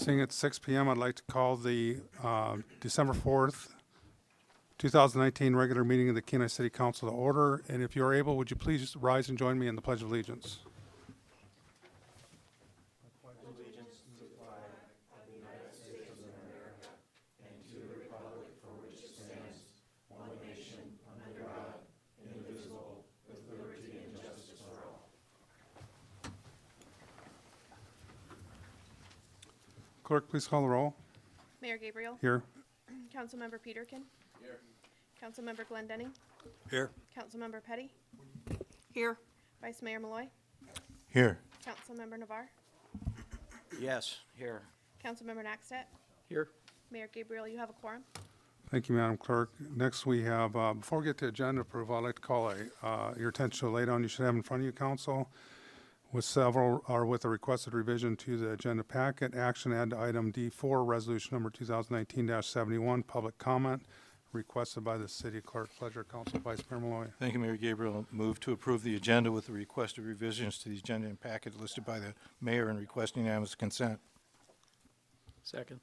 Seeing it's 6 p.m., I'd like to call the December 4th, 2019 regular meeting of the Kenai City Council to order. And if you're able, would you please rise and join me in the Pledge of Allegiance? Clerk, please call the roll. Mayor Gabriel. Here. Councilmember Peterkin. Here. Councilmember Glendenning. Here. Councilmember Petty. Here. Vice Mayor Malloy. Here. Councilmember Navarre. Yes, here. Councilmember Naxtat. Here. Mayor Gabriel, you have a quorum. Thank you, Madam Clerk. Next, we have, before we get to agenda approval, I'd like to call your attention to a laid on you should have in front of you, Council, with several, or with a requested revision to the agenda packet. Action add to item D4, resolution number 2019-71, public comment requested by the City Clerk. Pleasure, Council Vice Mayor Malloy. Thank you, Mayor Gabriel. Move to approve the agenda with the requested revisions to the agenda and packet listed by the mayor and requesting unanimous consent. Second.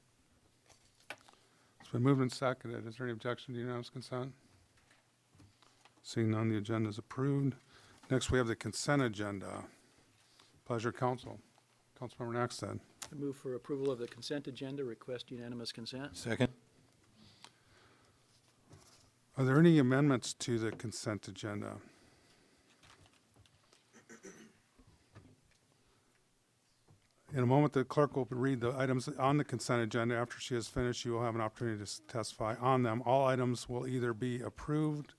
It's been moved and seconded. Is there any objection to unanimous consent? Seeing none, the agenda is approved. Next, we have the consent agenda. Pleasure, Council. Councilmember Naxtat. I move for approval of the consent agenda, request unanimous consent. Second. Are there any amendments to the consent agenda? In a moment, the clerk will read the items on the consent agenda. After she has finished, you will have an opportunity to testify on them. All items will either be approved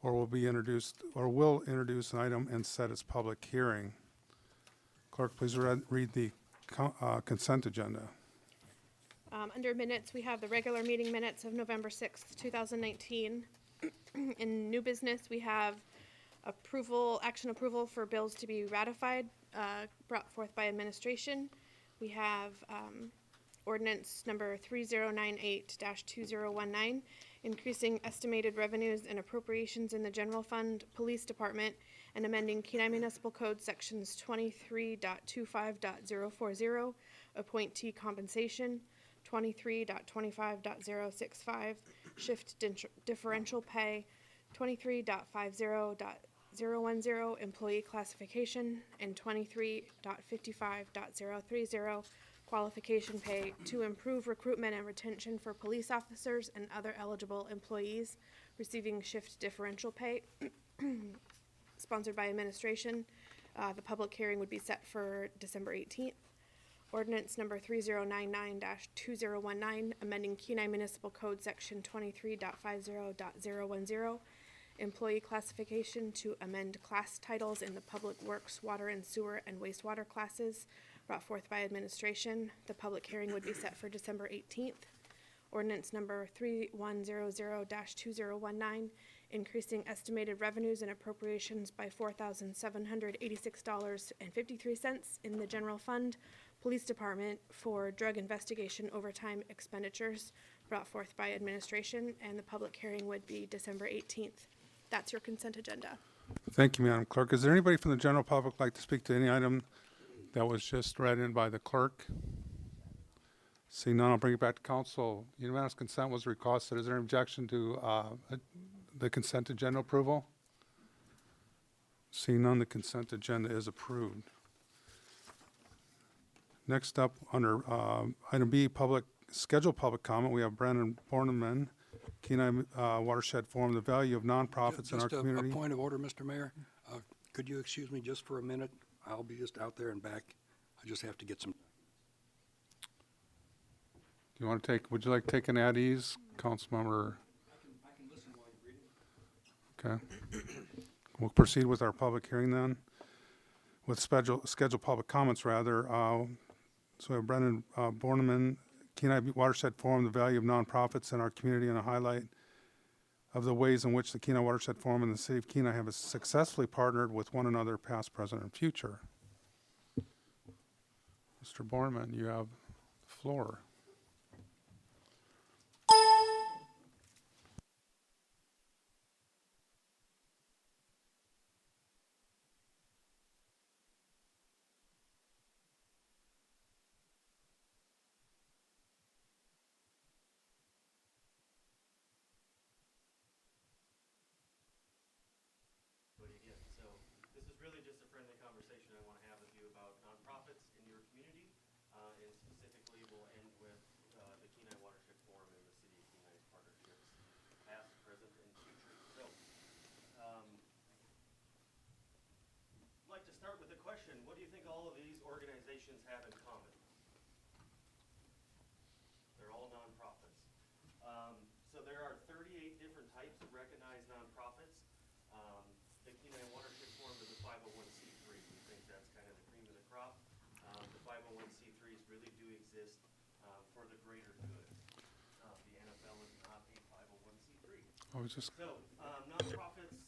or will introduce an item and set its public hearing. Clerk, please read the consent agenda. Under minutes, we have the regular meeting minutes of November 6th, 2019. In new business, we have action approval for bills to be ratified, brought forth by administration. We have ordinance number 3098-2019, increasing estimated revenues and appropriations in the general fund, police department, and amending Kenai Municipal Code sections 23.25.040, appointee compensation, 23.25.065, shift differential pay, 23.50.010, employee classification, and 23.55.030, qualification pay to improve recruitment and retention for police officers and other eligible employees receiving shift differential pay. Sponsored by administration. The public hearing would be set for December 18th. Ordinance number 3099-2019, amending Kenai Municipal Code section 23.50.010, employee classification to amend class titles in the public works, water and sewer, and wastewater classes, brought forth by administration. The public hearing would be set for December 18th. Ordinance number 3100-2019, increasing estimated revenues and appropriations by $4,786.53 in the general fund, police department for drug investigation overtime expenditures, brought forth by administration, and the public hearing would be December 18th. That's your consent agenda. Thank you, Madam Clerk. Is there anybody from the general public like to speak to any item that was just read in by the clerk? Seeing none, I'll bring it back to council. Unanimous consent was requested. Is there an objection to the consent agenda approval? Seeing none, the consent agenda is approved. Next up, under item B, scheduled public comment, we have Brandon Borneman, Kenai Watershed Forum, the value of nonprofits in our community. Just a point of order, Mr. Mayor. Could you excuse me just for a minute? I'll be just out there and back. I just have to get some. Do you want to would you like to take an at ease, Councilmember? I can listen while you read it. Okay. We'll proceed with our public hearing then, with scheduled public comments rather. So we have Brendan Borneman, Kenai Watershed Forum, the value of nonprofits in our community, and a highlight of the ways in which the Kenai Watershed Forum and the City of Kenai have successfully partnered with one another, past, present, and future. Mr. Borneman, you have the floor. organizations have in common? They're all nonprofits. So there are 38 different types of recognized nonprofits. The Kenai Watershed Forum is a 501c3. We think that's kind of the cream of the crop. The 501c3s really do exist for the greater good. The NFL is not a 501c3. I was just, So nonprofits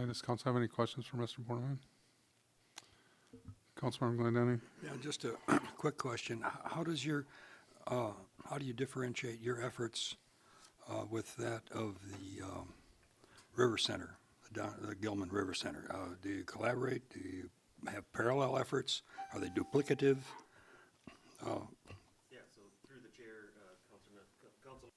Does council have any questions for Mr. Borneman? Councilmember Glendenny? Yeah, just a quick question. How does your, how do you differentiate your efforts with that of the River Center, the Gilman River Center? Do you collaborate? Do you have parallel efforts? Are they duplicative? Yeah, so through the chair, Council.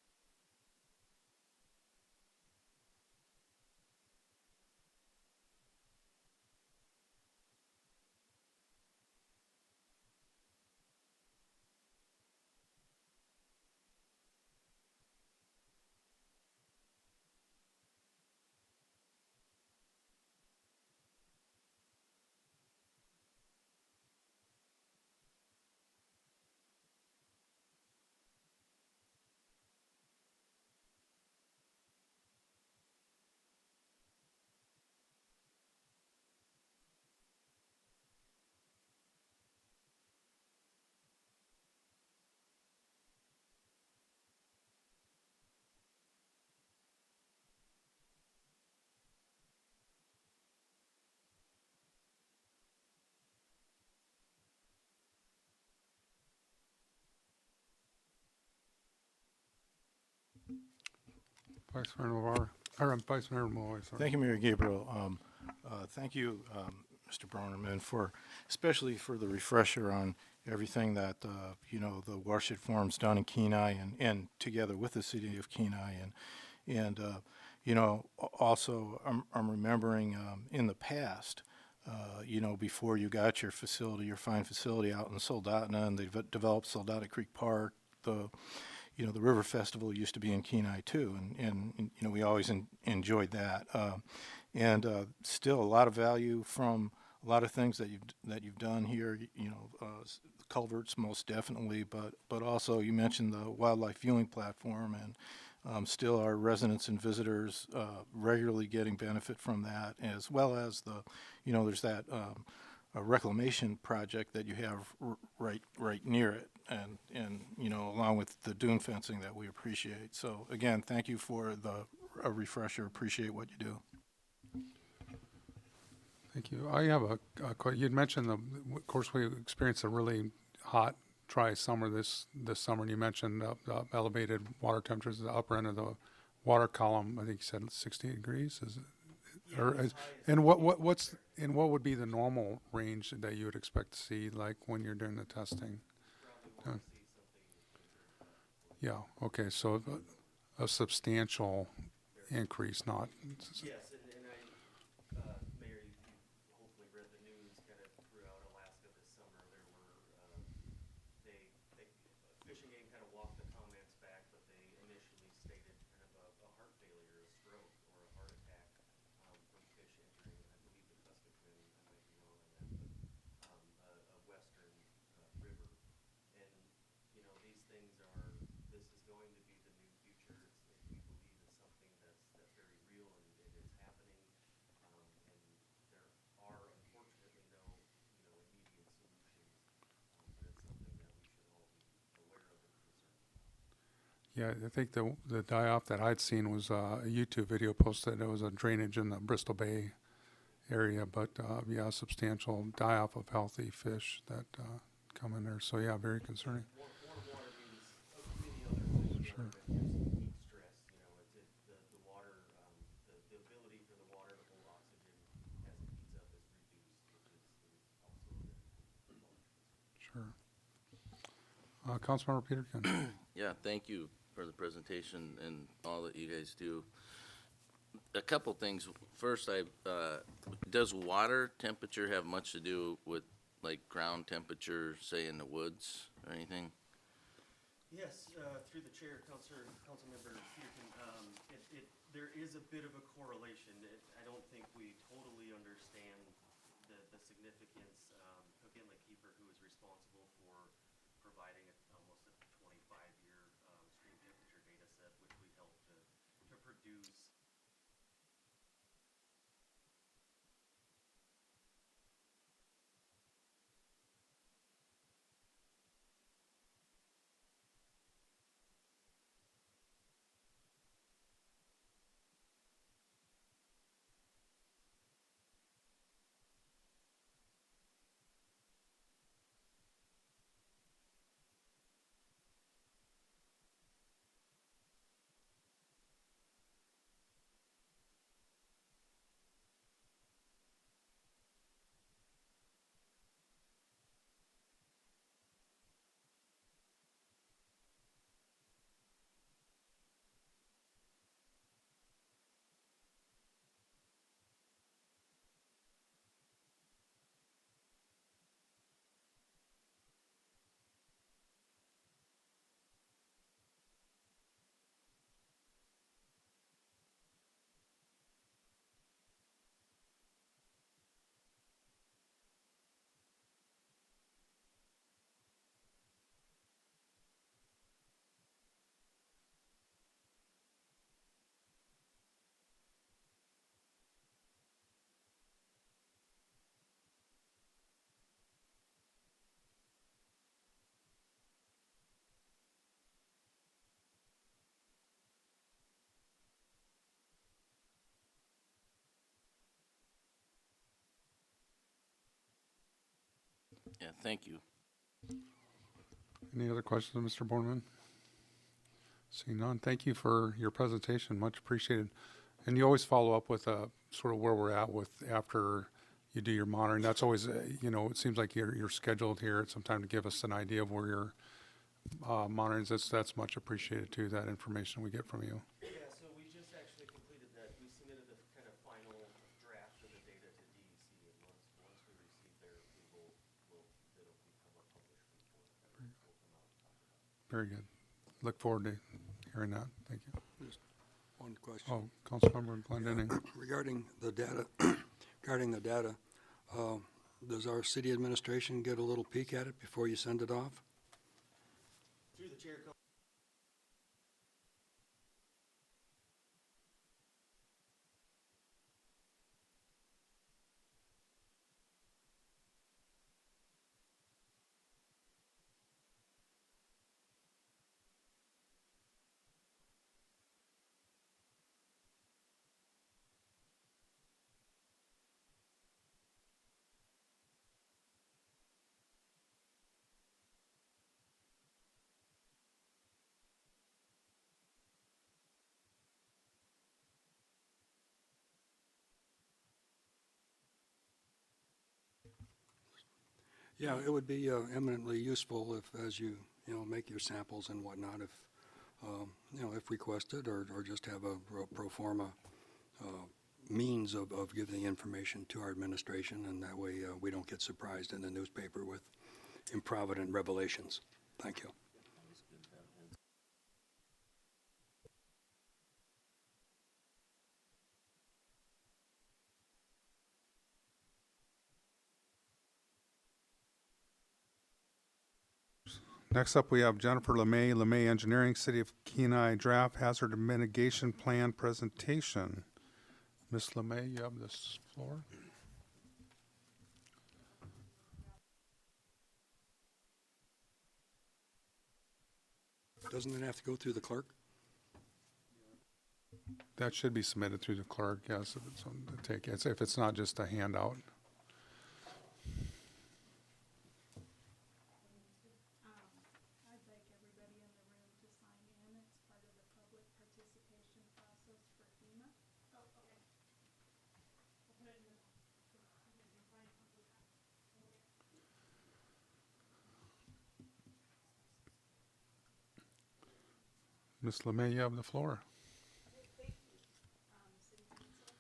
Vice Mayor Navarre, or Vice Mayor Malloy, sorry. Thank you, Mayor Gabriel. Thank you, Mr. Bronerman, especially for the refresher on everything that, the watershed forum's done in Kenai and together with the city of Kenai. And also, I'm remembering in the past, before you got your fine facility out in Soldotna, and they developed Soldotna Creek Park, the River Festival used to be in Kenai too, and we always enjoyed that. Still a lot of value from a lot of things that you've done here. Culverts most definitely, but also you mentioned the wildlife viewing platform, and still our residents and visitors regularly getting benefit from that, as well as there's that a reclamation project that you have right near it, and along with the dune fencing that we appreciate. So again, thank you for a refresher. Appreciate what you do. Thank you. I have you'd mentioned, of course, we experienced a really hot, dry summer this summer, and you mentioned the elevated water temperatures at the upper end of the water column. I think you said 60 degrees. Is it? And what would be the normal range that you would expect to see, like when you're doing the testing? Yeah. Okay. So a substantial increase, not. Yes, and Mayor, you hopefully read the news kind of throughout Alaska this summer. There were, Fishing Game kind of walked the comments back, but they initially stated kind of a heart failure, a stroke, or a heart attack from fish entering, I believe the Kuskokwim, I might be wrong on that, but a western river. And, these things this is going to be the new future. We believe it's something that's very real and it's happening. And there are unfortunately no, immediate solutions. But it's something that we should all be aware of and concerned about. Yeah, I think the die-off that I'd seen was a YouTube video posted. It was a drainage in the Bristol Bay area, but yeah, substantial die-off of healthy fish that come in there. So yeah, very concerning. Warm water means many other things. Sure. Heat stress, the water, the ability for the water to hold oxygen as it heats up is reduced, which is also a very Sure. Councilmember Peterkin. Yeah, thank you for the presentation and all that you guys do. A couple things. First, does water temperature have much to do with like ground temperature, say in the woods or anything? Yes, through the chair, Councilmember Peterkin, there is a bit of a correlation. I don't think we totally understand the significance. Cook Inlet Keeper, who is responsible for providing almost a 25-year stream temperature data set, which we helped to produce. Yeah, thank you. Any other questions, Mr. Borneman? Seeing none, thank you for your presentation, much appreciated. And you always follow up with sort of where we're at with after you do your monitoring. That's always, you know, it seems like you're scheduled here at some time to give us an idea of where your monitoring is. That's much appreciated too, that information we get from you. Yeah, so we just actually completed that. We submitted the kind of final draft of the data to DEC, and once we receive their approval, it'll become a published report that we'll come out and talk about. Very good. Look forward to hearing that. Thank you. Just one question. Oh, Councilmember Glendinning. Regarding the data, does our city administration get a little peek at it before you send it off? Through the chair, Yeah, it would be eminently useful if, as you make your samples and whatnot, if, if requested, or just have a pro forma means of giving the information to our administration, and that way we don't get surprised in the newspaper with improvident revelations. Thank you. Next up, we have Jennifer LeMay, LeMay Engineering, City of Kenai Draft Hazard Mitigation Plan Presentation. Ms. LeMay, you have this floor. Doesn't it have to go through the clerk? That should be submitted through the clerk, yes, if it's on the take, if it's not just a handout. I'd like everybody in the room to sign in. It's part of the public participation process for FEMA. Oh, okay. We'll put it in the, Ms. LeMay, you have the floor. city council.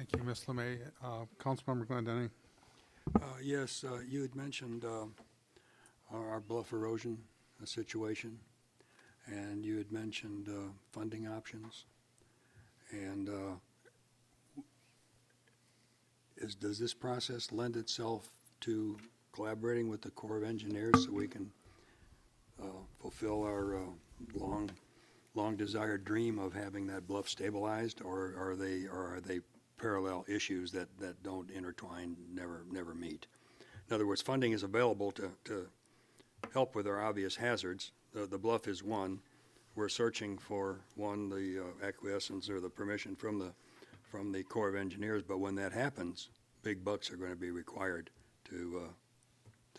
Thank you, Ms. Lemay. Councilmember Glendenning. Yes, you had mentioned our bluff erosion situation, and you had mentioned funding options. And does this process lend itself to collaborating with the Corps of Engineers so we can fulfill our long desired dream of having that bluff stabilized, or are they parallel issues that don't intertwine, never meet? In other words, funding is available to help with our obvious hazards. The bluff is one. We're searching for one, the acquiescence or the permission from the Corps of Engineers, but when that happens, big bucks are going to be required to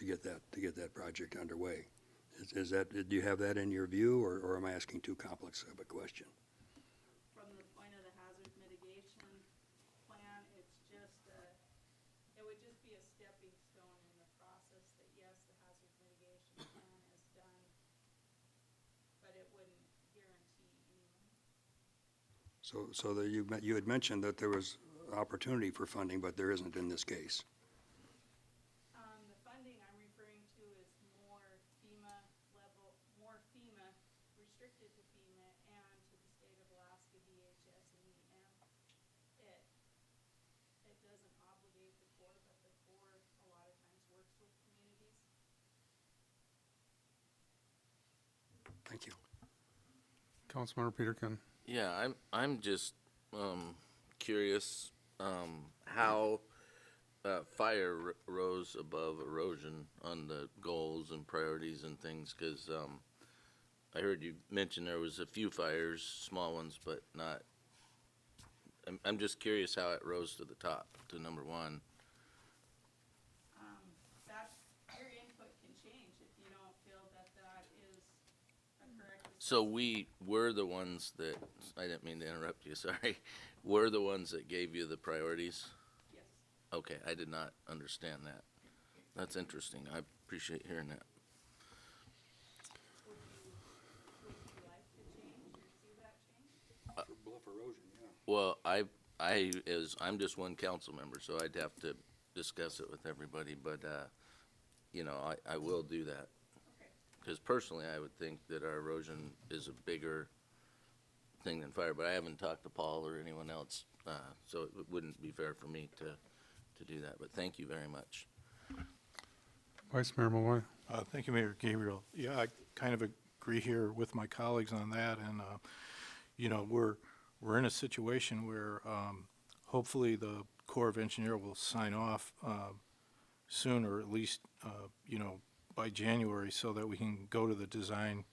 get that project underway. Is that, do you have that in your view, or am I asking too complex of a question? From the point of the hazard mitigation plan, it's just it would just be a stepping stone in the process that, yes, the hazard mitigation plan is done, but it wouldn't guarantee anyone. So you had mentioned that there was opportunity for funding, but there isn't in this case. The funding I'm referring to is more FEMA level, more FEMA, restricted to FEMA and to the state of Alaska DHS and EM. It doesn't obligate the Corps, but the Corps a lot of times works with communities. Thank you. Councilmember Peterkin. Yeah, I'm just curious how fire rose above erosion on the goals and priorities and things, because I heard you mention there was a few fires, small ones, but not. I'm just curious how it rose to the top, to number one. Your input can change if you don't feel that that is a correct. So we were the ones that, I didn't mean to interrupt you, sorry. We're the ones that gave you the priorities? Yes. Okay, I did not understand that. That's interesting. I appreciate hearing that. Would you like to change or see that change? For bluff erosion, yeah. Well, I'm just one council member, so I'd have to discuss it with everybody, but, you know, I will do that. Okay. Because personally, I would think that our erosion is a bigger thing than fire, but I haven't talked to Paul or anyone else, so it wouldn't be fair for me to do that, but thank you very much. Vice Mayor Malloy. Thank you, Mayor Gabriel. Yeah, I kind of agree here with my colleagues on that, and, you know, we're in a situation where hopefully the Corps of Engineers will sign off soon, or at least, you know, by January, so that we can go to the design,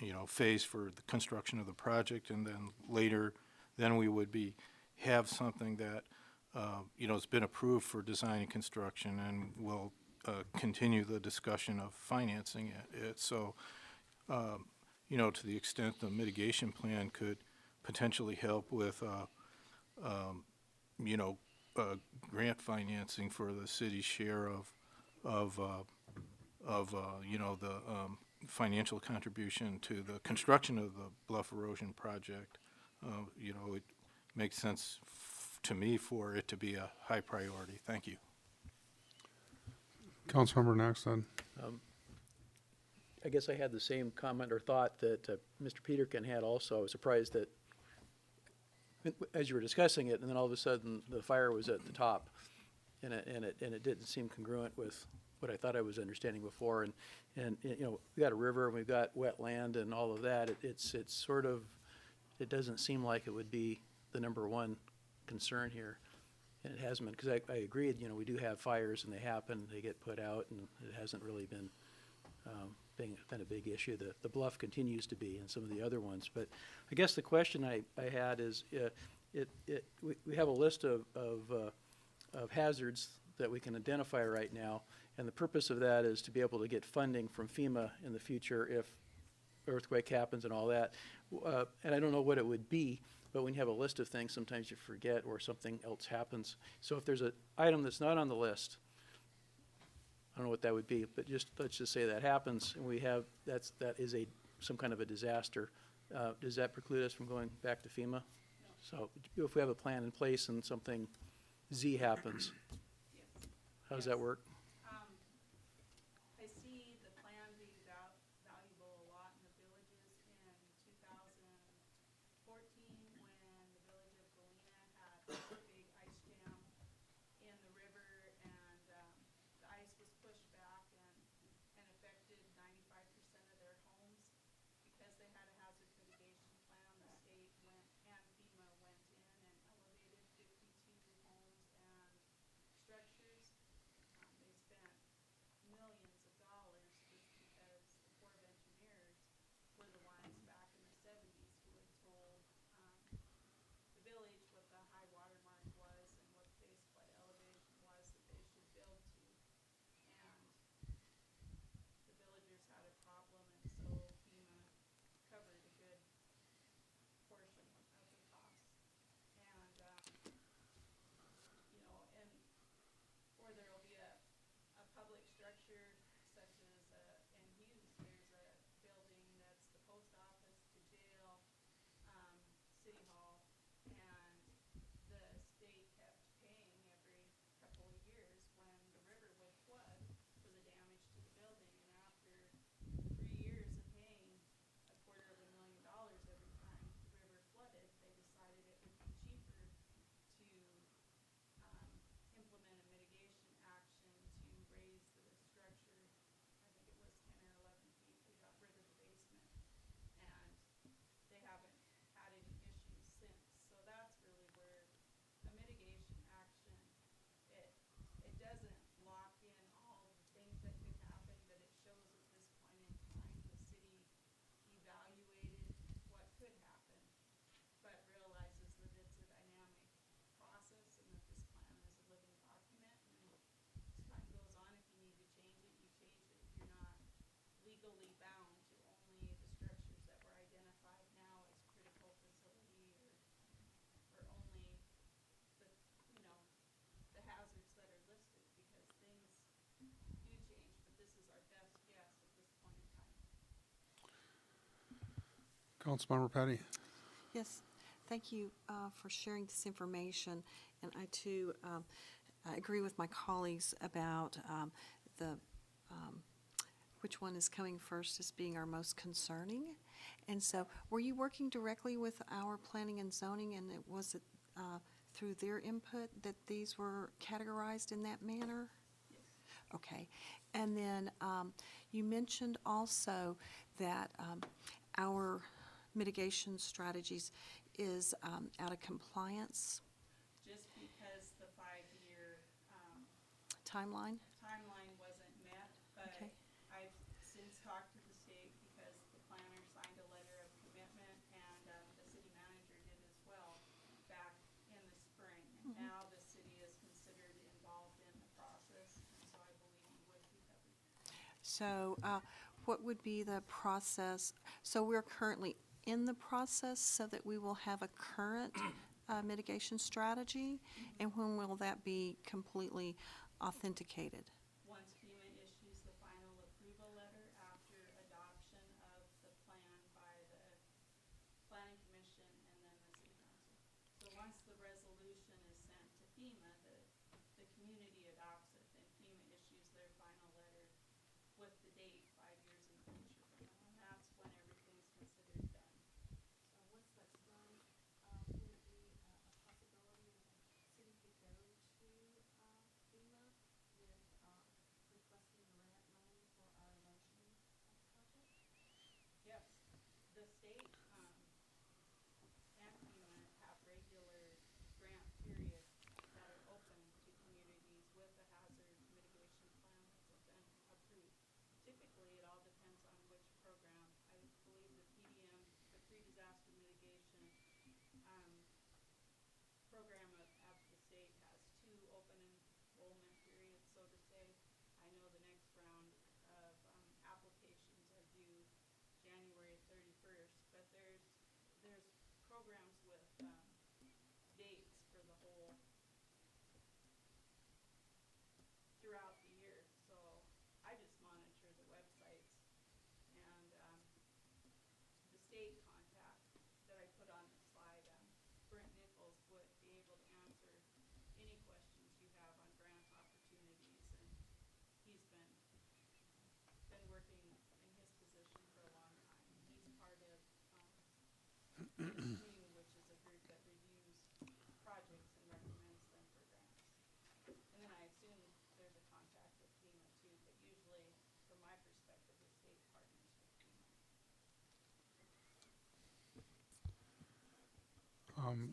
you know, phase for the construction of the project, and then later, then we would have something that, you know, has been approved for design and construction, and will continue the discussion of financing it. So, you know, to the extent the mitigation plan could potentially help with, you know, grant financing for the city's share of you know, the financial contribution to the construction of the bluff erosion project, you know, it makes sense to me for it to be a high priority. Thank you. Councilmember Naxton. I guess I had the same comment or thought that Mr. Peterkin had also. I was surprised that as you were discussing it, and then all of a sudden the fire was at the top, and it didn't seem congruent with what I thought I was understanding before. And you know, we got a river and we've got wetland and all of that. It's sort of, it doesn't seem like it would be the number one concern here, and it hasn't been, because I agreed. You know, we do have fires and they happen, they get put out, and it hasn't really been been a big issue. The bluff continues to be, and some of the other ones. But I guess the question I had is, we have a list of hazards that we can identify right now, and the purpose of that is to be able to get funding from FEMA in the future if earthquake happens and all that. And I don't know what it would be, but when you have a list of things, sometimes you forget or something else happens. So if there's an item that's not on the list, I don't know what that would be, but let's just say that happens, and we have, that is some kind of a disaster. Does that preclude us from going back to FEMA? So if we have a plan in place and something Z happens, Yes. how does that work? I see the plan being valuable a lot in the villages in 2014 when the village of Galena had a big ice jam in the river and the ice was pushed back and affected 95% of their homes. Because they had a hazard mitigation plan, the state went and FEMA went in and elevated 52 homes and structures. They spent millions of dollars just because the Corps of Engineers were the ones back in the 70s who had told the village what the high water mark was and what the base flood elevation was that they should build to. And the villagers had a problem, and so FEMA covered a good portion of the cost. And, and or there'll be a public structure such as in Hughes, there's a building that's the post office to jail, city hall, and the state kept paying every couple of years when the river would flood for the damage to the building. And after 3 years of paying $250,000 every time the river flooded, they decided it would be cheaper to implement a mitigation action to raise the structure. I think it was 10 or 11 feet. They got rid of the basement, and they haven't had any issues since. So that's really where a mitigation action, it doesn't lock in all the things that could happen, but it shows at this point in time the city evaluated what could happen, but realizes that it's a dynamic process and that this plan is a living document. And as time goes on, if you need to change it, you change it. You're not legally bound to only the structures that were identified now as critical facility or only the, the hazards that are listed, because things do change, but this is our best guess at this point in time. Councilmember Petty. Yes, thank you for sharing this information. And I too I agree with my colleagues about which one is coming first as being our most concerning. And so were you working directly with our planning and zoning, and was it through their input that these were categorized in that manner? Yes. Okay. And then you mentioned also that our mitigation strategies is out of compliance Just because the 5-year timeline? timeline wasn't met, but Okay. I've since talked to the state because the planner signed a letter of commitment and the city manager did as well back in the spring. And now the city is considered involved in the process, and so I believe we would be covered. So what would be the process? So we're currently in the process so that we will have a current mitigation strategy? And when will that be completely authenticated? Once FEMA issues the final approval letter after adoption of the plan by the planning commission and then the city council. So once the resolution is sent to FEMA, the community adopts it, then FEMA issues their final letter with the date 5 years in the future from now, and that's when everything's considered done. So once that's done, would it be a possibility that the city could go to FEMA with requesting grant money for our erosion project? Yes, the state and FEMA have regular grant periods that are open to communities with a hazard mitigation plan that's been approved. Typically, it all depends on which program. I believe the PDM, the pre-disaster mitigation program of the state has 2 open enrollment periods, so to say. I know the next round of applications are due January 31st, but there's programs with dates for the whole throughout the year. So I just monitor the websites and the state contact that I put on the slide. Brent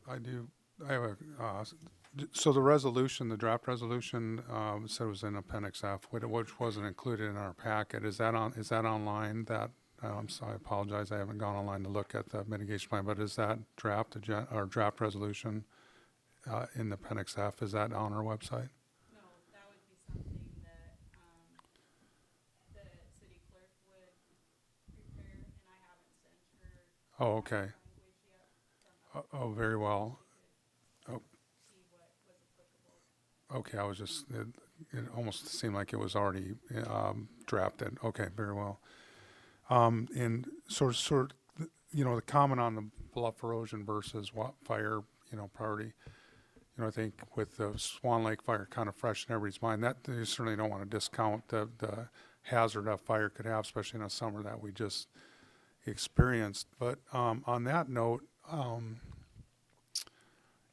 I do, I have a, so the resolution, the draft resolution, said it was in Appendix F, which wasn't included in our packet. Is that online? That, I'm sorry, I apologize, I haven't gone online to look at the mitigation plan, but is that draft draft resolution, in the Appendix F, is that on our website? No, that would be something that, the city clerk would prepare, and I haven't sent her Oh, okay. language yet from Oh, very well. Oh, see what was applicable. okay, I was just, it almost seemed like it was already, drafted. Okay, very well. And sort of, you know, the comment on the bluff erosion versus fire, you know, priority. You know, I think with the Swan Lake fire kind of fresh in everybody's mind, that you certainly don't want to discount the hazard a fire could have, especially in a summer that we just experienced. But on that note, you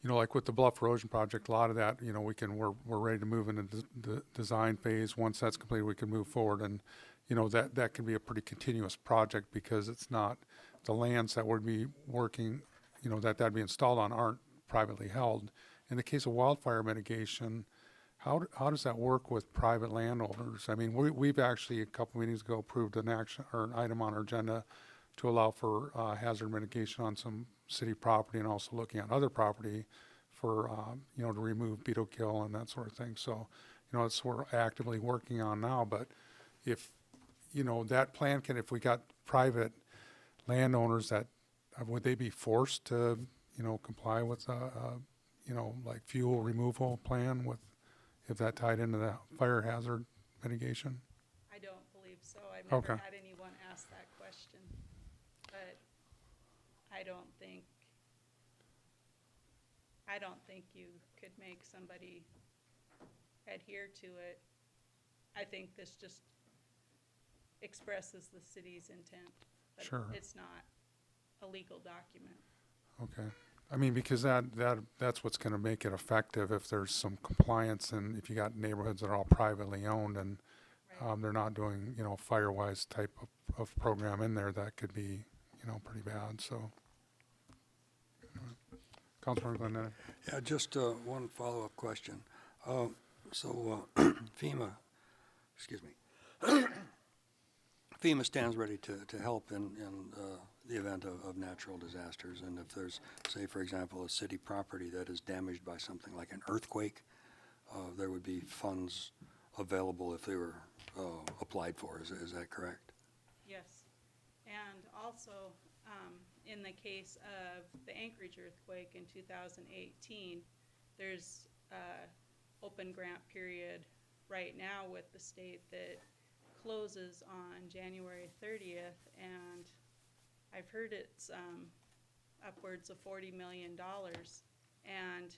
know, like with the bluff erosion project, a lot of that, you know, we're ready to move into the design phase. Once that's completed, we can move forward, and you know that can be a pretty continuous project because it's not the lands that would be working, you know, that'd be installed on aren't privately held. In the case of wildfire mitigation, how does that work with private landowners? I mean, we've actually a couple meetings ago approved an action or an item on our agenda to allow for hazard mitigation on some city property and also looking at other property for, you know, to remove beetle kill and that sort of thing. So, you know, it's what we're actively working on now. But if, you know, that plan can, if we got private landowners that, would they be forced to, you know, comply with, you know, like fuel removal plan with, if that tied into the fire hazard mitigation? I don't believe so. I've never Okay. had anyone ask that question. But I don't think you could make somebody adhere to it. I think this just expresses the city's intent. But Sure. it's not a legal document. Okay. I mean, because that's what's going to make it effective if there's some compliance and if you got neighborhoods that are all privately owned and Right. they're not doing, you know, fire-wise type of program in there, that could be, you know, pretty bad. So, Councilmember Glenn. Yeah, just one follow-up question. So FEMA, excuse me, FEMA stands ready to help in the event of natural disasters. And if there's, say, for example, a city property that is damaged by something like an earthquake, there would be funds available if they were applied for. Is that correct? Yes. And also, in the case of the Anchorage earthquake in 2018, there's open grant period right now with the state that closes on January 30th, and I've heard it's upwards of $40 million. And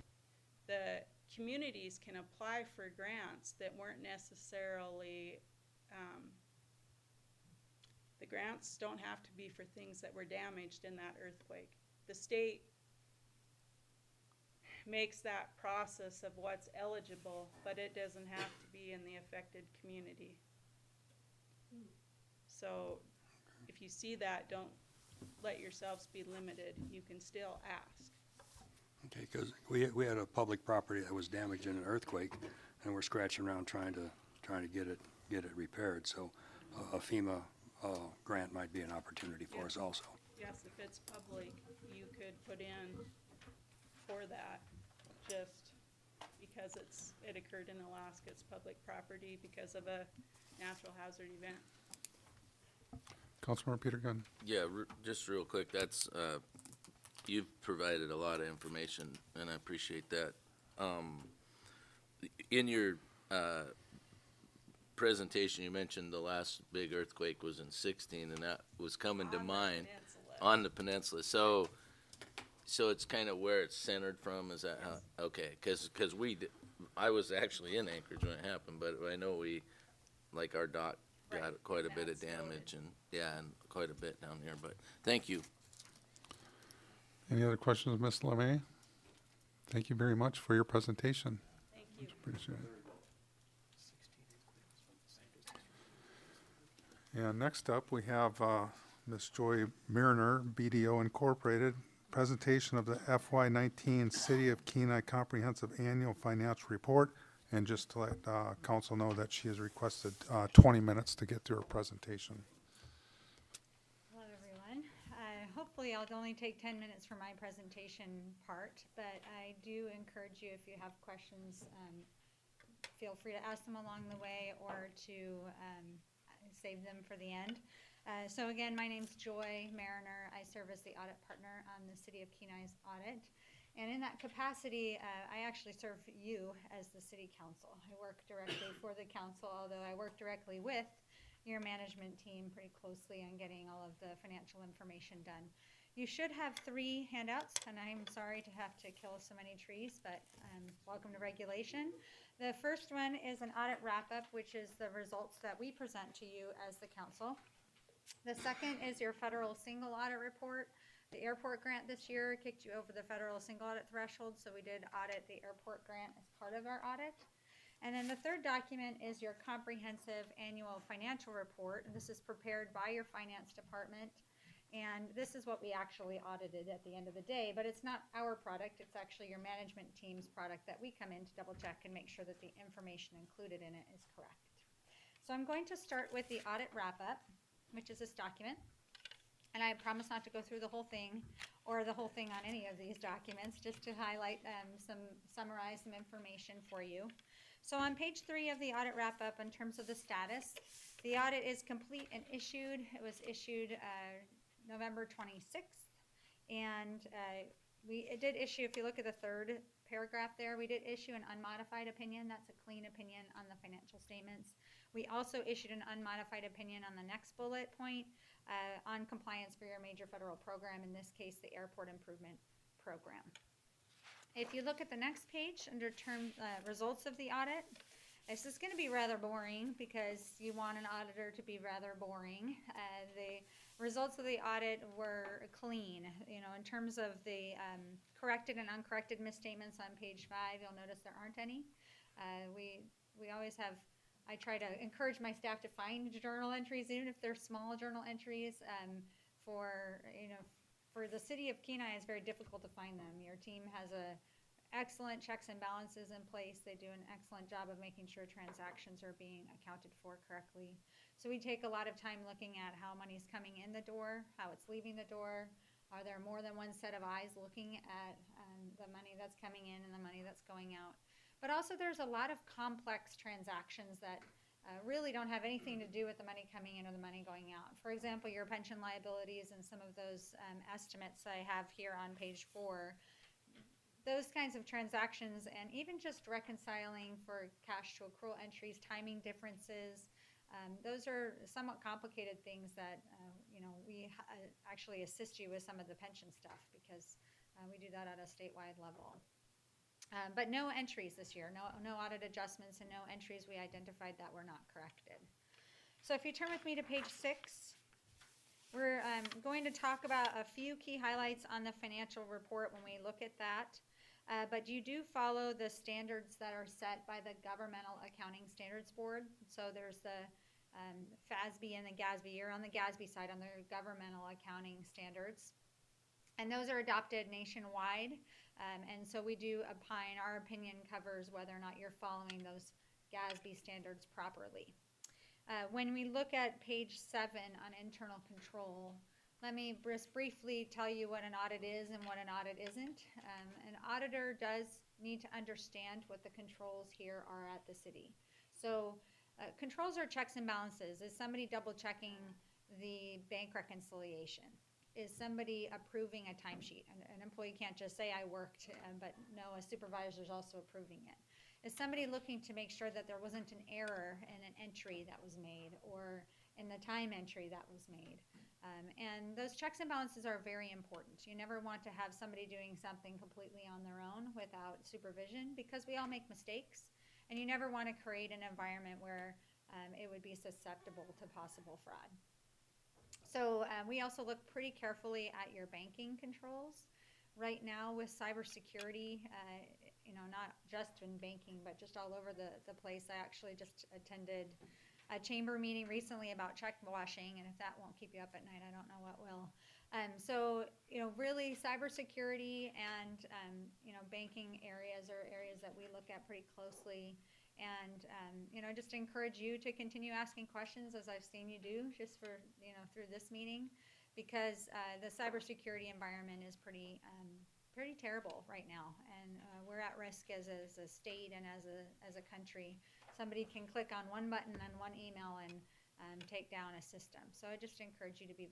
the communities can apply for grants that weren't necessarily, the grants don't have to be for things that were damaged in that earthquake. The state makes that process of what's eligible, but it doesn't have to be in the affected community. So if you see that, don't let yourselves be limited. You can still ask. Okay, because we had a public property that was damaged in an earthquake, and we're scratching around trying to get it repaired. So a FEMA grant might be an opportunity for us also. Yes, if it's public, you could put in for that, just because it occurred in Alaska. It's public property because of a natural hazard event. Councilmember Peter Gunn. Yeah, just real quick, that's, you've provided a lot of information, and I appreciate that. In your presentation, you mentioned the last big earthquake was in 16, and that was coming to On the mind peninsula. on the peninsula. So it's kind of where it's centered from, is that how? Okay, because I was actually in Anchorage when it happened, but I know like our dock got Right, quite a and bit of that's damage, and quite a bit down here, but thank you. Any other questions, Ms. LeMay? Thank you very much for your presentation. Thank you. Appreciate it. And next up, we have Ms. Joy Mariner, BDO Incorporated, presentation of the FY19 City of Kenai Comprehensive Annual Financial Report. And just to let council know that she has requested 20 minutes to get through her presentation. Hello, everyone. Hopefully, I'll only take 10 minutes for my presentation part, but I do encourage you, if you have questions, feel free to ask them along the way or to save them for the end. So again, my name's Joy Mariner. I serve as the audit partner on the City of Kenai's audit. And in that capacity, I actually serve you as the city council. I work directly for the council, although I work directly with your management team pretty closely on getting all of the financial information done. You should have 3 handouts, and I'm sorry to have to kill so many trees, but welcome to regulation. The first one is an audit wrap-up, which is the results that we present to you as the council. The second is your federal single audit report. The airport grant this year kicked you over the federal single audit threshold, so we did audit the airport grant as part of our audit. And then the third document is your comprehensive annual financial report. And this is prepared by your finance department. And this is what we actually audited at the end of the day, but it's not our product. It's actually your management team's product that we come in to double check and make sure that the information included in it is correct. So I'm going to start with the audit wrap-up, which is this document. And I promise not to go through the whole thing or the whole thing on any of these documents, just to highlight summarize some information for you. So on page 3 of the audit wrap-up, in terms of the status, the audit is complete and issued. It was issued November 26th. And it did issue, if you look at the third paragraph there, we did issue an unmodified opinion. That's a clean opinion on the financial statements. We also issued an unmodified opinion on the next bullet point on compliance for your major federal program, in this case, the Airport Improvement Program. If you look at the next page under results of the audit, this is going to be rather boring because you want an auditor to be rather boring. The results of the audit were clean. You know, in terms of the corrected and uncorrected misstatements on page 5, you'll notice there aren't any. We always have, I try to encourage my staff to find journal entries, even if they're small journal entries. For the city of Kenai, it's very difficult to find them. Your team has excellent checks and balances in place. They do an excellent job of making sure transactions are being accounted for correctly. So we take a lot of time looking at how money's coming in the door, how it's leaving the door. Are there more than one set of eyes looking at the money that's coming in and the money that's going out? But also there's a lot of complex transactions that really don't have anything to do with the money coming in or the money going out. For example, your pension liabilities and some of those estimates I have here on page 4. Those kinds of transactions, and even just reconciling for cash to accrual entries, timing differences, those are somewhat complicated things that we actually assist you with some of the pension stuff because we do that at a statewide level. But no entries this year, no audit adjustments and no entries we identified that were not corrected. So if you turn with me to page 6, we're going to talk about a few key highlights on the financial report when we look at that. But you do follow the standards that are set by the Governmental Accounting Standards Board. So there's the FASB and the GASB. You're on the GASB side, on the Governmental Accounting Standards. And those are adopted nationwide. And so we do opine, our opinion covers whether or not you're following those GASB standards properly. When we look at page 7 on internal control, let me just briefly tell you what an audit is and what an audit isn't. An auditor does need to understand what the controls here are at the city. So controls are checks and balances. Is somebody double checking the bank reconciliation? Is somebody approving a timesheet? An employee can't just say I worked, but no, a supervisor is also approving it. Is somebody looking to make sure that there wasn't an error in an entry that was made or in the time entry that was made? And those checks and balances are very important. You never want to have somebody doing something completely on their own without supervision because we all make mistakes, and you never want to create an environment where it would be susceptible to possible fraud. So we also look pretty carefully at your banking controls. Right now with cybersecurity, not just in banking, but just all over the place. I actually just attended a chamber meeting recently about check washing, and if that won't keep you up at night, I don't know what will. So, really cybersecurity and, banking areas are areas that we look at pretty closely. And, just encourage you to continue asking questions as I've seen you do just for, through this meeting. Because the cybersecurity environment is pretty terrible right now. And we're at risk as a state and as a country. Somebody can click on one button on one email and take down a system. So I just encourage you to be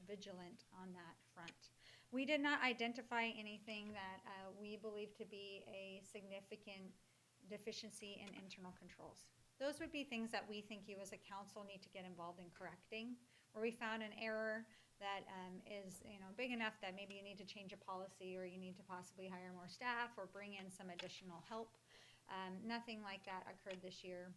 vigilant on that front. We did not identify anything that we believe to be a significant deficiency in internal controls. Those would be things that we think you as a council need to get involved in correcting, where we found an error that is big enough that maybe you need to change a policy or you need to possibly hire more staff or bring in some additional help. Nothing like that occurred this year.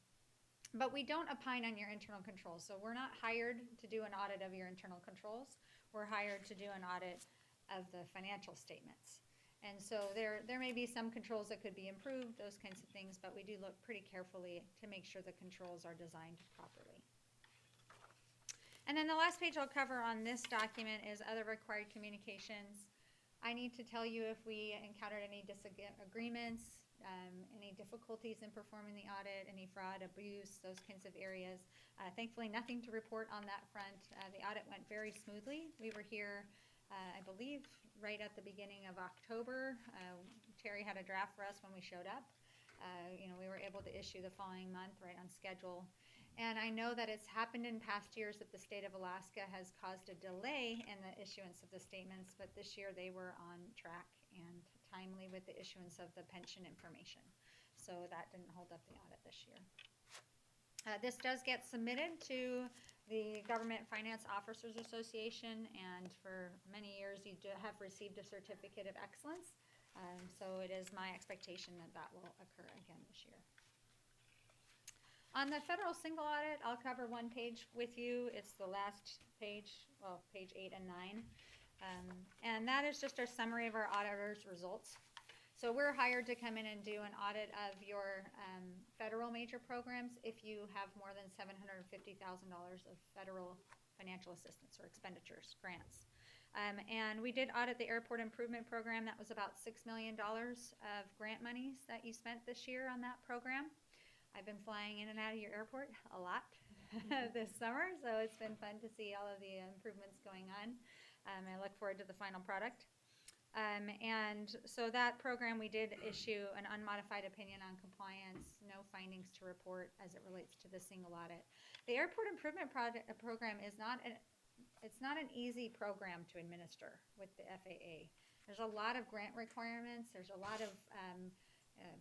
But we don't opine on your internal controls. So we're not hired to do an audit of your internal controls. We're hired to do an audit of the financial statements. And so there may be some controls that could be improved, those kinds of things, but we do look pretty carefully to make sure the controls are designed properly. And then the last page I'll cover on this document is other required communications. I need to tell you if we encountered any disagreements, any difficulties in performing the audit, any fraud, abuse, those kinds of areas. Thankfully, nothing to report on that front. The audit went very smoothly. We were here, I believe, right at the beginning of October. Terry had a draft for us when we showed up. We were able to issue the following month right on schedule. And I know that it's happened in past years that the state of Alaska has caused a delay in the issuance of the statements, but this year they were on track and timely with the issuance of the pension information. So that didn't hold up the audit this year. This does get submitted to the Government Finance Officers Association, and for many years you have received a certificate of excellence. So it is my expectation that that will occur again this year. On the federal single audit, I'll cover one page with you. It's the last page, well, page 8 and 9. And that is just our summary of our auditor's results. So we're hired to come in and do an audit of your federal major programs if you have more than $750,000 of federal financial assistance or expenditures, grants. And we did audit the airport improvement program. That was about $6 million of grant monies that you spent this year on that program. I've been flying in and out of your airport a lot this summer, so it's been fun to see all of the improvements going on. I look forward to the final product. And so that program, we did issue an unmodified opinion on compliance, no findings to report as it relates to the single audit. The airport improvement program is it's not an easy program to administer with the FAA. There's a lot of grant requirements. There's a lot of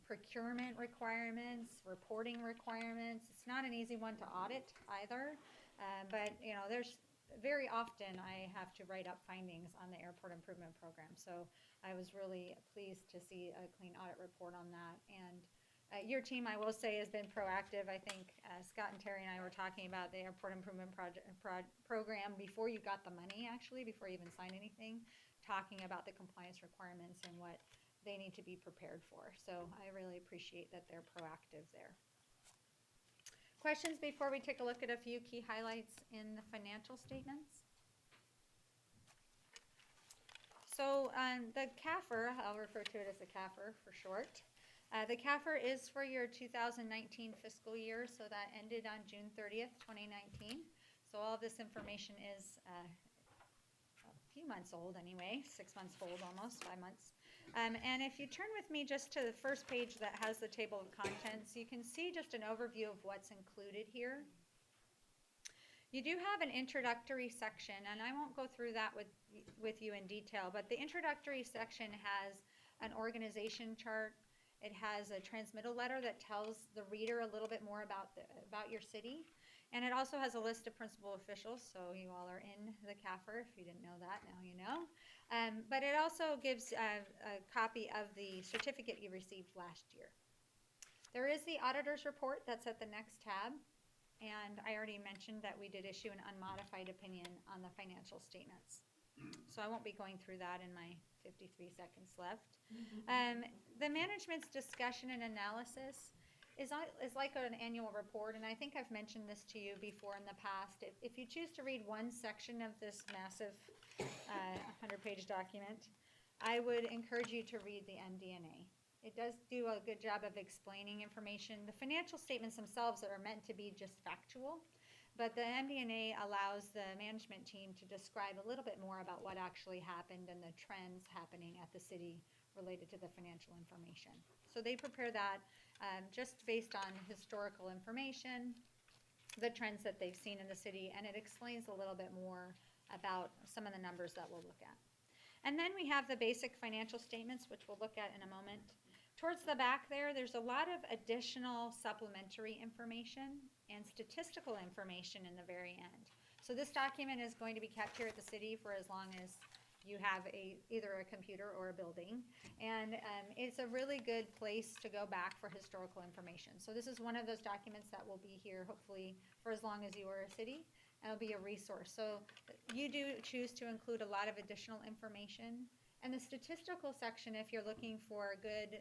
procurement requirements, reporting requirements. It's not an easy one to audit either, but there's very often I have to write up findings on the airport improvement program. So I was really pleased to see a clean audit report on that. And your team, I will say, has been proactive. I think Scott and Terry and I were talking about the airport improvement program before you got the money, actually, before you even signed anything, talking about the compliance requirements and what they need to be prepared for. So I really appreciate that they're proactive there. Questions before we take a look at a few key highlights in the financial statements? So the CAFR, I'll refer to it as the CAFR for short. The CAFR is for your 2019 fiscal year, so that ended on June 30th, 2019. So all of this information is a few months old anyway, 6 months old almost, 5 months. And if you turn with me just to the first page that has the table of contents, you can see just an overview of what's included here. You do have an introductory section, and I won't go through that with you in detail, but the introductory section has an organization chart. It has a transmittal letter that tells the reader a little bit more about your city. And it also has a list of principal officials, so you all are in the CAFR. If you didn't know that, now you know. But it also gives a copy of the certificate you received last year. There is the auditor's report that's at the next tab. And I already mentioned that we did issue an unmodified opinion on the financial statements. So I won't be going through that in my 53 seconds left. The management's discussion and analysis is like an annual report, and I think I've mentioned this to you before in the past. If you choose to read one section of this massive 100-page document. I would encourage you to read the MD&A. It does do a good job of explaining information. The financial statements themselves are meant to be just factual, but the MD&A allows the management team to describe a little bit more about what actually happened and the trends happening at the city related to the financial information. So they prepare that just based on historical information, the trends that they've seen in the city, and it explains a little bit more about some of the numbers that we'll look at. And then we have the basic financial statements, which we'll look at in a moment. Towards the back there's a lot of additional supplementary information and statistical information in the very end. So this document is going to be kept here at the city for as long as you have either a computer or a building. And it's a really good place to go back for historical information. So this is one of those documents that will be here hopefully for as long as you are a city. And it'll be a resource. So you do choose to include a lot of additional information. And the statistical section, if you're looking for good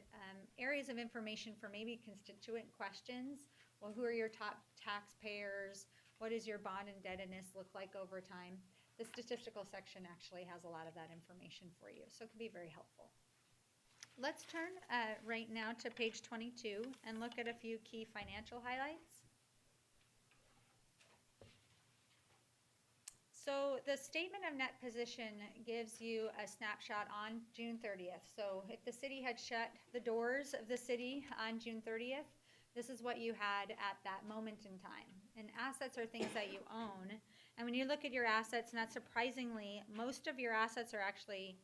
areas of information for maybe constituent questions, well, who are your top taxpayers? What does your bond indebtedness look like over time? The statistical section actually has a lot of that information for you, so it can be very helpful. Let's turn right now to page 22 and look at a few key financial highlights. So the statement of net position gives you a snapshot on June 30th. So if the city had shut the doors of the city on June 30th, this is what you had at that moment in time. And assets are things that you own. And when you look at your assets, not surprisingly, most of your assets are actually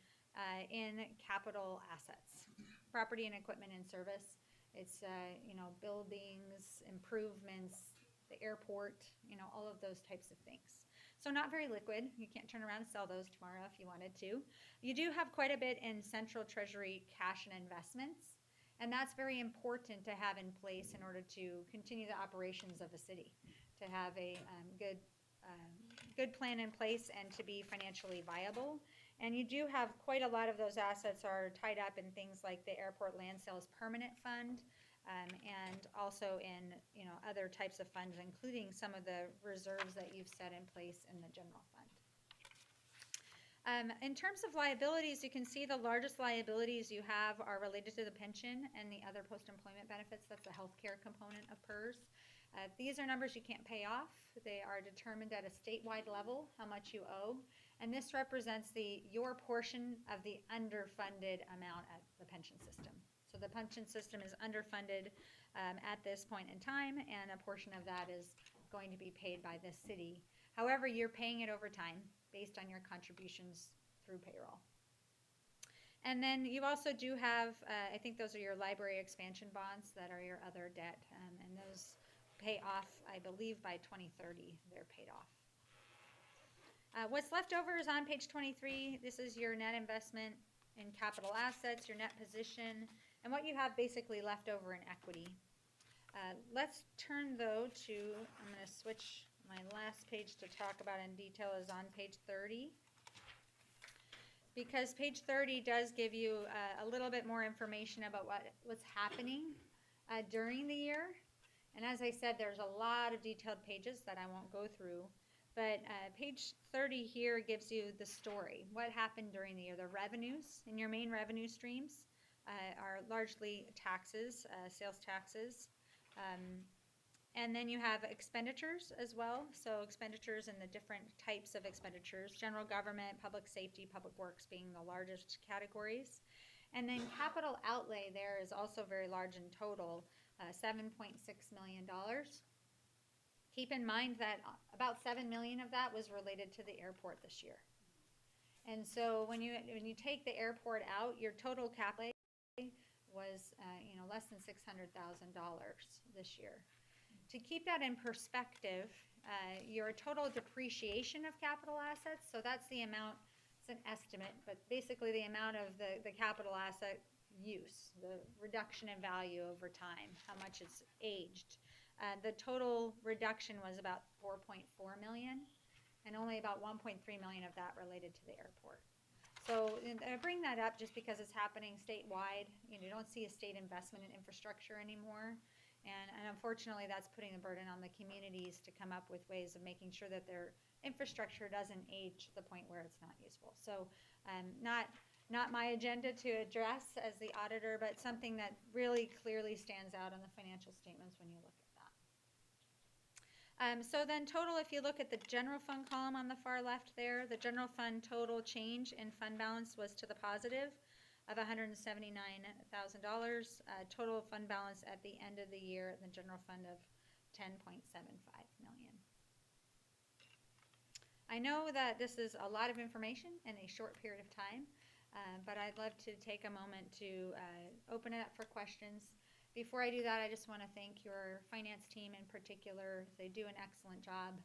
in capital assets, property and equipment and service. It's, buildings, improvements, the airport, all of those types of things. So not very liquid. You can't turn around and sell those tomorrow if you wanted to. You do have quite a bit in central treasury cash and investments, and that's very important to have in place in order to continue the operations of a city, to have a good plan in place and to be financially viable. And you do have quite a lot of those assets are tied up in things like the airport land sales permanent fund, and also in other types of funds, including some of the reserves that you've set in place in the general fund. In terms of liabilities, you can see the largest liabilities you have are related to the pension and the other post-employment benefits. That's the healthcare component of PERS. These are numbers you can't pay off. They are determined at a statewide level, how much you owe. And this represents your portion of the underfunded amount at the pension system. So the pension system is underfunded at this point in time, and a portion of that is going to be paid by the city. However, you're paying it over time based on your contributions through payroll. And then you also do have, I think those are your library expansion bonds that are your other debt, and those pay off, I believe, by 2030, they're paid off. What's left over is on page 23. This is your net investment in capital assets, your net position, and what you have basically left over in equity. Let's turn, though, to, I'm going to switch my last page to talk about in detail is on page 30. Because page 30 does give you a little bit more information about what's happening during the year. And as I said, there's a lot of detailed pages that I won't go through. But page 30 here gives you the story. What happened during the year? The revenues, and your main revenue streams are largely taxes, sales taxes. And then you have expenditures as well. So expenditures and the different types of expenditures. General government, public safety, public works being the largest categories. And then capital outlay there is also very large in total, $7.6 million. Keep in mind that about $7 million of that was related to the airport this year. And so when you take the airport out, your total capital was less than $600,000 this year. To keep that in perspective, your total depreciation of capital assets, so that's the amount, it's an estimate, but basically the amount of the capital asset use, the reduction in value over time, how much it's aged. The total reduction was about $4.4 million, and only about $1.3 million of that related to the airport. So I bring that up just because it's happening statewide. You don't see a state investment in infrastructure anymore. And unfortunately, that's putting the burden on the communities to come up with ways of making sure that their infrastructure doesn't age to the point where it's not useful. So, not my agenda to address as the auditor, but something that really clearly stands out on the financial statements when you look at that. So then total, if you look at the general fund column on the far left there, the general fund total change in fund balance was to the positive of $179,000. Total fund balance at the end of the year in the general fund of $10.75 million. I know that this is a lot of information in a short period of time, but I'd love to take a moment to open it up for questions. Before I do that, I just want to thank your finance team in particular. They do an excellent job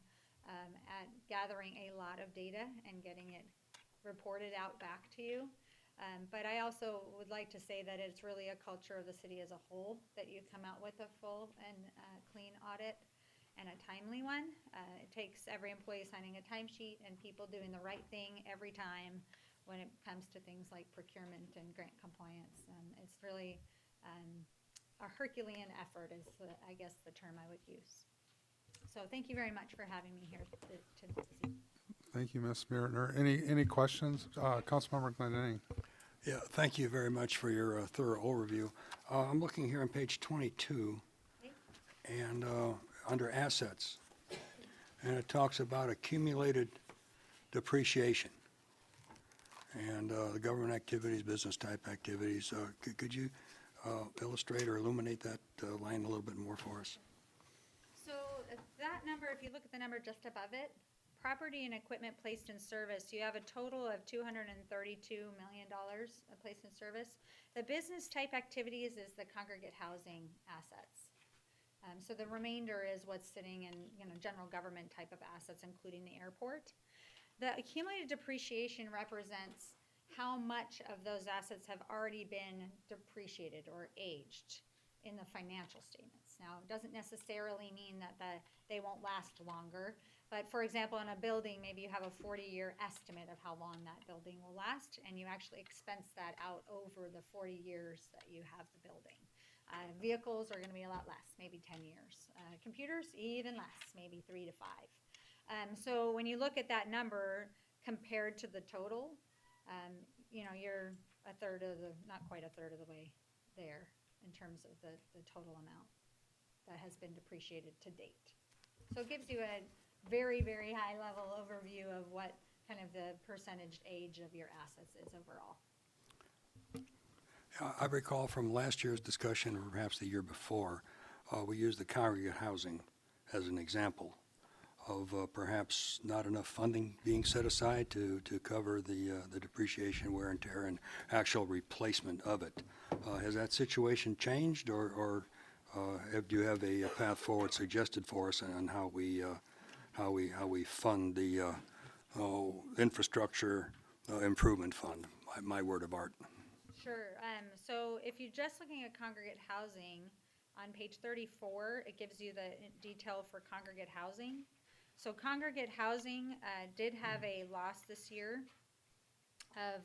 at gathering a lot of data and getting it reported out back to you. But I also would like to say that it's really a culture of the city as a whole that you come out with a full and clean audit and a timely one. It takes every employee signing a timesheet and people doing the right thing every time when it comes to things like procurement and grant compliance. It's really a Herculean effort is, I guess, the term I would use. So thank you very much for having me here to Thank you, Ms. Meritner. Any questions? Councilmember Glendenning. Yeah, thank you very much for your thorough overview. I'm looking here on page 22 and under assets, and it talks about accumulated depreciation and the government activities, business type activities. Could you illustrate or illuminate that line a little bit more for us? So that number, if you look at the number just above it, property and equipment placed in service, you have a total of $232 million placed in service. The business type activities is the congregate housing assets. So the remainder is what's sitting in general government type of assets, including the airport. The accumulated depreciation represents how much of those assets have already been depreciated or aged in the financial statements. Now, it doesn't necessarily mean that they won't last longer, but for example, in a building, maybe you have a 40-year estimate of how long that building will last, and you actually expense that out over the 40 years that you have the building. Vehicles are going to be a lot less, maybe 10 years. Computers, even less, maybe 3 to 5. So when you look at that number compared to the total, you're a third of the, not quite a third of the way there in terms of the total amount that has been depreciated to date. So it gives you a very, very high level overview of what kind of the percentage age of your assets is overall. I recall from last year's discussion, or perhaps the year before, we used the congregate housing as an example of perhaps not enough funding being set aside to cover the depreciation, wear and tear, and actual replacement of it. Has that situation changed, or do you have a path forward suggested for us on how we fund the infrastructure improvement fund? My word of art. Sure. So if you're just looking at congregate housing, on page 34, it gives you the detail for congregate housing. So congregate housing did have a loss this year of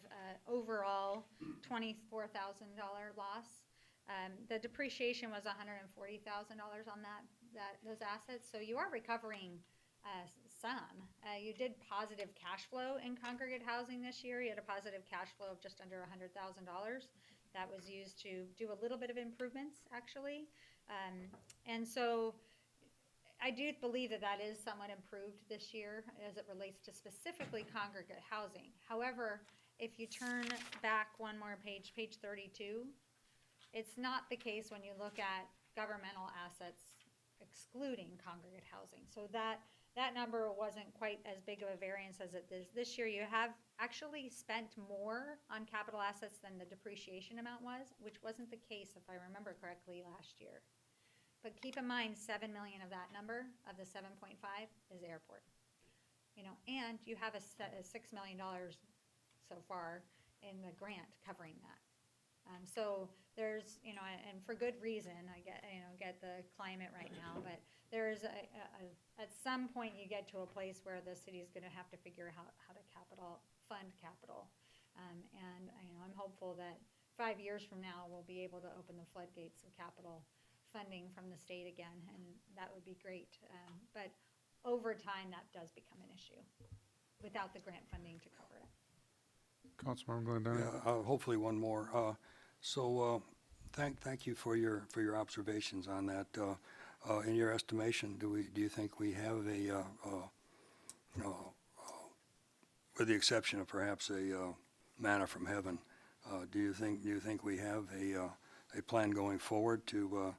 overall $24,000 loss. The depreciation was $140,000 on those assets. So you are recovering some. You did positive cash flow in congregate housing this year. You had a positive cash flow of just under $100,000. That was used to do a little bit of improvements, actually. And so I do believe that is somewhat improved this year as it relates to specifically congregate housing. However, if you turn back one more page, page 32, it's not the case when you look at governmental assets excluding congregate housing. So that number wasn't quite as big of a variance as it is this year. You have actually spent more on capital assets than the depreciation amount was, which wasn't the case, if I remember correctly, last year. But keep in mind, $7 million of that number, of the 7.5, is airport. And you have a $6 million so far in the grant covering that. So there's, and for good reason, I get the climate right now, but there's at some point you get to a place where the city is going to have to figure out how to fund capital. And I'm hopeful that 5 years from now we'll be able to open the floodgates of capital funding from the state again, and that would be great. But over time, that does become an issue without the grant funding to cover it. Councilmember Glendinning? Yeah, hopefully one more. Thank you for your observations on that. In your estimation, do you think we have with the exception of perhaps a manna from heaven, do you think we have a plan going forward to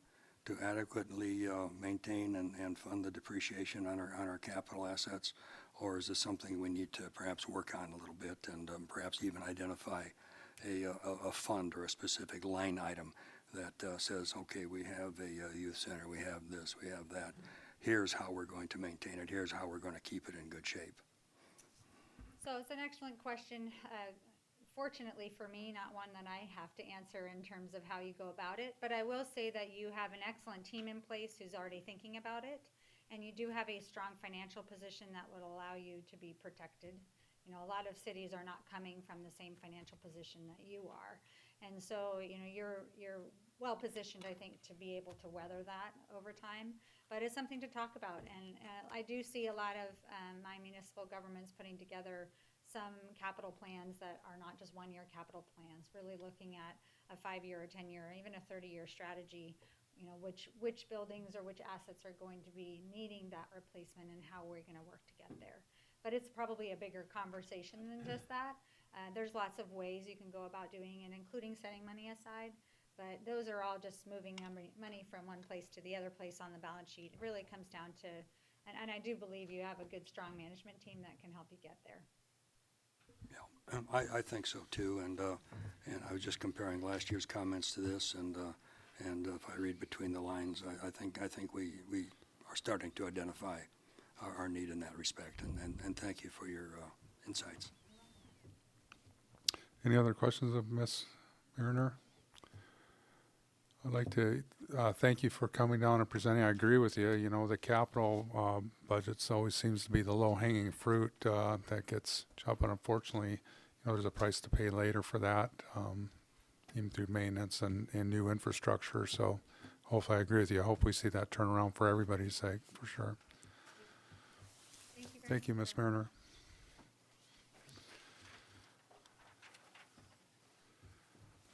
adequately maintain and fund the depreciation on our capital assets? Or is this something we need to perhaps work on a little bit and perhaps even identify a fund or a specific line item that says, okay, we have a youth center, we have this, we have that. Here's how we're going to maintain it. Here's how we're going to keep it in good shape. So it's an excellent question. Fortunately for me, not one that I have to answer in terms of how you go about it, but I will say that you have an excellent team in place who's already thinking about it, and you do have a strong financial position that would allow you to be protected. You know, a lot of cities are not coming from the same financial position that you are. And so, you know, you're well positioned, I think, to be able to weather that over time. But it's something to talk about. And I do see a lot of my municipal governments putting together some capital plans that are not just one-year capital plans, really looking at a 5-year or 10-year or even a 30-year strategy, you know, which buildings or which assets are going to be needing that replacement and how we're going to work to get there. But it's probably a bigger conversation than just that. There's lots of ways you can go about doing it, including setting money aside. But those are all just moving money from one place to the other place on the balance sheet. It really comes down to, and I do believe you have a good, strong management team that can help you get there. Yeah, I think so too. And I was just comparing last year's comments to this, and if I read between the lines, I think we are starting to identify our need in that respect. And thank you for your insights. Any other questions of Ms. Mariner? I'd like to thank you for coming down and presenting. I agree with you. You know, the capital budgets always seems to be the low-hanging fruit that gets chopped. But unfortunately, you know, there's a price to pay later for that, even through maintenance and new infrastructure. So hopefully I agree with you. I hope we see that turn around for everybody's sake, for sure. Thank you, Ms. Mariner.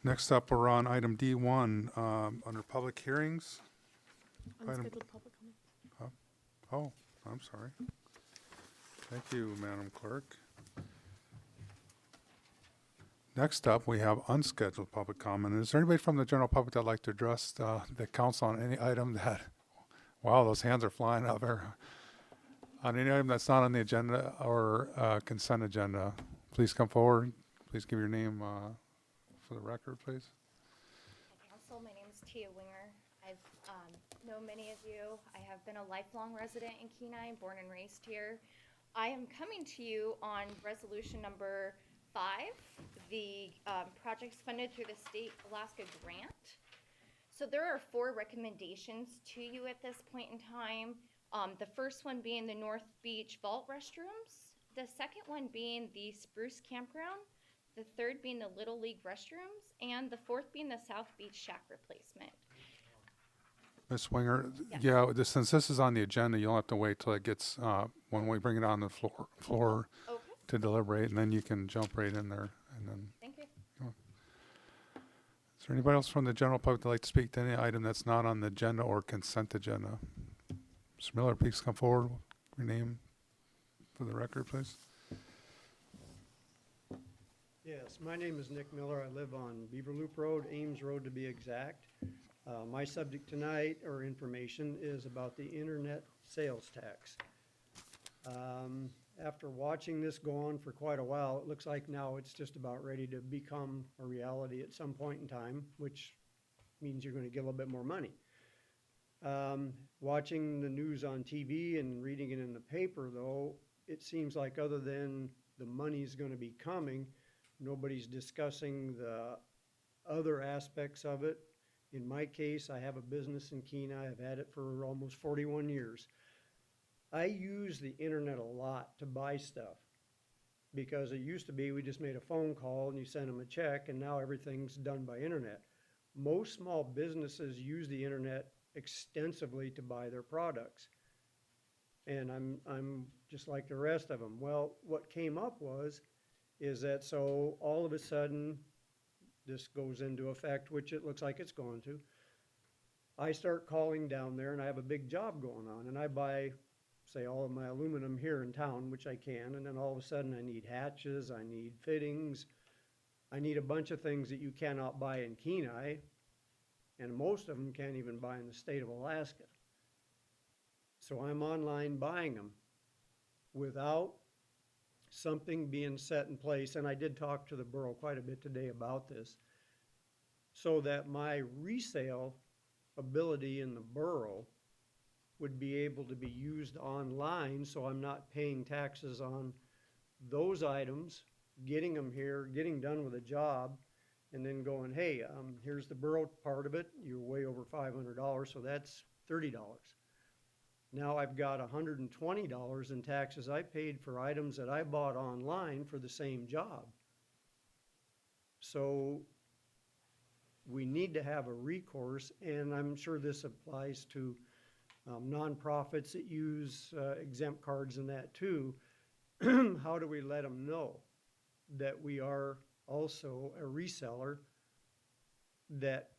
Next up, we're on item D1, under public hearings. Unscheduled public comment. Oh, I'm sorry. Thank you, Madam Clerk. Next up, we have unscheduled public comment. Is there anybody from the general public that'd like to address the council on any item that, wow, those hands are flying up there. On any item that's not on the agenda or consent agenda, please come forward. Please give your name for the record, please. Hi, Council. My name is Tia Winger. I've known many of you. I have been a lifelong resident in Kenai, born and raised here. I am coming to you on resolution number 5, the projects funded through the State Alaska Grant. So there are 4 recommendations to you at this point in time. The first one being the North Beach Vault restrooms, the second one being the Spruce Campground, the third being the Little League restrooms, and the fourth being the South Beach shack replacement. Ms. Winger, Yes. yeah, since this is on the agenda, you'll have to wait till it gets, when we bring it on the floor Okay, to deliberate, and then you can jump right in there. And then, thank you. is there anybody else from the general public that'd like to speak to any item that's not on the agenda or consent agenda? Mr. Miller, please come forward. Your name for the record, please. Yes, my name is Nick Miller. I live on Beaver Loop Road, Ames Road to be exact. My subject tonight, or information, is about the internet sales tax. After watching this go on for quite a while, it looks like now it's just about ready to become a reality at some point in time, which means you're going to get a little bit more money. Watching the news on TV and reading it in the paper, though, it seems like other than the money's going to be coming, nobody's discussing the other aspects of it. In my case, I have a business in Kenai. I've had it for almost 41 years. I use the internet a lot to buy stuff because it used to be we just made a phone call and you sent them a check, and now everything's done by internet. Most small businesses use the internet extensively to buy their products. And I'm just like the rest of them. Well, what came up is that so all of a sudden, this goes into effect, which it looks like it's going to. I start calling down there and I have a big job going on and I buy, say, all of my aluminum here in town, which I can, and then all of a sudden I need hatches, I need fittings, I need a bunch of things that you cannot buy in Kenai, and most of them can't even buy in the state of Alaska. So I'm online buying them without something being set in place, and I did talk to the borough quite a bit today about this, so that my resale ability in the borough would be able to be used online, so I'm not paying taxes on those items, getting them here, getting done with a job, and then going, hey, here's the borough part of it, you're way over $500, so that's $30. Now I've got $120 in taxes I paid for items that I bought online for the same job. So we need to have a recourse, and I'm sure this applies to nonprofits that use exempt cards and that too. How do we let them know that we are also a reseller that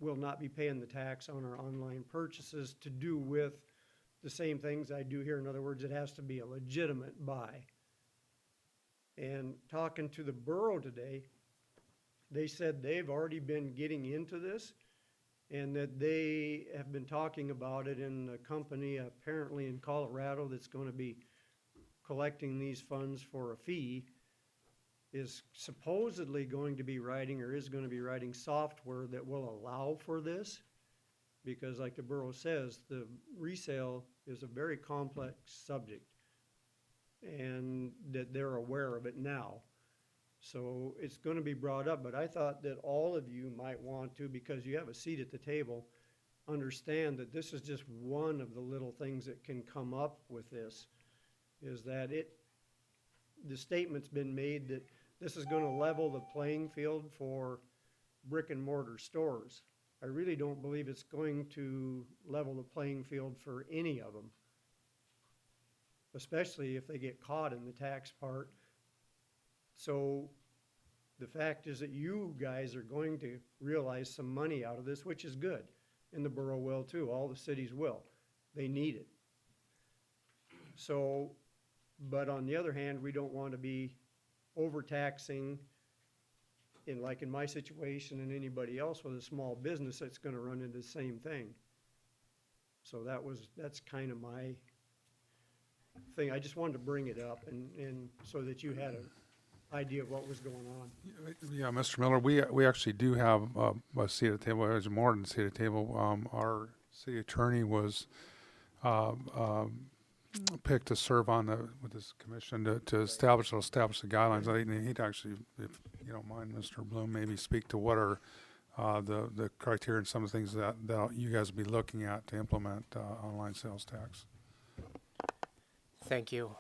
will not be paying the tax on our online purchases to do with the same things I do here? In other words, it has to be a legitimate buy. And talking to the borough today, they said they've already been getting into this and that they have been talking about it in a company apparently in Colorado that's going to be collecting these funds for a fee, is supposedly going to be writing or is going to be writing software that will allow for this. Because like the borough says, the resale is a very complex subject and that they're aware of it now. So it's going to be brought up, but I thought that all of you might want to, because you have a seat at the table, understand that this is just one of the little things that can come up with this, is that the statement's been made that this is going to level the playing field for brick and mortar stores. I really don't believe it's going to level the playing field for any of them, especially if they get caught in the tax part. So the fact is that you guys are going to realize some money out of this, which is good. And the borough will too. All the cities will. They need it. So, but on the other hand, we don't want to be overtaxing in my situation and anybody else with a small business that's going to run into the same thing. So that's kind of my thing. I just wanted to bring it up and so that you had an idea of what was going on. Yeah, Mr. Miller, we actually do have a seat at the table, there's more than a seat at the table. Our city attorney was picked to serve on with this commission to establish the guidelines. I think he'd actually, if you don't mind, Mr. Bloom, maybe speak to what are the criteria and some of the things that you guys will be looking at to implement online sales tax. Thank you,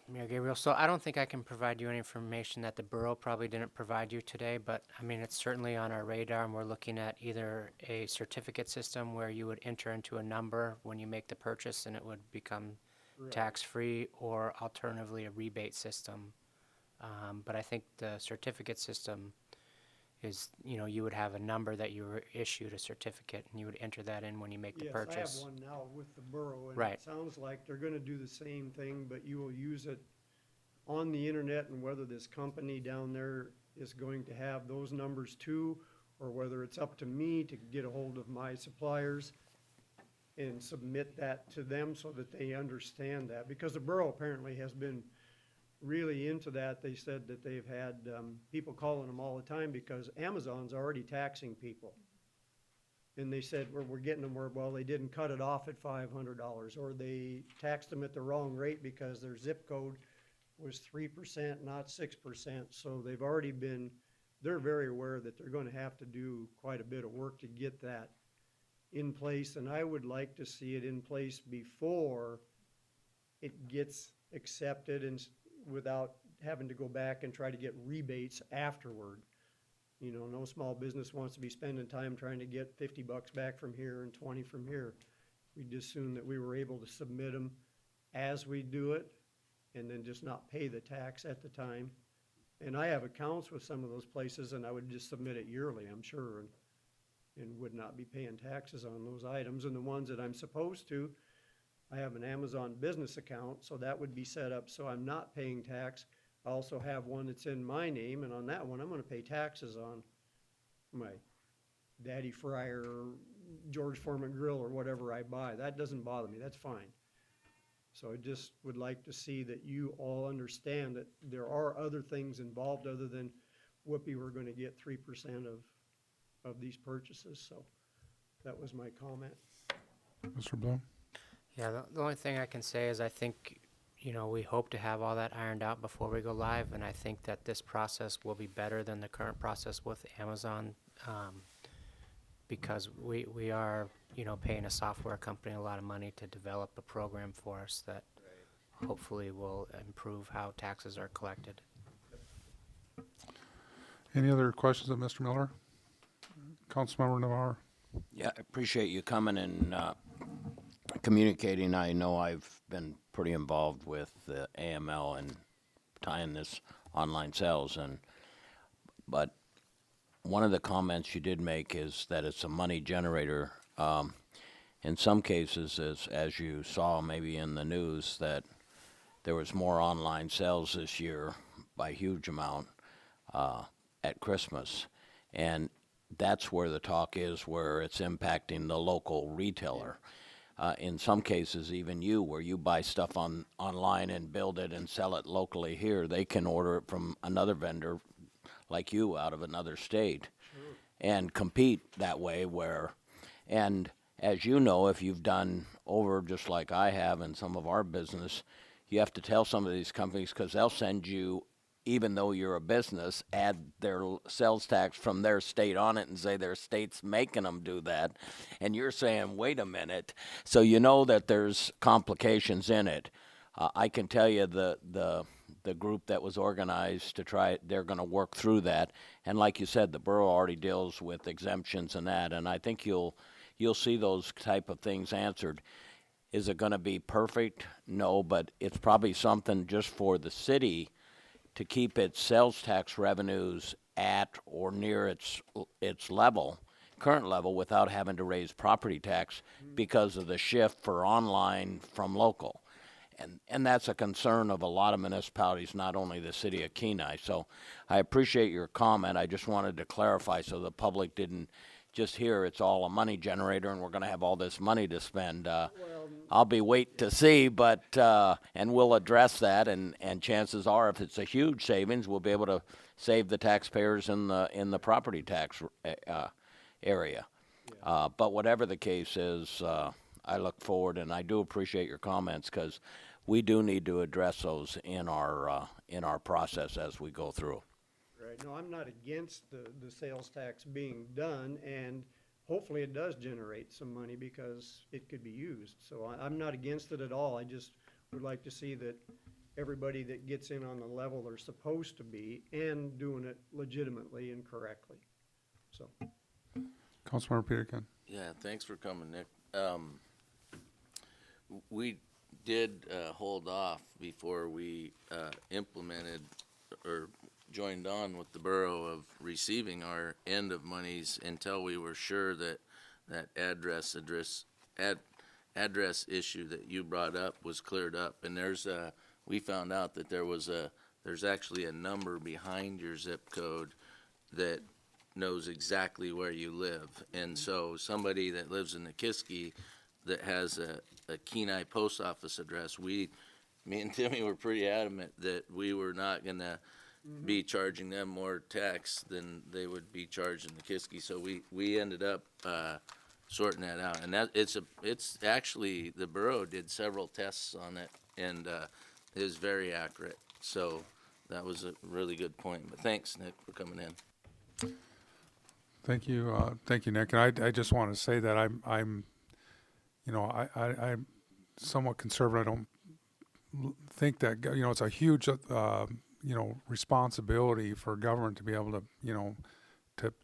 Mayor Gabriel. So I don't think I can provide you any information that the borough probably didn't provide you today, but I mean, it's certainly on our radar, and we're looking at either a certificate system where you would enter into a number when you make the purchase and it would become tax-free, or alternatively a rebate system. But I think the certificate system is, you would have a number that you were issued a certificate, and you would enter that in when you make the purchase. Yes, I have one now with the borough, and Right. it sounds like they're gonna do the same thing, but you will use it on the internet, and whether this company down there is going to have those numbers too, or whether it's up to me to get a hold of my suppliers and submit that to them so that they understand that. Because the borough apparently has been really into that. They said that they've had people calling them all the time because Amazon's already taxing people. And they said, we're getting them where, well, they didn't cut it off at $500, or they taxed them at the wrong rate because their zip code was 3%, not 6%. So they've already they're very aware that they're going to have to do quite a bit of work to get that in place. And I would like to see it in place before it gets accepted and without having to go back and try to get rebates afterward. No small business wants to be spending time trying to get 50 bucks back from here and 20 from here. We'd just assume that we were able to submit them as we do it and then just not pay the tax at the time. And I have accounts with some of those places and I would just submit it yearly, I'm sure, and would not be paying taxes on those items. And the ones that I'm supposed to, I have an Amazon business account, so that would be set up so I'm not paying tax. I also have one that's in my name, and on that one, I'm gonna pay taxes on my Daddy Fryer, George Foreman grill, or whatever I buy. That doesn't bother me, that's fine. So I just would like to see that you all understand that there are other things involved other than, whoopee, we're gonna get 3% of these purchases, so that was my comment. Mr. Bloom? Yeah, the only thing I can say is I think, you know, we hope to have all that ironed out before we go live, and I think that this process will be better than the current process with Amazon, because we are, you know, paying a software company a lot of money to develop a program for us that hopefully will improve how taxes are collected. Any other questions of Mr. Miller? Councilmember Navarre? Yeah, I appreciate you coming and communicating. I know I've been pretty involved with the AML and tying this online sales, but one of the comments you did make is that it's a money generator. In some cases, as you saw maybe in the news, that there was more online sales this year by a huge amount at Christmas, and that's where the talk is, where it's impacting the local retailer. In some cases, even you, where you buy stuff online and build it and sell it locally here, they can order it from another vendor like you out of another state and compete that way and as you know, if you've done over just like I have in some of our business, you have to tell some of these companies, because they'll send you, even though you're a business, add their sales tax from their state on it and say their state's making them do that. And you're saying, wait a minute. So you know that there's complications in it. I can tell you the group that was organized to try it, they're going to work through that. And like you said, the borough already deals with exemptions and that. And I think you'll see those type of things answered. Is it going to be perfect? No, but it's probably something just for the city to keep its sales tax revenues at or near its current level, without having to raise property tax because of the shift for online from local. And that's a concern of a lot of municipalities, not only the city of Kenai. So I appreciate your comment. I just wanted to clarify so the public didn't just hear it's all a money generator and we're going to have all this money to spend. I'll be wait to see, but and we'll address that. And chances are, if it's a huge savings, we'll be able to save the taxpayers in the property tax area. But whatever the case is, I look forward, and I do appreciate your comments, because we do need to address those in our process as we go through. Right, no, I'm not against the sales tax being done, and hopefully it does generate some money because it could be used. So I'm not against it at all. I just would like to see that everybody that gets in on the level they're supposed to be and doing it legitimately and correctly. So. Councilmember Peterkin? Yeah, thanks for coming, Nick. We did hold off before we implemented or joined on with the borough of receiving our end of monies until we were sure that that address issue that you brought up was cleared up. And we found out that there's actually a number behind your zip code that knows exactly where you live. And so somebody that lives in Nikiski that has a Kenai post office address, me and Timmy were pretty adamant that we were not going to be charging them more tax than they would be charging Nikiski. So we ended up sorting that out. And that it's actually, the borough did several tests on it, and it is very accurate. So that was a really good point. But thanks, Nick, for coming in. Thank you, Nick. And I just want to say that I'm somewhat conservative. I don't think that, it's a huge, responsibility for government to be able to,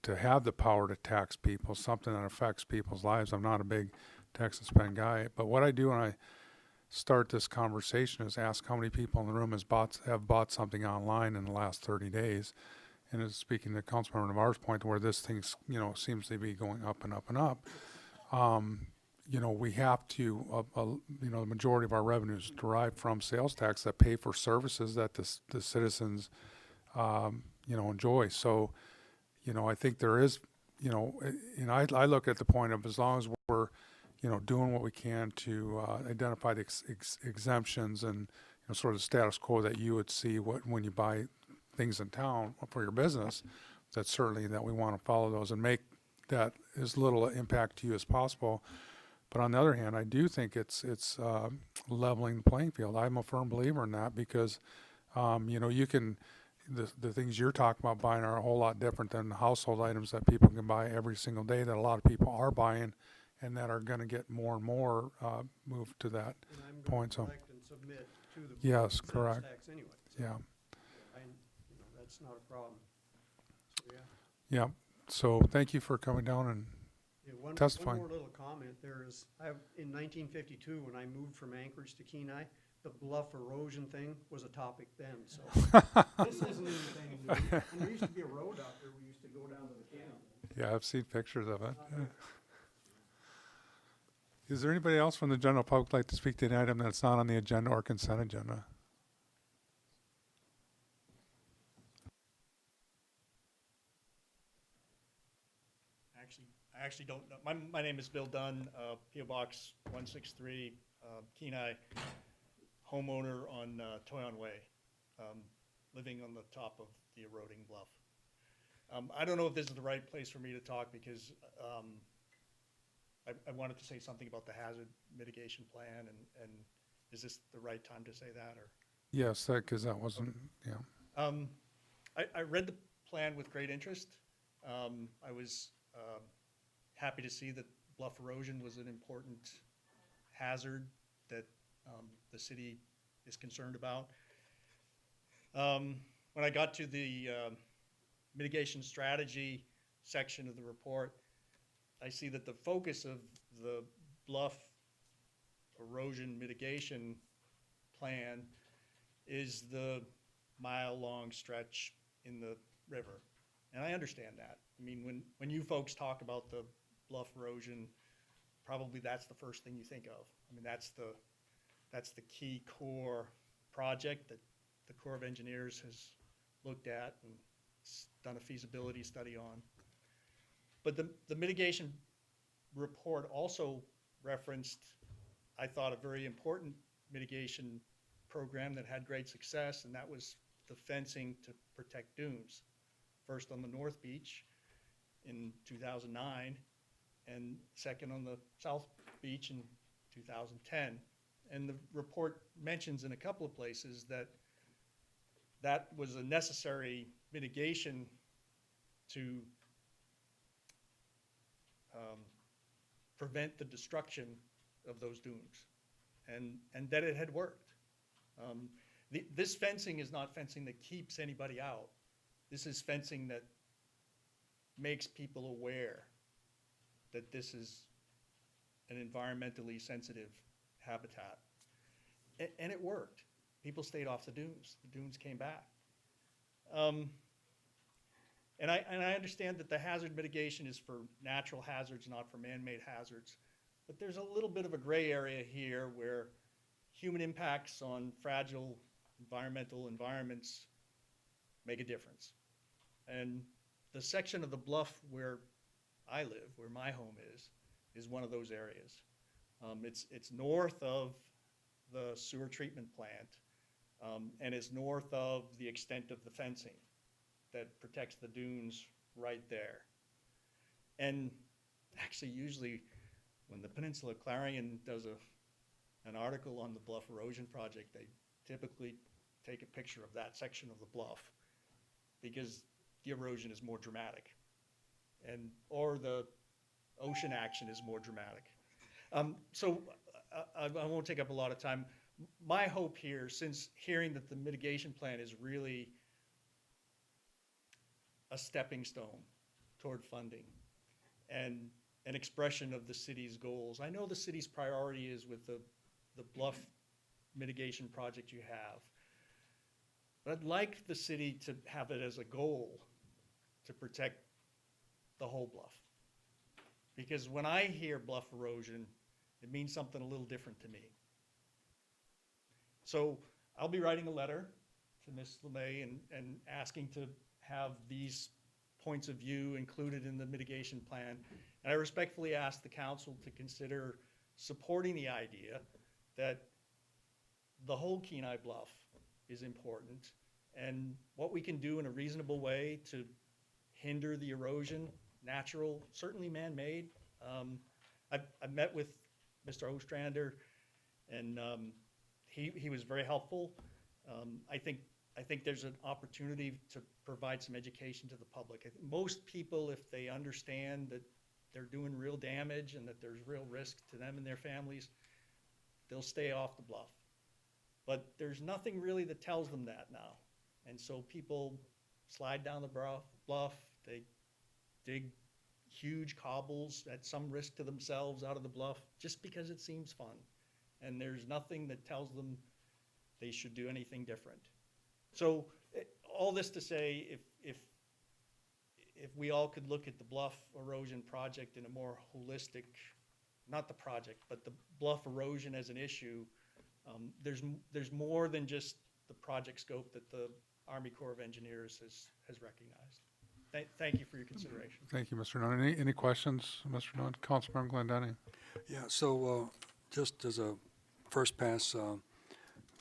to have the power to tax people, something that affects people's lives. I'm not a big tax and spend guy, but what I do when I start this conversation is ask how many people in the room have bought something online in the last 30 days. And it's speaking to Councilmember Navarro's point where this thing, seems to be going up and up and up. We have to, the majority of our revenues derive from sales tax that pay for services that the citizens, enjoy. So, I think there is, and I look at the point of as long as we're, doing what we can to identify the exemptions and, sort of the status quo that you would see when you buy things in town for your business, that certainly that we want to follow those and make that as little impact to you as possible. But on the other hand, I do think it's leveling the playing field. I'm a firm believer in that because, you can, the things you're talking about buying are a whole lot different than the household items that people can buy every single day that a lot of people are buying and that are going to get more and more moved to that point. So, Collect and submit to the yes, sales correct. tax anyway. So, Yeah. that's not a problem. So, Yeah. So thank you for coming down and One testifying. more little comment. In 1952, when I moved from Anchorage to Kenai, the bluff erosion thing was a topic then, so. This isn't anything new. And there used to be a road out there, we used to go down to the canyon. Yeah, I've seen pictures of it. Is there anybody else from the general public like to speak to an item that's not on the agenda or consent agenda? I actually don't know. My name is Bill Dunn, P.O. Box 163, Kenai, homeowner on Toyon Way, living on the top of the eroding bluff. I don't know if this is the right place for me to talk because I wanted to say something about the hazard mitigation plan, and is this the right time to say that, or? Yes, because that wasn't, yeah. I read the plan with great interest. I was happy to see that bluff erosion was an important hazard that the city is concerned about. When I got to the mitigation strategy section of the report, I see that the focus of the bluff erosion mitigation plan is the mile-long stretch in the river. And I understand that. I mean, when you folks talk about the bluff erosion, probably that's the first thing you think of. I mean, that's the key core project that the Corps of Engineers has looked at and done a feasibility study on. But the mitigation report also referenced, I thought, a very important mitigation program that had great success, and that was the fencing to protect dunes. First on the North Beach in 2009, and second on the South Beach in 2010. And the report mentions in a couple of places that that was a necessary mitigation to prevent the destruction of those dunes, and that it had worked. This fencing is not fencing that keeps anybody out. This is fencing that makes people aware that this is an environmentally sensitive habitat. And it worked. People stayed off the dunes. The dunes came back. And I understand that the hazard mitigation is for natural hazards, not for man-made hazards. But there's a little bit of a gray area here where human impacts on fragile environmental environments make a difference. And the section of the bluff where I live, where my home is one of those areas. It's north of the sewer treatment plant, and it's north of the extent of the fencing that protects the dunes right there. And actually, usually, when the Peninsula Clarion does an article on the bluff erosion project, they typically take a picture of that section of the bluff because the erosion is more dramatic, or the ocean action is more dramatic. So I won't take up a lot of time. My hope here, since hearing that the mitigation plan is really a stepping stone toward funding and an expression of the city's goals. I know the city's priority is with the bluff mitigation project you have. But I'd like the city to have it as a goal to protect the whole bluff. Because when I hear bluff erosion, it means something a little different to me. So I'll be writing a letter to Ms. LeMay and asking to have these points of view included in the mitigation plan. And I respectfully ask the council to consider supporting the idea that the whole Kenai Bluff is important, and what we can do in a reasonable way to hinder the erosion, natural, certainly man-made. I met with Mr. Ostrander, and he was very helpful. I think there's an opportunity to provide some education to the public. I think most people, if they understand that they're doing real damage and that there's real risk to them and their families, they'll stay off the bluff. But there's nothing really that tells them that now. And so people slide down the bluff, they dig huge cobbles at some risk to themselves out of the bluff just because it seems fun. And there's nothing that tells them they should do anything different. So all this to say, if we all could look at the bluff erosion project in a more holistic, not the project, but the bluff erosion as an issue, there's more than just the project scope that the Army Corps of Engineers has recognized. Thank you for your consideration. Thank you, Mr. Dunn. Any questions, Mr. Dunn? Councilmember Glendenning. Yeah, so just as a first pass,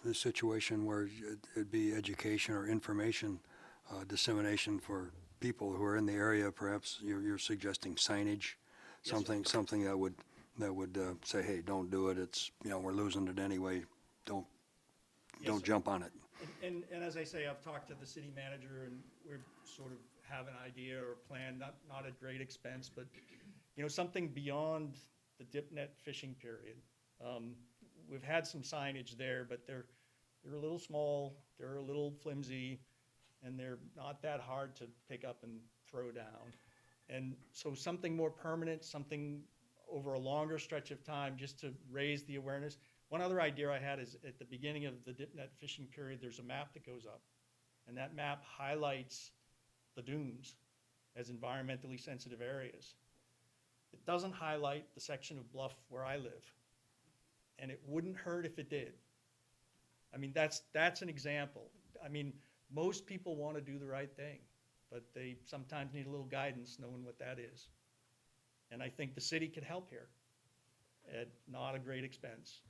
this situation where it'd be education or information dissemination for people who are in the area, perhaps you're suggesting signage, something that would say, hey, don't do it. It's, we're losing it anyway. Don't jump on it. And as I say, I've talked to the city manager, and we're sort of have an idea or a plan, not at great expense, but something beyond the dip net fishing period. We've had some signage there, but they're a little small, they're a little flimsy, and they're not that hard to pick up and throw down. And so something more permanent, something over a longer stretch of time, just to raise the awareness. One other idea I had is at the beginning of the dip net fishing period, there's a map that goes up, and that map highlights the dunes as environmentally sensitive areas. It doesn't highlight the section of bluff where I live, and it wouldn't hurt if it did. I mean, that's an example. I mean, most people want to do the right thing, but they sometimes need a little guidance knowing what that is. And I think the city could help here at not a great expense.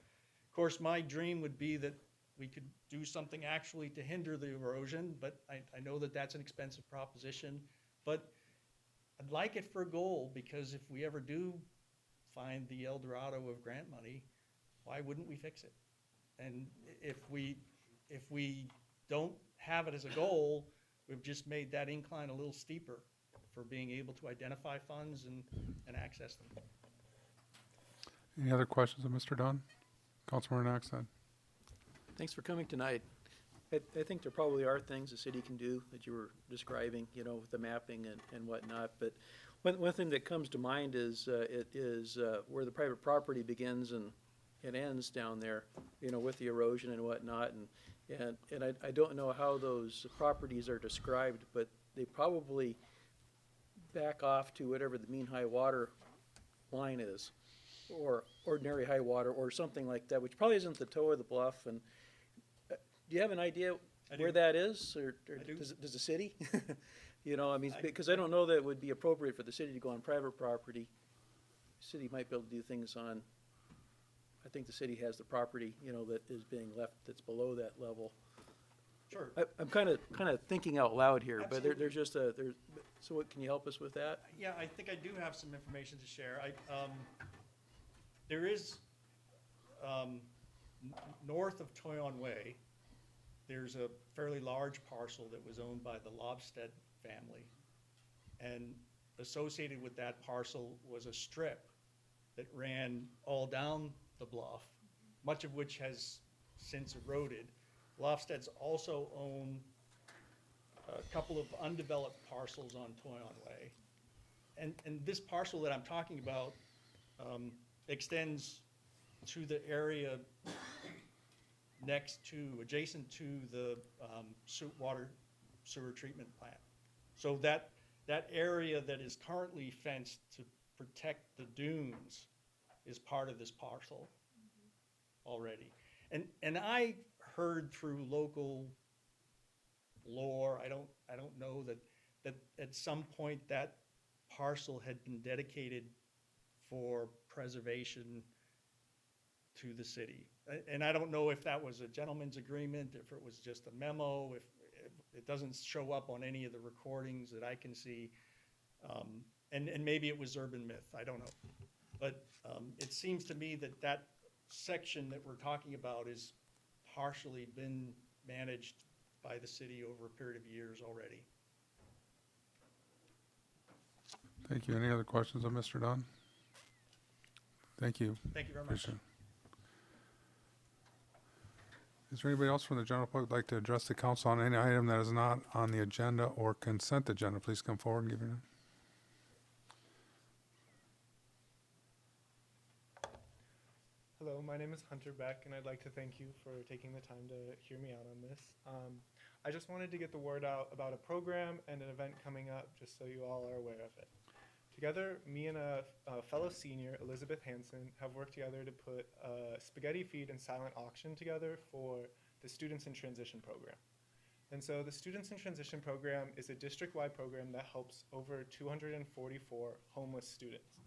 Of course, my dream would be that we could do something actually to hinder the erosion, but I know that that's an expensive proposition. But I'd like it for a goal, because if we ever do find the El Dorado of grant money, why wouldn't we fix it? And if we don't have it as a goal, we've just made that incline a little steeper for being able to identify funds and access them. Any other questions of Mr. Dunn? Councilmember Knox. Thanks for coming tonight. I think there probably are things the city can do that you were describing, with the mapping and whatnot. But one thing that comes to mind is where the private property begins and it ends down there, with the erosion and whatnot. And I don't know how those properties are described, but they probably back off to whatever the mean high water line is, or ordinary high water, or something like that, which probably isn't the toe of the bluff. And do you have an idea where that is, or does the city? Because I don't know that it would be appropriate for the city to go on private property. The city might be able to do things on, I think the city has the property, that is being left that's below that level. Sure. I'm kind of thinking out loud here, Absolutely. but there's just so what, can you help us with that? Yeah, I think I do have some information to share. There is, north of Toyon Way, there's a fairly large parcel that was owned by the Lobstead family. And associated with that parcel was a strip that ran all down the bluff, much of which has since eroded. Lobsteads also own a couple of undeveloped parcels on Toyon Way. And this parcel that I'm talking about extends to the area adjacent to the water sewer treatment plant. So that area that is currently fenced to protect the dunes is part of this parcel already. And I heard through local lore, I don't know that at some point that parcel had been dedicated for preservation to the city. And I don't know if that was a gentleman's agreement, if it was just a memo, if it doesn't show up on any of the recordings that I can see. And maybe it was urban myth, I don't know. But it seems to me that that section that we're talking about is partially been managed by the city over a period of years already. Thank you. Any other questions of Mr. Dunn? Thank you. Thank you very much. Appreciate it. Is there anybody else from the general public who'd like to address the council on any item that is not on the agenda or consent agenda? Please come forward and give your name. Hello, my name is Hunter Beck, and I'd like to thank you for taking the time to hear me out on this. I just wanted to get the word out about a program and an event coming up, just so you all are aware of it. Together, me and a fellow senior, Elizabeth Hansen, have worked together to put a spaghetti feed and silent auction together for the Students in Transition program. And so the Students in Transition program is a district-wide program that helps over 244 homeless students.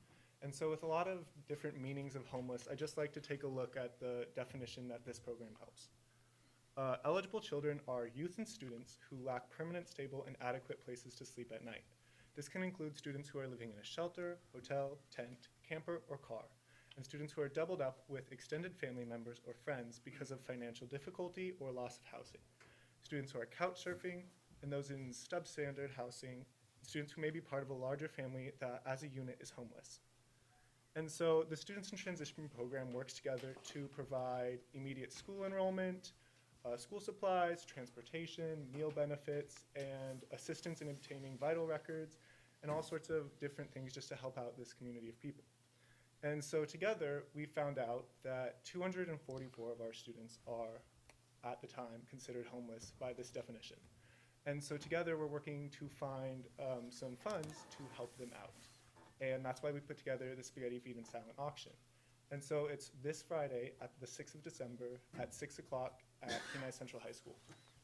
And so with a lot of different meanings of homeless, I'd just like to take a look at the definition that this program helps. Eligible children are youth and students who lack permanent, stable, and adequate places to sleep at night. This can include students who are living in a shelter, hotel, tent, camper, or car, and students who are doubled up with extended family members or friends because of financial difficulty or loss of housing. Students who are couch surfing, and those in substandard housing, students who may be part of a larger family that as a unit is homeless. And so the Students in Transition program works together to provide immediate school enrollment, school supplies, transportation, meal benefits, and assistance in obtaining vital records, and all sorts of different things just to help out this community of people. And so together, we found out that 244 of our students are, at the time, considered homeless by this definition. And so together, we're working to find some funds to help them out. And that's why we put together the Spaghetti Feed and Silent Auction. And so it's this Friday at the 6th of December at 6 o'clock at Kenai Central High School.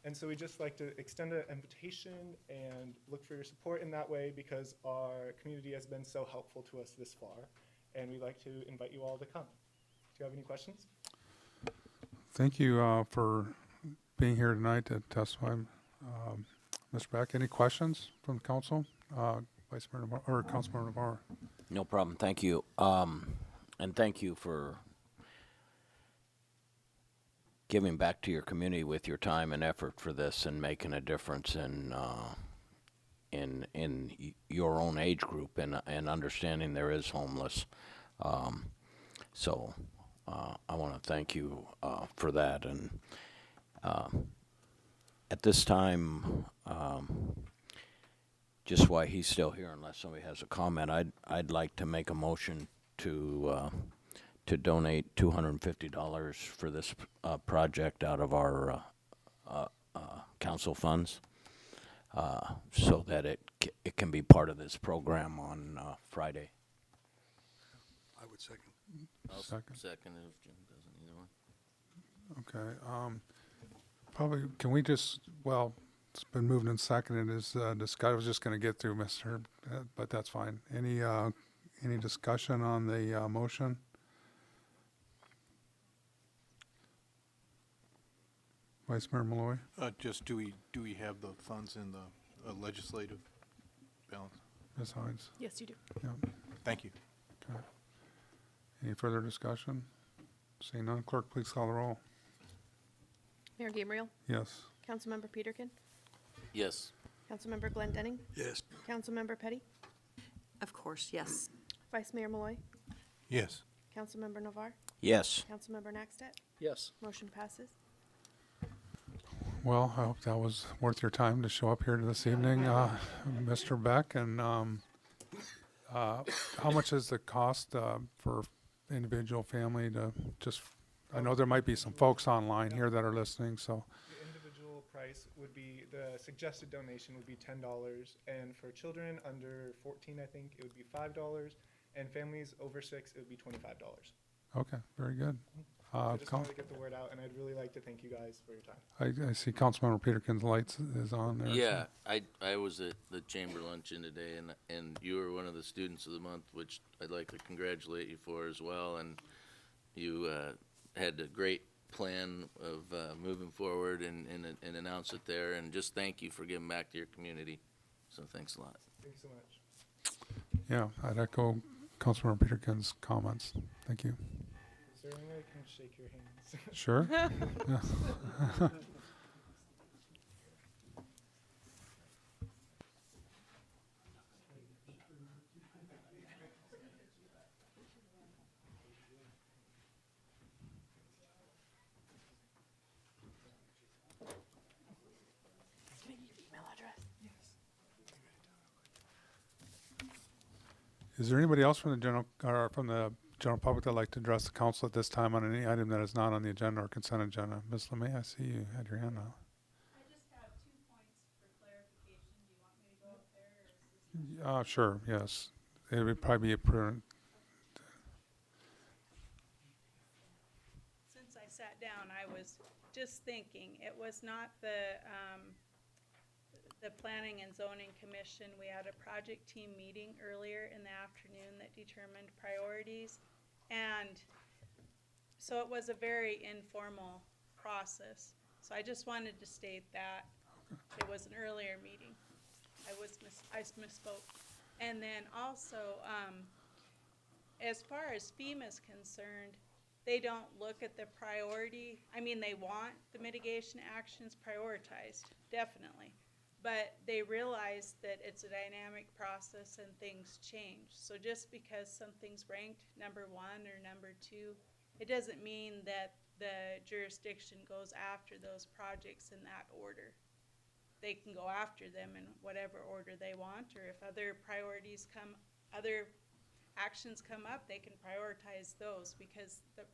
And so we just like to extend an invitation and look for your support in that way because our community has been so helpful to us this far. And we'd like to invite you all to come. Do you have any questions? Thank you for being here tonight to testify. Mr. Beck, any questions from the council? Vice Mayor Navarro, or Councilmember Navarro? No problem. Thank you. And thank you for giving back to your community with your time and effort for this and making a difference in your own age group and understanding there is homeless. So I want to thank you for that. And at this time, just why he's still here, unless somebody has a comment, I'd like to make a motion to donate $250 for this project out of our council funds, so that it can be part of this program on Friday. I would second. I'll Second. second it if Jim doesn't either one. Okay. Probably, can we just, well, it's been moved and seconded. I was just going to get through Mr. But that's fine. Any discussion on the motion? Vice Mayor Malloy? Just do we have the funds in the legislative balance? Ms. Hines? Yes, you do. Yeah. Thank you. Okay. Any further discussion? Seeing none, clerk, please call the roll. Mayor Gabriel? Yes. Councilmember Peterkin? Yes. Councilmember Glenn Denning? Yes. Councilmember Petty? Of course, yes. Vice Mayor Malloy? Yes. Councilmember Navar? Yes. Councilmember Naxtat? Yes. Motion passes. Well, I hope that was worth your time to show up here this evening, Mr. Beck. And how much is the cost for individual family to just I know there might be some folks online here that are listening, so, The individual price would be, the suggested donation would be $10, and for children under 14, I think, it would be $5, and families over 6, it would be $25. okay, very good. I just wanted to get the word out, and I'd really like to thank you guys for your time. I see Councilmember Peterkin's lights is on there. so- Yeah, I was at the chamber luncheon today, and you were one of the students of the month, which I'd like to congratulate you for as well. And you had a great plan of moving forward and announce it there. And just thank you for giving back to your community. So thanks a lot. Thanks so much. Yeah, I'd echo Councilmember Peterkin's comments. Thank you. Is there any way I can shake your hands? Sure. Yeah. Is there anybody else from the general public that'd like to address the council at this time on any item that is not on the agenda or consent agenda? Ms. Lemay, I see you had your hand up. I just have 2 points for clarification. Do you want me to go up there, or is this? Sure, yes. It would probably be a prudent. Since I sat down, I was just thinking, it was not the Planning and Zoning Commission. We had a project team meeting earlier in the afternoon that determined priorities. And so it was a very informal process. So I just wanted to state that it was an earlier meeting. I misspoke. And then also, as far as FEMA's concerned, they don't look at the priority. I mean, they want the mitigation actions prioritized, definitely. But they realize that it's a dynamic process and things change. So just because something's ranked number 1 or number 2, it doesn't mean that the jurisdiction goes after those projects in that order. They can go after them in whatever order they want, or if other priorities other actions come up, they can prioritize those, because the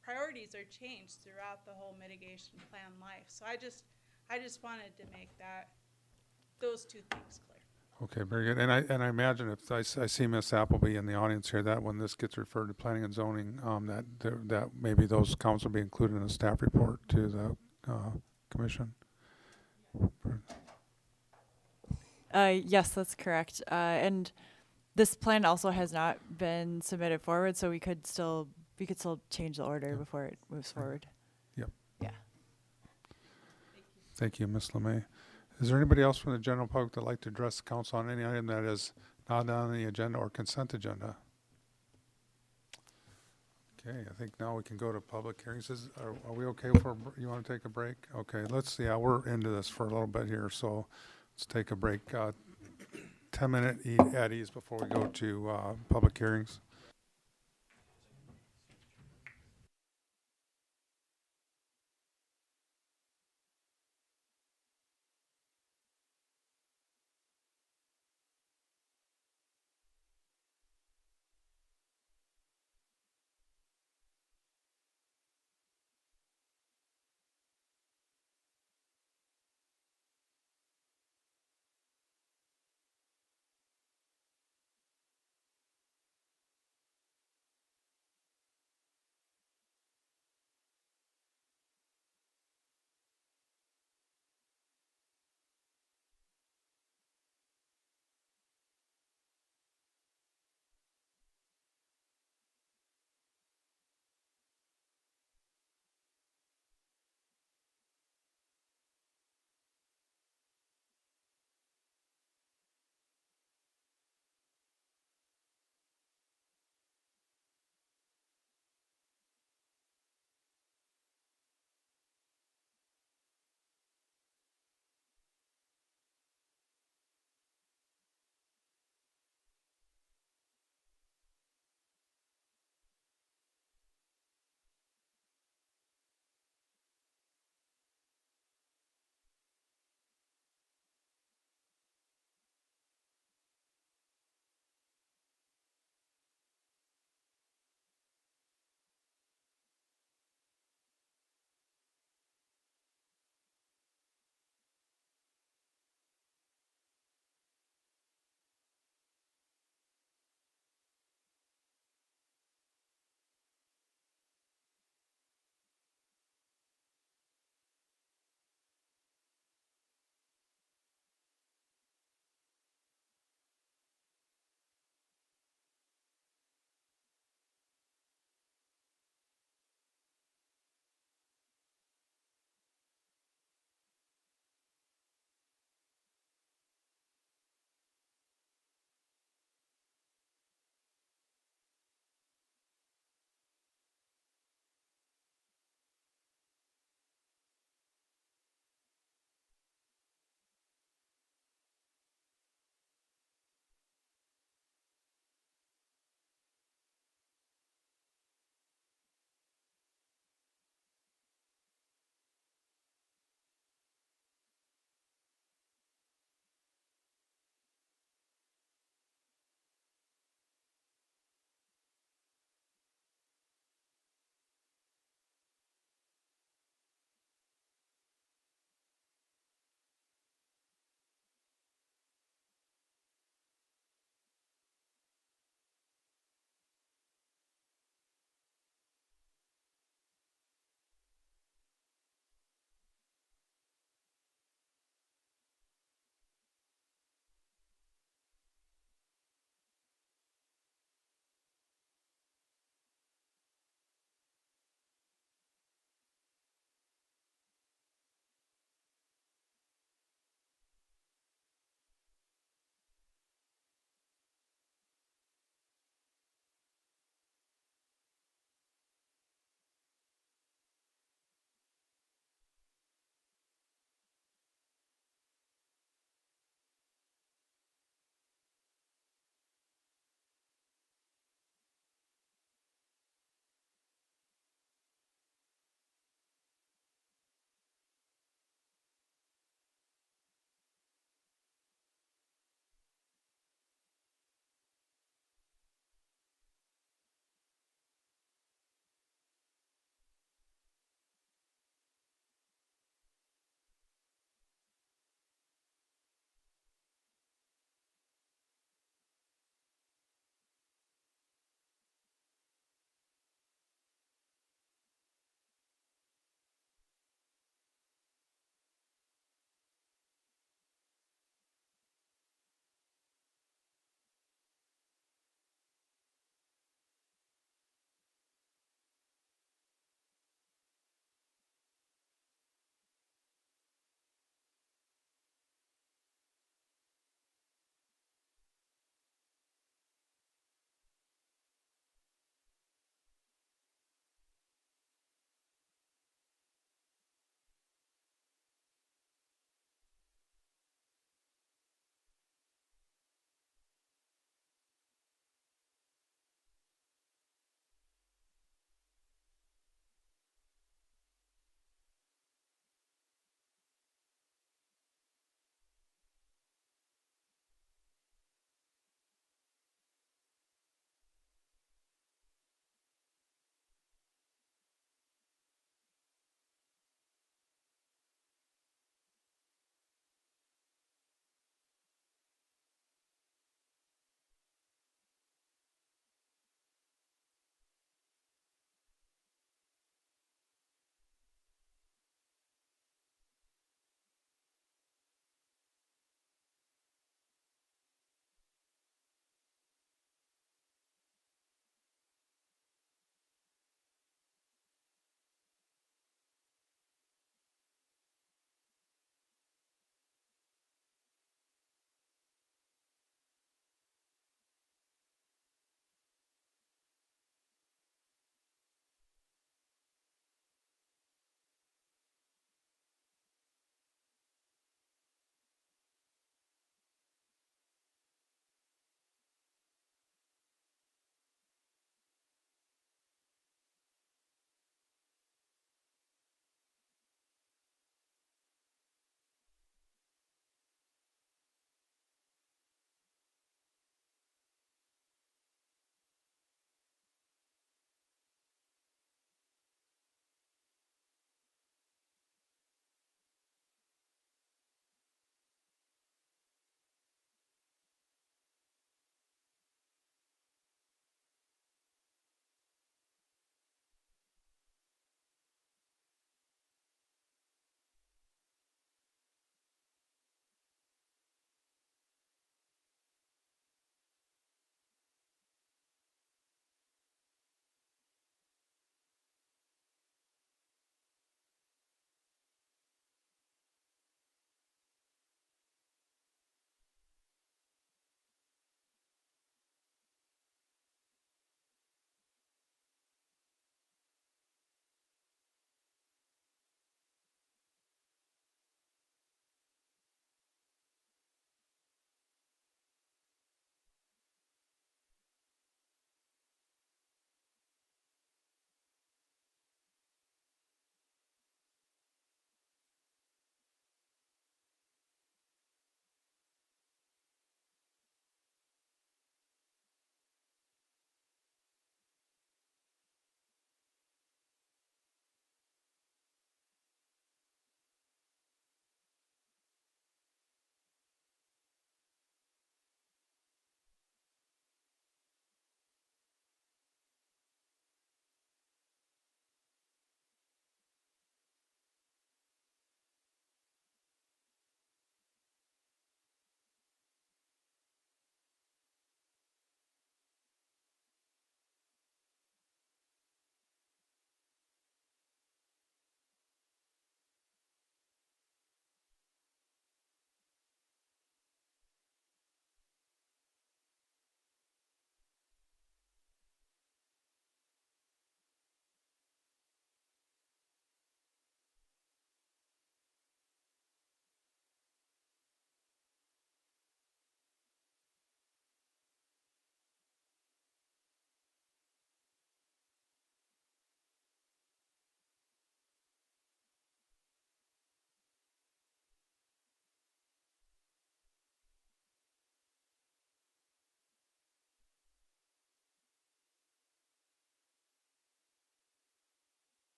priorities are changed throughout the whole mitigation plan life. So I just wanted to make those 2 things clear. Okay, very good. And I imagine if I see Miss Appleby in the audience here, that when this gets referred to planning and zoning, that maybe those comments will be included in a staff report to the commission. Yes, that's correct. And this plan also has not been submitted forward, so we could still change the order before it moves forward. Yep. Yeah. Thank you, Ms. Lemay. Is there anybody else from the general public that'd like to address the council on any item that is not on the agenda or consent agenda? Okay, I think now we can go to public hearings. Are we okay you want to take a break? Okay, we're into this for a little bit here, so let's take a break. 10-minute at ease before we go to public hearings.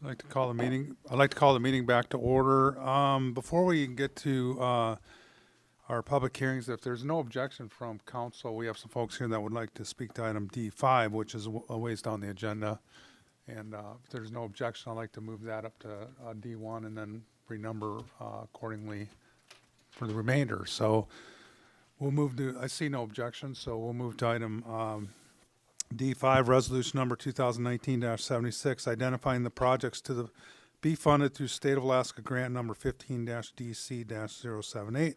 I'd like to call the meeting back to order. Before we get to our public hearings, if there's no objection from council, we have some folks here that would like to speak to item D5, which is a ways down the agenda. And if there's no objection, I'd like to move that up to D1 and then renumber accordingly for the remainder. So we'll move to, I see no objection, so we'll move to item D5, resolution number 2019-76, identifying the projects to be funded through State of Alaska Grant number 15-DC-078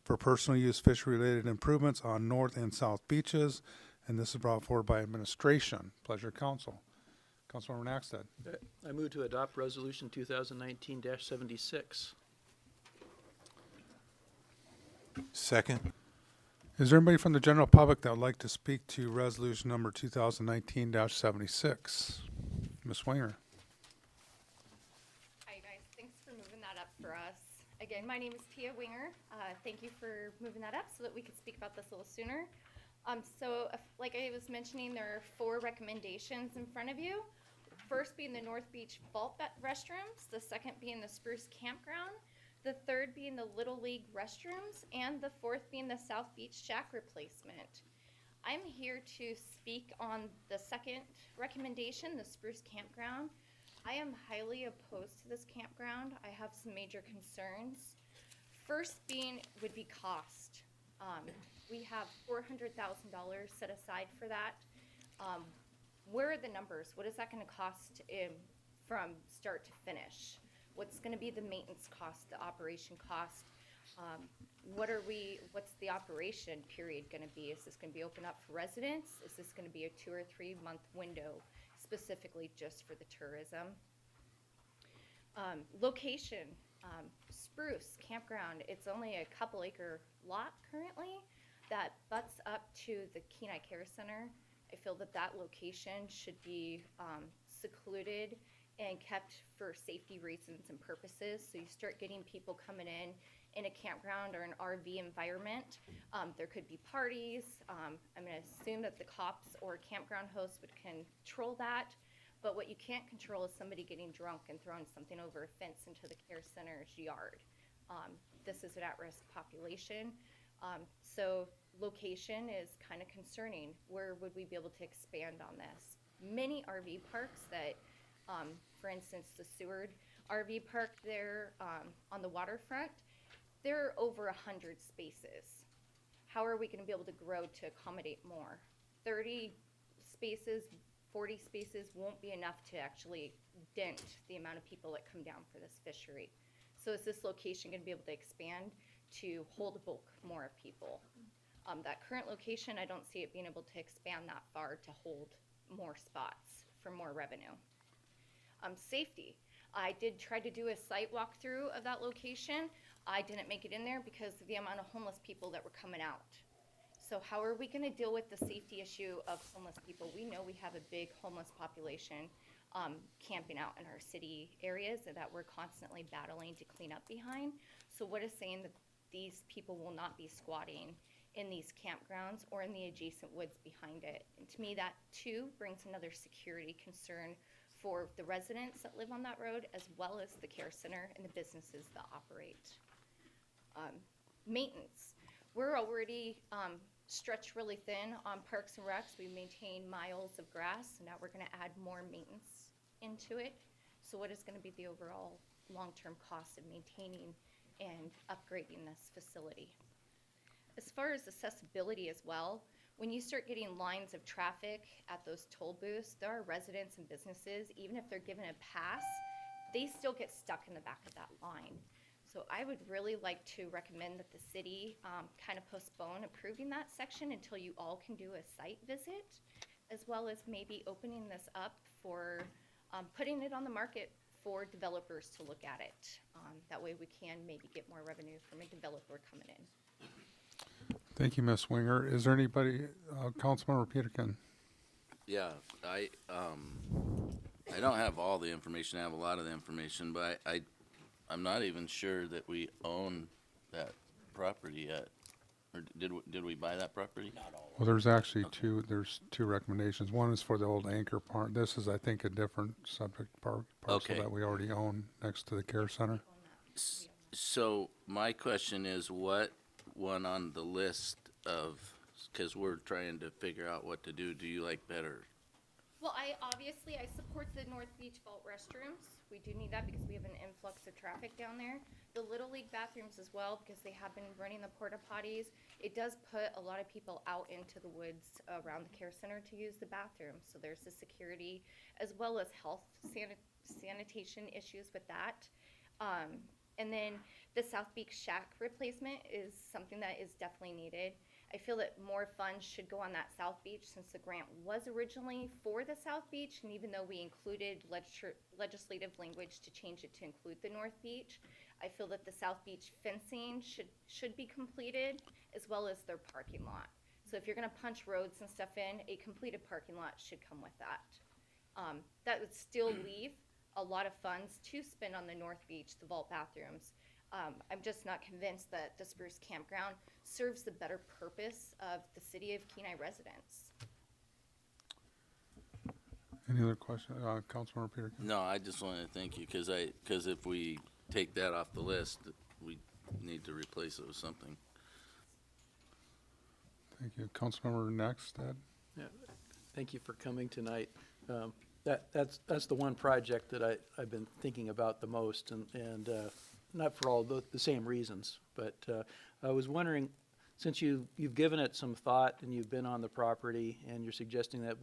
for personal use fishery-related improvements on north and south beaches. And this is brought forward by administration. Pleasure, council. Councilmember Naxted. I move to adopt Resolution 2019-76. Second. Is there anybody from the general public that would like to speak to resolution number 2019-76? Ms. Winger. Hi, guys. Thanks for moving that up for us. Again, my name is Tia Winger. Thank you for moving that up so that we could speak about this a little sooner. Like I was mentioning, there are 4 recommendations in front of you. First being the North Beach vault restrooms, the second being the Spruce Campground, the third being the Little League restrooms, and the fourth being the South Beach shack replacement. I'm here to speak on the second recommendation, the Spruce Campground. I am highly opposed to this campground. I have some major concerns. First would be cost. We have $400,000 set aside for that. Where are the numbers? What is that going to cost from start to finish? What's going to be the maintenance cost, the operation cost? What's the operation period going to be? Is this going to be open up for residents? Is this going to be a 2 or 3 month window specifically just for the tourism? Location, Spruce Campground. It's only a couple acre lot currently that butts up to the Kenai Care Center. I feel that that location should be secluded and kept for safety reasons and purposes. So you start getting people coming in a campground or an RV environment. There could be parties. I'm going to assume that the cops or campground hosts would control that. But what you can't control is somebody getting drunk and throwing something over a fence into the care center's yard. This is an at-risk population. So location is kind of concerning. Where would we be able to expand on this? Many RV parks that, for instance, the Seward RV Park there on the waterfront, there are over 100 spaces. How are we going to be able to grow to accommodate more? 30 spaces, 40 spaces won't be enough to actually dent the amount of people that come down for this fishery. So is this location going to be able to expand to hold bulk more of people? That current location, I don't see it being able to expand that far to hold more spots for more revenue. Safety. I did try to do a site walkthrough of that location. I didn't make it in there because of the amount of homeless people that were coming out. So how are we going to deal with the safety issue of homeless people? We know we have a big homeless population camping out in our city areas that we're constantly battling to clean up behind. So what is saying that these people will not be squatting in these campgrounds or in the adjacent woods behind it? And to me, that too brings another security concern for the residents that live on that road, as well as the care center and the businesses that operate. Maintenance. We're already stretched really thin on Parks and Recs. We maintain miles of grass, and now we're going to add more maintenance into it. So what is going to be the overall long-term cost of maintaining and upgrading this facility? As far as accessibility as well, when you start getting lines of traffic at those toll booths, there are residents and businesses, even if they're given a pass, they still get stuck in the back of that line. So I would really like to recommend that the city kind of postpone approving that section until you all can do a site visit, as well as maybe opening this up for putting it on the market for developers to look at it. That way we can maybe get more revenue from a developer coming in. Thank you, Ms. Winger. Is there anybody, Councilmember Peterkin? Yeah, I don't have all the information. I have a lot of the information, but I'm not even sure that we own that property yet. Or did we buy that property? Well, there's actually there's two recommendations. One is for the old anchor part. This is, I think, a different subject parcel Okay. that we already own next to the care center. So my question is, what one on the list of, because we're trying to figure out what to do you like better? Well, I support the North Beach vault restrooms. We do need that because we have an influx of traffic down there. The Little League bathrooms as well, because they have been running the porta potties. It does put a lot of people out into the woods around the care center to use the bathroom. So there's the security as well as health sanitation issues with that. And then the South Beach Shack replacement is something that is definitely needed. I feel that more funds should go on that South Beach since the grant was originally for the South Beach, and even though we included legislative language to change it to include the North Beach, I feel that the South Beach fencing should be completed as well as their parking lot. So if you're gonna punch roads and stuff in, a completed parking lot should come with that. That would still leave a lot of funds to spend on the North Beach, the vault bathrooms. I'm just not convinced that the Spruce Campground serves the better purpose of the city of Kenai residents. Any other question, Councilmember Peter? No, I just wanted to thank you, because if we take that off the list, we need to replace it with something. Thank you. Councilmember next, Ed? Yeah, thank you for coming tonight. That's the one project that I've been thinking about the most, and not for all the same reasons, but I was wondering, since you've given it some thought and you've been on the property and you're suggesting that,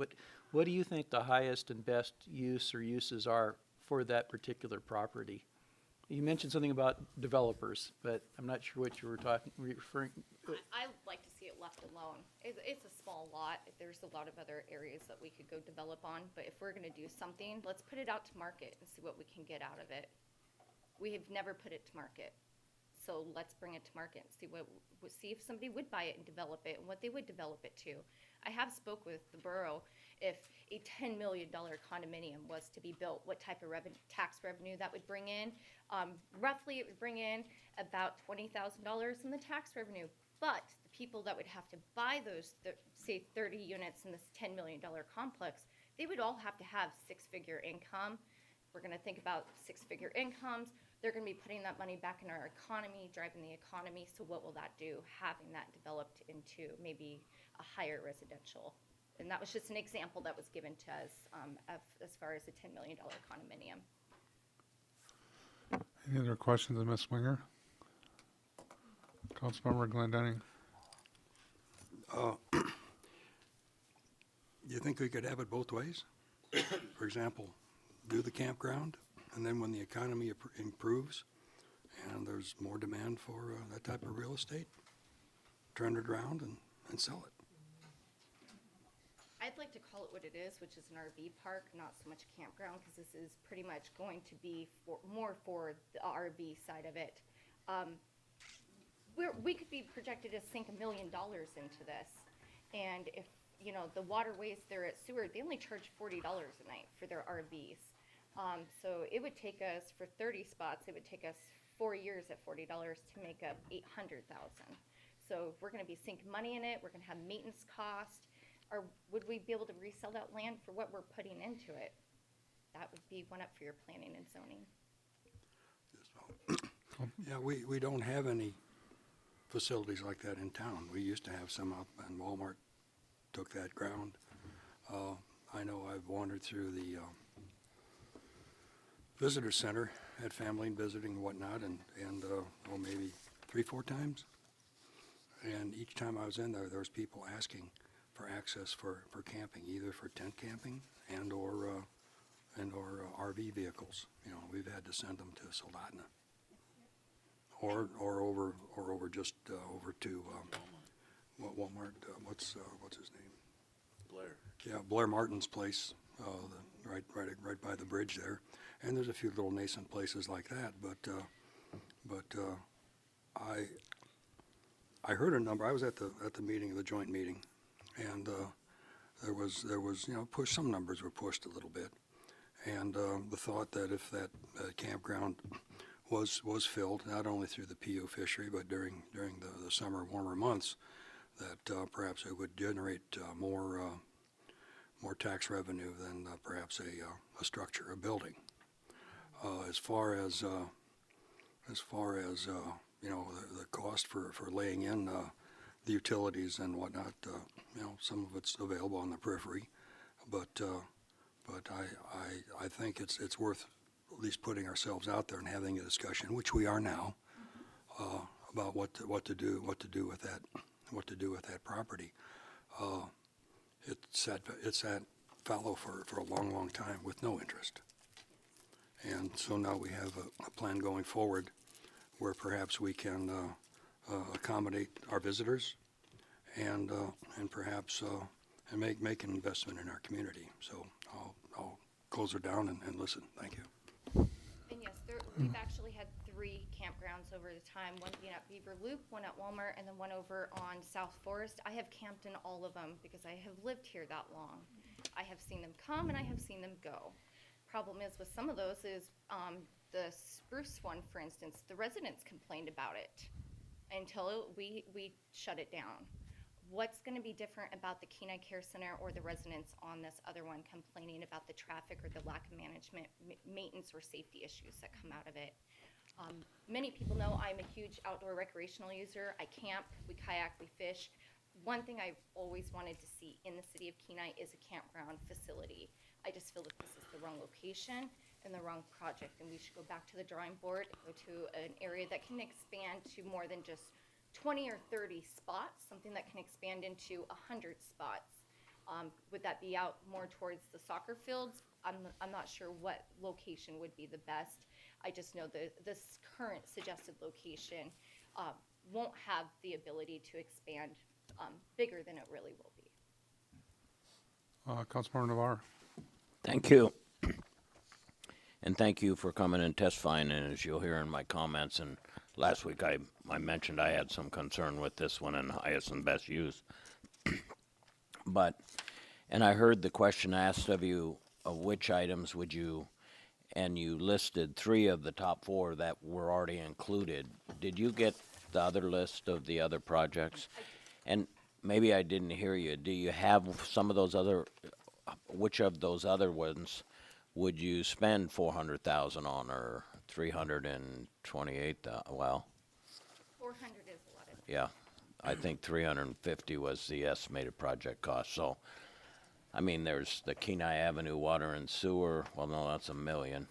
what do you think the highest and best use or uses are for that particular property? You mentioned something about developers, but I'm not sure what you were referring. I like to see it left alone. It's a small lot. There's a lot of other areas that we could go develop on, but if we're gonna do something, let's put it out to market and see what we can get out of it. We have never put it to market, so let's bring it to market and see if somebody would buy it and develop it and what they would develop it to. I have spoke with the borough. If a $10 million condominium was to be built, what type of tax revenue that would bring in? Roughly, it would bring in about $20,000 in the tax revenue. But the people that would have to buy those, say 30 units in this $10 million complex, they would all have to have six-figure income. We're gonna think about six-figure incomes. They're gonna be putting that money back in our economy, driving the economy. So what will that do? Having that developed into maybe a higher residential. And that was just an example that was given to us as far as a $10 million condominium. Any other questions of Ms. Winger? Councilmember Glendenning? Do you think we could have it both ways? For example, do the campground, and then when the economy improves and there's more demand for that type of real estate, turn it around and sell it. I'd like to call it what it is, which is an RV park, not so much a campground, because this is pretty much going to be more for the RV side of it. We could be projected to sink $1 million into this, and if the waterways there at Seward, they only charge $40 a night for their RVs. So it would take us, for 30 spots, it would take us 4 years at $40 to make up $800,000. So if we're going to be sinking money in it, we're going to have maintenance costs. Or would we be able to resell that land for what we're putting into it? That would be one up for your planning and zoning. Yeah, we don't have any facilities like that in town. We used to have some up, and Walmart took that ground. I know I've wandered through the visitor center, had family visiting and whatnot, and maybe 3-4 times. And each time I was in there, there was people asking for access for camping, either for tent camping and or RV vehicles. We've had to send them to Soldotna, or over to Walmart. What's his name? Blair. Yeah, Blair Martin's place, right by the bridge there. And there's a few little nascent places like that, but I heard a number. I was at the meeting, the joint meeting, and there was some numbers were pushed a little bit, and the thought that if that campground was filled, not only through the PU fishery, but during the summer warmer months, that perhaps it would generate more tax revenue than perhaps a structure, a building. As far as you know, the cost for laying in the utilities and whatnot, you know, some of it's available on the periphery, but I think it's worth at least putting ourselves out there and having a discussion, which we are now, about what to do with that property. It's sat fallow for a long time with no interest. And so now we have a plan going forward where perhaps we can accommodate our visitors and perhaps and make an investment in our community. So I'll close her down and listen. Thank you. And yes, we've actually had 3 campgrounds over the time, one being at Beaver Loop, one at Walmart, and then one over on South Forest. I have camped in all of them because I have lived here that long. I have seen them come and I have seen them go. Problem is with some of those is the Spruce one, for instance, the residents complained about it until we shut it down. What's going to be different about the Kenai Care Center or the residents on this other one complaining about the traffic or the lack of management, maintenance, or safety issues that come out of it? Many people know I'm a huge outdoor recreational user. I camp, we kayak, we fish. One thing I've always wanted to see in the city of Kenai is a campground facility. I just feel that this is the wrong location and the wrong project, and we should go back to the drawing board, go to an area that can expand to more than just 20 or 30 spots, something that can expand into 100 spots. Would that be out more towards the soccer fields? I'm not sure what location would be the best. I just know that this current suggested location won't have the ability to expand bigger than it really will be. Councilmember Navarre. Thank you. And thank you for coming and testifying. And as you'll hear in my comments, and last week I mentioned I had some concern with this one and highest and best use. And I heard the question asked of you of which items would you, and you listed 3 of the top 4 that were already included. Did you get the other list of the other projects? And maybe I didn't hear you. Do you have some of those other, which of those other ones would you spend 400,000 on, or 328? Well, 400 is a lot of. yeah, I think 350 was the estimated project cost. So, I mean, there's the Kenai Avenue Water and Sewer. Well, no, that's $1 million.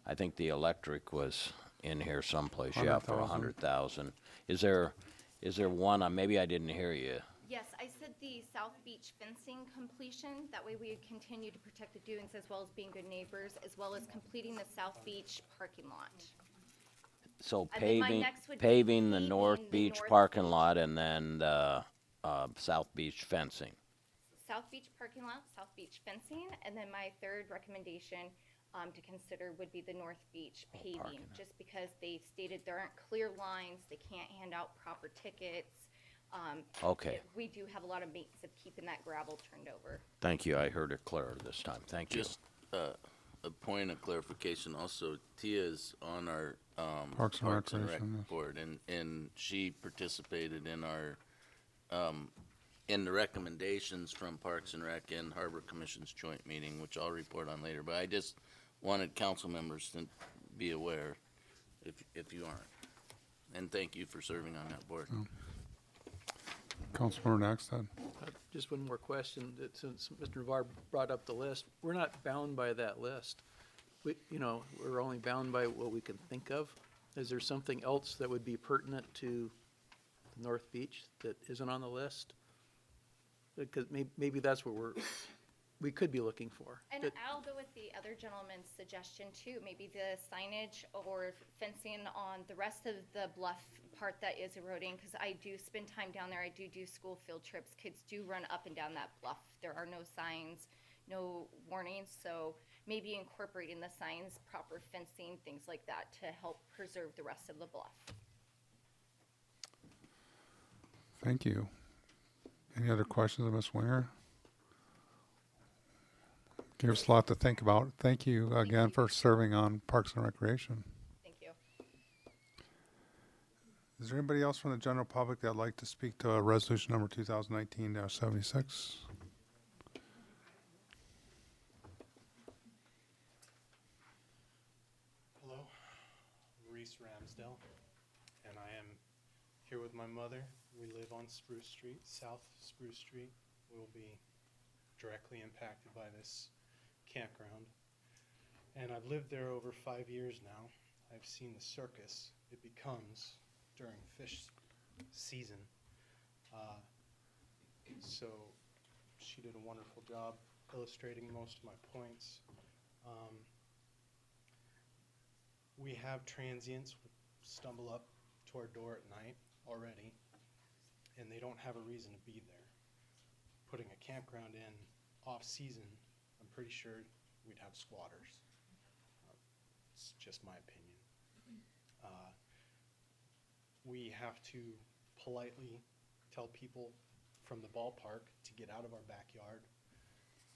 I think the electric was in here someplace. Yeah, for 100,000. Is there one? Maybe I didn't hear you. Yes, I said the South Beach fencing completion. That way we would continue to protect the dunes as well as being good neighbors, as well as completing the South Beach parking lot. So And then my paving, next would be paving the paving North the Beach North parking lot, and then the South Beach fencing. South Beach parking lot, South Beach fencing, and then my third recommendation to consider would be the North Beach paving, just because they stated there aren't clear lines, they can't hand out proper tickets. Okay. We do have a lot of maintenance of keeping that gravel turned over. Thank you. I heard it clearer this time. Thank you. Just a point of clarification also, Tia is on our Parks and Recreation, yes. board, and she participated in our in the recommendations from Parks and Rec and Harbor Commission's joint meeting, which I'll report on later. But I just wanted council members to be aware if you aren't. And thank you for serving on that board. Councilmember Naxton. Just one more question, that since Mr. Navarre brought up the list, we're not bound by that list. We're only bound by what we can think of. Is there something else that would be pertinent to North Beach that isn't on the list? Because maybe that's what we could be looking for. And I'll go with the other gentleman's suggestion too, maybe the signage or fencing on the rest of the bluff part that is eroding, because I do spend time down there. I do school field trips. Kids do run up and down that bluff. There are no signs, no warnings, so maybe incorporating the signs, proper fencing, things like that to help preserve the rest of the bluff. Thank you. Any other questions of Ms. Winger? Gives us a lot to think about. Thank you again for serving on Parks and Recreation. Thank you. Is there anybody else from the general public that'd like to speak to resolution number 2019-76? Hello, Reese Ramsdale, and I am here with my mother. We live on Spruce Street, South Spruce Street. We'll be directly impacted by this campground. And I've lived there over 5 years now. I've seen the circus it becomes during fish season. So she did a wonderful job illustrating most of my points. We have transients who stumble up to our door at night already, and they don't have a reason to be there. Putting a campground in off-season, I'm pretty sure we'd have squatters. It's just my opinion. We have to politely tell people from the ballpark to get out of our backyard,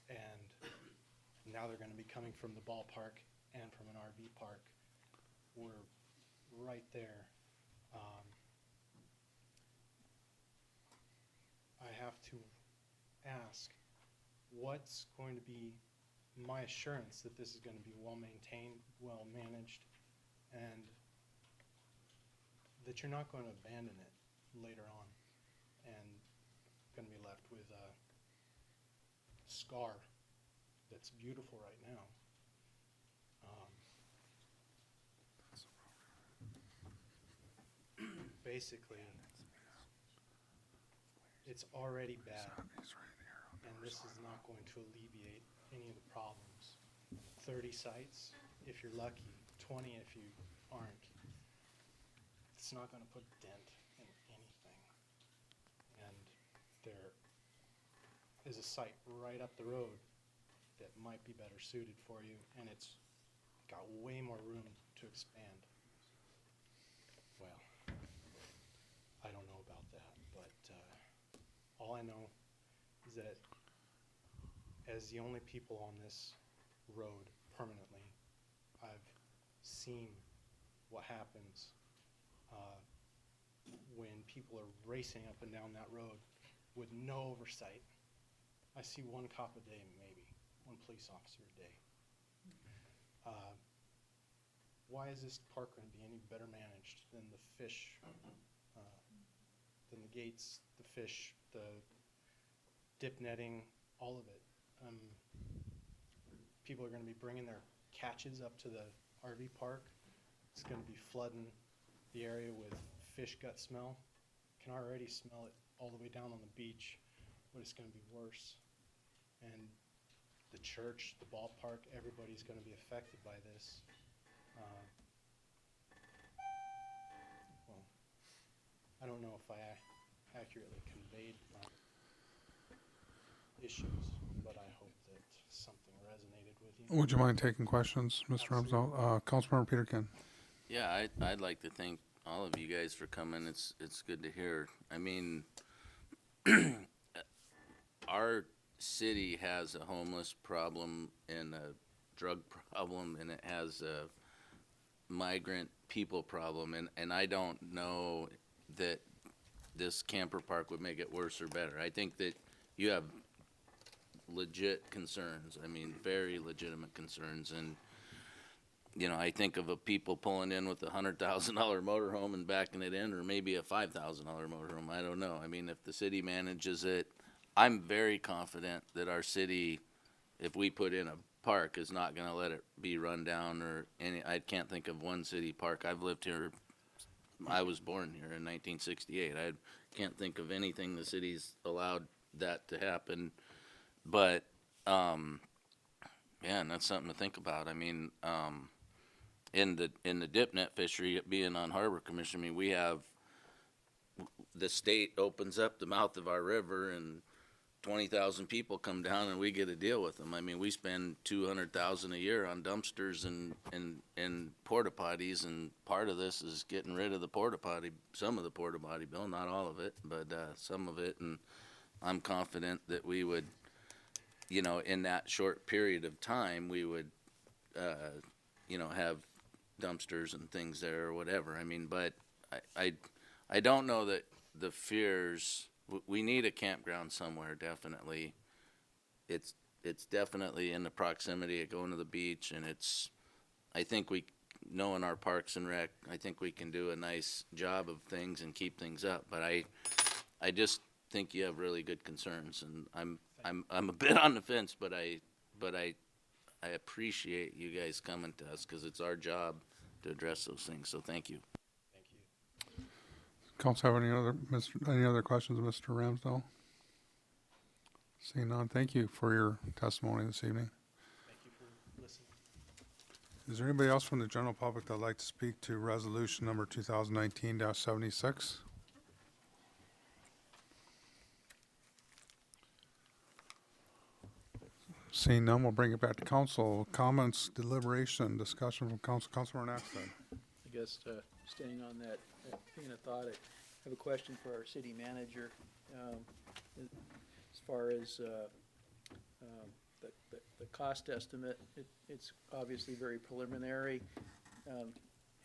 and now they're going to be coming from the ballpark and from an RV park. We're right there. I have to ask, what's going to be my assurance that this is going to be well maintained, well managed, and that you're not going to abandon it later on and going to be left with a scar that's beautiful right now. Basically, it's already bad, and this is not going to alleviate any of the problems. 30 sites, if you're lucky, 20 if you aren't. It's not going to put a dent in anything. And there is a site right up the road that might be better suited for you, and it's got way more room to expand. Well, I don't know about that, but all I know is that as the only people on this road permanently, I've seen what happens when people are racing up and down that road with no oversight. I see one cop a day, maybe, one police officer a day. Why is this park going to be any better managed than the fish, than the gates, the fish, the dip netting, all of it? People are going to be bringing their catches up to the RV park. It's going to be flooding the area with fish gut smell. Can already smell it all the way down on the beach, but it's going to be worse. And the church, the ballpark, everybody's going to be affected by this. Well, I don't know if I accurately conveyed my issues, but I hope that something resonated with you. Would you mind taking questions, Mr. Ramsdell? Councilmember Peterkin. Yeah, I'd like to thank all of you guys for coming. It's good to hear. I mean, our city has a homeless problem and a drug problem, and it has a migrant people problem, and I don't know that this camper park would make it worse or better. I think that you have legit concerns. I mean, very legitimate concerns, and you know, I think of a people pulling in with a $100,000 motorhome and backing it in, or maybe a $5,000 motorhome. I don't know. I mean, if the city manages it, I'm very confident that our city, if we put in a park, is not going to let it be run down or any. I can't think of one city park. I've lived here. I was born here in 1968. I can't think of anything the city's allowed that to happen. But, yeah, and that's something to think about. I mean, in the dip net fishery, being on Harbor Commission, I mean, we have, the state opens up the mouth of our river and 20,000 people come down and we get to deal with them. I mean, we spend $200,000 a year on dumpsters and porta potties, and part of this is getting rid of the porta potty, some of the porta potty bill, not all of it, but some of it. And I'm confident that we would, you know, in that short period of time, we would, you know, have dumpsters and things there or whatever. I mean, but I don't know that the fears, we need a campground somewhere, definitely. It's definitely in the proximity of going to the beach, and I think knowing our Parks and Rec, I think we can do a nice job of things and keep things up, but I just think you have really good concerns, and I'm a bit on the fence, but I appreciate you guys coming to us, because it's our job to address those things, so thank you. Council have any other questions of Mr. Ramsdell? Seeing none, thank you for your testimony this evening. Thank you for listening. Is there anybody else from the general public that'd like to speak to resolution number 2019-76? Seeing none, we'll bring it back to council. Comments, deliberation, discussion from council. Councilor Axton. I guess, staying on that train of thought, I have a question for our city manager. As far as the cost estimate, it's obviously very preliminary,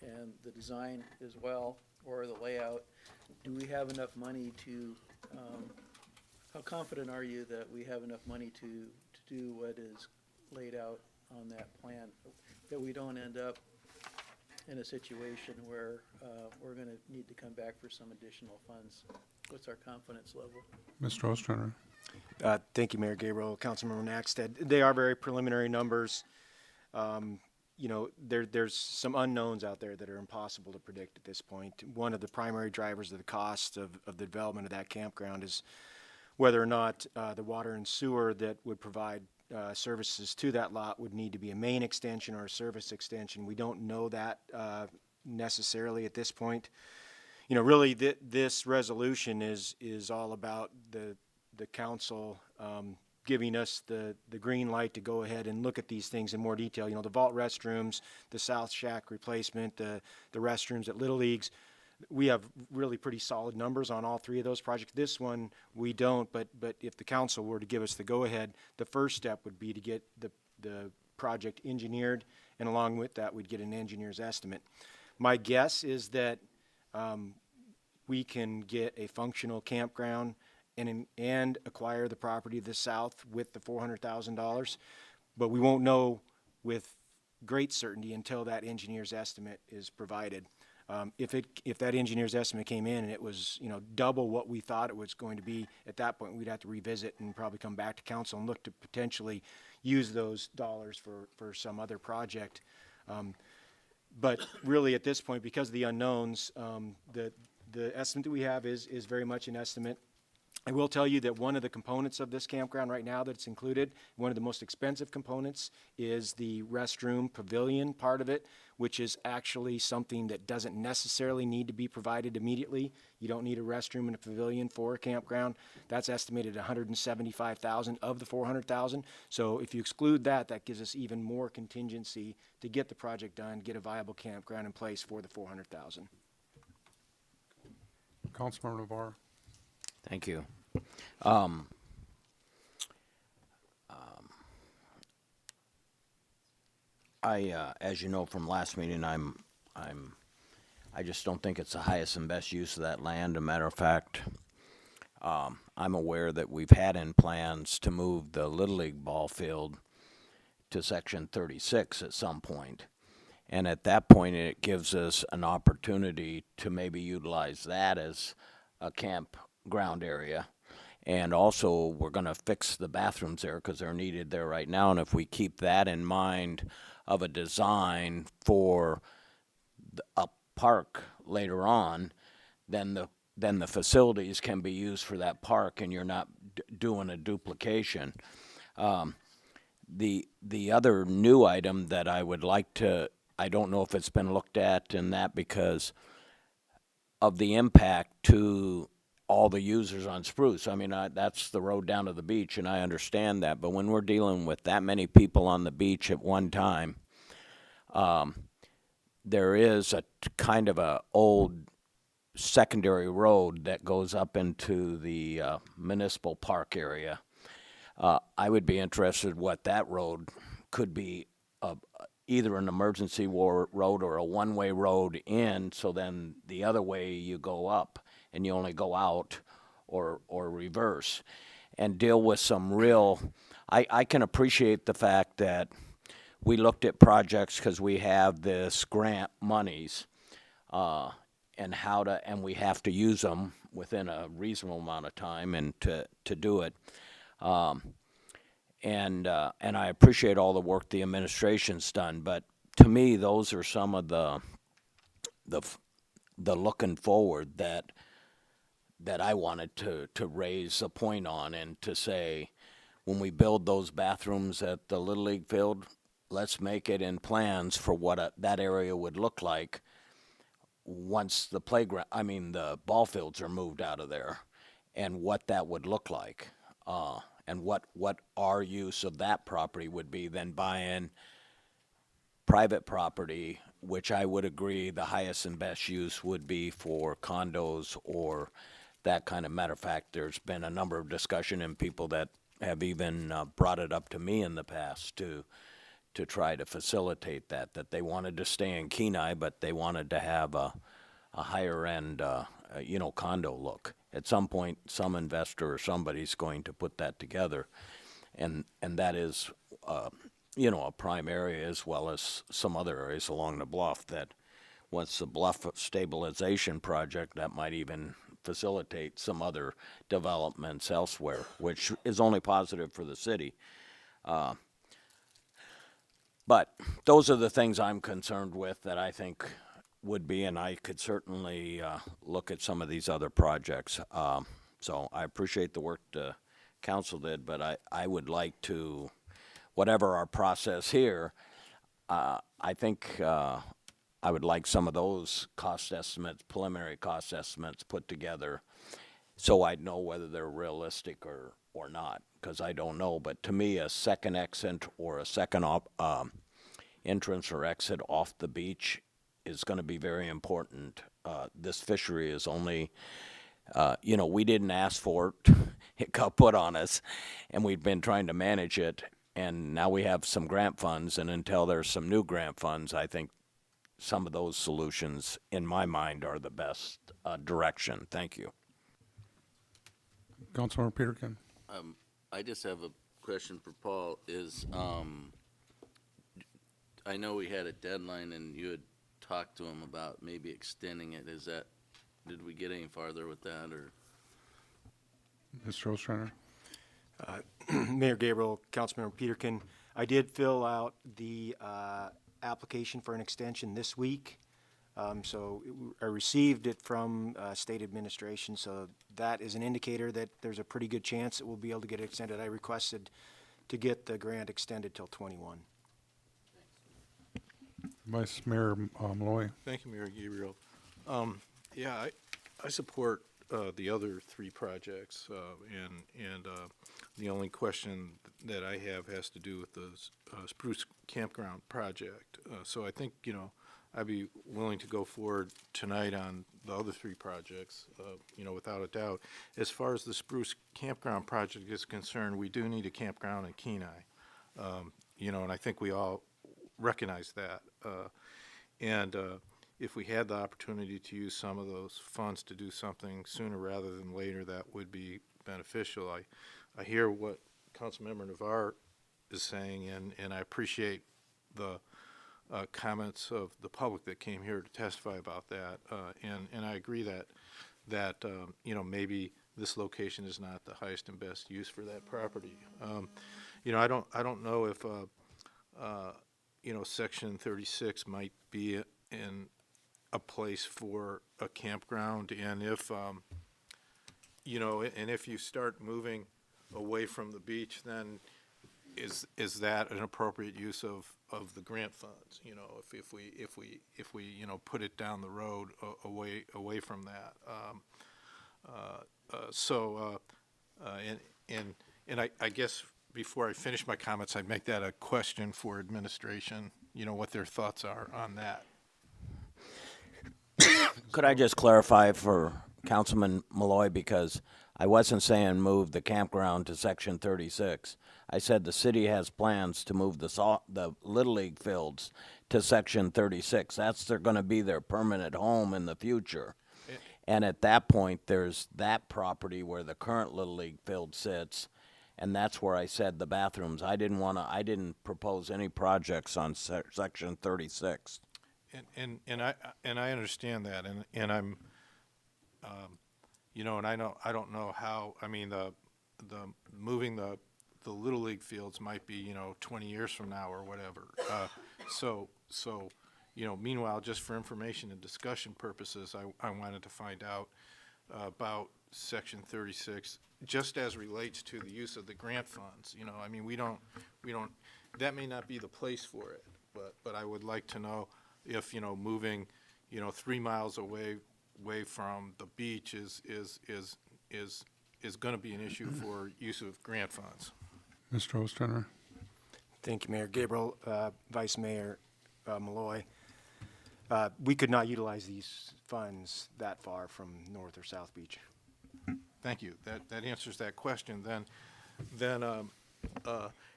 and the design as well, or the layout. Do we have enough money to, how confident are you that we have enough money to do what is laid out on that plan? That we don't end up in a situation where we're going to need to come back for some additional funds? What's our confidence level? Mr. Ostrander. Thank you, Mayor Gabriel, Councilmember Naxted. They are very preliminary numbers. You know, there's some unknowns out there that are impossible to predict at this point. One of the primary drivers of the cost of the development of that campground is whether or not the water and sewer that would provide services to that lot would need to be a main extension or a service extension. We don't know that necessarily at this point. You know, really this resolution is all about the council giving us the green light to go ahead and look at these things in more detail. You know, the vault restrooms, the South Shack replacement, the restrooms at Little Leagues. We have really pretty solid numbers on all three of those projects. This one, we don't, but if the council were to give us the go-ahead, the first step would be to get the project engineered, and along with that, we'd get an engineer's estimate. My guess is that we can get a functional campground and acquire the property to the south with the $400,000, but we won't know with great certainty until that engineer's estimate is provided. If that engineer's estimate came in and it was, you know, double what we thought it was going to be, at that point we'd have to revisit and probably come back to council and look to potentially use those dollars for some other project. But really at this point, because of the unknowns, the estimate that we have is very much an estimate. I will tell you that one of the components of this campground right now that's included, one of the most expensive components, is the restroom pavilion part of it, which is actually something that doesn't necessarily need to be provided immediately. You don't need a restroom and a pavilion for a campground. That's estimated at $175,000 of the $400,000. So if you exclude that, that gives us even more contingency to get the project done, get a viable campground in place for the $400,000. Councilmember Navarre. Thank you. As you know from last meeting, I just don't think it's the highest and best use of that land. As a matter of fact, I'm aware that we've had in plans to move the Little League ball field to Section 36 at some point. And at that point, it gives us an opportunity to maybe utilize that as a campground area. And also, we're going to fix the bathrooms there because they're needed there right now. And if we keep that in mind of a design for a park later on, then the facilities can be used for that park, and you're not doing a duplication. The other new item that I would like to, I don't know if it's been looked at in that because of the impact to all the users on Spruce. I mean, that's the road down to the beach, and I understand that. But when we're dealing with that many people on the beach at one time, there is a kind of a old secondary road that goes up into the municipal park area. I would be interested what that road could be either an emergency road or a one-way road in, so then the other way you go up and you only go out or reverse, and deal with some real, I can appreciate the fact that we looked at projects because we have this grant monies, and we have to use them within a reasonable amount of time and to do it. And I appreciate all the work the administration's done, but to me, those are some of the looking forward that I wanted to raise a point on, and to say, when we build those bathrooms at the Little League field, let's make it in plans for what that area would look like once the the ball fields are moved out of there, and what that would look like. And what our use of that property would be, then buying private property, which I would agree the highest and best use would be for condos or that kind of. Matter of fact, there's been a number of discussion and people that have even brought it up to me in the past to try to facilitate that they wanted to stay in Kenai, but they wanted to have a higher end, condo look. At some point, some investor or somebody's going to put that together, and that is, a prime area, as well as some other areas along the bluff, that once the bluff stabilization project, that might even facilitate some other developments elsewhere, which is only positive for the city. But those are the things I'm concerned with that I think would be, and I could certainly look at some of these other projects. So I appreciate the work the council did, but I would like to, whatever our process here, I think I would like some of those cost estimates, preliminary cost estimates put together, so I'd know whether they're realistic or not, because I don't know. But to me, a second exit or a second entrance or exit off the beach is going to be very important. This fishery is only, we didn't ask for it. It got put on us, and we've been trying to manage it, and now we have some grant funds, and until there's some new grant funds, I think some of those solutions, in my mind, are the best direction. Thank you. Councilmember Peterkin. I just have a question for Paul. I know we had a deadline and you had talked to him about maybe extending it. Did we get any farther with that, or? Mr. Ostrander. Mayor Gabriel, Councilmember Peterkin, I did fill out the application for an extension this week. So I received it from state administration, so that is an indicator that there's a pretty good chance that we'll be able to get it extended. I requested to get the grant extended till 21. Vice Mayor Malloy. Thank you, Mayor Gabriel. Yeah, I support the other three projects, and the only question that I have has to do with the Spruce Campground project. So I think, I'd be willing to go forward tonight on the other three projects, without a doubt. As far as the Spruce Campground project is concerned, we do need a campground in Kenai, and I think we all recognize that. And if we had the opportunity to use some of those funds to do something sooner rather than later, that would be beneficial. I hear what Councilmember Navarre is saying, and I appreciate the comments of the public that came here to testify about that. And I agree that maybe this location is not the highest and best use for that property. I don't know if Section 36 might be in a place for a campground, and if if you start moving away from the beach, then is that an appropriate use of the grant funds? If we put it down the road away from that. I guess before I finish my comments, I'd make that a question for administration, what their thoughts are on that. Could I just clarify for Councilman Malloy, because I wasn't saying move the campground to section 36. I said the city has plans to move the Little League fields to section 36. They're gonna be their permanent home in the future. And at that point, there's that property where the current Little League field sits, and that's where I said the bathrooms. I didn't propose any projects on section 36. And I understand that, and I'm, you know, and I don't know how, I mean, the moving the Little League fields might be, you know, 20 years from now or whatever. So, you know, meanwhile, just for information and discussion purposes, I wanted to find out about section 36, just as relates to the use of the grant funds. You know, I mean, we don't, that may not be the place for it, but I would like to know if, you know, moving, you know, 3 miles away from the beach is going to be an issue for use of grant funds. Mr. Ostrander? Thank you, Mayor Gabriel. Vice Mayor Malloy. We could not utilize these funds that far from North or South Beach. Thank you. That answers that question. Then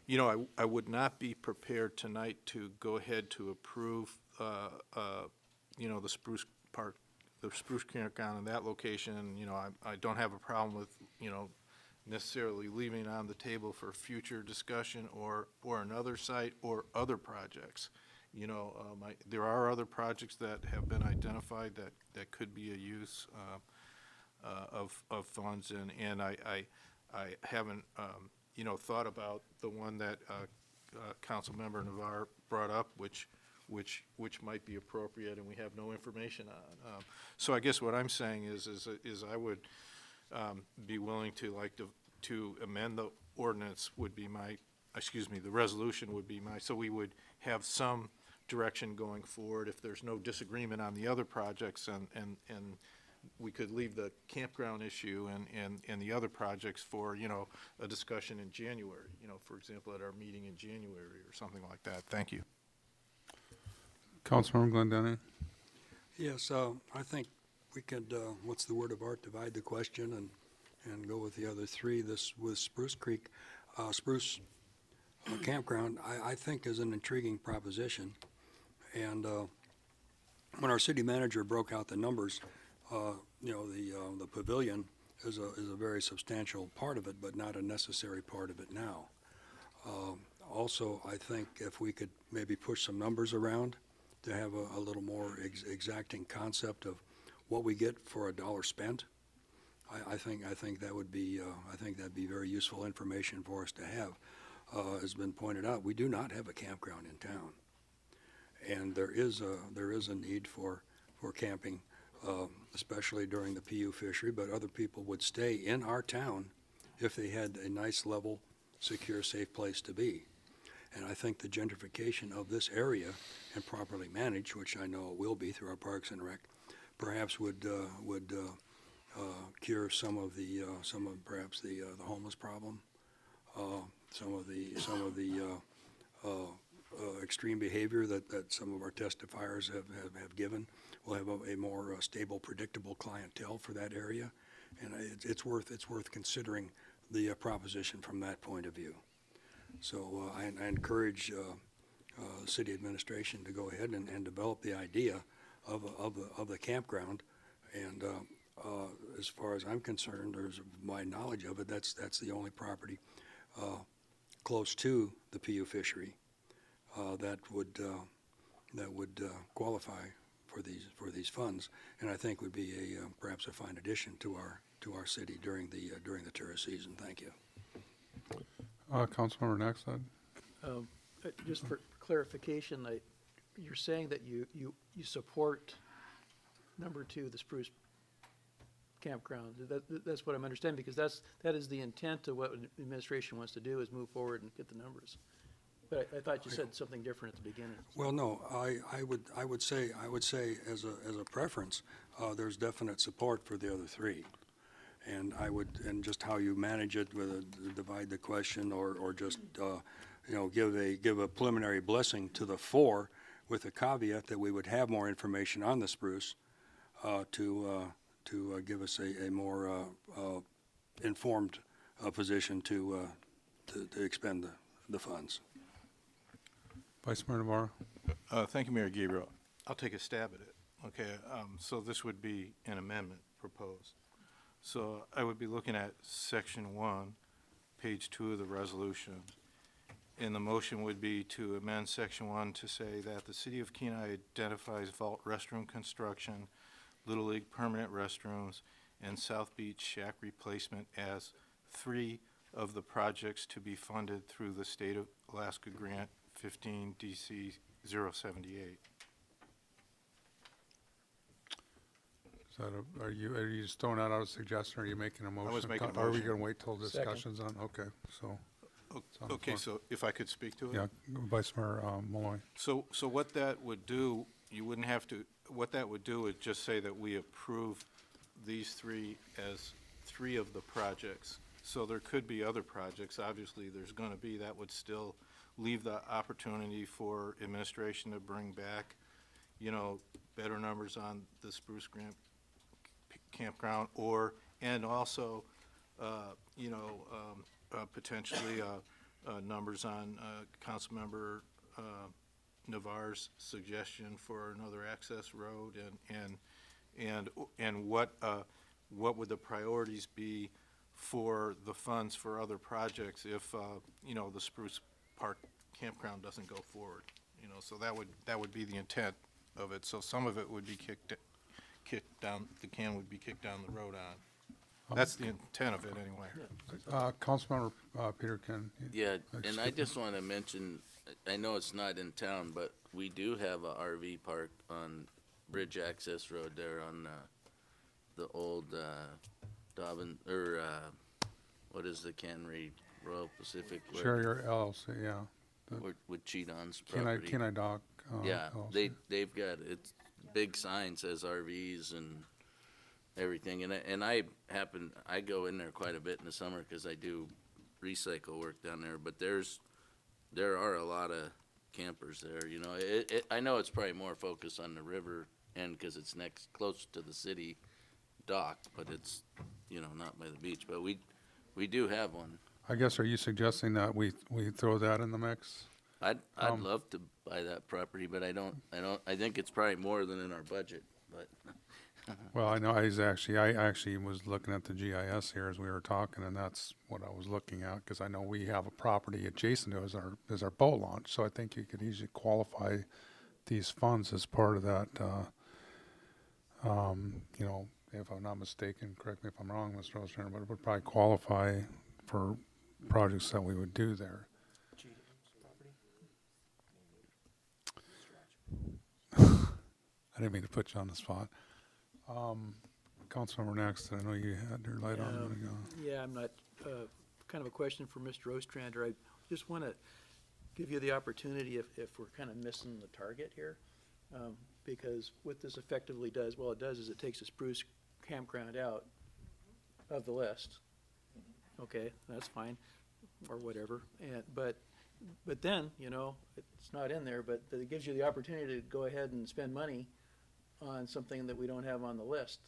you know, I would not be prepared tonight to go ahead to approve, you know, the Spruce Park, the Spruce Campground in that location. You know, I don't have a problem with, you know, necessarily leaving it on the table for future discussion or another site or other projects. You know, there are other projects that have been identified that could be a use of funds, and I haven't you know, thought about the one that Councilmember Navarre brought up, which might be appropriate, and we have no information on. So I guess what I'm saying is I would be willing to amend the ordinance would be my, excuse me, the resolution would be my, so we would have some direction going forward if there's no disagreement on the other projects, and we could leave the campground issue and the other projects for, you know, a discussion in January, you know, for example, at our meeting in January or something like that. Thank you. Councilmember Glendenning? Yes, I think we could, what's the word of art, divide the question and go with the other three. This with Spruce Creek, Spruce Campground, I think is an intriguing proposition. And when our city manager broke out the numbers, you know, the pavilion is a very substantial part of it, but not a necessary part of it now. Also, I think if we could maybe push some numbers around to have a little more exacting concept of what we get for a dollar spent, I think that would be I think that'd be very useful information for us to have. Has been pointed out, we do not have a campground in town, and there is a need for camping, especially during the PU fishery. But other people would stay in our town if they had a nice, level, secure, safe place to be. And I think the gentrification of this area, and properly managed, which I know it will be through our Parks and Rec, perhaps would cure some of perhaps the homeless problem, some of the extreme behavior that some of our testifiers have given. We'll have a more stable, predictable clientele for that area, and it's worth considering the proposition from that point of view. So I encourage the city administration to go ahead and develop the idea of the campground. And as far as I'm concerned, or as my knowledge of it, that's the only property close to the PU fishery that would qualify for these funds, and I think would be perhaps a fine addition to our city during the tourist season. Thank you. Councilmember Naxted? Just for clarification, you're saying that you support number 2, the Spruce Campground. That's what I'm understanding, because that is the intent of what the administration wants to do, is move forward and get the numbers. But I thought you said something different at the beginning. Well, no, I would say as a preference, there's definite support for the other three. And and just how you manage it, whether divide the question or just give a preliminary blessing to the 4, with a caveat that we would have more information on the spruce to give us a more informed position to expend the funds. Vice Mayor Navarro? Thank you, Mayor Gabriel. I'll take a stab at it. Okay, so this would be an amendment proposed. So I would be looking at section 1, page 2 of the resolution. And the motion would be to amend section 1 to say that the city of Kenai identifies vault restroom construction, Little League permanent restrooms, and South Beach shack replacement as 3 of the projects to be funded through the State of Alaska Grant 15 DC 078. Is that are you just throwing that out as a suggestion, or are you making a motion? was making a Are we motion. gonna wait till Second. discussion's on? Okay, so. it's on the Okay, floor. so if I could speak to it? Yeah, Vice Mayor Malloy. So what that would do, you wouldn't have to, what that would do is just say that we approve these 3 as 3 of the projects. So there could be other projects, obviously there's gonna be, that would still leave the opportunity for administration to bring back, you know, better numbers on the Spruce Grant campground, and also, you know, potentially numbers on Councilmember Navar's suggestion for another access road, and what would the priorities be for the funds for other projects if you know, the Spruce Park campground doesn't go forward. You know, so that would be the intent of it. So some of it would be kicked down, the can would be kicked down the road on. That's the intent of it anyway. Councilmember Peterkin. Yeah, and I just want to mention, I know it's not in town, but we do have a RV park on Bridge Access Road there on the old Dobbin, or what is the Cannery Royal Pacific? Sherrier LLC, yeah. With Cheaton's Kenai property. Kenai Dock. Yeah, LLC. they've got, it's big sign says RVs and everything, and I go in there quite a bit in the summer because I do recycle work down there, but there are a lot of campers there, you know. I know it's probably more focused on the river end because it's close to the city dock, but it's, you know, not by the beach, but we do have one. I guess, are you suggesting that we throw that in the mix? I'd love to buy that property, but I think it's probably more than in our budget, but. Well, I know I actually was looking at the GIS here as we were talking, and that's what I was looking at, because I know we have a property adjacent to us as our boat launch, so I think you could easily qualify these funds as part of that, you know, if I'm not mistaken, correct me if I'm wrong, Mr. Ostrander, but it would probably qualify for projects that we would do there. I didn't mean to put you on the spot. Councilmember next, I know you had your light on a minute ago. Yeah, I'm not, kind of a question for Mr. Ostrander. I just want to give you the opportunity if we're kind of missing the target here. Because what this effectively does, well, it does is it takes the Spruce campground out of the list. Okay, that's fine, or whatever. But then, you know, it's not in there, but it gives you the opportunity to go ahead and spend money on something that we don't have on the list,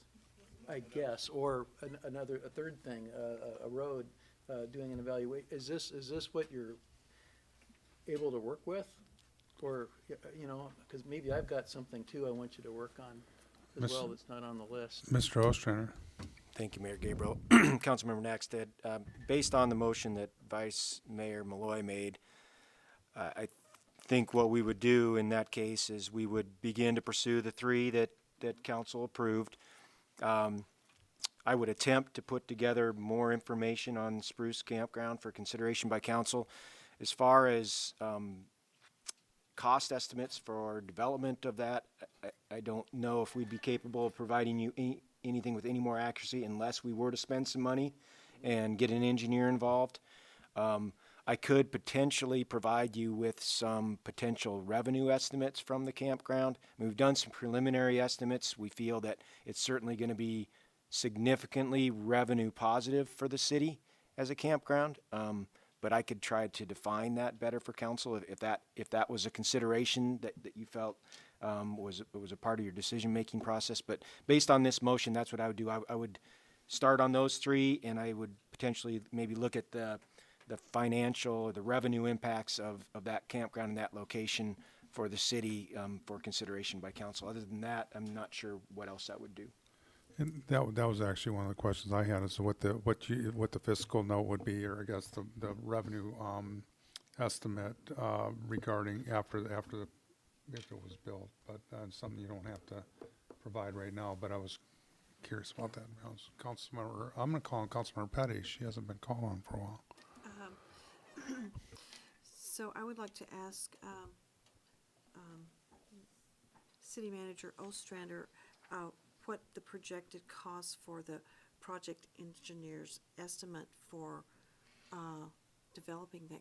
I guess. Or a third thing, a road, doing an evaluation. Is this what you're able to work with? Or, you know, because maybe I've got something too I want you to work on as well that's not on the list. Mr. Ostrander. Thank you, Mayor Gabriel. Councilmember Naxted, based on the motion that Vice Mayor Malloy made, I think what we would do in that case is we would begin to pursue the 3 that council approved. I would attempt to put together more information on Spruce Campground for consideration by council. As far as cost estimates for development of that, I don't know if we'd be capable of providing you anything with any more accuracy unless we were to spend some money and get an engineer involved. I could potentially provide you with some potential revenue estimates from the campground. I mean, we've done some preliminary estimates. We feel that it's certainly going to be significantly revenue positive for the city as a campground. But I could try to define that better for council if that was a consideration that you felt was a part of your decision-making process. But based on this motion, that's what I would do. I would start on those three, and I would potentially maybe look at the financial or the revenue impacts of that campground and that location for the city for consideration by council. Other than that, I'm not sure what else that would do. And that was actually one of the questions I had, is what the fiscal note would be, or I guess the revenue estimate regarding after if it was built, but something you don't have to provide right now. But I was curious about that. I'm going to call on Councilmember Petty. She hasn't been called on for a while. So I would like to ask City Manager Ostrander what the projected cost for the project engineer's estimate for developing that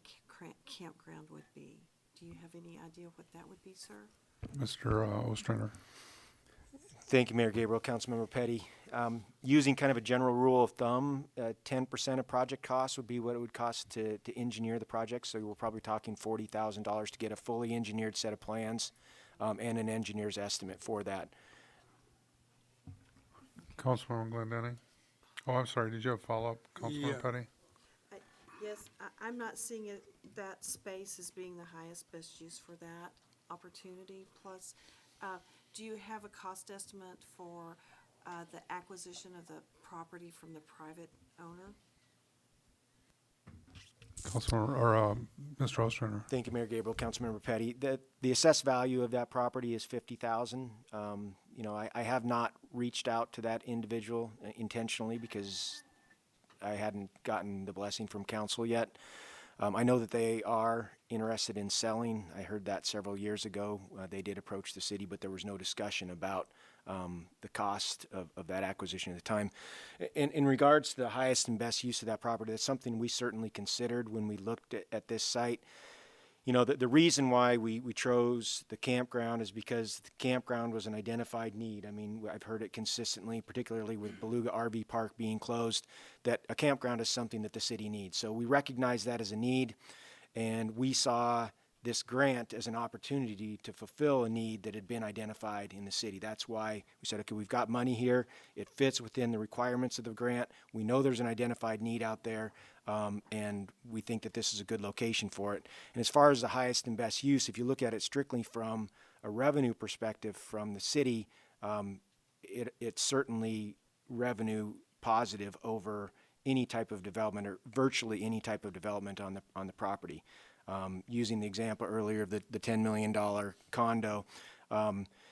campground would be. Do you have any idea what that would be, sir? Mr. Ostrander. Thank you, Mayor Gabriel. Councilmember Petty. Using kind of a general rule of thumb, 10% of project costs would be what it would cost to engineer the project. So we're probably talking $40,000 to get a fully engineered set of plans and an engineer's estimate for that. Councilmember Glendenning. Oh, I'm sorry. Did you have a follow-up, Councilmember Petty? Yes, I'm not seeing that space as being the highest, best use for that opportunity. Plus, do you have a cost estimate for the acquisition of the property from the private owner? Councilmember, or Mr. Ostrander. Thank you, Mayor Gabriel. Councilmember Petty. The assessed value of that property is $50,000. You know, I have not reached out to that individual intentionally because I hadn't gotten the blessing from council yet. I know that they are interested in selling. I heard that several years ago. They did approach the city, but there was no discussion about the cost of that acquisition at the time. In regards to the highest and best use of that property, that's something we certainly considered when we looked at this site. You know, the reason why we chose the campground is because the campground was an identified need. I mean, I've heard it consistently, particularly with Beluga RV Park being closed, that a campground is something that the city needs. So we recognize that as a need, and we saw this grant as an opportunity to fulfill a need that had been identified in the city. That's why we said, okay, we've got money here. It fits within the requirements of the grant. We know there's an identified need out there, and we think that this is a good location for it. And as far as the highest and best use, if you look at it strictly from a revenue perspective from the city, it's certainly revenue positive over any type of development, or virtually any type of development on the property. Using the example earlier of the $10 million condo,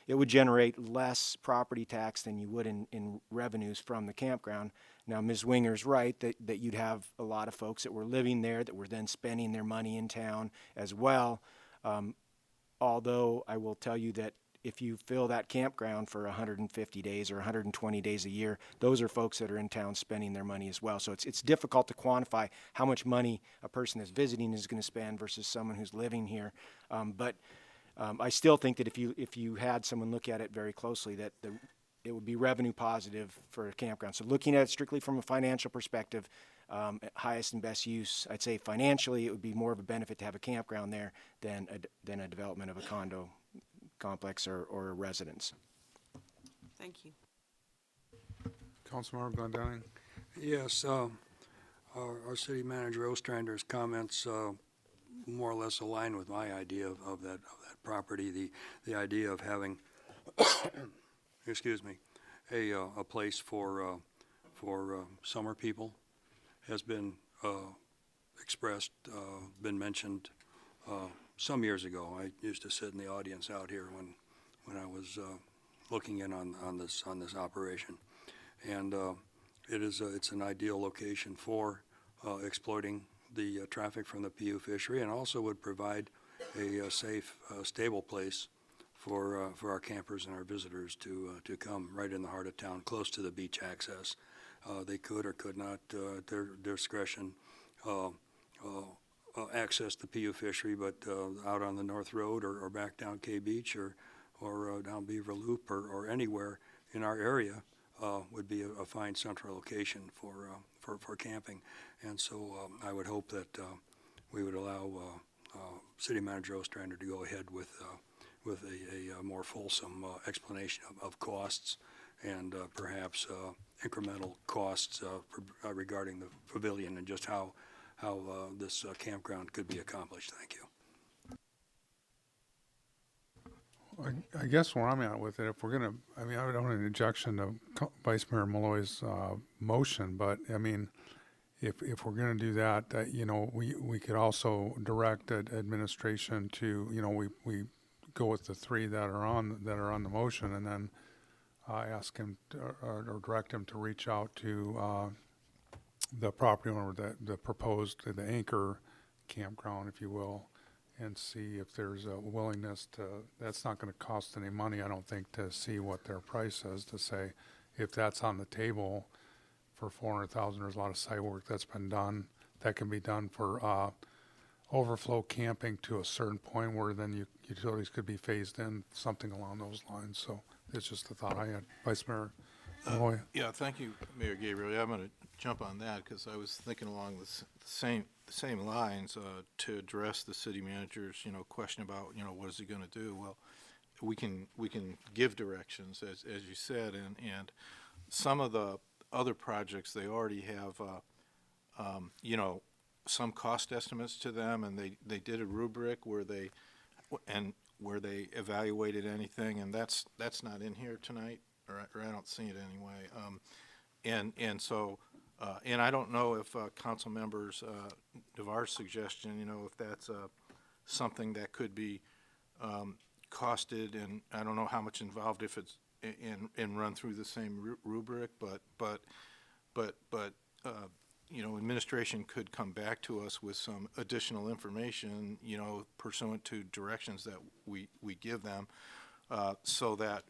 it would generate less property tax than you would in revenues from the campground. Now, Ms. Winger's right that you'd have a lot of folks that were living there that were then spending their money in town as well. Although I will tell you that if you fill that campground for 150 days or 120 days a year, those are folks that are in town spending their money as well. So it's difficult to quantify how much money a person that's visiting is going to spend versus someone who's living here. But I still think that if you had someone look at it very closely, that it would be revenue positive for a campground. So looking at it strictly from a financial perspective, highest and best use, I'd say financially it would be more of a benefit to have a campground there than a development of a condo complex or a residence. Thank you. Councilmember Glendenning. Yes, our city manager Ostrander's comments more or less align with my idea of that property. The idea of having, excuse me, a place for summer people has been expressed, been mentioned some years ago. I used to sit in the audience out here when I was looking in on this operation, and it's an ideal location for exploiting the traffic from the PU fishery, and also would provide a safe, stable place for our campers and our visitors to come right in the heart of town, close to the beach access. They could or could not, at their discretion, access the PU fishery, but out on the North Road or back down K Beach or down Beaver Loop or anywhere in our area would be a fine central location for camping. And so I would hope that we would allow City Manager Ostrander to go ahead with a more fulsome explanation of costs and perhaps incremental costs regarding the pavilion and just how this campground could be accomplished. Thank you. I guess where I'm at with it, if we're gonna, I mean, I don't have an objection to Vice Mayor Malloy's motion, but I mean, if we're gonna do that, you know, we could also direct administration to, you know, we go with the three that are on the motion, and then ask him to, or direct him to reach out to the property owner, the proposed, the anchor campground, if you will, and see if there's a willingness to, that's not going to cost any money, I don't think, to see what their price is, to say if that's on the table for $400,000, there's a lot of site work that's been done. That can be done for overflow camping to a certain point where then utilities could be phased in, something along those lines. So it's just a thought I had. Vice Mayor Malloy. Yeah, thank you, Mayor Gabriel. Yeah, I'm going to jump on that because I was thinking along the same lines to address the city manager's, you know, question about, you know, what is he going to do? Well, we can give directions, as you said, and some of the other projects, they already have, you know, some cost estimates to them, and they did a rubric where they evaluated anything, and that's not in here tonight, or I don't see it anyway. And so, and I don't know if council members, DeVar's suggestion, you know, if that's something that could be costed, and I don't know how much involved if it's and run through the same rubric, but you know, administration could come back to us with some additional information, you know, pursuant to directions that we give them, so that,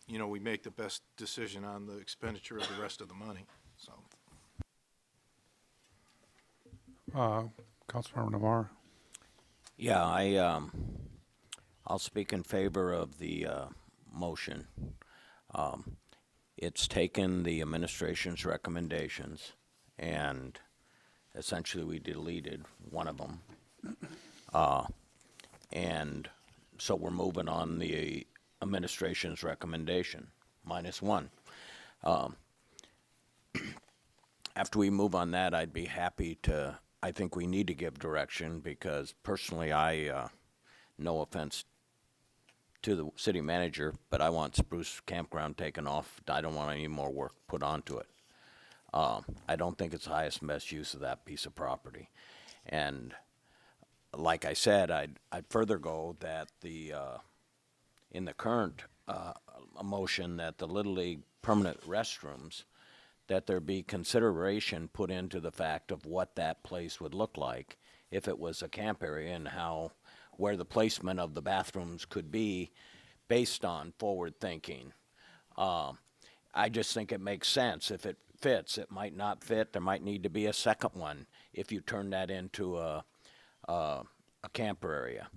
you know, we make the best decision on the expenditure of the rest of the money, so. Councilmember Navarre. Yeah, I'll speak in favor of the motion. It's taken the administration's recommendations, and essentially we deleted one of them. And so we're moving on the administration's recommendation, -1. After we move on that, I'd be happy to, I think we need to give direction, because personally no offense to the city manager, but I want Spruce Campground taken off. I don't want any more work put onto it. I don't think it's the highest and best use of that piece of property. And like I said, I'd further go that in the current motion, that the Little League permanent restrooms, that there be consideration put into the fact of what that place would look like if it was a camp area, and where the placement of the bathrooms could be based on forward thinking. I just think it makes sense. If it fits, it might not fit. There might need to be a second one if you turn that into a camper area.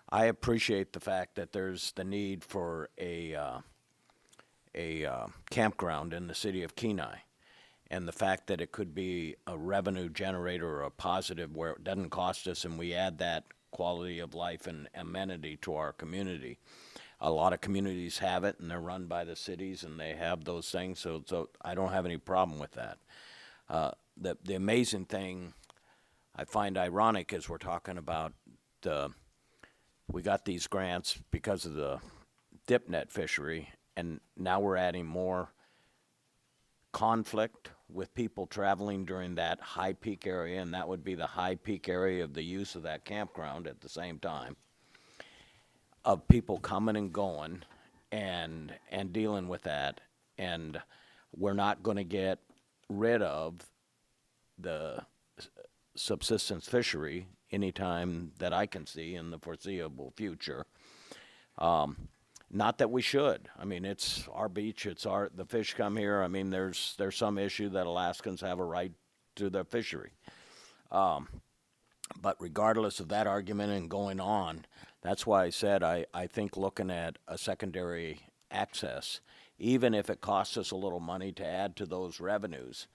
I appreciate the fact that there's the need for a campground in the city of Kenai, and the fact that it could be a revenue generator or a positive where it doesn't cost us, and we add that quality of life and amenity to our community. A lot of communities have it, and they're run by the cities, and they have those things, so I don't have any problem with that. The amazing thing I find ironic is we're talking about we got these grants because of the dip net fishery, and now we're adding more conflict with people traveling during that high peak area, and that would be the high peak area of the use of that campground at the same time, of people coming and going and dealing with that. And we're not going to get rid of the subsistence fishery anytime that I can see in the foreseeable future. Not that we should. I mean, it's our beach. It's the fish come here. I mean, there's some issue that Alaskans have a right to their fishery. But regardless of that argument and going on, that's why I said I think looking at a secondary access, even if it costs us a little money to add to those revenues,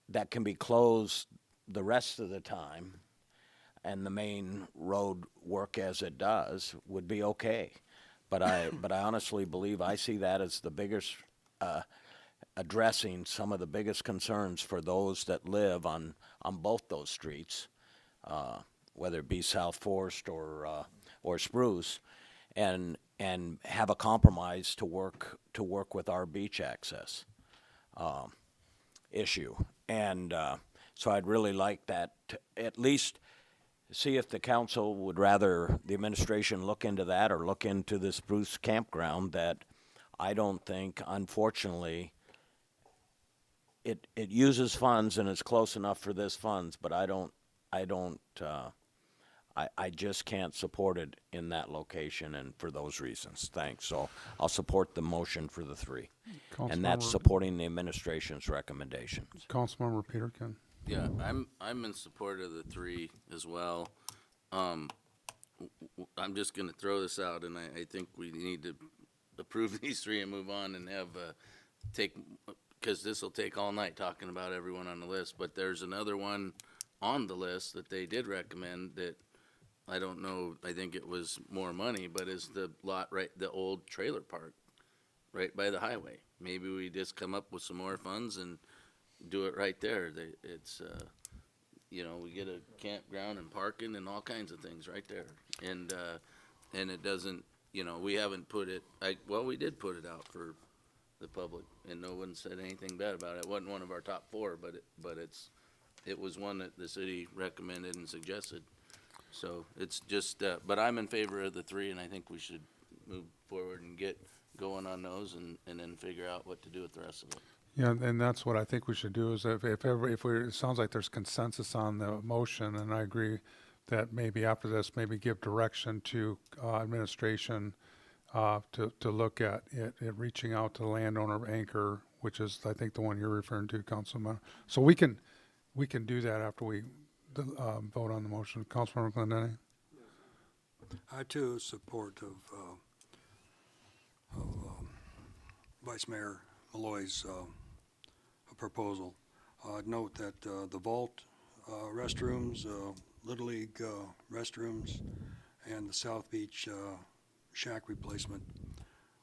that can be closed the rest of the time, and the main road work as it does would be okay. But I honestly believe I see that as the biggest addressing some of the biggest concerns for those that live on both those streets, whether it be South Forest or Spruce, and have a compromise to work with our beach access issue. And so I'd really like that to at least see if the council would rather the administration look into that or look into the Spruce campground that I don't think, unfortunately, it uses funds and it's close enough for this funds, but I just can't support it in that location and for those reasons. Thanks. So I'll support the motion for the 3. And that's Councilmember- supporting the administration's recommendations. Councilmember Peterkin. Yeah, I'm in support of the 3 as well. I'm just gonna throw this out, and I think we need to approve these 3 and move on and have, because this will take all night talking about everyone on the list, but there's another one on the list that they did recommend that, I don't know, I think it was more money, but is the lot the old trailer park, right by the highway. Maybe we just come up with some more funds and do it right there. It's, we get a campground and parking and all kinds of things right there. And it doesn't, we haven't put it, we did put it out for the public and no one said anything bad about it. It wasn't one of our top 4, but it was one that the city recommended and suggested. So it's just, but I'm in favor of the 3 and I think we should move forward and get going on those and then figure out what to do with the rest of it. Yeah, and that's what I think we should do is if it sounds like there's consensus on the motion, and I agree that maybe after this, maybe give direction to administration to look at it reaching out to the landowner anchor, which is, I think, the one you're referring to, Councilman. So we can do that after we vote on the motion. Councilmember Glendenny? I too support of Vice Mayor Malloy's proposal. Note that the vault restrooms, Little League restrooms, and the South Beach shack replacement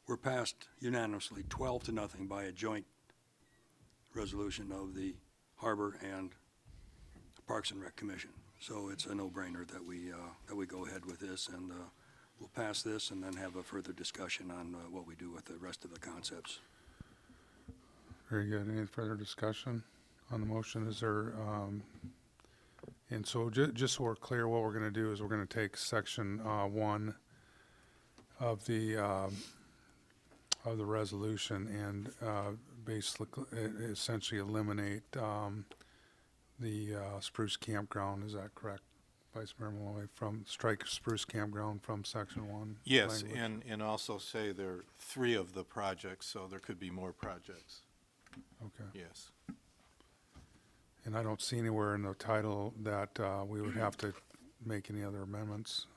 were passed unanimously, 12-0, by a joint resolution of the Harbor and Parks and Rec Commission. So it's a no-brainer that we go ahead with this, and we'll pass this and then have a further discussion on what we do with the rest of the concepts. Very good. Any further discussion on the motion? Is there, and so just so we're clear, what we're going to do is we're going to take section 1 of the resolution and basically essentially eliminate the Spruce Campground. Is that correct, Vice Mayor Malloy? Strike Spruce Campground from section 1? Yes, language? and also say there are 3 of the projects, so there could be more projects. Okay. Yes. And I don't see anywhere in the title that we would have to make any other amendments.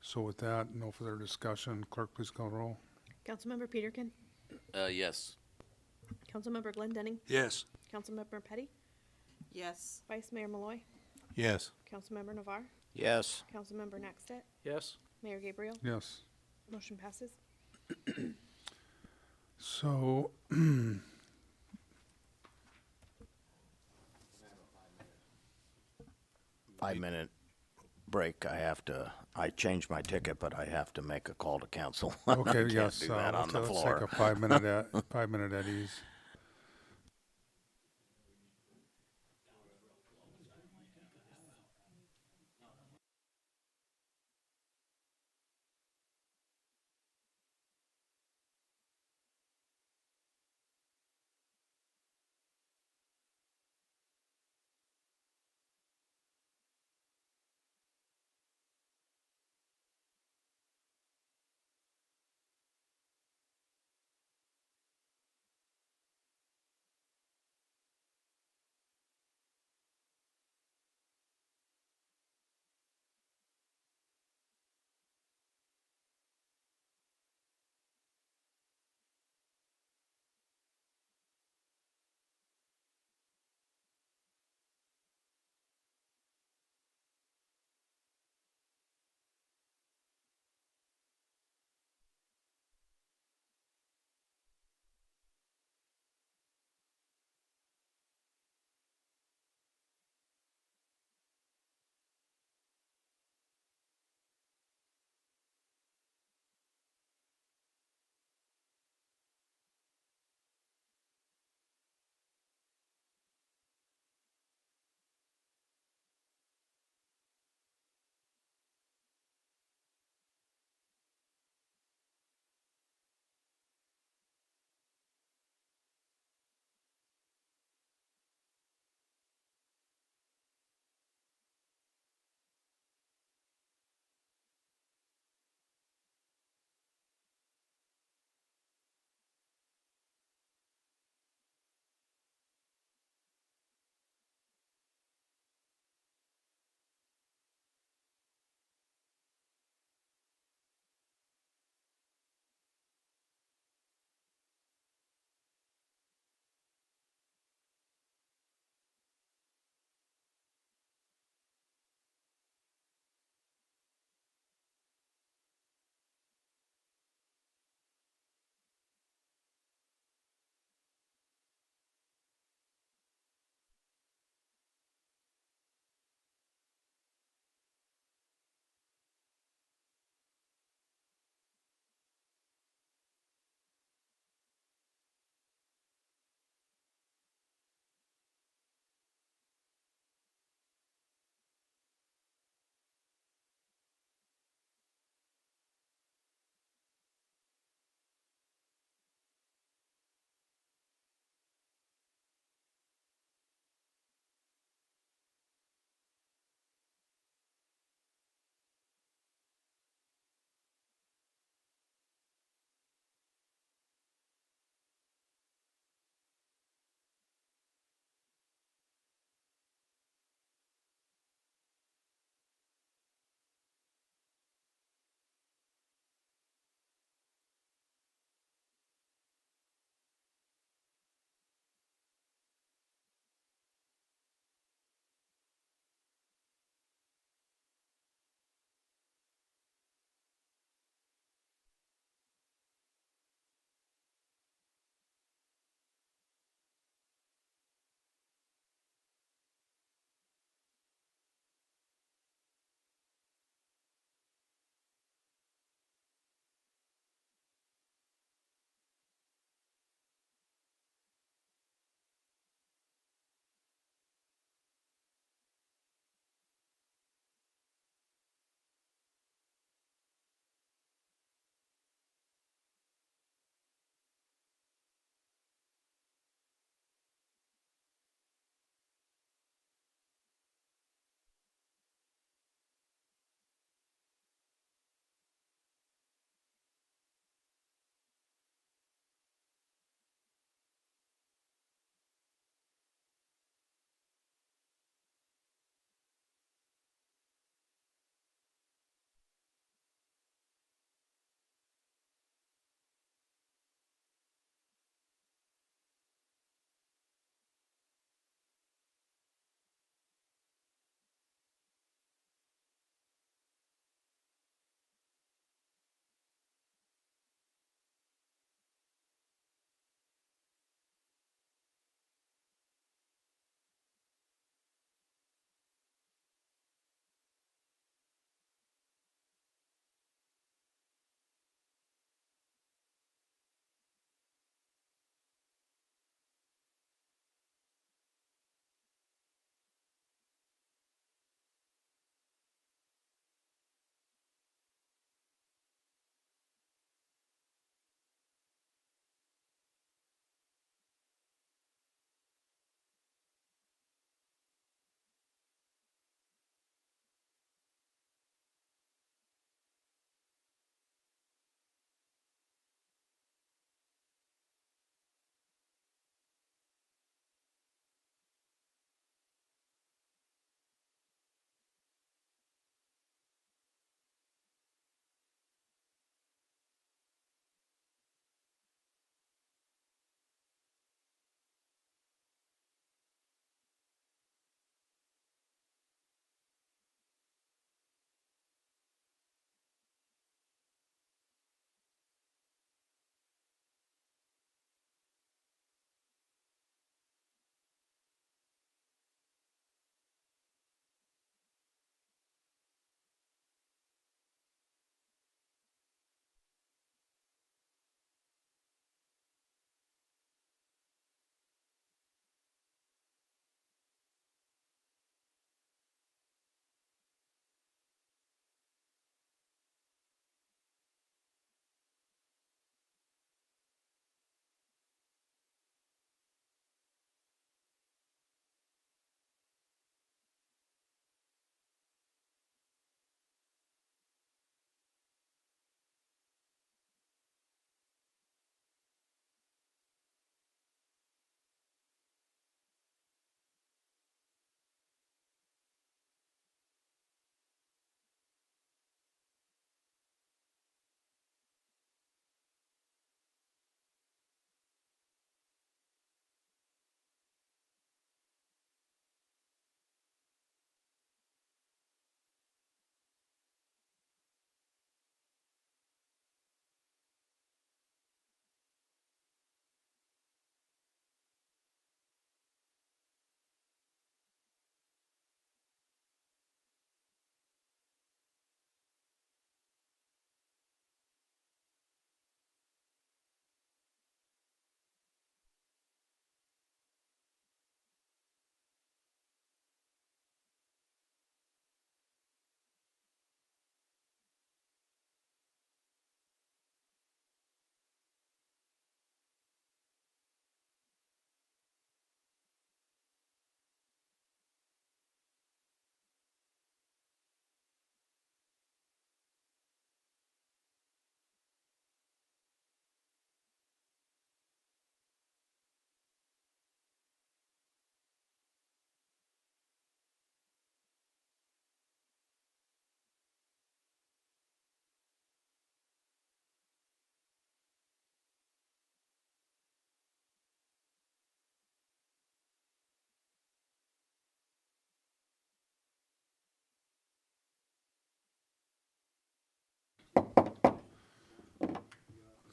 So with that, no further discussion. Clerk, please call the roll. Councilmember Peterkin? Yes. Councilmember Glendenning? Yes. Councilmember Petty? Yes. Vice Mayor Malloy? Yes. Councilmember Navarre? Yes. Councilmember Naxtet? Yes. Mayor Gabriel? Yes. Motion passes. So, 5-minute break. I changed my ticket, but I have to make a call to council. okay, Can't yes. do that on the let's floor. take a 5-minute at ease.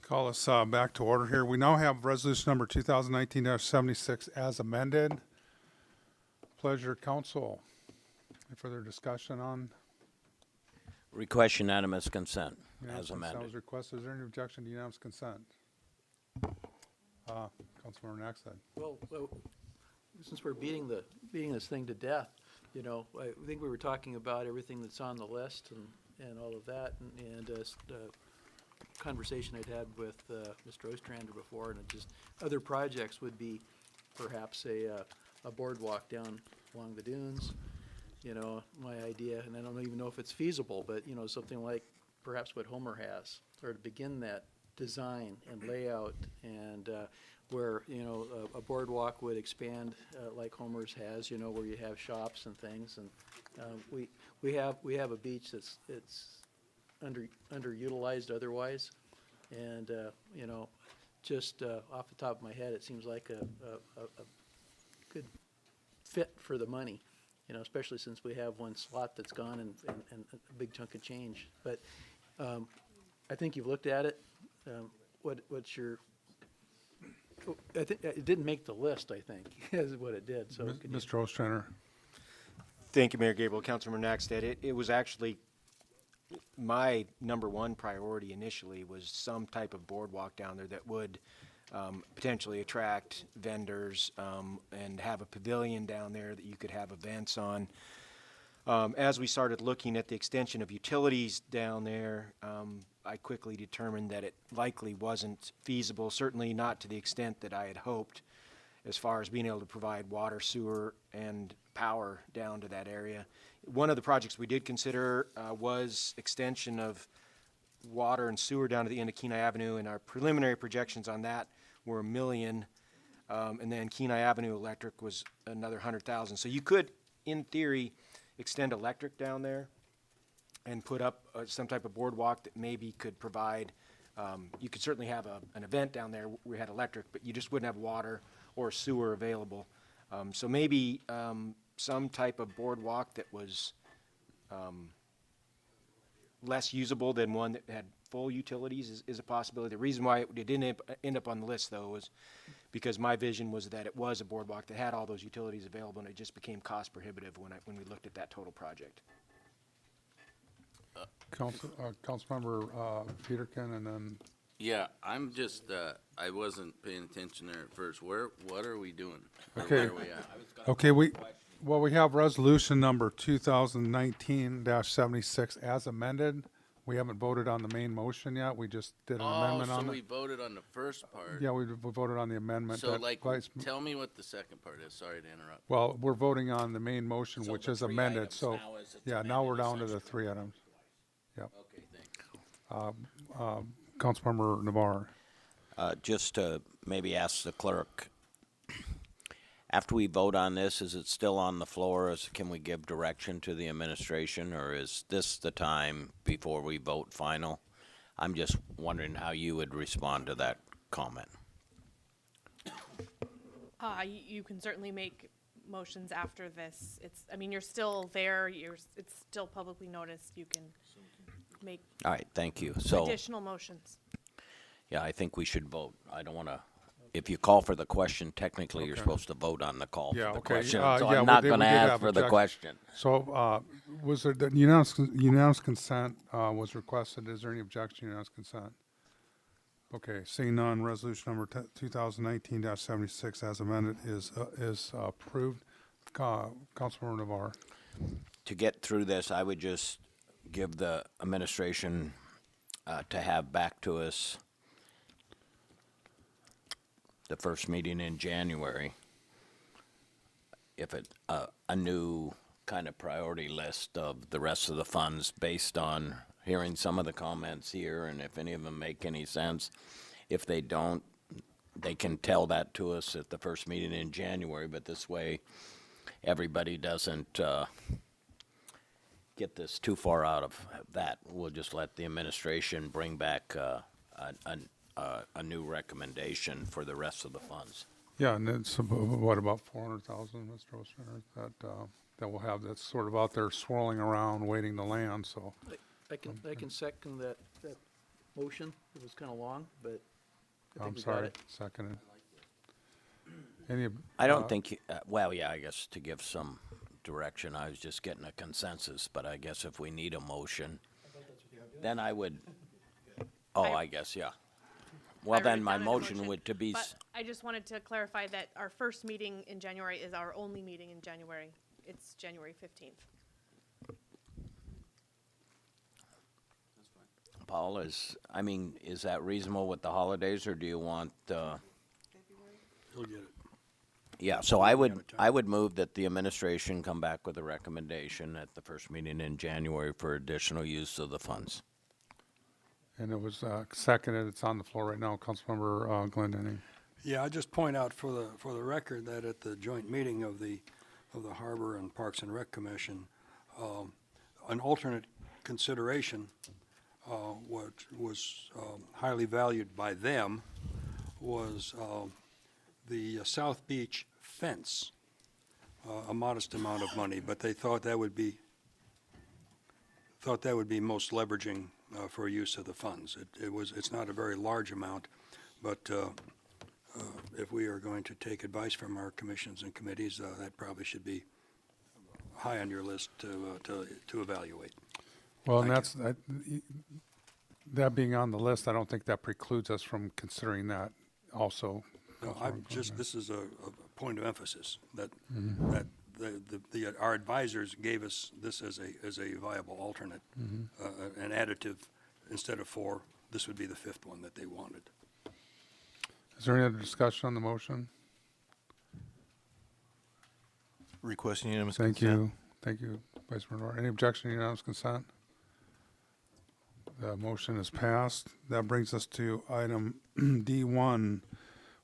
Call us back to order here. We now have resolution number 2019-76 as amended. Pleasure, council. Any further discussion on? Request unanimous consent Unanimous as consent amended. was requested. Is there any objection to unanimous consent? Councilmember Naxted. Well, since we're beating this thing to death, you know, I think we were talking about everything that's on the list and all of that, and conversation I'd had with Mr. Ostrander before, and it just, other projects would be perhaps a boardwalk down along the dunes, you know, my idea, and I don't even know if it's feasible, but, you know, something like perhaps what Homer has, or to begin that design and layout, and where, you know, a boardwalk would expand like Homer's has, you know, where you have shops and things, and we have a beach that's underutilized otherwise, and you know, just off the top of my head, it seems like a good fit for the money, you know, especially since we have one slot that's gone and a big chunk of change. But I think you've looked at it. What's your? I think it didn't make the list. I think is what it did. So, Mr. Ostrander. Thank you, Mayor Gabriel. Councilmember Naxted. It was actually my number one priority initially was some type of boardwalk down there that would potentially attract vendors and have a pavilion down there that you could have events on. As we started looking at the extension of utilities down there, I quickly determined that it likely wasn't feasible, certainly not to the extent that I had hoped, as far as being able to provide water, sewer, and power down to that area. One of the projects we did consider was extension of water and sewer down to the end of Kenai Avenue, and our preliminary projections on that were $1 million, and then Kenai Avenue Electric was another 100,000. So you could, in theory, extend electric down there and put up some type of boardwalk that maybe could provide, you could certainly have an event down there where we had electric, but you just wouldn't have water or sewer available. So maybe some type of boardwalk that was less usable than one that had full utilities is a possibility. The reason why it didn't end up on the list, though, was because my vision was that it was a boardwalk that had all those utilities available, and it just became cost prohibitive when we looked at that total project. Councilmember Peterkin, and then. Yeah, I'm just, I wasn't paying attention there at first. What are we doing? Or Okay. Where are we at? Okay, we have resolution number 2019-76 as amended. We haven't voted on the main motion yet. We just did an amendment on so it. we voted on the first part. Yeah, we voted on the amendment. So that like, Vice- tell me what the second part is. Sorry to interrupt. Well, we're voting on the main motion, So which the is three amended, items so, now is it's yeah, now we're amended down to the essentially. 3 items. Yep. Okay, thanks. Councilmember Navarre. Just to maybe ask the clerk, after we vote on this, is it still on the floor? Can we give direction to the administration, or is this the time before we vote final? I'm just wondering how you would respond to that comment. You can certainly make motions after this. I mean, you're still there, it's still publicly noticed. You can make All right, thank you. So, additional motions. yeah, I think we should vote. I don't want to, if you call for the question, technically you're Okay. supposed to vote on the call Yeah, for the okay. question. Yeah, So we I'm not did- going we to did ask have for the objection. question. So, was there, the unanimous consent was requested. Is there any objection to unanimous consent? Okay, seeing none, resolution number 2019-76 as amended is approved. Councilmember Navarre. To get through this, I would just give the administration to have back to us the first meeting in January, if a new kind of priority list of the rest of the funds based on hearing some of the comments here, and if any of them make any sense. If they don't, they can tell that to us at the first meeting in January, but this way everybody doesn't get this too far out of that. We'll just let the administration bring back a new recommendation for the rest of the funds. Yeah, and it's what, about 400,000, Mr. Ostrander, that we'll have that's sort of out there swirling around, waiting to land, so. I can second that motion. It was kind of long, but I I'm think we got sorry, it. seconded. Any? I don't think, well, yeah, I guess to give some direction, I was just getting a consensus, but I guess if we need a motion, then I would, I guess, yeah. Well, I then wrote my down in the motion would to be, But I just wanted to clarify that our first meeting in January is our only meeting in January. It's January 15th. Paul, is that reasonable with the holidays, or do you want, He'll get it. yeah, so I would move that the administration come back with a recommendation at the first meeting in January for additional use of the funds. And it was seconded, it's on the floor right now, Councilmember Glendenning. Yeah, I just point out for the record that at the joint meeting of the Harbor and Parks and Rec Commission, an alternate consideration, what was highly valued by them, was the South Beach fence, a modest amount of money, but they thought that would be most leveraging for use of the funds. It's not a very large amount, but if we are going to take advice from our commissions and committees, that probably should be high on your list to evaluate. Well, and that being on the list, I don't think that precludes us from considering that also. No, this is a point of emphasis, that our advisors gave us this as a viable alternate, an additive. Instead of 4, this would be the 5th one that they wanted. Is there any other discussion on the motion? Request unanimous Thank consent. Thank you, Vice Mayor Nor. Any objection to unanimous consent? The motion is passed. That brings us to item D1,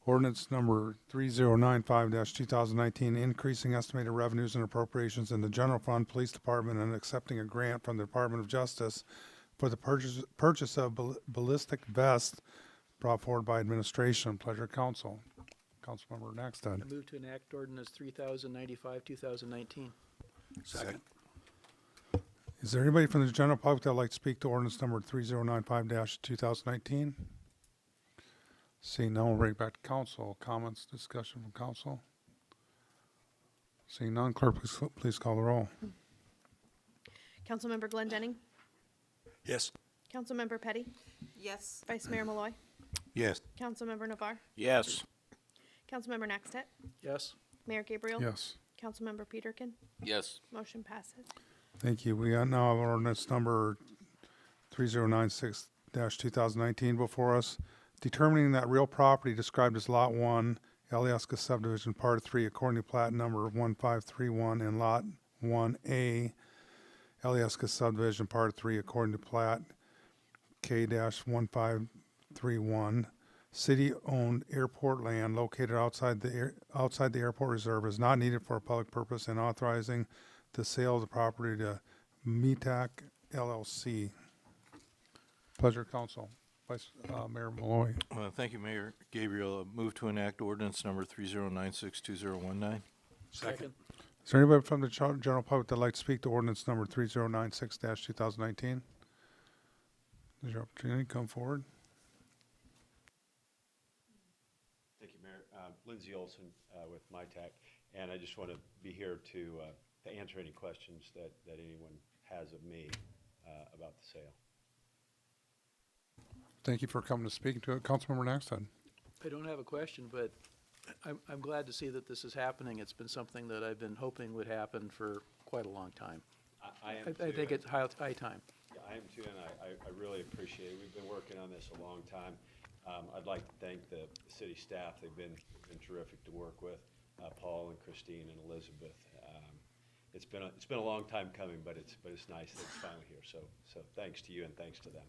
ordinance number 3095-2019, increasing estimated revenues and appropriations in the general fund, police department, and accepting a grant from the Department of Justice for the purchase of ballistic vests brought forward by administration. Pleasure, council. Councilmember Naxton. I move to enact ordinance 3095, 2019. Second. Is there anybody from the general public that would like to speak to ordinance number 3095-2019? Seeing none, we'll bring it back to council. Comments, discussion from council? Seeing none, clerk, please call the roll. Councilmember Glendenning. Yes. Councilmember Petty. Yes. Vice Mayor Malloy. Yes. Councilmember Navar. Yes. Councilmember Naxtet. Yes. Mayor Gabriel. Yes. Councilmember Peterkin. Yes. Motion passes. Thank you. We now have ordinance number 3096-2019 before us, determining that real property described as Lot 1, Alyeska subdivision, Part 3, according to plat number 1531, and Lot 1A, Alyeska subdivision, Part 3, according to plat K-1531, city-owned airport land located outside the airport reserve is not needed for a public purpose, and authorizing the sale of the property to METAC LLC. Pleasure, council. Vice Mayor Malloy. Thank you, Mayor Gabriel. Move to enact ordinance number 3096-2019. Second. Is there anybody from the general public that'd like to speak to ordinance number 3096-2019? Is your opportunity to come forward? Thank you, Mayor. Lindsay Olson with MyTac, and I just want to be here to answer any questions that anyone has of me about the sale. Thank you for coming to speak to it. Councilmember Naxton. I don't have a question, but I'm glad to see that this is happening. It's been something that I've been hoping would happen for quite a long time. I am I too. think it's high time. Yeah, I am too, and I really appreciate it. We've been working on this a long time. I'd like to thank the city staff. They've been terrific to work with, Paul and Christine and Elizabeth. It's been a long time coming, but it's nice that it's finally here. So thanks to you and thanks to them.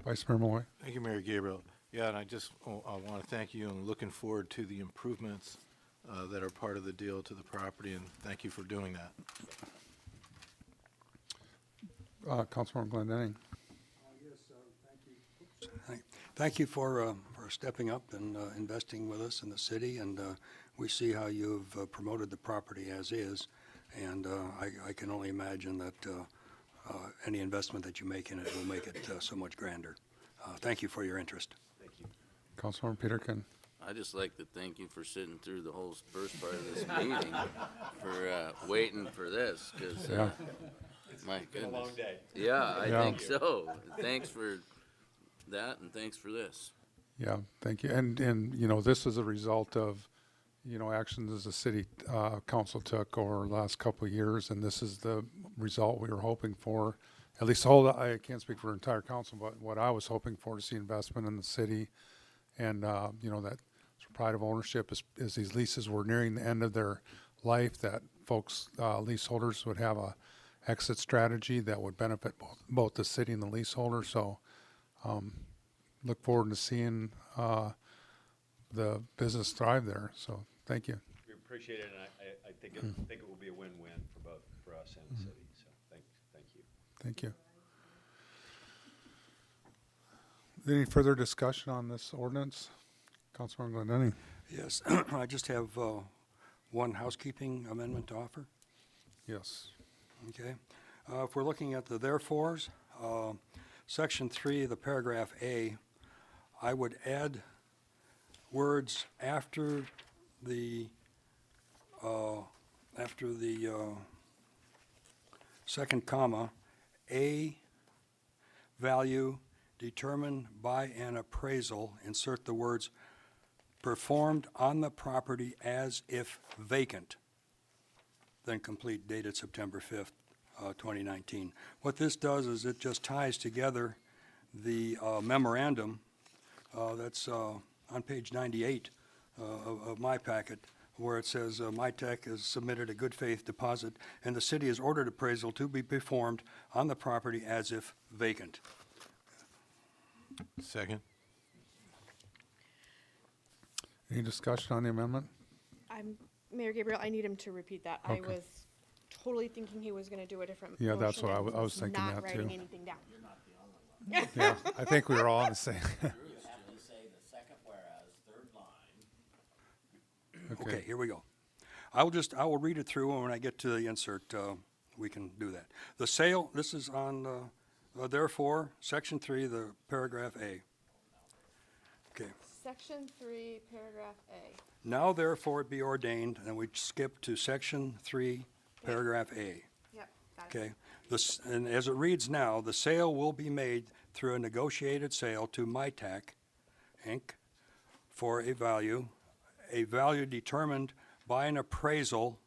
Vice Mayor Malloy. Thank you, Mayor Gabriel. Yeah, and I want to thank you and looking forward to the improvements that are part of the deal to the property, and thank you for doing that. Councilmember Glendenning. Thank you for stepping up and investing with us in the city, and we see how you've promoted the property as is, and I can only imagine that any investment that you make in it will make it so much grander. Thank you for your interest. Thank you. Councilmember Peterkin. I'd just like to thank you for sitting through the whole first part of this meeting, for waiting for this, because, Yeah. my It's been a goodness. long day. Yeah, I Yeah. think so. Thanks for that, and thanks for this. Yeah, thank you. And, you know, this is a result of, you know, actions as the city council took over the last couple of years, and this is the result we were hoping for. At least I can't speak for the entire council, but what I was hoping for to see investment in the city, and, you know, that pride of ownership as these leases were nearing the end of their life, that folks, leaseholders would have a exit strategy that would benefit both the city and the leaseholder. So, look forward to seeing the business thrive there. So thank you. We appreciate it, and I think it will be a win-win for both, for us and the city, so thank you. Thank you. Any further discussion on this ordinance? Councilmember Glendenning. Yes, I just have one housekeeping amendment to offer. Yes. Okay. If we're looking at the therefores, section 3, the paragraph A, I would add words after the second comma, a value determined by an appraisal, insert the words performed on the property as if vacant, then complete dated September 5th, 2019. What this does is it just ties together the memorandum that's on page 98 of my packet, where it says MITEC has submitted a good faith deposit and the city has ordered appraisal to be performed on the property as if vacant. Second. Any discussion on the amendment? Mayor Gabriel, I need him to repeat that. I Okay. was totally thinking he was gonna do a different Yeah, that's motion what and I was thinking not that writing too. anything down. Yeah, I think we were all on the same. Okay, here we go. I will read it through, and when I get to the insert, we can do that. The sale, this is on, therefore, section 3, the paragraph A. Okay. Section 3, paragraph A. Now therefore it be ordained, and we skip to section 3, paragraph A. Yep, got it. Okay, and as it reads now, the sale will be made through a negotiated sale to MITAC, Inc., for a value determined by an appraisal,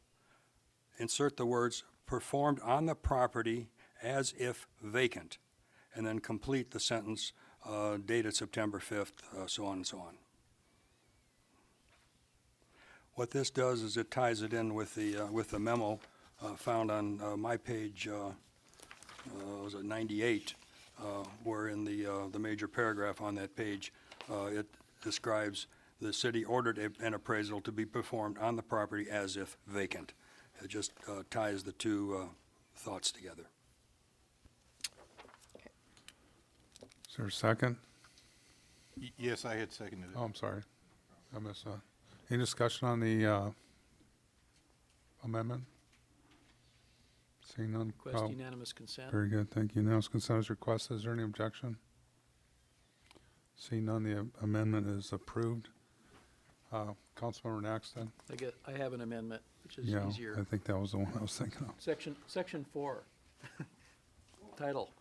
insert the words, performed on the property as if vacant, and then complete the sentence dated September 5th, so on and so on. What this does is it ties it in with the memo found on my page, was it 98, where in the major paragraph on that page, it describes the city ordered an appraisal to be performed on the property as if vacant. It just ties the two thoughts together. Is there a second? Yes, I had seconded it. Oh, I'm sorry. I missed that. Any discussion on the amendment? Seeing none. Request oh, unanimous consent. Very good, thank you. Unanimous consent is requested. Is there any objection? Seeing none, the amendment is approved. Councilmember Naxton? I have an amendment, which is Yeah, easier. I think that was the one I was thinking of. Section 4, title.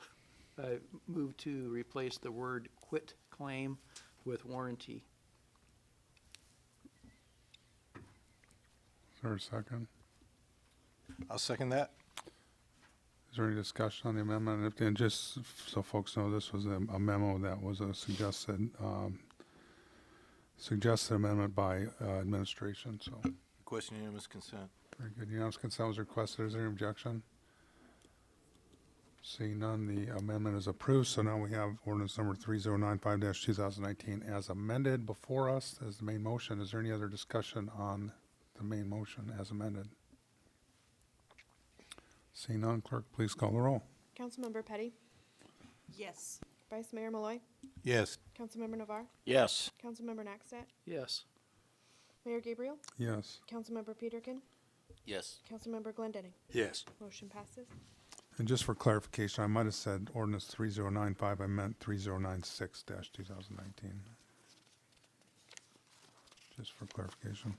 I move to replace the word quit claim with warranty. Is there a second? I'll second that. Is there any discussion on the amendment? And just so folks know, this was a memo that was a suggested amendment by administration, so. Request unanimous consent. Very good. Unanimous consent was requested. Is there any objection? Seeing none, the amendment is approved. So now we have ordinance number 3095-2019 as amended before us as the main motion. Is there any other discussion on the main motion as amended? Seeing none, clerk, please call the roll. Councilmember Petty, Yes. Vice Mayor Malloy, Yes. Councilmember Navar, Yes. Councilmember Naxtat, Yes. Mayor Gabriel, Yes. Councilmember Peterkin, Yes. Councilmember Glendenning. Yes. Motion passes. And just for clarification, I might have said ordinance 3095, I meant 3096-2019. Just for clarification.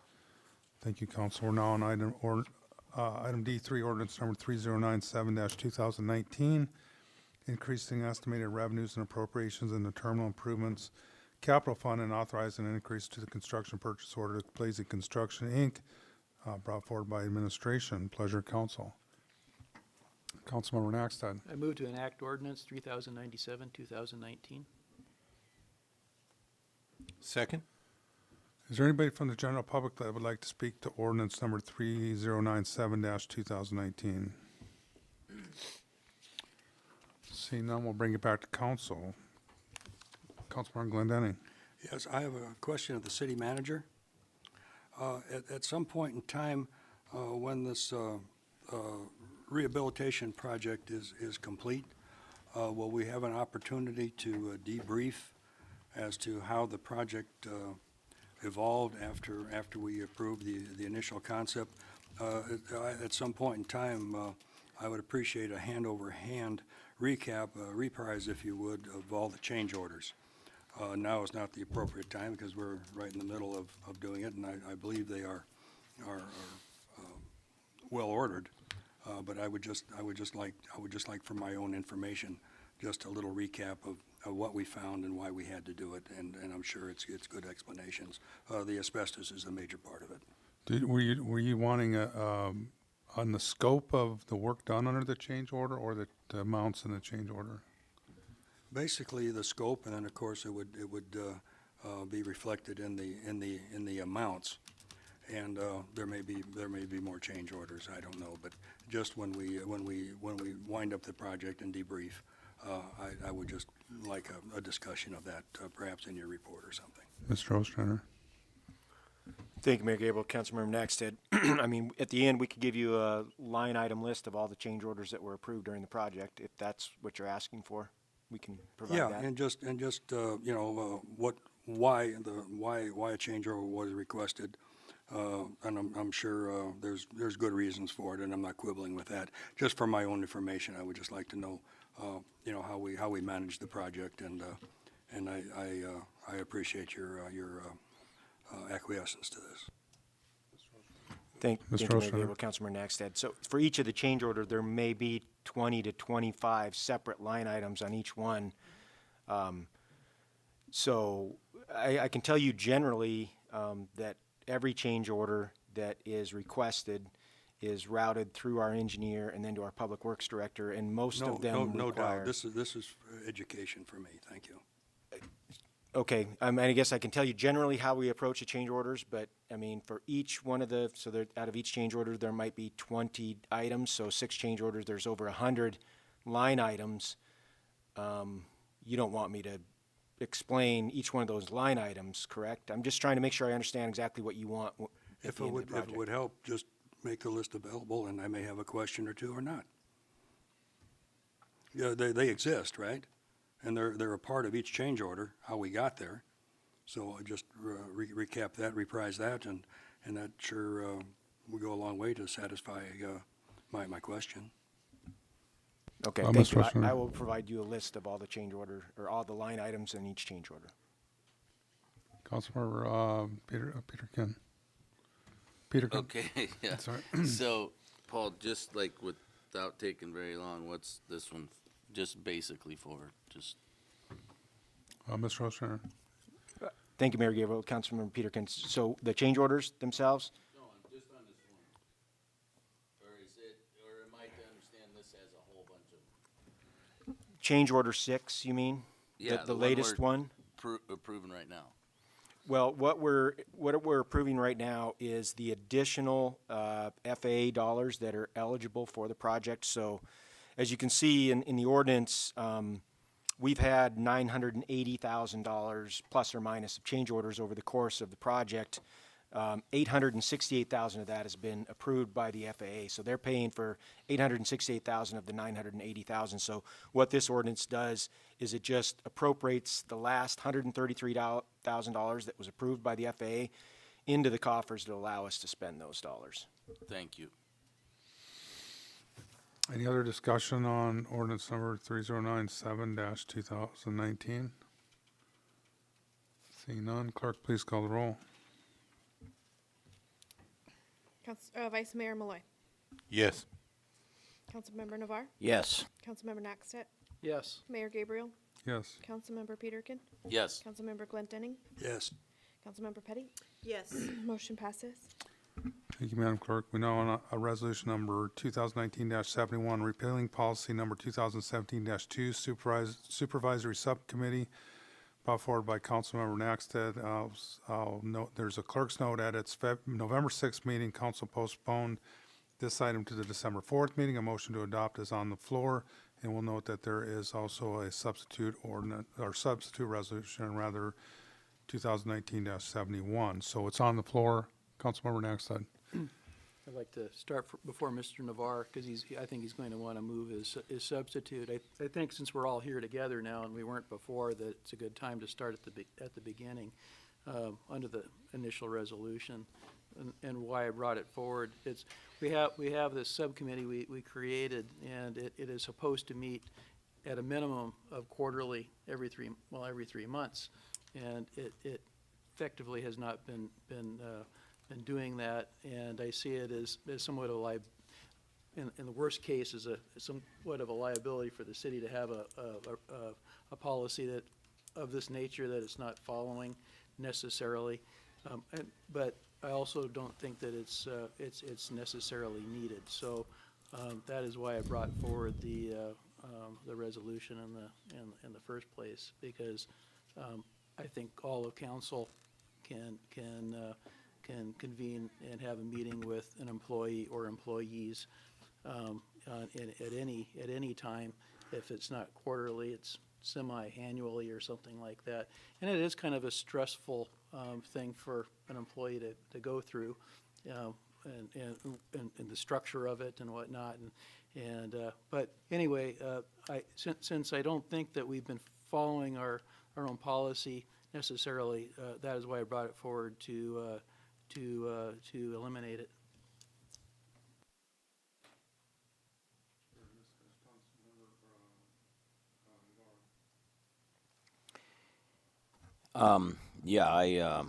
Thank you, Council. We're now on item D3, ordinance number 3097-2019, increasing estimated revenues and appropriations in the terminal improvements capital fund and authorizing an increase to the construction purchase order to Blazy Construction, Inc., brought forward by administration. Pleasure, Council. Councilmember Naxton. I move to enact ordinance 3097, 2019. Second? Is there anybody from the general public that would like to speak to ordinance number 3097-2019? Seeing none, we'll bring it back to council. Councilmember Glendenning. Yes, I have a question of the city manager. At some point in time, when this rehabilitation project is complete, will we have an opportunity to debrief as to how the project evolved after we approved the initial concept? At some point in time, I would appreciate a hand-over-hand recap, reprise, if you would, of all the change orders. Now is not the appropriate time because we're right in the middle of doing it, and I believe they are well ordered. But I would just like for my own information, just a little recap of what we found and why we had to do it, and I'm sure it's good explanations. The asbestos is a major part of it. Were you wanting on the scope of the work done under the change order, or the amounts in the change order? Basically, the scope, and then of course it would be reflected in the amounts, and there may be more change orders. I don't know, but just when we wind up the project and debrief, I would just like a discussion of that, perhaps in your report or something. Mr. Ostrander. Thank you, Mayor Gabriel. Councilmember Naxted. I mean, at the end, we could give you a line item list of all the change orders that were approved during the project, if that's what you're asking for. We can provide that. Yeah, and just you know, why a change order was requested, and I'm sure there's good reasons for it, and I'm not quibbling with that. Just for my own information, I would just like to know, you know, how we managed the project, and I appreciate your acquiescence to this. Thank you, Mayor Gabriel. Councilmember Naxted. So for each of the change order, there may be 20 to 25 separate line items on each one. So I can tell you generally that every change order that is requested is routed through our engineer and then to our public works director, and most of them no require. doubt. This is education for me. Thank you. Okay, I guess I can tell you generally how we approach the change orders, but I mean, for each one of the, so out of each change order, there might be 20 items, so 6 change orders, there's over 100 line items. You don't want me to explain each one of those line items, correct? I'm just trying to make sure I understand exactly what you want at the end of the project. If it would help, just make the list available, and I may have a question or two or not. Yeah, they exist, right? And they're a part of each change order, how we got there. So I just recap that, reprise that, and that sure will go a long way to satisfy my question. Okay, thank you. I will provide you a list of all the change order, or all the line items in each change order. Councilmember Peterkin. Peterkin. Okay, yeah. Sorry. So, Paul, just like without taking very long, what's this one just basically for? Just Mr. Ostrander. Thank you, Mayor Gabriel. Councilmember Peterkin. So the change orders themselves? No, just on this one. Or am I to understand this as a whole bunch of? Change order 6, you mean? Yeah, the latest one? Approving right now. Well, what we're approving right now is the additional FAA dollars that are eligible for the project. So, as you can see in the ordinance, we've had $980,000 plus or minus of change orders over the course of the project. $868,000 of that has been approved by the FAA. So they're paying for $868,000 of the $980,000. So what this ordinance does is it just appropriates the last $133,000 that was approved by the FAA into the coffers to allow us to spend those dollars. Thank you. Any other discussion on ordinance number 3097-2019? Seeing none, clerk, please call the roll. Vice Mayor Malloy. Yes. Councilmember Navar. Yes. Councilmember Naxtet. Yes. Mayor Gabriel. Yes. Councilmember Peterkin. Yes. Councilmember Glenn Denning. Yes. Councilmember Petty. Yes. Motion passes. Thank you, Madam Clerk. We now on a resolution number 2019-71, repealing policy number 2017-2, supervisory subcommittee, brought forward by Councilmember Naxted. I'll note there's a clerk's note at its November 6th meeting. Council postponed this item to the December 4th meeting. A motion to adopt is on the floor, and we'll note that there is also a substitute ordinance or substitute resolution, rather 2019-71. So it's on the floor. Councilmember Naxted. I'd like to start before Mr. Navar, because I think he's going to want to move his substitute. I think since we're all here together now and we weren't before, that it's a good time to start at the beginning, under the initial resolution. And why I brought it forward, we have this subcommittee we created, and it is supposed to meet at a minimum of quarterly every 3 months, and it effectively has not been doing that, and I see it as somewhat of a in the worst case, as somewhat of a liability for the city to have a policy that of this nature that it's not following necessarily, but I also don't think that it's necessarily needed. So that is why I brought forward the resolution in the first place, because I think all of council can convene and have a meeting with an employee or employees at any time. If it's not quarterly, it's semi-annually or something like that. And it is kind of a stressful thing for an employee to go through, and the structure of it and whatnot. But anyway, since I don't think that we've been following our own policy necessarily, that is why I brought it forward to eliminate it. Yeah,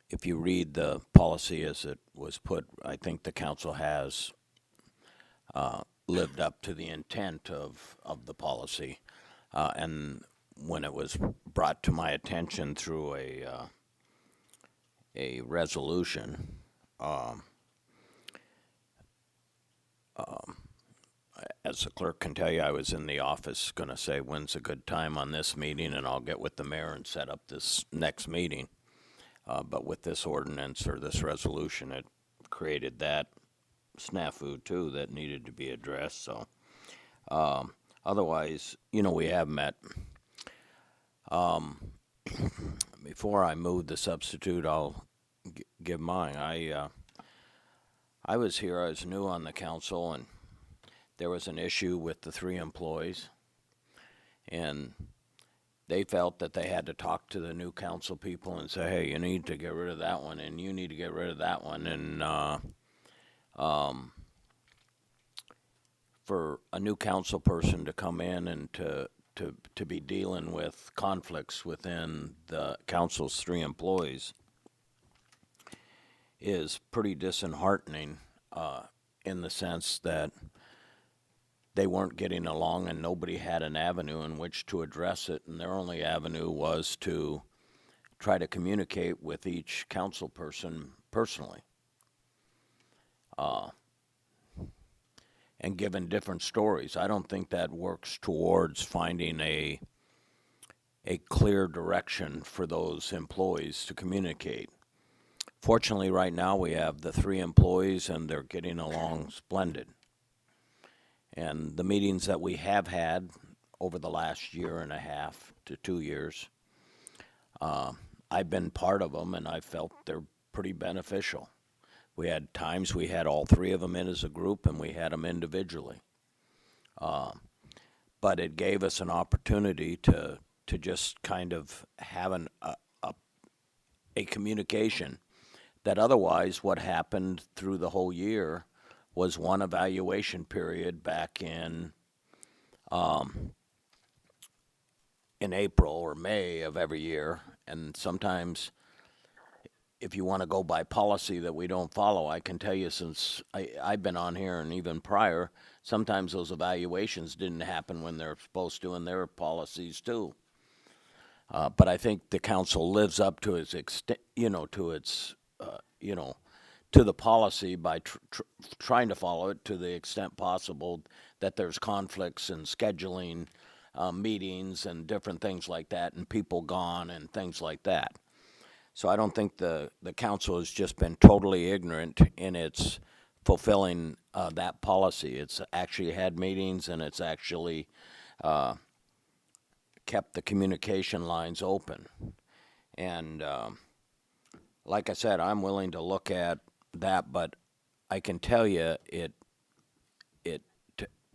if you read the policy as it was put, I think the council has lived up to the intent of the policy. And when it was brought to my attention through a resolution, as the clerk can tell you, I was in the office going to say, when's a good time on this meeting, and I'll get with the mayor and set up this next meeting. But with this ordinance or this resolution, it created that snafu too that needed to be addressed. So otherwise, we have met. Before I move the substitute, I'll give mine. I was here, I was new on the council, and there was an issue with the 3 employees, and they felt that they had to talk to the new council people and say, hey, you need to get rid of that one, and you need to get rid of that one. And for a new council person to come in and to be dealing with conflicts within the council's 3 employees is pretty disheartening, in the sense that they weren't getting along and nobody had an avenue in which to address it, and their only avenue was to try to communicate with each council person personally, and given different stories. I don't think that works towards finding a clear direction for those employees to communicate. Fortunately, right now we have the 3 employees and they're getting along splendid. And the meetings that we have had over the last 1.5 to 2 years, I've been part of them, and I felt they're pretty beneficial. We had times we had all 3 of them in as a group, and we had them individually. But it gave us an opportunity to just kind of have a communication that otherwise what happened through the whole year was one evaluation period back in April or May of every year. And sometimes if you want to go by policy that we don't follow, I can tell you since I've been on here and even prior, sometimes those evaluations didn't happen when they're supposed to, and there are policies too. But I think the council lives up to its extent, to its, to the policy by trying to follow it to the extent possible that there's conflicts and scheduling meetings and different things like that, and people gone and things like that. So I don't think the council has just been totally ignorant in its fulfilling that policy. It's actually had meetings, and it's actually kept the communication lines open. And like I said, I'm willing to look at that, but I can tell you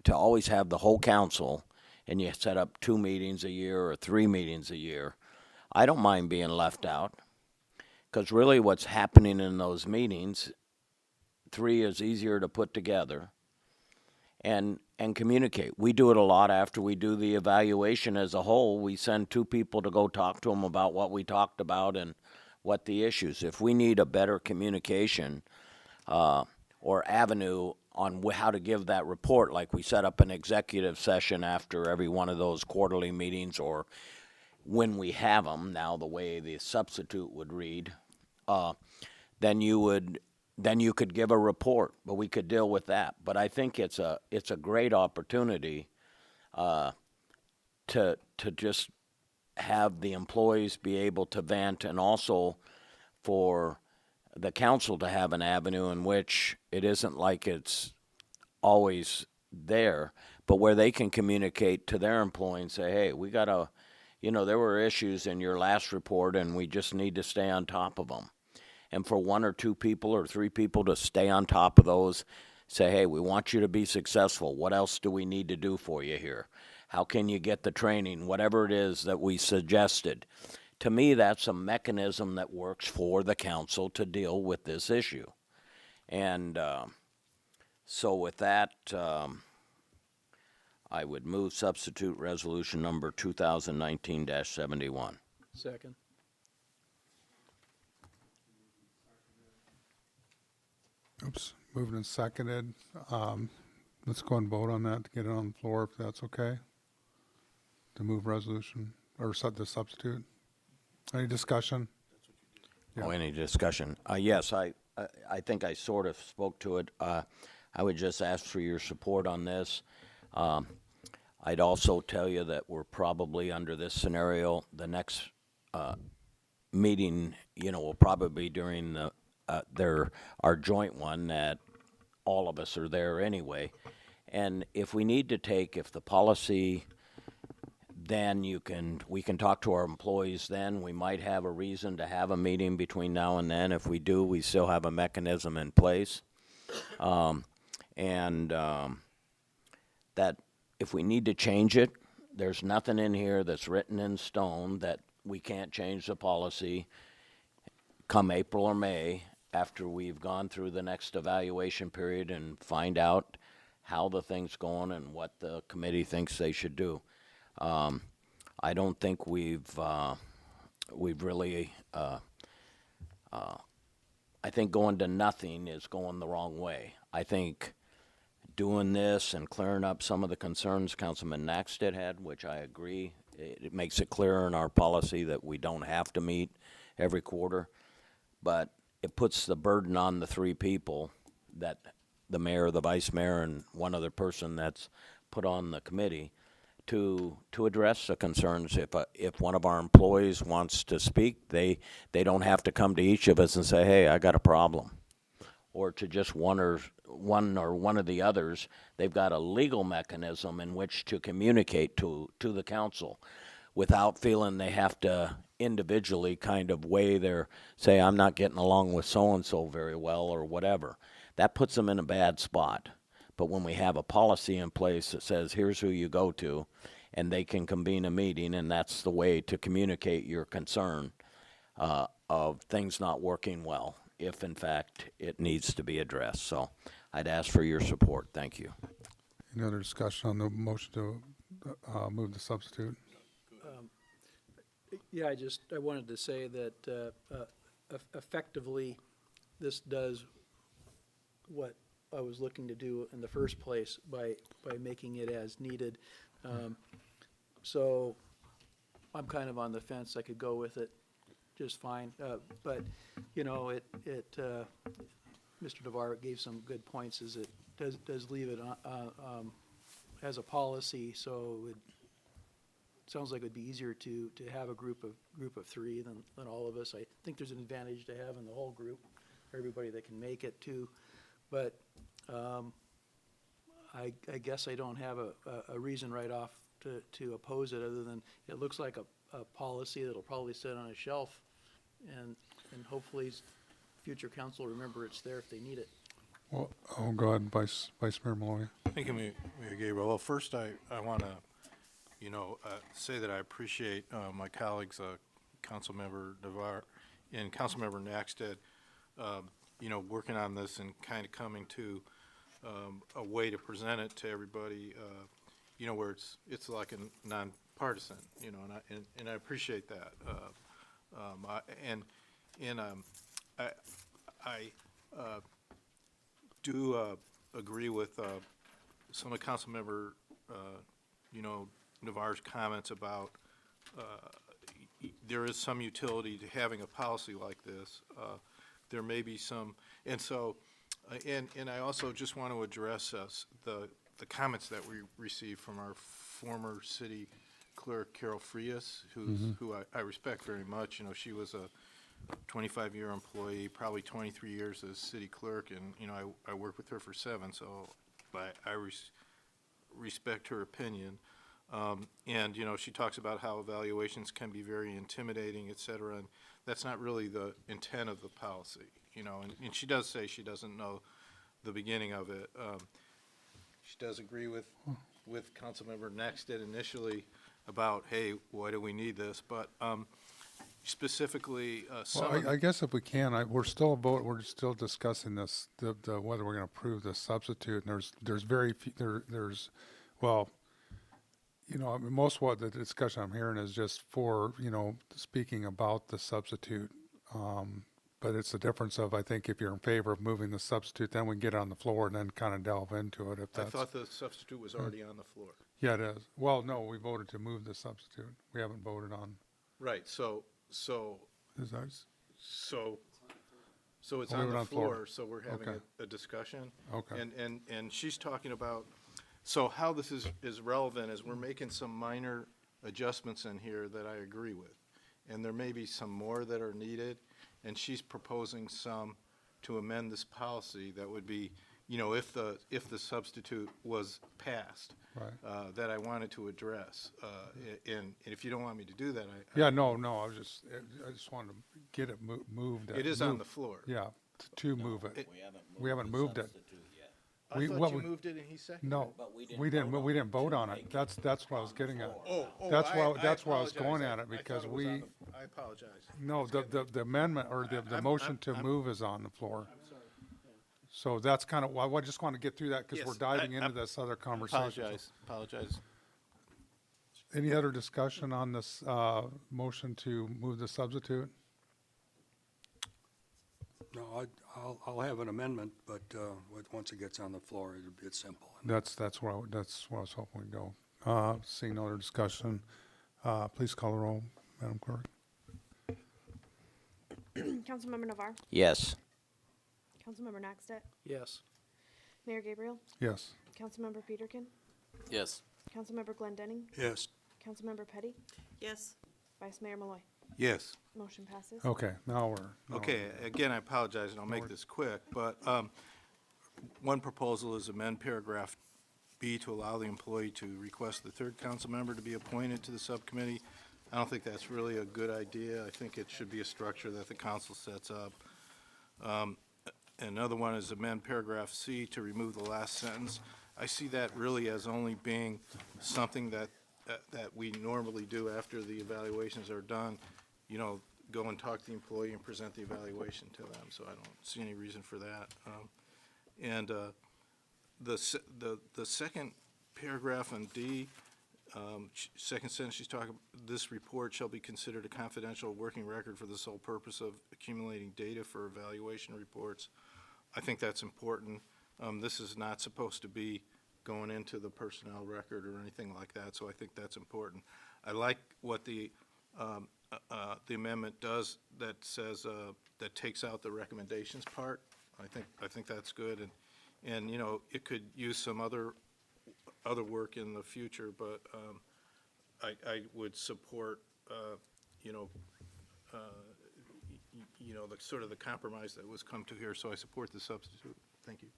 to always have the whole council and you set up 2 meetings a year or 3 meetings a year, I don't mind being left out, because really what's happening in those meetings, 3 is easier to put together and communicate. We do it a lot after we do the evaluation as a whole. We send 2 people to go talk to them about what we talked about and what the issues. If we need a better communication or avenue on how to give that report, like we set up an executive session after every one of those quarterly meetings, or when we have them, now the way the substitute would read, then you could give a report, but we could deal with that. But I think it's a great opportunity to just have the employees be able to vent, and also for the council to have an avenue in which it isn't like it's always there, but where they can communicate to their employee and say, hey, we got to, there were issues in your last report and we just need to stay on top of them. And for 1 or 2 people or 3 people to stay on top of those, say, hey, we want you to be successful. What else do we need to do for you here? How can you get the training? Whatever it is that we suggested. To me, that's a mechanism that works for the council to deal with this issue. And so with that, I would move substitute resolution number 2019-71. Second. Oops, moved and seconded. Let's go and vote on that to get it on the floor, if that's okay. To move resolution, or set the substitute. Any discussion? Oh, any discussion? Yes, I think I sort of spoke to it. I would just ask for your support on this. I'd also tell you that we're probably under this scenario, the next meeting, will probably be during our joint one, that all of us are there anyway. And if we need to if the policy, then we can talk to our employees then. We might have a reason to have a meeting between now and then. If we do, we still have a mechanism in place. That if we need to change it, there's nothing in here that's written in stone that we can't change the policy come April or May, after we've gone through the next evaluation period and find out how the thing's going and what the committee thinks they should do. I don't think we've really, I think going to nothing is going the wrong way. I think doing this and clearing up some of the concerns Councilman Naxted had, which I agree, it makes it clearer in our policy that we don't have to meet every quarter, but it puts the burden on the 3 people, that the mayor, the vice mayor, and one other person that's put on the committee, to address the concerns. If one of our employees wants to speak, they don't have to come to each of us and say, hey, I got a problem. Or to just one of the others. They've got a legal mechanism in which to communicate to the council without feeling they have to individually kind of say, I'm not getting along with so-and-so very well, or whatever. That puts them in a bad spot. But when we have a policy in place that says, here's who you go to, and they can convene a meeting, and that's the way to communicate your concern of things not working well if in fact it needs to be addressed. So I'd ask for your support. Thank you. Any other discussion on the motion to move the substitute? Yeah, I wanted to say that effectively, this does what I was looking to do in the first place by making it as needed. So I'm kind of on the fence. I could go with it just fine. But, you know, Mr. Devar gave some good points, is it does leave it as a policy, so it sounds like it would be easier to have a group of three than all of us. I think there's an advantage to having the whole group, everybody that can make it too. But I guess I don't have a reason right off to oppose it, other than it looks like a policy that'll probably sit on a shelf, and hopefully future council will remember it's there if they need it. Well, go ahead, Vice Mayor Malloy. Thank you, Mayor Gabriel. Well, first, I want to, say that I appreciate my colleagues, Councilmember Devar and Councilmember Naxted, working on this and kind of coming to a way to present it to everybody, where it's like a nonpartisan, and I appreciate that. I do agree with some of Councilmember, Navarre's comments about there is some utility to having a policy like this. There may be some, and so, and I also just want to address the comments that we received from our former city clerk, Carol Frias, who I respect very much. She was a 25-year employee, probably 23 years as city clerk, and I worked with her for 7, so I respect her opinion. And she talks about how evaluations can be very intimidating, et cetera, and that's not really the intent of the policy, and she does say she doesn't know the beginning of it. She does agree with Councilmember Naxted initially about, hey, why do we need this? But specifically, Well, I guess if we can, we're still discussing this, whether we're going to approve the substitute, and there's very few, well, I mean, most of what the discussion I'm hearing is just for, speaking about the substitute. But it's the difference of, I think, if you're in favor of moving the substitute, then we can get it on the floor and then kind of delve into it if I that's. thought the substitute was already on the floor. Yeah, it is. Well, no, we voted to move the substitute. We haven't voted on. Right, so Is that? So it's We'll on leave it the on floor. floor, so we're having Okay. a discussion. Okay. And she's talking about, so how this is relevant is we're making some minor adjustments in here that I agree with. And there may be some more that are needed, and she's proposing some to amend this policy that would be, if the substitute was passed. Right. That I wanted to address. And if you don't want me to do that, Yeah, no, I just wanted to get it moved. It is on the floor. Yeah, to move it. We haven't moved it. I thought you moved it and he seconded it. No, we didn't vote on it. That's what I was getting at. Oh, That's I why I was apologize. going at I it, because thought it was on the- I apologize. No, the amendment, or the motion to move is on the floor. So that's kind of, I just want to get through that, because we're Yes, diving into I this other conversation. Apologize. Any other discussion on this motion to move the substitute? No, I'll have an amendment, but once it gets on the floor, it's simple. That's where I was hoping we'd go. Seeing no other discussion, please call the roll, Madam Clerk. Councilmember Navarre, Yes. Councilmember Naxtet, Yes. Mayor Gabriel, Yes. Councilmember Peterkin, Yes. Councilmember Glendenning, Yes. Councilmember Petty, Yes. Vice Mayor Malloy. Yes. Motion passes. Okay, now we're. Okay, again, I apologize, and I'll make this quick, but one proposal is amend paragraph B to allow the employee to request the third council member to be appointed to the subcommittee. I don't think that's really a good idea. I think it should be a structure that the council sets up. Another one is amend paragraph C to remove the last sentence. I see that really as only being something that we normally do after the evaluations are done. go and talk to the employee and present the evaluation to them, so I don't see any reason for that. And the second paragraph on D, second sentence, she's talking, this report shall be considered a confidential working record for the sole purpose of accumulating data for evaluation reports. I think that's important. This is not supposed to be going into the personnel record or anything like that, so I think that's important. I like what the amendment does that says, that takes out the recommendations part. I think that's good, and you know, it could use some other work in the future, but I would support, you know, the sort of the compromise that was come to here, so I support the substitute. Thank you.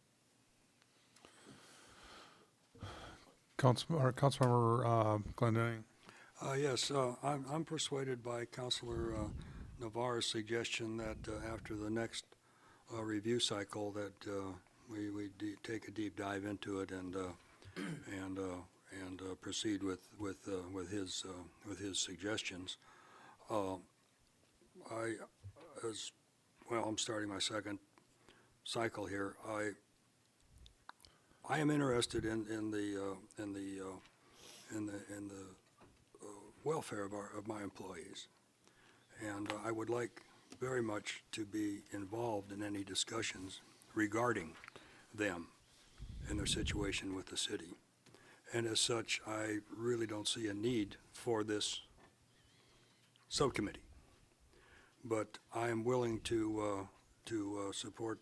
Councilmember Glendenning. Yes, I'm persuaded by Councilor Navarro's suggestion that after the next review cycle that we take a deep dive into it and proceed with his suggestions. I'm starting my second cycle here. I am interested in the welfare of my employees, and I would like very much to be involved in any discussions regarding them and their situation with the city. And as such, I really don't see a need for this subcommittee. But I am willing to support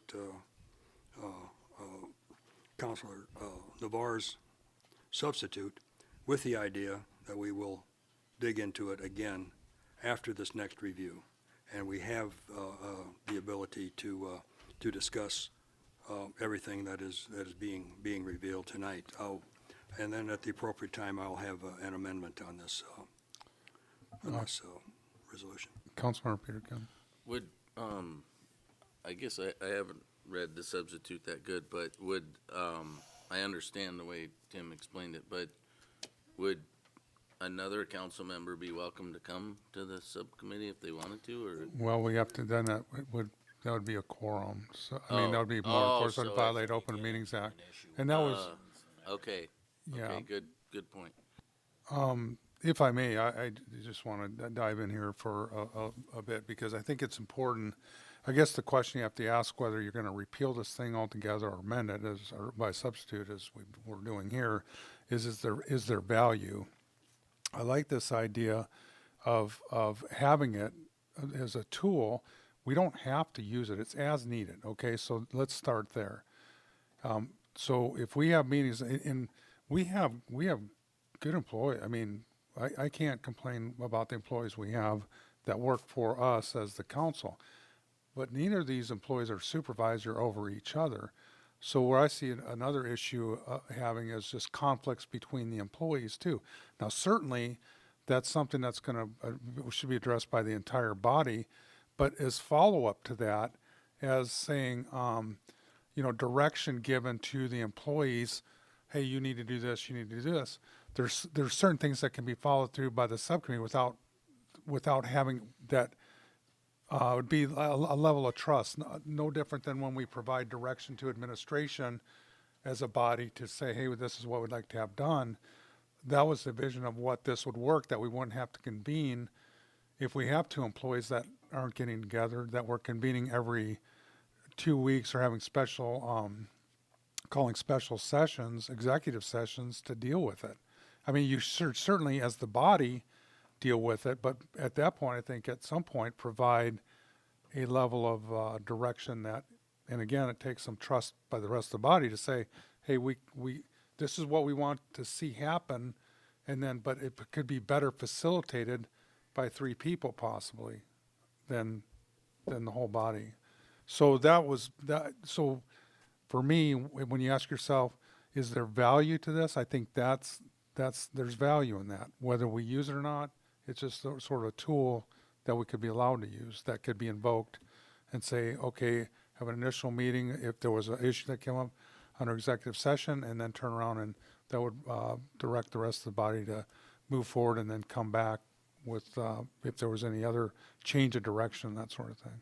Councilor Navarro's substitute with the idea that we will dig into it again after this next review. And we have the ability to discuss everything that is being revealed tonight. And then at the appropriate time, I'll have an amendment on this resolution. Councilmember Peterkin. Would, I guess I haven't read the substitute that good, but would, I understand the way Tim explained it, but would another council member be welcome to come to the subcommittee if they wanted to, or? Well, we have to, then that would be a quorum. So, I mean, that would be more, of course, would so violate Open Meetings Act. And that was, Okay. yeah. Okay, good point. If I may, I just want to dive in here for a bit, because I think it's important. I guess the question you have to ask whether you're going to repeal this thing altogether or amend it or by substitute, as we're doing here, is there value? I like this idea of having it as a tool. We don't have to use it. It's as needed. Okay, so let's start there. So if we have meetings, and we have good employees. I mean, I can't complain about the employees we have that work for us as the council, but neither of these employees are supervisor over each other. So where I see another issue having is just conflicts between the employees too. Now, certainly that's something that's should be addressed by the entire body, but as follow-up to that, as saying, direction given to the employees, hey, you need to do this, you need to do this. There's certain things that can be followed through by the subcommittee without having that would be a level of trust, no different than when we provide direction to administration as a body to say, hey, this is what we'd like to have done. That was the vision of what this would work, that we wouldn't have to convene if we have two employees that aren't getting together, that we're convening every 2 weeks or having calling special sessions, executive sessions to deal with it. I mean, you should certainly, as the body, deal with it, but at that point, I think at some point provide a level of direction that, and again, it takes some trust by the rest of the body to say, hey, we this is what we want to see happen, and then, but it could be better facilitated by 3 people possibly than the whole body. So that was that. So for me, when you ask yourself, is there value to this? I think there's value in that. Whether we use it or not, it's just sort of a tool that we could be allowed to use, that could be invoked and say, okay, have an initial meeting if there was an issue that came up under executive session, and then turn around and that would direct the rest of the body to move forward and then come back with, if there was any other change of direction, that sort of thing.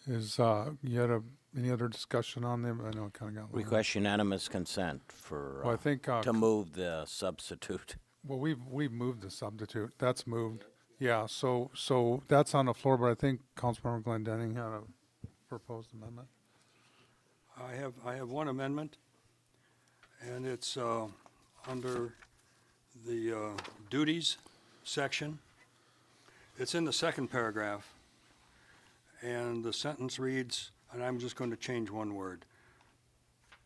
Is, you had any other discussion on them? I know it kind of got long. Request unanimous consent for, Well, I think, to move the substitute. well, we've moved the substitute. That's moved. Yeah, so that's on the floor, but I think Councilmember Glendenning had a proposed amendment. I have one amendment, and it's under the duties section. It's in the second paragraph, and the sentence reads, and I'm just going to change one word.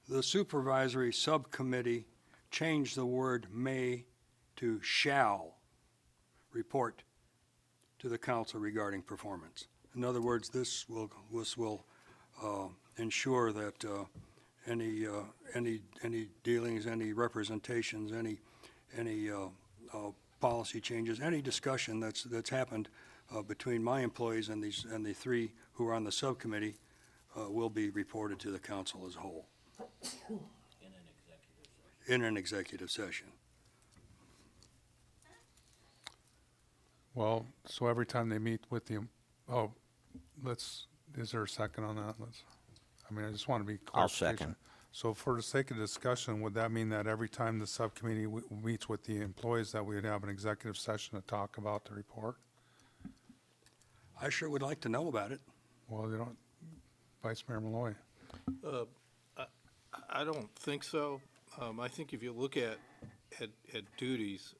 The supervisory subcommittee changed the word may to shall report to the council regarding performance. In other words, this will ensure that any dealings, any representations, any policy changes, any discussion that's happened between my employees and the three who are on the subcommittee will be reported to the council as a whole. In an executive session. Well, so every time they meet with the, is there a second on that? I just want to be clear. I'll second. So for the sake of discussion, would that mean that every time the subcommittee meets with the employees that we would have an executive session to talk about the report? I sure would like to know about it. Well, they don't, Vice Mayor Malloy. I don't think so. I think if you look at duties,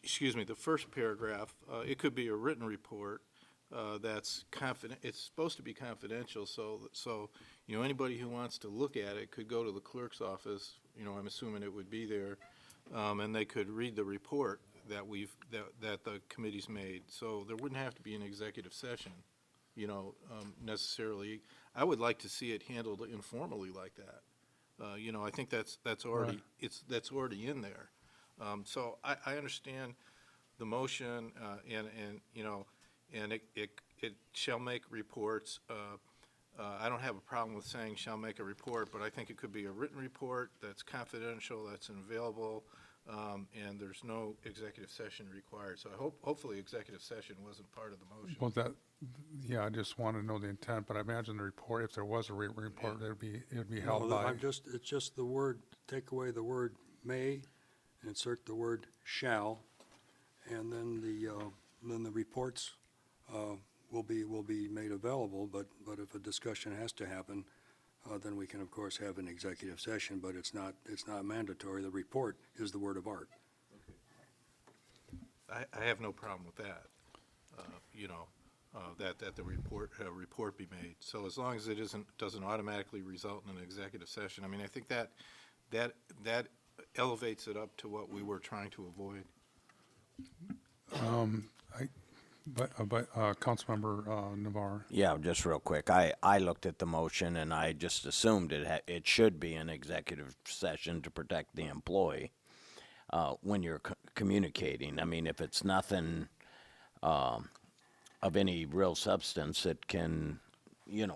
excuse me, the first paragraph, it could be a written report that's confident. It's supposed to be confidential, so anybody who wants to look at it could go to the clerk's office. I'm assuming it would be there, and they could read the report that the committee's made. So there wouldn't have to be an executive session, necessarily. I would like to see it handled informally like that. I think that's already that's already in there. So I understand the motion, and it shall make reports. I don't have a problem with saying shall make a report, but I think it could be a written report that's confidential, that's available, and there's no executive session required. So hopefully executive session wasn't part of the motion. Well, I just want to know the intent, but I imagine the report, if there was a written report, it would be held by. It's just the word, take away the word may, insert the word shall, and then the reports will be made available, but if a discussion has to happen, then we can of course have an executive session, but it's not mandatory. The report is the word of art. I have no problem with that, that the report be made. So as long as it doesn't automatically result in an executive session, I think that elevates it up to what we were trying to avoid. Councilmember Navarre. Yeah, just real quick. I looked at the motion and I just assumed it should be an executive session to protect the employee when you're communicating. If it's nothing of any real substance, it can,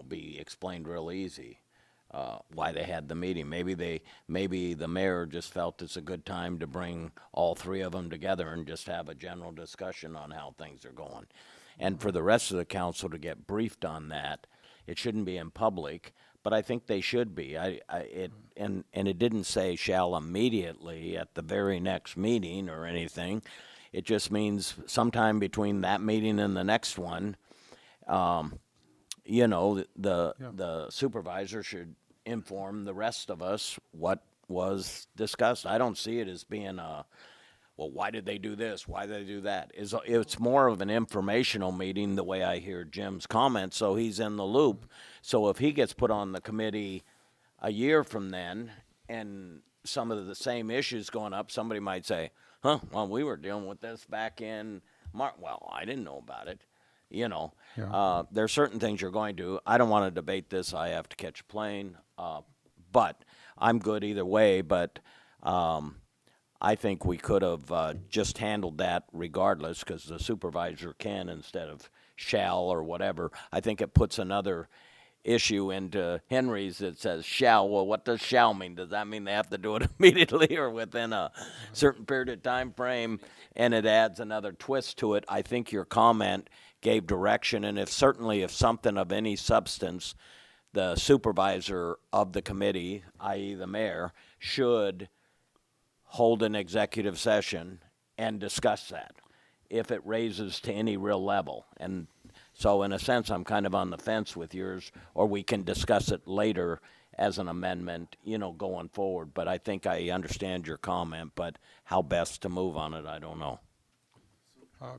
be explained real easy. Why they had the meeting. Maybe the mayor just felt it's a good time to bring all three of them together and just have a general discussion on how things are going. And for the rest of the council to get briefed on that, it shouldn't be in public, but I think they should be. And it didn't say shall immediately at the very next meeting or anything. It just means sometime between that meeting and the next one, the supervisor should inform the rest of us what was discussed. I don't see it as being why did they do this? Why did they do that? It's more of an informational meeting, the way I hear Jim's comments, so he's in the loop. So if he gets put on the committee a year from then and some of the same issues going up, somebody might say, well, we were dealing with this back in March. Well, I didn't know about it. There are certain things you're going to. I don't want to debate this. I have to catch a plane. But I'm good either way. But I think we could have just handled that regardless, because the supervisor can instead of shall or whatever. I think it puts another issue into Henry's that says shall. Well, what does shall mean? Does that mean they have to do it immediately or within a certain period of time frame? And it adds another twist to it. I think your comment gave direction, and if something of any substance, the supervisor of the committee, i.e. the mayor, should hold an executive session and discuss that if it raises to any real level. And so in a sense, I'm kind of on the fence with yours, or we can discuss it later as an amendment, going forward. But I think I understand your comment, but how best to move on it, I don't know.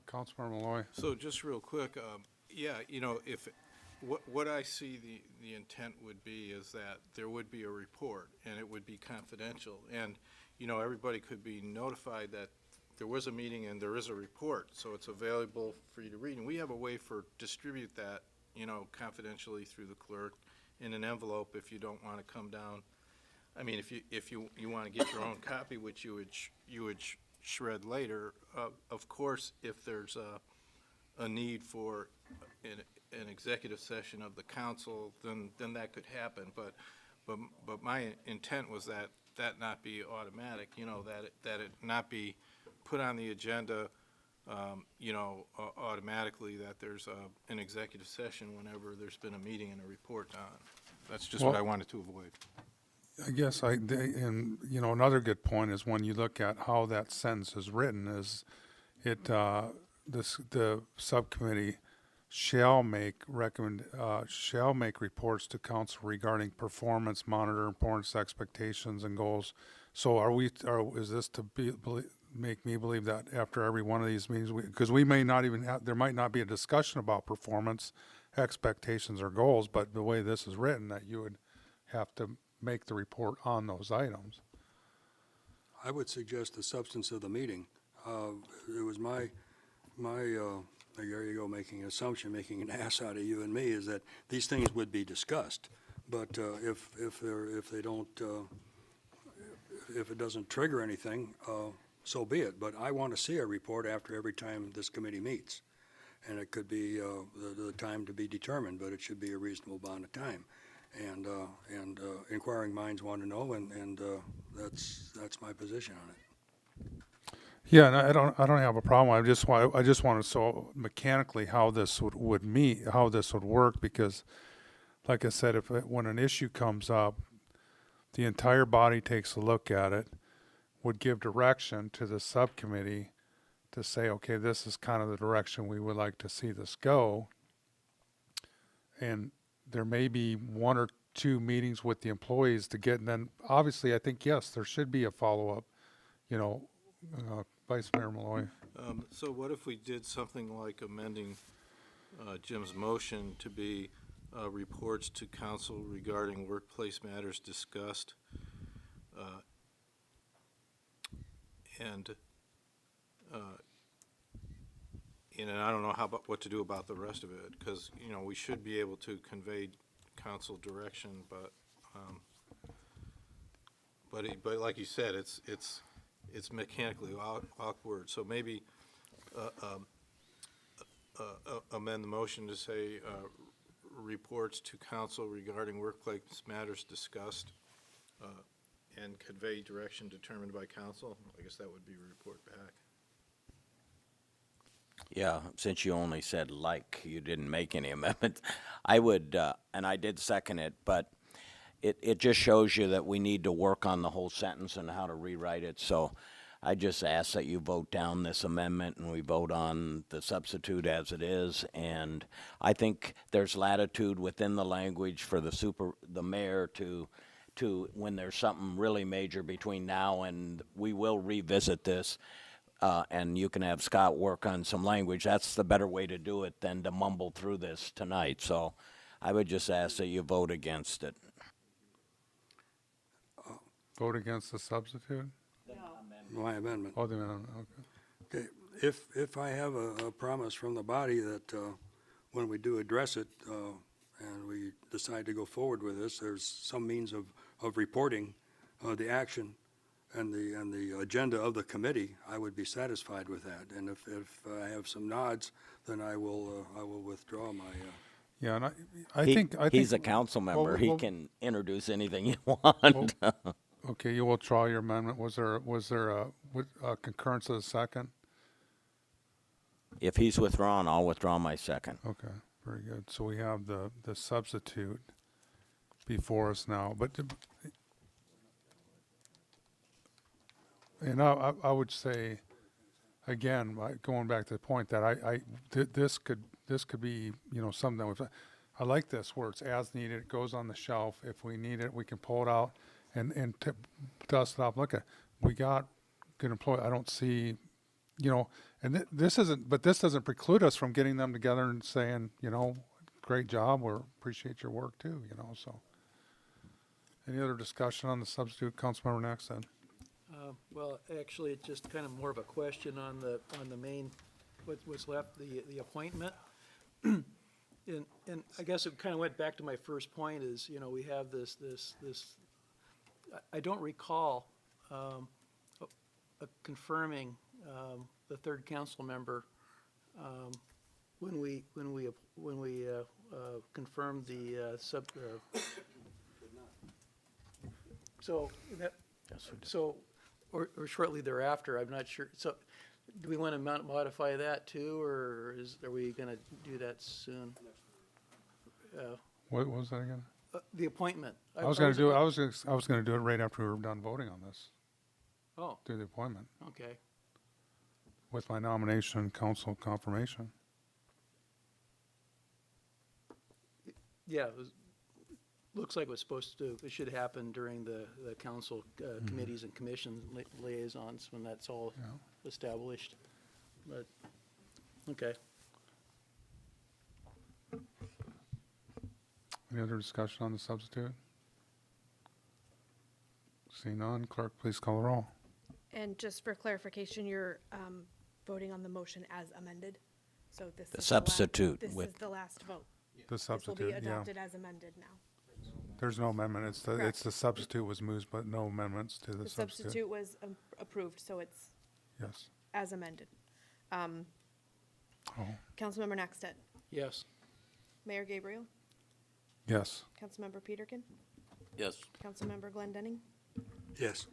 Councilmember Malloy. So just real quick, yeah, if, what I see the intent would be is that there would be a report and it would be confidential. And, everybody could be notified that there was a meeting and there is a report, so it's available for you to read. And we have a way for distribute that, confidentially through the clerk in an envelope if you don't want to come down. I mean, if you want to get your own copy, which you would shred later. Of course, if there's a need for an executive session of the council, then that could happen. But my intent was that not be automatic. That it not be put on the agenda, automatically that there's an executive session whenever there's been a meeting and a report on. That's just what I wanted to avoid. I guess another good point is when you look at how that sentence is written is the subcommittee shall make reports to council regarding performance, monitor performance expectations and goals. So is this to make me believe that after every one of these meetings, because we may not even there might not be a discussion about performance expectations or goals, but the way this is written, that you would have to make the report on those items. I would suggest the substance of the meeting. It was my there you go, making an assumption, making an ass out of you and me, is that these things would be discussed. But if they don't, if it doesn't trigger anything, so be it. But I want to see a report after every time this committee meets. And it could be the time to be determined, but it should be a reasonable amount of time. And inquiring minds want to know, and that's my position on it. Yeah, and I don't have a problem. I just want to so mechanically how this would work, because, like I said, when an issue comes up, the entire body takes a look at it, would give direction to the subcommittee to say, okay, this is kind of the direction we would like to see this go. And there may be one or two meetings with the employees to get, and then obviously I think, yes, there should be a follow-up, Vice Mayor Malloy. So what if we did something like amending Jim's motion to be reports to council regarding workplace matters discussed, and I don't know what to do about the rest of it, because we should be able to convey council direction, but like you said, it's mechanically awkward. So maybe amend the motion to say reports to council regarding workplace matters discussed, and convey direction determined by council. I guess that would be a report back. Yeah, since you only said you didn't make any amendments, I would, and I did second it, but it just shows you that we need to work on the whole sentence and how to rewrite it. So I just ask that you vote down this amendment and we vote on the substitute as it is. And I think there's latitude within the language for the mayor to when there's something really major between now and we will revisit this. And you can have Scott work on some language. That's the better way to do it than to mumble through this tonight. So I would just ask that you vote against it. Vote against the substitute? My amendment. Oh, the amendment, okay. Okay, if I have a promise from the body that when we do address it and we decide to go forward with this, there's some means of reporting the action and the agenda of the committee, I would be satisfied with that. And if I have some nods, then I will withdraw my. Yeah, and I He- think he's a council member. He well, can introduce anything you want. Okay, you will withdraw your amendment. Was there a concurrence of the second? If he's withdrawn, I'll withdraw my second. Okay, very good. So we have the substitute before us now, but and I would say, again, going back to the point that this could be, something that was, I like this where it's as needed, it goes on the shelf. If we need it, we can pull it out and dust it off. Look at, we got good employee. I don't see, and this doesn't preclude us from getting them together and saying, great job, we appreciate your work too, so. Any other discussion on the substitute? Councilmember Naxton. Well, actually, it's just kind of more of a question on the main, what's left, the appointment. And I guess it kind of went back to my first point is, we have this, I don't recall confirming the third council member when we confirmed the or shortly thereafter, I'm not sure. So do we want to modify that too, or are we going to do that soon? What was that again? The appointment. I was going to do it right after we were done voting on this. Oh. Do the appointment. Okay. With my nomination, council confirmation. Yeah, looks like it should happen during the council committees and commission liaisons when that's all established. But, okay. Any other discussion on the substitute? Seeing none, clerk, please call the roll. And just for clarification, you're voting on the motion as amended. So this The is substitute This with- is the last vote. The This will substitute, be yeah. adopted as amended now. There's no amendment. It's the substitute was moved, but no amendments to the The substitute. substitute was approved, so it's Yes. as amended. Oh. Councilmember Naxted. Yes. Mayor Gabriel. Yes. Councilmember Peterkin. Yes. Councilmember Glendenning. Yes.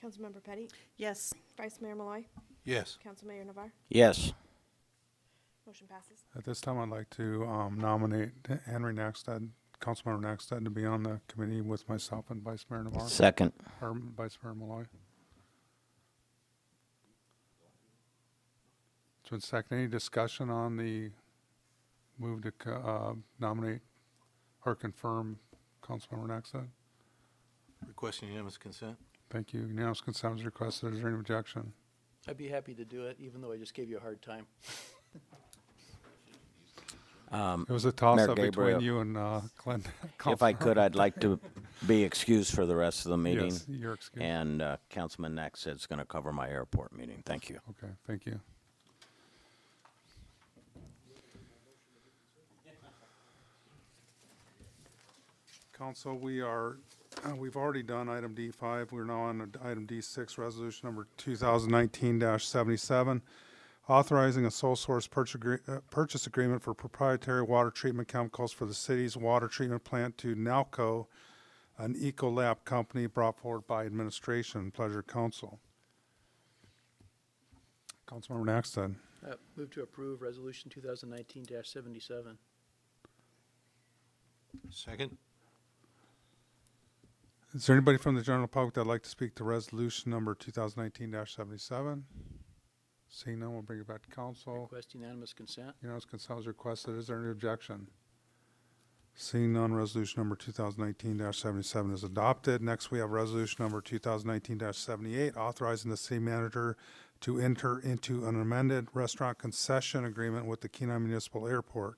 Councilmember Petty. Yes. Vice Mayor Malloy. Yes. Councilmayor Navar. Yes. Motion passes. At this time, I'd like to nominate Henry Naxted, Councilmember Naxted, to be on the committee with myself and Vice Mayor Navar. Second. Or Vice Mayor Malloy. So in second, any discussion on the move to nominate or confirm Councilmember Naxted? Requesting unanimous consent. Thank you. Unanimous consent is requested. Is there any objection? I'd be happy to do it, even though I just gave you a hard time. It was a toss-up Mayor between Gabriel, you and Glenn. If I could, I'd like to be excused for the rest of the meeting. Yes, you're excused. And Councilman Naxted's going to cover my airport meeting. Thank you. Okay, thank you. Council, we've already done item D5. We're now on item D6, resolution number 2019-77, authorizing a sole source purchase agreement for proprietary water treatment chemicals for the city's water treatment plant to Nalco, an Ecolab company, brought forward by administration. Pleasure, council. Councilmember Naxton. Move to approve resolution 2019-77. Second. Is there anybody from the general public that'd like to speak to resolution number 2019-77? Seeing none, we'll bring it back to council. Request unanimous consent. Unanimous consent is requested. Is there any objection? Seeing none, resolution number 2019-77 is adopted. Next, we have resolution number 2019-78, authorizing the city manager to enter into an amended restaurant concession agreement with the Kenai Municipal Airport,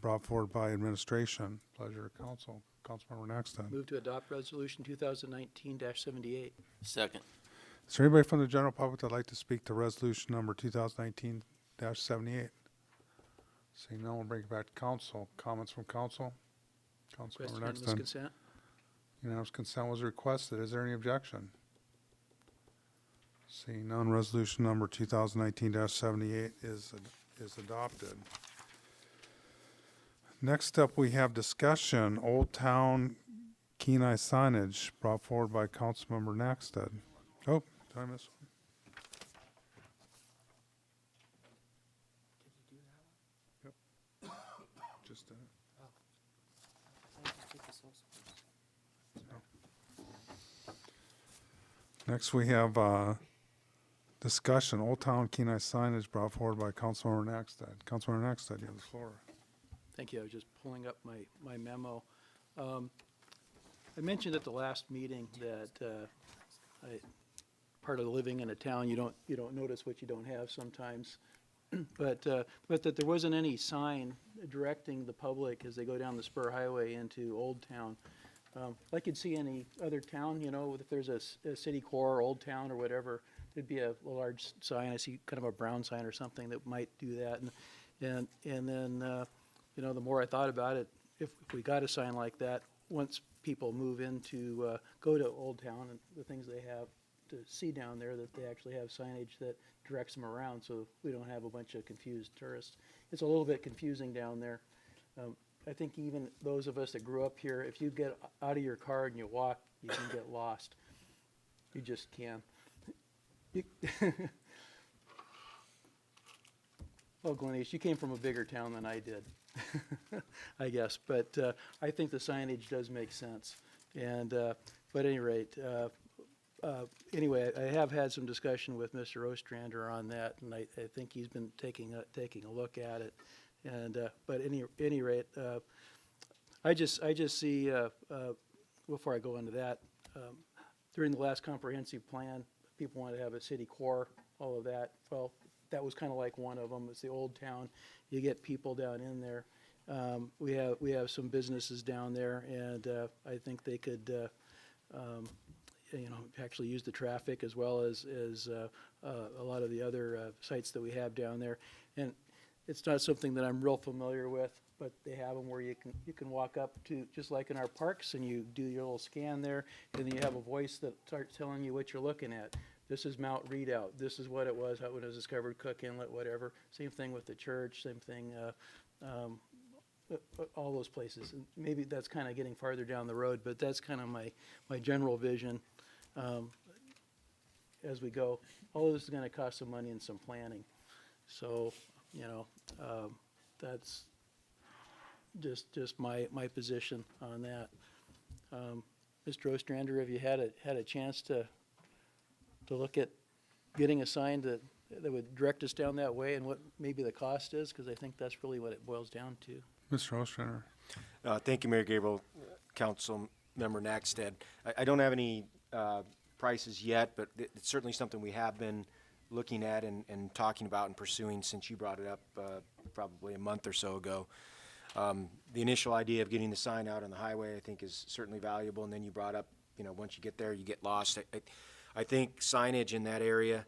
brought forward by administration. Pleasure of council. Councilmember Naxton. Move to adopt resolution 2019-78. Second. Is there anybody from the general public that'd like to speak to resolution number 2019-78? Seeing none, we'll bring it back to council. Comments from council? Request Councilmember unanimous Naxton. consent. Unanimous consent was requested. Is there any objection? Seeing none, resolution number 2019-78 is adopted. Next up, we have discussion, Old Town Kenai signage brought forward by Councilmember Naxted. Oh, did I miss one? Yep. Just Next, we have discussion, Old Town Kenai signage brought forward by Councilmember Naxted. Councilmember Naxted, you have the floor. Thank you. I was just pulling up my memo. I mentioned at the last meeting that part of living in a town, you don't notice what you don't have sometimes. But that there wasn't any sign directing the public as they go down the spur highway into Old Town. Like you'd see any other town, if there's a city core, Old Town or whatever, there'd be a large sign. I see kind of a brown sign or something that might do that. And then, the more I thought about it, if we got a sign like that, once people move into, go to Old Town and the things they have to see down there, that they actually have signage that directs them around so we don't have a bunch of confused tourists. It's a little bit confusing down there. I think even those of us that grew up here, if you get out of your car and you walk, you can get lost. You just can. Well, Gleneece, you came from a bigger town than I did, I guess. But I think the signage does make sense. And but at any rate, anyway, I have had some discussion with Mr. Ostrander on that, and I think he's been taking a look at it. And but any rate, I just see before I go into that, during the last comprehensive plan, people wanted to have a city core, all of that. Well, that was kind of like one of them. It's the Old Town. You get people down in there. We have some businesses down there, and I think they could, actually use the traffic as well as a lot of the other sites that we have down there. And it's not something that I'm real familiar with, but they have them where you can walk up to, just like in our parks, and you do your little scan there, and then you have a voice that starts telling you what you're looking at. This is Mount Redoubt. This is what it was, how it was discovered, Cook Inlet, whatever. Same thing with the church, same thing, all those places. And maybe that's kind of getting farther down the road, but that's kind of my general vision as we go. All of this is going to cost some money and some planning. So, that's just my position on that. Mr. Ostrander, have you had a chance to look at getting a sign that would direct us down that way, and what maybe the cost is? Because I think that's really what it boils down to. Mr. Ostrander. Thank you, Mayor Gabriel, Council Member Naxted. I don't have any prices yet, but it's certainly something we have been looking at and talking about and pursuing since you brought it up probably a month or so ago. The initial idea of getting the sign out on the highway, I think, is certainly valuable. And then you brought up, once you get there, you get lost. I think signage in that area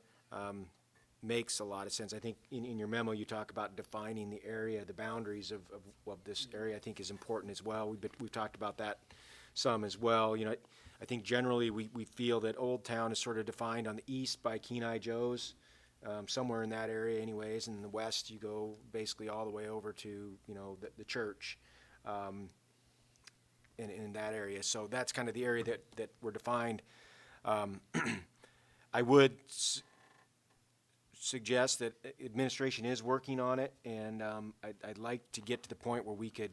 makes a lot of sense. I think in your memo you talk about defining the area, the boundaries of this area, I think is important as well. We've talked about that some as well. I think generally we feel that Old Town is sort of defined on the east by Kenai Joe's, somewhere in that area anyways, and in the west you go basically all the way over to, the church in that area. So that's kind of the area that we're defined. I would suggest that administration is working on it, and I'd like to get to the point where we could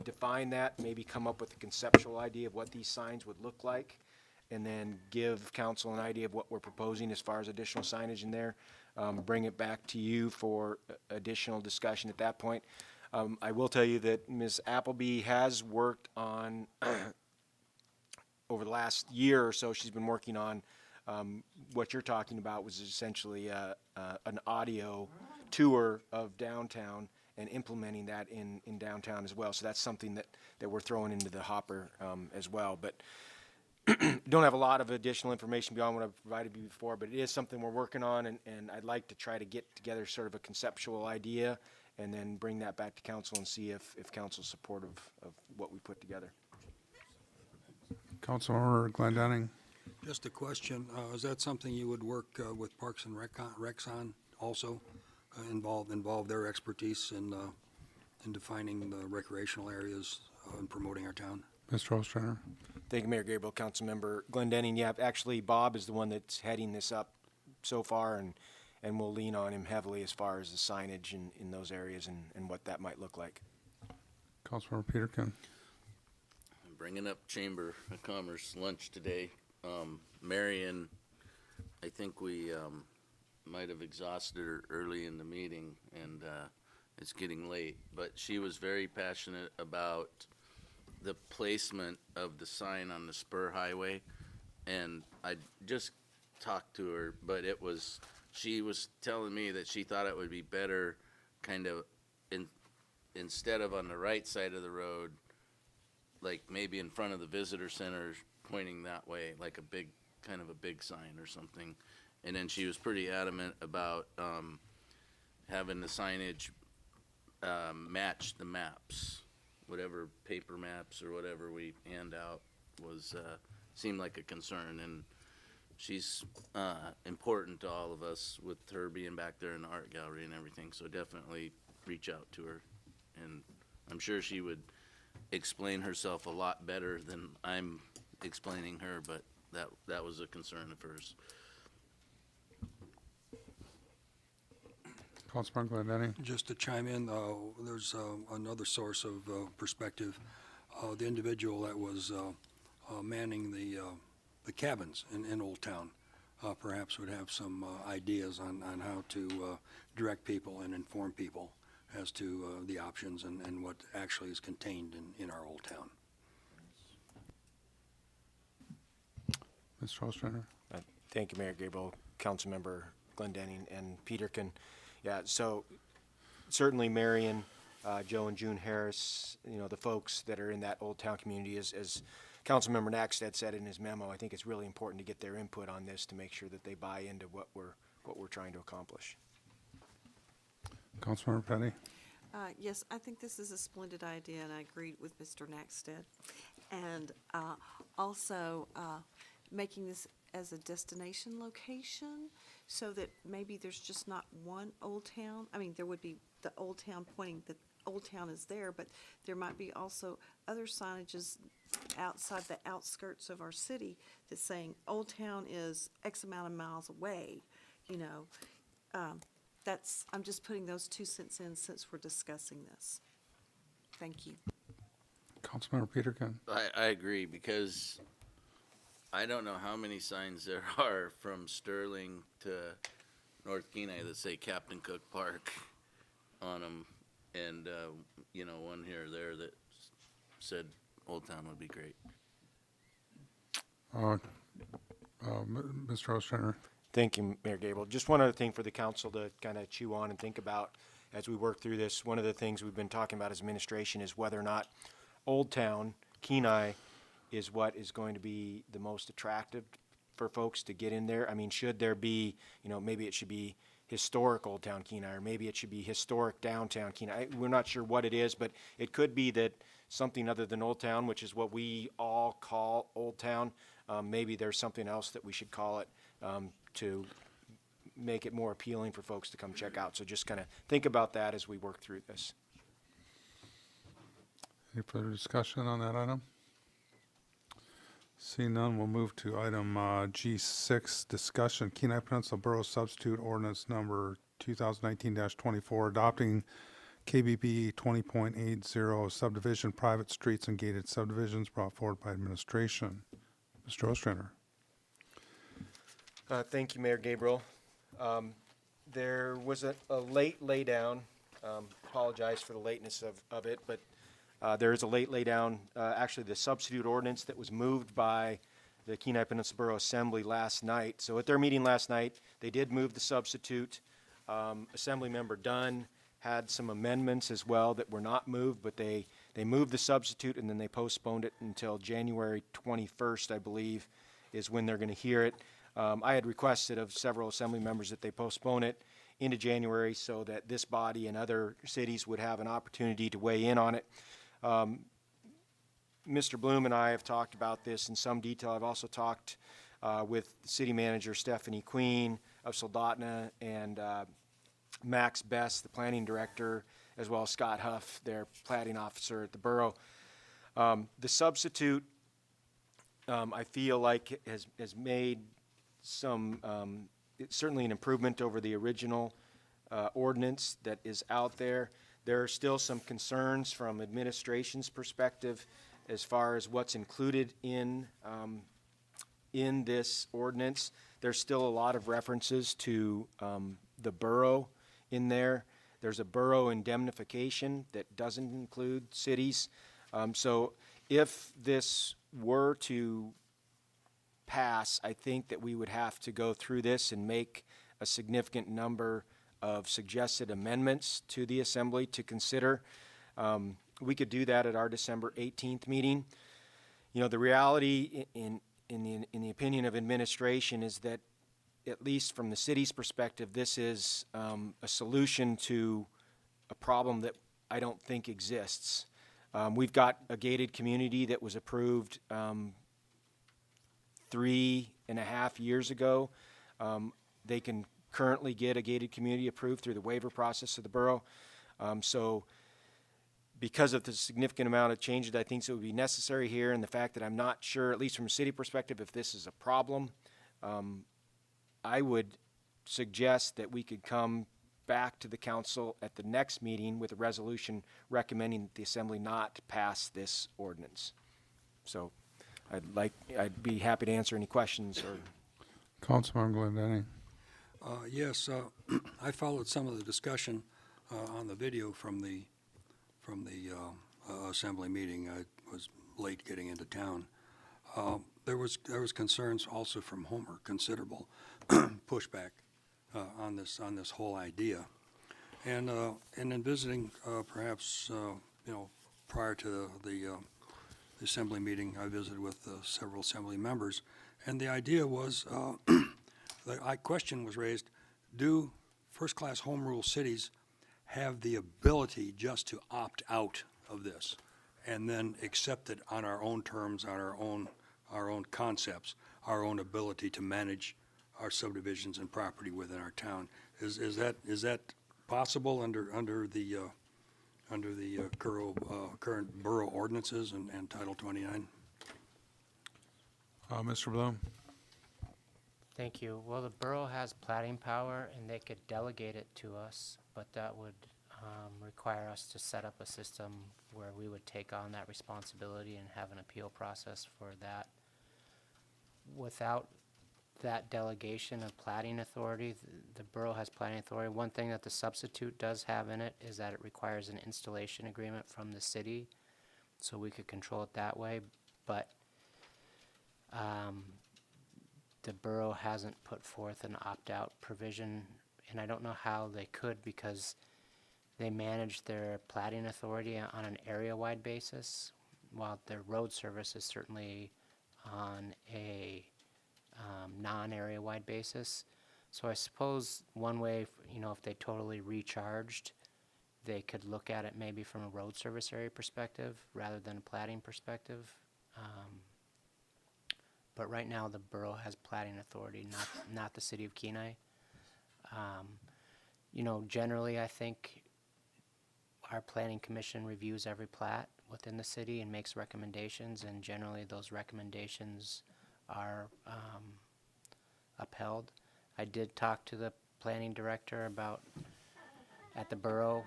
define that, maybe come up with a conceptual idea of what these signs would look like, and then give council an idea of what we're proposing as far as additional signage in there. Bring it back to you for additional discussion at that point. I will tell you that Ms. Appleby has worked on, over the last year or so, she's been working on what you're talking about, was essentially an audio tour of downtown and implementing that in downtown as well. So that's something that we're throwing into the hopper as well. But don't have a lot of additional information beyond what I've provided you before, but it is something we're working on, and I'd like to try to get together sort of a conceptual idea and then bring that back to council and see if council's supportive of what we put together. Councilmember Glendenning. Just a question, is that something you would work with Parks and Recs on also? Involve their expertise in defining the recreational areas and promoting our town. Mr. Ostrander? Thank you, Mayor Gabriel. Councilmember Glendenning. Yeah, actually, Bob is the one that's heading this up so far, and we'll lean on him heavily as far as the signage in those areas and what that might look like. Councilmember Peterkin? Bringing up Chamber of Commerce lunch today. Marion, I think we might have exhausted her early in the meeting, and it's getting late. But she was very passionate about the placement of the sign on the Spur Highway, and I just talked to her, but she was telling me that she thought it would be better kind of instead of on the right side of the road, like maybe in front of the visitor center pointing that way, like a big sign or something. And then she was pretty adamant about having the signage match the maps, whatever paper maps or whatever we hand out seemed like a concern. And she's important to all of us with her being back there in the art gallery and everything. So definitely reach out to her, and I'm sure she would explain herself a lot better than I'm explaining her, but that was a concern of hers. Councilman Glendenning? Just to chime in, there's another source of perspective. The individual that was manning the cabins in Old Town perhaps would have some ideas on how to direct people and inform people as to the options and what actually is contained in our Old Town. Mr. Ostrander? Thank you, Mayor Gabriel, Councilmember Glendenning, and Peterkin. Yeah, so certainly Marion, Joe and June Harris, the folks that are in that Old Town community, as Councilmember Nackstead said in his memo, I think it's really important to get their input on this to make sure that they buy into what we're trying to accomplish. Councilmember Petty? Yes, I think this is a splendid idea, and I agree with Mr. Nackstead. And also making this as a destination location so that maybe there's just not one Old Town. I mean, there would be the Old Town pointing that Old Town is there, but there might be also other signages outside the outskirts of our city that's saying Old Town is X amount of miles away, I'm just putting those 2 cents in since we're discussing this. Thank you. Councilmember Peterkin? I agree, because I don't know how many signs there are from Sterling to North Kenai that say Captain Cook Park on them, and one here or there that said Old Town would be great. Mr. Ostrander? Thank you, Mayor Gabriel. Just one other thing for the council to kind of chew on and think about as we work through this. One of the things we've been talking about as administration is whether or not Old Town, Kenai, is what is going to be the most attractive for folks to get in there. I mean, should there be, maybe it should be historic Old Town Kenai, or maybe it should be historic downtown Kenai. We're not sure what it is, but it could be that something other than Old Town, which is what we all call Old Town, maybe there's something else that we should call it to make it more appealing for folks to come check out. So just kind of think about that as we work through this. Any further discussion on that item? Seeing none, we'll move to item G6, discussion Kenai Peninsula Borough Substitute Ordinance Number 2019-24, adopting KBB 20.80 subdivision, private streets and gated subdivisions, brought forward by administration. Mr. Ostrander? Thank you, Mayor Gabriel. There was a late laydown. Apologize for the lateness of it, but there is a late laydown. Actually, the substitute ordinance that was moved by the Kenai Peninsula Borough Assembly last night. So at their meeting last night, they did move the substitute. Assemblymember Dunn had some amendments as well that were not moved, but they moved the substitute and then they postponed it until January 21st, I believe, is when they're going to hear it. I had requested of several assembly members that they postpone it into January so that this body and other cities would have an opportunity to weigh in on it. Mr. Bloom and I have talked about this in some detail. I've also talked with City Manager Stephanie Queen of Soldotna and Max Best, the Planning Director as well as Scott Huff, their plating officer at the borough. The substitute, I feel like has made some, it's certainly an improvement over the original ordinance that is out there. There are still some concerns from administration's perspective as far as what's included in this ordinance. There's still a lot of references to the borough in there. There's a borough indemnification that doesn't include cities. So if this were to pass, I think that we would have to go through this and make a significant number of suggested amendments to the assembly to consider. We could do that at our December 18th meeting. You know, the reality in the opinion of administration is that, at least from the city's perspective, this is a solution to a problem that I don't think exists. We've got a gated community that was approved 3.5 years ago. They can currently get a gated community approved through the waiver process of the borough. So because of the significant amount of changes that I think that would be necessary here, and the fact that I'm not sure, at least from a city perspective, if this is a problem, I would suggest that we could come back to the council at the next meeting with a resolution recommending that the assembly not pass this ordinance. So I'd be happy to answer any questions or. Councilman Glendenning. Yes, I followed some of the discussion on the video from the assembly meeting. I was late getting into town. There was concerns also from Homer, considerable pushback on this whole idea, and in visiting perhaps prior to the assembly meeting, I visited with several assembly members, and the idea was the question was raised: do first-class home rule cities have the ability just to opt out of this and then accept it on our own terms, on our own concepts, our own ability to manage our subdivisions and property within our town? Is that possible under the current borough ordinances and Title 29? Mr. Bloom. Thank you. Well, the borough has plating power, and they could delegate it to us, but that would require us to set up a system where we would take on that responsibility and have an appeal process for that. Without that delegation of plating authority, the borough has plating authority. One thing that the substitute does have in it is that it requires an installation agreement from the city, so we could control it that way, but the borough hasn't put forth an opt-out provision, and I don't know how they could, because they manage their plating authority on an area-wide basis, while their road service is certainly on a non-area-wide basis. So I suppose one way, if they totally recharged, they could look at it maybe from a road service area perspective rather than a plating perspective. But right now, the borough has plating authority, not the city of Kenai. Generally, I think our planning commission reviews every plat within the city and makes recommendations, and generally those recommendations are upheld. I did talk to the planning director at the borough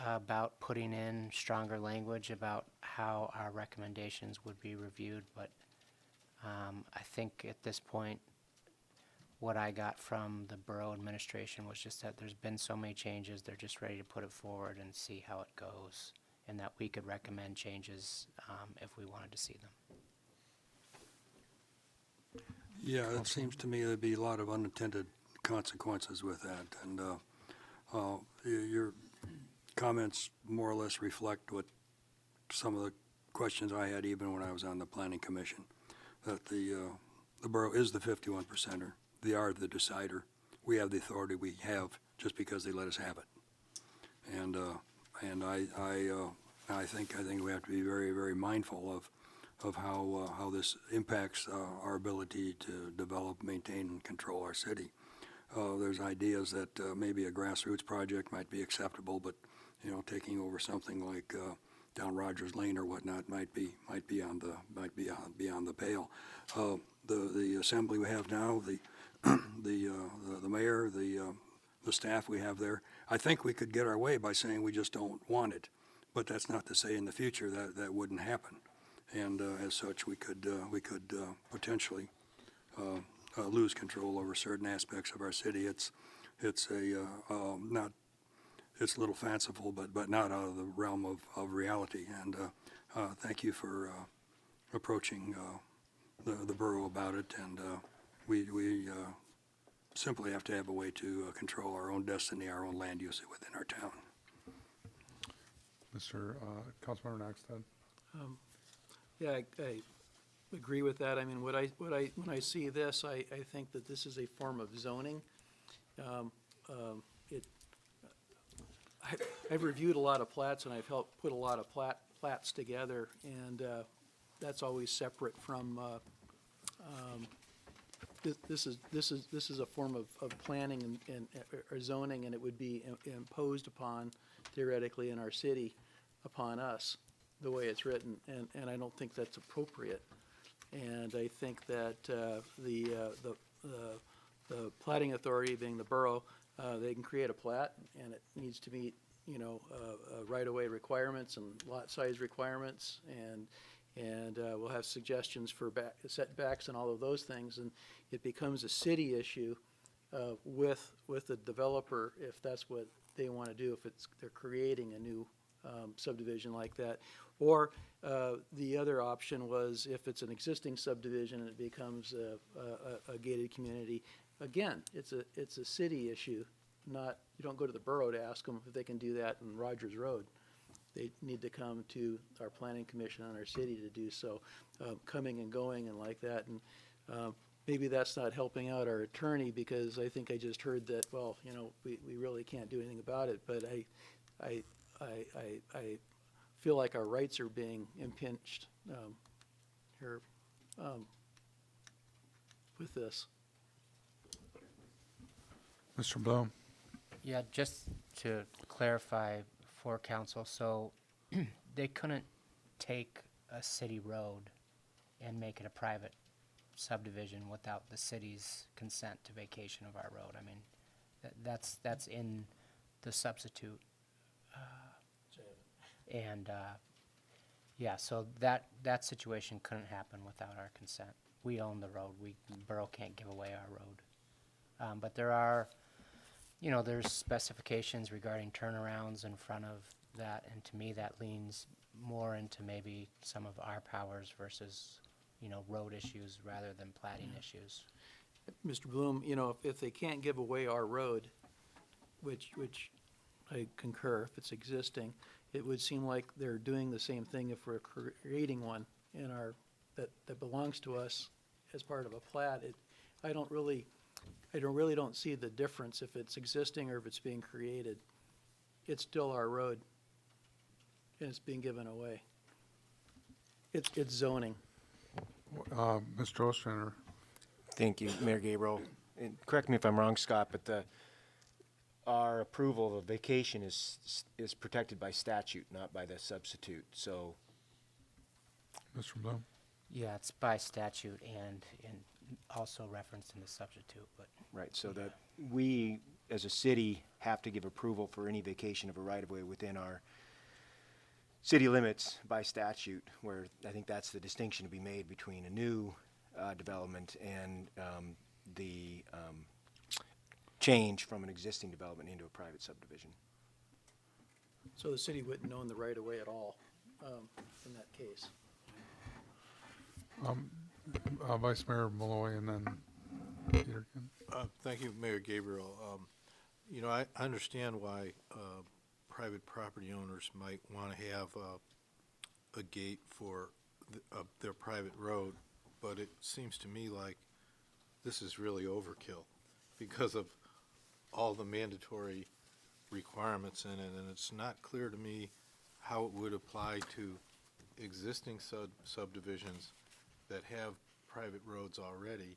about putting in stronger language about how our recommendations would be reviewed, but I think at this point, what I got from the borough administration was just that there's been so many changes, they're just ready to put it forward and see how it goes, and that we could recommend changes if we wanted to see them. Yeah, it seems to me there'd be a lot of unintended consequences with that, and your comments more or less reflect what some of the questions I had even when I was on the planning commission, that the borough is the 51%er. They are the decider. We have the authority we have just because they let us have it. And I think we have to be very, very mindful of how this impacts our ability to develop, maintain, and control our city. There's ideas that maybe a grassroots project might be acceptable, but you know, taking over something like down Rogers Lane or whatnot might be beyond the pale. The assembly we have now, the mayor, the staff we have there, I think we could get our way by saying we just don't want it. But that's not to say in the future that wouldn't happen. And as such, we could potentially lose control over certain aspects of our city. It's a little fanciful, but not out of the realm of reality. And thank you for approaching the borough about it. And we simply have to have a way to control our own destiny, our own land use within our town. Mr. Councilmember Naxton. Yeah, I agree with that. I mean, when I see this, I think that this is a form of zoning. I've reviewed a lot of plats, and I've helped put a lot of plats together, and that's always separate from, this is a form of planning or zoning, and it would be imposed upon, theoretically, in our city, upon us, the way it's written, and I don't think that's appropriate. And I think that the plating authority, being the borough, they can create a plat, and it needs to meet, you know, right-of-way requirements and lot size requirements, and we'll have suggestions for setbacks and all of those things, and it becomes a city issue with the developer if that's what they want to do, if they're creating a new subdivision like that. Or the other option was if it's an existing subdivision and it becomes a gated community. Again, it's a city issue, not, you don't go to the borough to ask them if they can do that in Rogers Road. They need to come to our planning commission and our city to do so, coming and going and like that. And maybe that's not helping out our attorney, because I think I just heard that, well, you know, we really can't do anything about it. But I feel like our rights are being impinged here with this. Mr. Bloom. Yeah, just to clarify for council, so they couldn't take a city road and make it a private subdivision without the city's consent to vacation of our road. I mean, that's in the substitute. Yeah, so that situation couldn't happen without our consent. We own the road. Borough can't give away our road. But there are, you know, there's specifications regarding turnarounds in front of that, and to me that leans more into maybe some of our powers versus, you know, road issues rather than plating issues. Mr. Bloom, you know, if they can't give away our road, which I concur, if it's existing, it would seem like they're doing the same thing if we're creating one in our, that belongs to us as part of a plat. I really don't see the difference if it's existing or if it's being created. It's still our road, and it's being given away. It's zoning. Mr. Ostrander. Thank you, Mayor Gabriel. And correct me if I'm wrong, Scott, but our approval of vacation is protected by statute, not by the substitute. So, Mr. Bloom. Yeah, it's by statute and also referenced in the substitute, but. right, so that we, as a city, have to give approval for any vacation of a right-of-way within our city limits by statute, where I think that's the distinction to be made between a new development and the change from an existing development into a private subdivision. So the city wouldn't own the right-of-way at all in that case. Vice Mayor Malloy and then Peterkin. Thank you, Mayor Gabriel. You know, I understand why private property owners might want to have a gate for their private road, but it seems to me like this is really overkill because of all the mandatory requirements in it, and it's not clear to me how it would apply to existing subdivisions that have private roads already,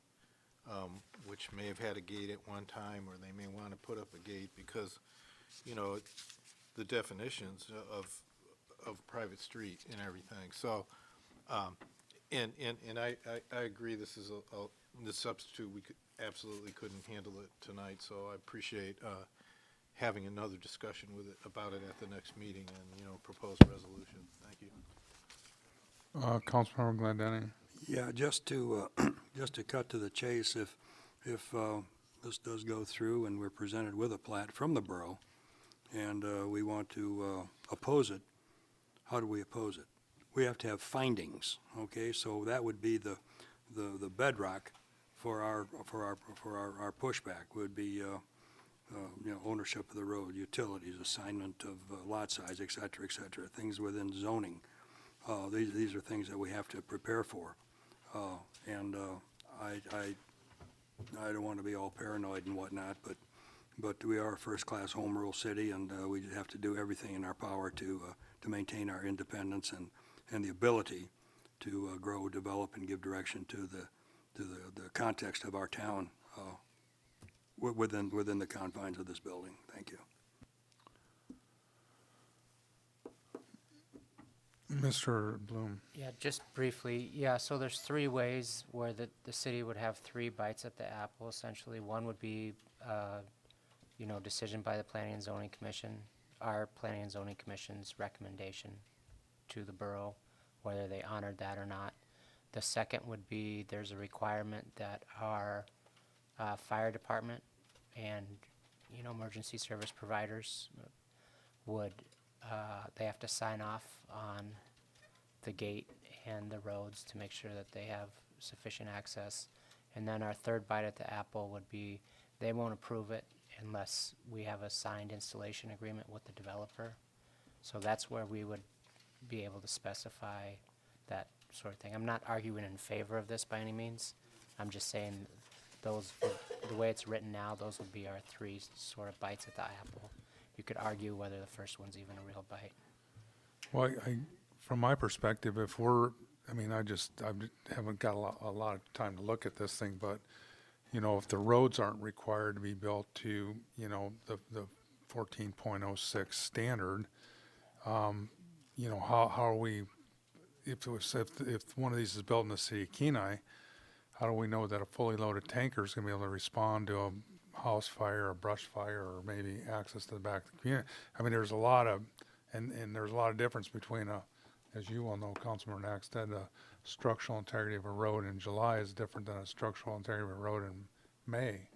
which may have had a gate at one time, or they may want to put up a gate because, you know, the definitions of private street and everything. So, and I agree, this is the substitute, we absolutely couldn't handle it tonight, so I appreciate having another discussion about it at the next meeting and, propose a resolution. Thank you. Councilmember Glendenning. Yeah, just to cut to the chase, if this does go through and we're presented with a plat from the borough and we want to oppose it, how do we oppose it? We have to have findings, okay? So that would be the bedrock for our pushback would be ownership of the road, utilities, assignment of lot size, et cetera, things within zoning. These are things that we have to prepare for. And I don't want to be all paranoid and whatnot, but we are a first-class home rule city, and we have to do everything in our power to maintain our independence and the ability to grow, develop, and give direction to the context of our town within the confines of this building. Thank you. Mr. Bloom. Yeah, just briefly, yeah, so there's three ways where the city would have three bites at the apple, essentially. One would be, decision by the Planning and Zoning Commission, our Planning and Zoning Commission's recommendation to the borough, whether they honored that or not. The second would be, there's a requirement that our fire department and, emergency service providers would they have to sign off on the gate and the roads to make sure that they have sufficient access. And then our third bite at the apple would be they won't approve it unless we have a signed installation agreement with the developer. So that's where we would be able to specify that sort of thing. I'm not arguing in favor of this by any means. I'm just saying the way it's written now, those would be our three sort of bites at the apple. You could argue whether the first one's even a real bite. Well, from my perspective, I haven't got a lot of time to look at this thing, but, if the roads aren't required to be built to, the 14.06 standard, how are we, if one of these is built in the city of Kenai, how do we know that a fully loaded tanker is going to be able to respond to a house fire, a brush fire, or maybe access to the back of the community? There's a lot of, and there's a lot of difference between as you well know, Councilman Naxted, the structural integrity of a road in July is different than a structural integrity of a road in May.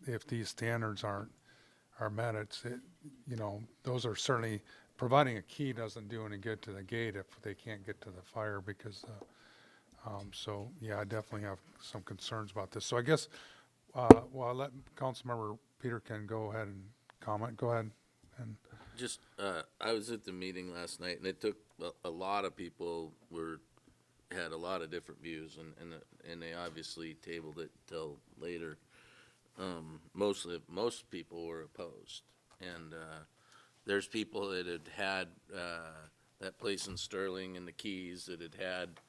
If these standards are met, those are certainly, providing a key doesn't do any good to the gate if they can't get to the fire because, I definitely have some concerns about this. So I guess, I'll let Councilmember Peterkin go ahead and comment. Go ahead. And Just, I was at the meeting last night, and it took a lot of people had a lot of different views, and they obviously tabled it till later. Most people were opposed, and there's people that had that place in Sterling and the Keys that had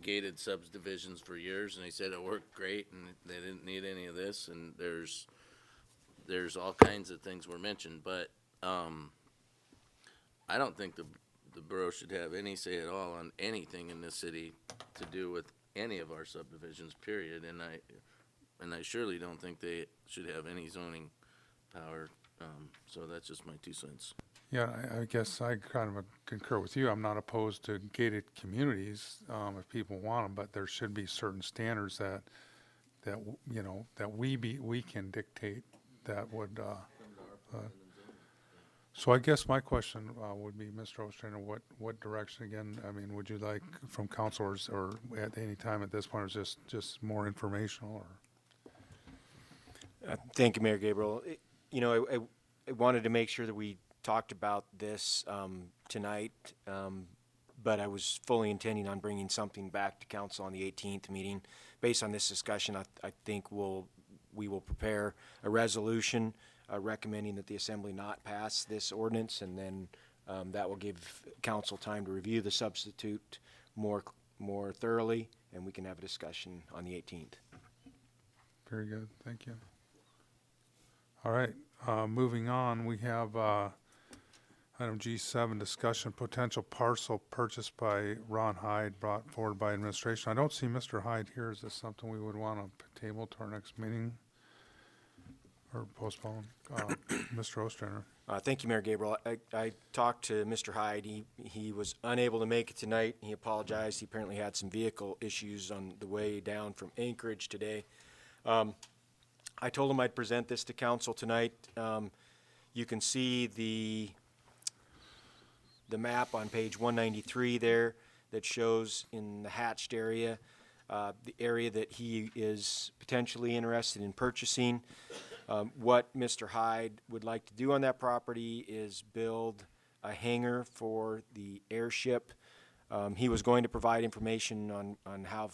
gated subdivisions for years, and they said it worked great, and they didn't need any of this. And there's all kinds of things were mentioned, but I don't think the borough should have any say at all on anything in this city to do with any of our subdivisions, period. And I surely don't think they should have any zoning power. So that's just my 2 cents. yeah, I guess I kind of concur with you. I'm not opposed to gated communities if people want them, but there should be certain standards that we can dictate that would. So I guess my question would be, Mr. Ostrander, what direction again? Would you like from councilors or at any time at this point, or is just more informational? Or Thank you, Mayor Gabriel. I wanted to make sure that we talked about this tonight, but I was fully intending on bringing something back to council on the 18th meeting. Based on this discussion, I think we will prepare a resolution recommending that the assembly not pass this ordinance, and then that will give council time to review the substitute more thoroughly, and we can have a discussion on the 18th. Very good, thank you. All right, moving on, we have item G7, discussion potential parcel purchased by Ron Hyde, brought forward by administration. I don't see Mr. Hyde here. Is this something we would want to table to our next meeting or postpone? Mr. Ostrander. Thank you, Mayor Gabriel. I talked to Mr. Hyde. He was unable to make it tonight. He apologized. He apparently had some vehicle issues on the way down from Anchorage today. I told him I'd present this to council tonight. You can see the map on page 193 there that shows in the hatched area, the area that he is potentially interested in purchasing. What Mr. Hyde would like to do on that property is build a hangar for the airship. He was going to provide information on how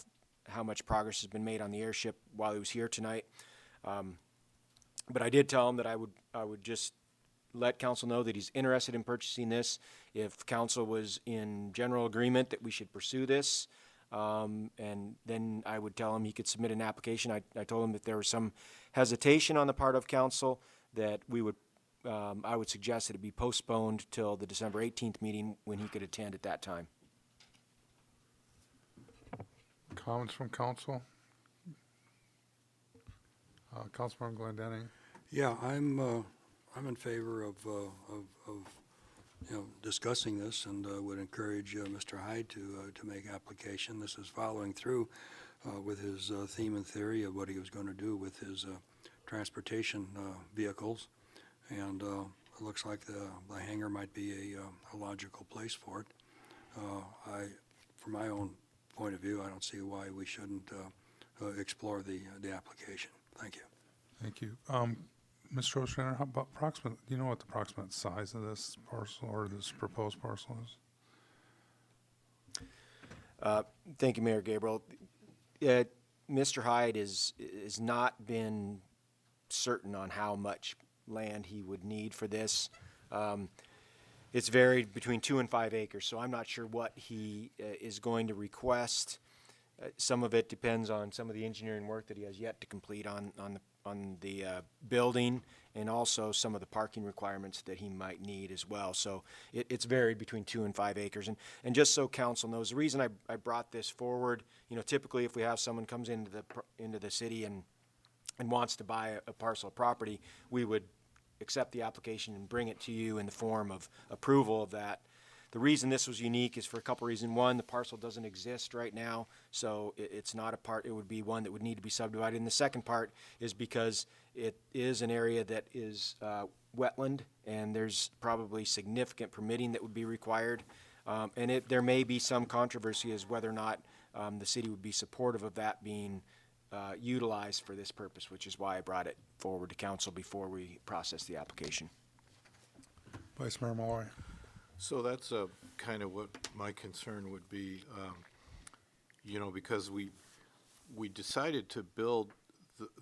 much progress has been made on the airship while he was here tonight. But I did tell him that I would just let council know that he's interested in purchasing this. If council was in general agreement that we should pursue this, and then I would tell him he could submit an application. I told him that there was some hesitation on the part of council, that I would suggest that it be postponed till the December 18th meeting when he could attend at that time. Comments from council? Councilmember Glendenning. Yeah, I'm in favor of discussing this, and would encourage Mr. Hyde to make application. This is following through with his theme and theory of what he was going to do with his transportation vehicles, and it looks like the hangar might be a logical place for it. From my own point of view, I don't see why we shouldn't explore the application. Thank you. Thank you. Mr. Ostrander, how about approximate, do you know what the approximate size of this parcel or this proposed parcel is? Thank you, Mayor Gabriel. Mr. Hyde has not been certain on how much land he would need for this. It's varied between 2 and 5 acres, so I'm not sure what he is going to request. Some of it depends on some of the engineering work that he has yet to complete on the building, and also some of the parking requirements that he might need as well. So it's varied between 2 and 5 acres. And just so council knows, the reason I brought this forward, typically if we have someone comes into the city and wants to buy a parcel of property, we would accept the application and bring it to you in the form of approval of that. The reason this was unique is for a couple reasons. One, the parcel doesn't exist right now, so it's not it would be one that would need to be subdivided. And the second part is because it is an area that is wetland, and there's probably significant permitting that would be required. And there may be some controversy as whether or not the city would be supportive of that being utilized for this purpose, which is why I brought it forward to council before we process the application. Vice Mayor Malloy. So that's kind of what my concern would be, because we decided to build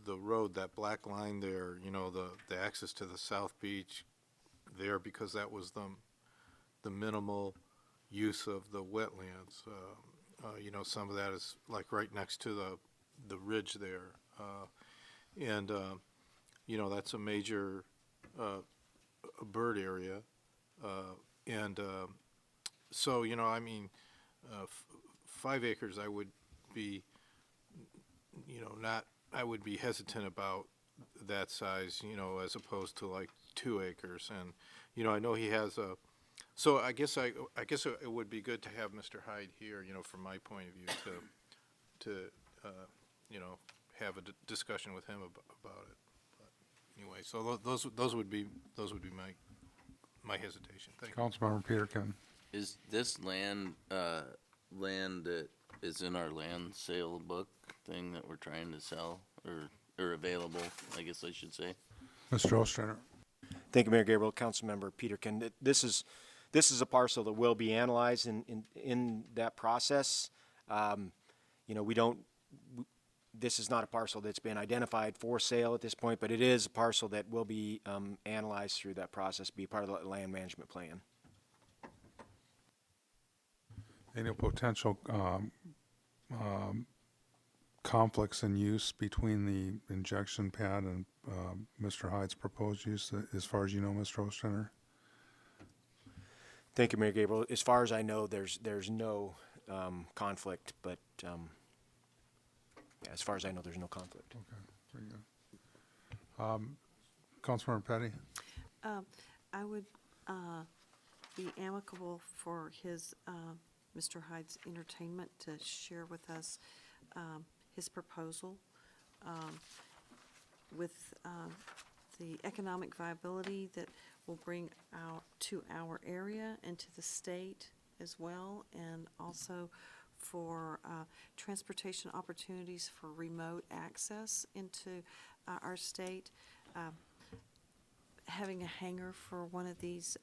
the road, that black line there, the access to the South Beach there, because that was the minimal use of the wetlands. Some of that is like right next to the ridge there. And that's a major bird area. So, 5 acres, I would be, I would be hesitant about that size, as opposed to like 2 acres. And, I know he has so I guess it would be good to have Mr. Hyde here, from my point of view, to have a discussion with him about it. But anyway, so those would be my hesitation. Thank you. Councilmember Peterkin. Is this land that is in our land sale book thing that we're trying to sell or available, I guess I should say? Mr. Ostrander. Thank you, Mayor Gabriel. Councilmember Peterkin. This is a parcel that will be analyzed in that process. This is not a parcel that's been identified for sale at this point, but it is a parcel that will be analyzed through that process, be part of the land management plan. Any potential conflicts in use between the injection pad and Mr. Hyde's proposed use, as far as you know, Mr. Ostrander? Thank you, Mayor Gabriel. As far as I know, there's no conflict, but yeah, as far as I know, there's no conflict. Okay, very good. Councilmember Petty? I would be amicable for his, Mr. Hyde's entertainment to share with us his proposal with the economic viability that will bring out to our area and to the state as well, and also for transportation opportunities for remote access into our state. Having a hangar for one of these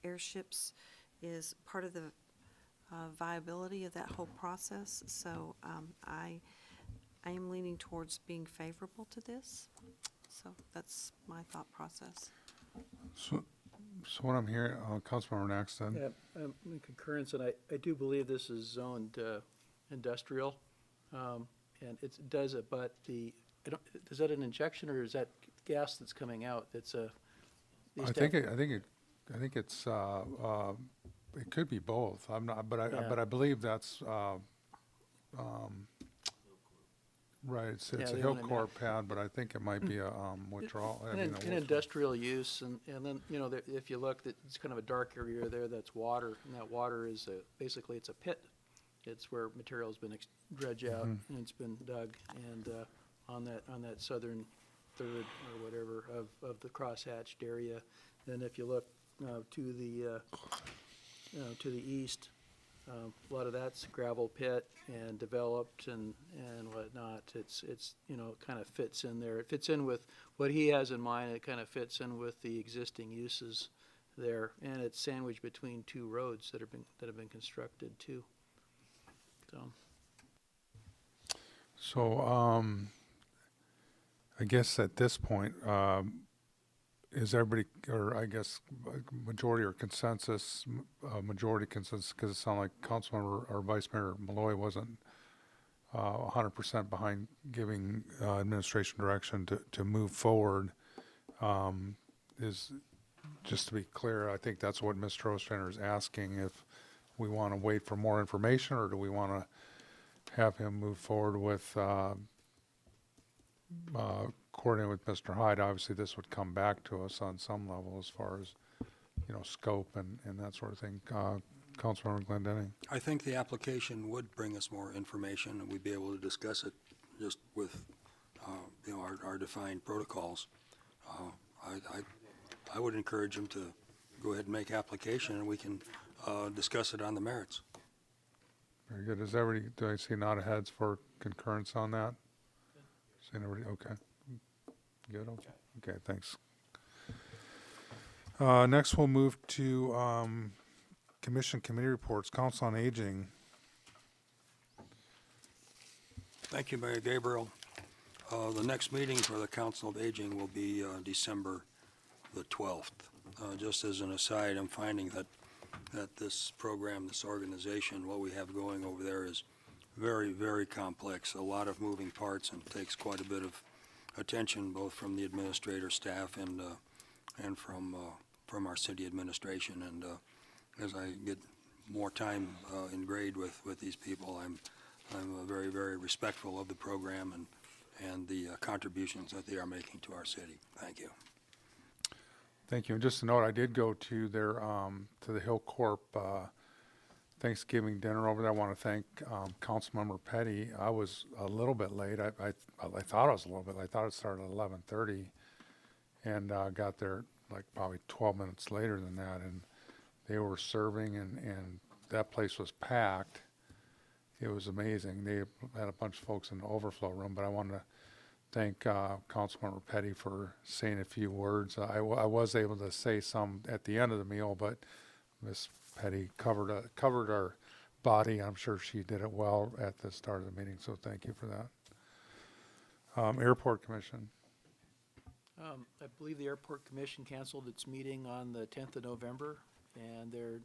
airships is part of the viability of that whole process. So I am leaning towards being favorable to this. So that's my thought process. So what I'm hearing, Councilmember Naxton? Yeah, I'm in concurrence, and I do believe this is zoned industrial, and it does it, but is that an injection or is that gas that's coming out? It's a. I think it's it could be both. I'm not, but I believe that's right. It's a Hillcorp pad, but I think it might be a withdrawal. In industrial use, and then if you look, it's kind of a dark area there. That's water, and that water is basically it's a pit. It's where material has been dredged out and it's been dug, and on that southern third or whatever of the crosshatched area. Then if you look to the east, a lot of that's gravel pit and developed and whatnot. It's kind of fits in there. It fits in with what he has in mind. It kind of fits in with the existing uses there, and it's sandwiched between two roads that have been constructed too. So I guess at this point, is everybody, or I guess majority or consensus, because it sounded like Councilmember or Vice Mayor Malloy wasn't 100% behind giving administration direction to move forward. Is, just to be clear, I think that's what Mr. Ostrander is asking, if we want to wait for more information, or do we want to have him move forward with coordinating with Mr. Hyde. Obviously, this would come back to us on some level as far as, scope and that sort of thing. Councilmember Glendenning. I think the application would bring us more information, and we'd be able to discuss it just with, our defined protocols. I would encourage him to go ahead and make application, and we can discuss it on the merits. Very good. Do I see nod of heads for concurrence on that? Seeing everybody, okay. Good, okay, thanks. Next, we'll move to Commission Committee Reports. Council on Aging. Thank you, Mayor Gabriel. The next meeting for the Council of Aging will be December the 12th. Just as an aside, I'm finding that this program, this organization, what we have going over there is very, very complex, a lot of moving parts, and takes quite a bit of attention both from the administrator staff and from our city administration. And as I get more time in grade with these people, I'm very, very respectful of the program and the contributions that they are making to our city. Thank you. Thank you. And just a note, I did go to their to the Hillcorp Thanksgiving dinner over there. I want to thank Councilmember Petty. I was a little bit late. I thought I was a little bit late. I thought it started at 11:30, and got there like probably 12 minutes later than that. And they were serving, and that place was packed. It was amazing. They had a bunch of folks in the overflow room, but I wanted to thank Councilmember Petty for saying a few words. I was able to say some at the end of the meal, but Ms. Petty covered our body. I'm sure she did it well at the start of the meeting, so thank you for that. Airport Commission. I believe the Airport Commission canceled its meeting on the 10th of November, and their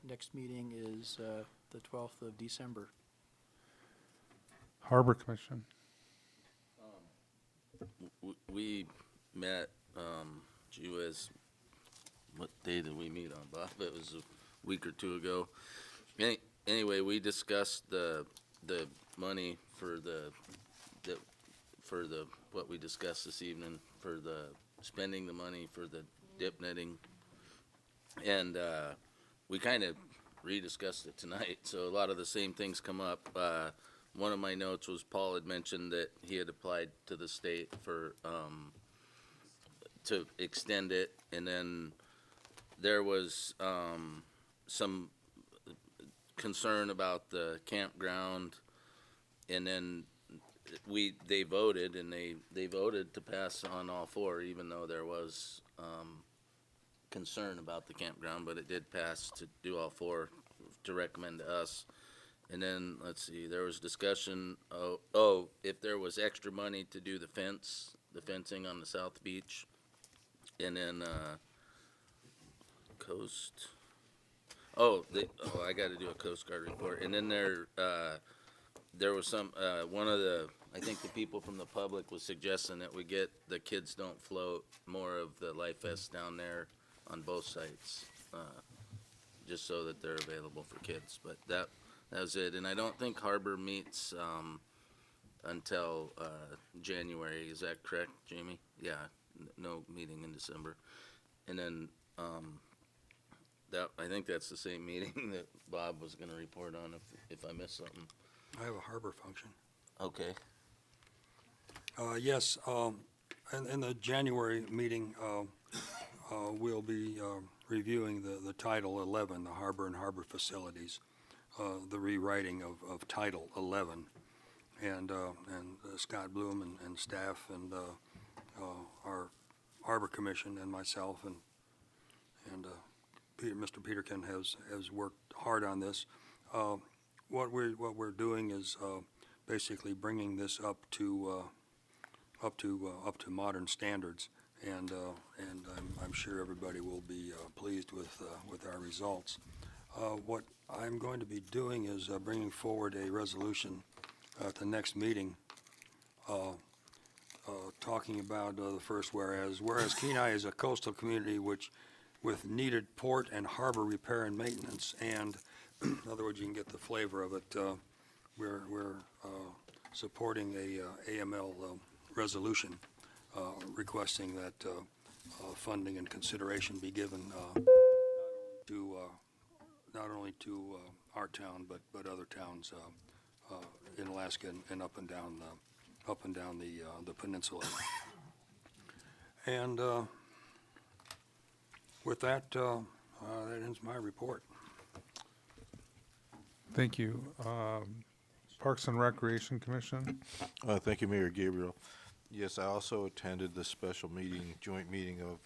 next meeting is the 12th of December. Harbor Commission. We met, gee whiz, what day did we meet on, Bob? It was a week or two ago. Anyway, we discussed the money for what we discussed this evening, for the spending the money for the dip netting. And, we kind of rediscussed it tonight, so a lot of the same things come up. One of my notes was Paul had mentioned that he had applied to the state for, to extend it, and then there was, some concern about the campground, and then they voted, and they voted to pass on all four, even though there was, concern about the campground, but it did pass to do all four, to recommend to us. And then, let's see, there was discussion, if there was extra money to do the fencing on the South Beach. And then, I gotta do a Coast Guard report. And then there was some, I think the people from the public was suggesting that we get the Kids Don't Float, more of the life vests down there on both sites, just so that they're available for kids. But that was it. And I don't think Harbor meets until January. Is that correct, Jamie? Yeah, no meeting in December. And then I think that's the same meeting that Bob was going to report on if I missed something. I have a harbor function. Okay. Yes, in the January meeting, we'll be reviewing the Title 11, the Harbor and Harbor Facilities, the rewriting of Title 11. And Scott Bloom and staff and our Harbor Commission and myself and Mr. Peterkin has worked hard on this. What we're doing is basically bringing this up to modern standards, and I'm sure everybody will be pleased with our results. What I'm going to be doing is bringing forward a resolution at the next meeting, talking about the first whereas Kenai is a coastal community with needed port and harbor repair and maintenance, and in other words, you can get the flavor of it. We're supporting a AML resolution requesting that funding and consideration be given to not only to our town but other towns in Alaska and up and down the peninsula. And with that, that ends my report. Thank you. Parks and Recreation Commission. Thank you, Mayor Gabriel. Yes, I also attended the special meeting, joint meeting of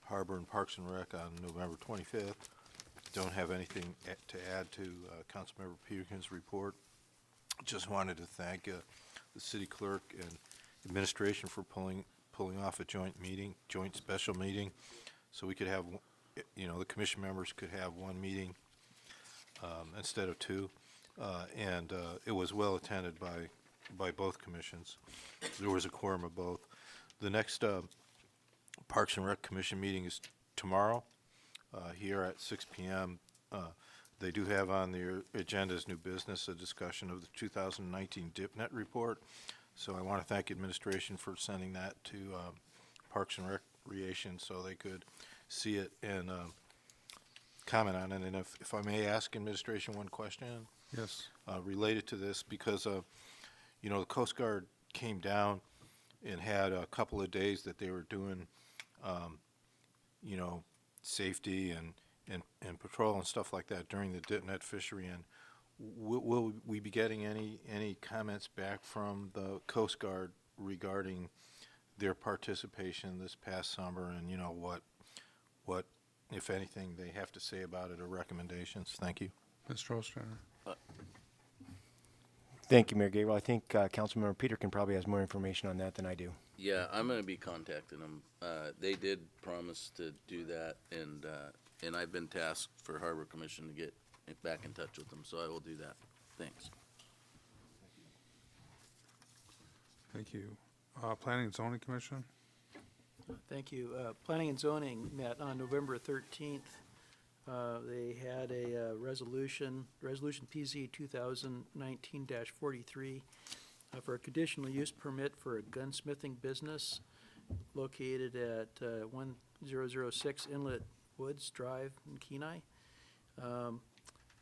Harbor and Parks and Rec on November 25th. Don't have anything to add to Councilmember Peterkin's report. Just wanted to thank the city clerk and administration for pulling off a joint special meeting, so we could have, the commission members could have one meeting instead of two, and it was well attended by both commissions. There was a quorum of both. The next Parks and Rec Commission meeting is tomorrow here at 6 p.m. They do have on their agenda as new business a discussion of the 2019 DipNet report. So I want to thank administration for sending that to Parks and Recreation so they could see it and comment on it. And if I may ask administration one question. Yes. Related to this, because the Coast Guard came down and had a couple of days that they were doing, safety and patrol and stuff like that during the DipNet fishery. And will we be getting any comments back from the Coast Guard regarding their participation this past summer, and what if anything they have to say about it or recommendations? Thank you. Mr. Ostrander. Thank you, Mayor Gabriel. I think Councilmember Peterkin probably has more information on that than I do. Yeah, I'm going to be contacting them. They did promise to do that, and I've been tasked for Harbor Commission to get back in touch with them, so I will do that. Thanks. Thank you. Planning and Zoning Commission? Thank you. Planning and zoning met on November 13th. They had a resolution PZ 2019-43 for a conditional use permit for a gunsmithing business located at 1006 Inlet Woods Drive in Kenai.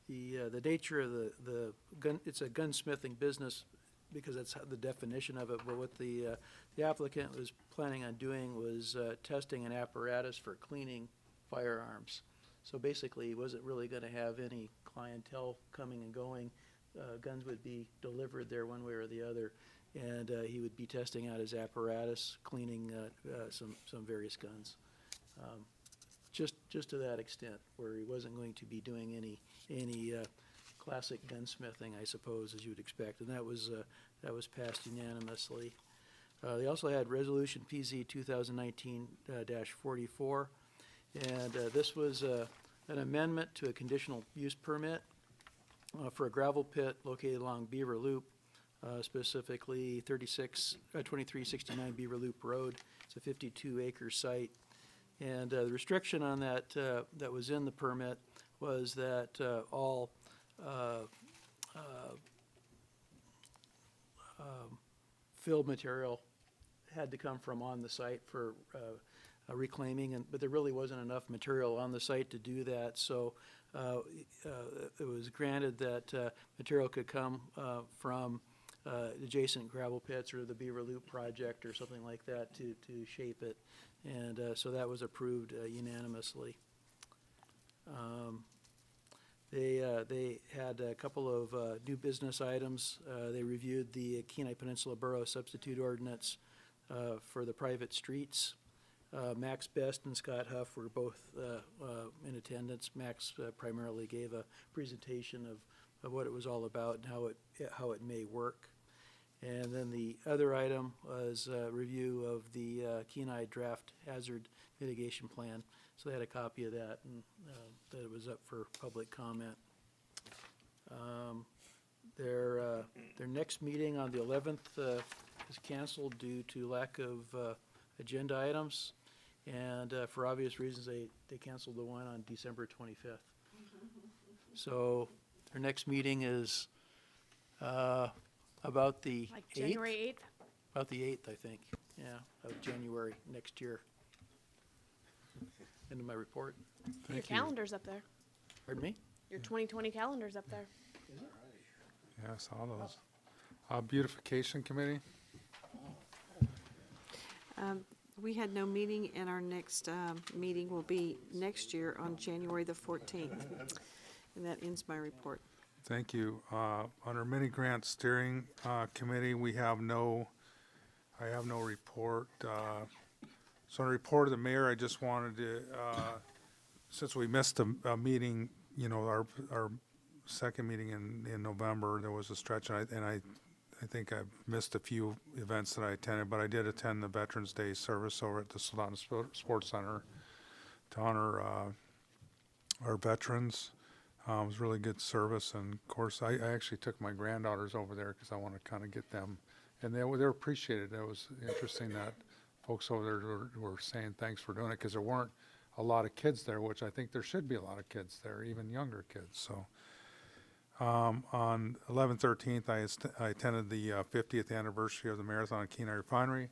The nature of the gun, it's a gunsmithing business because that's the definition of it, but what the applicant was planning on doing was testing an apparatus for cleaning firearms. So basically, he wasn't really going to have any clientele coming and going. Guns would be delivered there one way or the other, and he would be testing out his apparatus, cleaning some various guns. Just to that extent, where he wasn't going to be doing any classic gunsmithing, I suppose, as you would expect, and that was passed unanimously. They also had Resolution PZ 2019-44, and this was an amendment to a conditional use permit for a gravel pit located along Beaver Loop, specifically 2369 Beaver Loop Road. It's a 52-acre site, and the restriction on that that was in the permit was that all fill material had to come from on the site for reclaiming, but there really wasn't enough material on the site to do that. So it was granted that material could come from adjacent gravel pits or the Beaver Loop project or something like that to shape it. And so that was approved unanimously. They had a couple of new business items. They reviewed the Kenai Peninsula Borough Substitute Ordinance for the private streets. Max Best and Scott Huff were both in attendance. Max primarily gave a presentation of what it was all about and how it may work. And then the other item was a review of the Kenai Draft Hazard Mitigation Plan. So they had a copy of that, and that it was up for public comment. Their next meeting on the 11th is canceled due to lack of agenda items, and for obvious reasons, they canceled the one on December 25th. So their next meeting is about the Like 8th? January 8th? About the 8th, I think, yeah, of January next year. End of my report. Your calendar's up there. Pardon me? Your 2020 calendar's up there. Yeah, I saw those. Beautification Committee? We had no meeting, and our next meeting will be next year on January the 14th. And that ends my report. Thank you. Under Mini Grant Steering Committee, I have no report. So on the report of the mayor, I just wanted to, since we missed a meeting, our second meeting in November, there was a stretch, and I think I missed a few events that I attended, but I did attend the Veterans Day service over at the Solana Sports Center to honor our veterans. It was really good service, and of course, I actually took my granddaughters over there because I want to kind of get them, and they were appreciated. It was interesting that folks over there were saying thanks for doing it, because there weren't a lot of kids there, which I think there should be a lot of kids there, even younger kids. So on 11/13th, I attended the 50th anniversary of the Marathon at Kenai Refinery.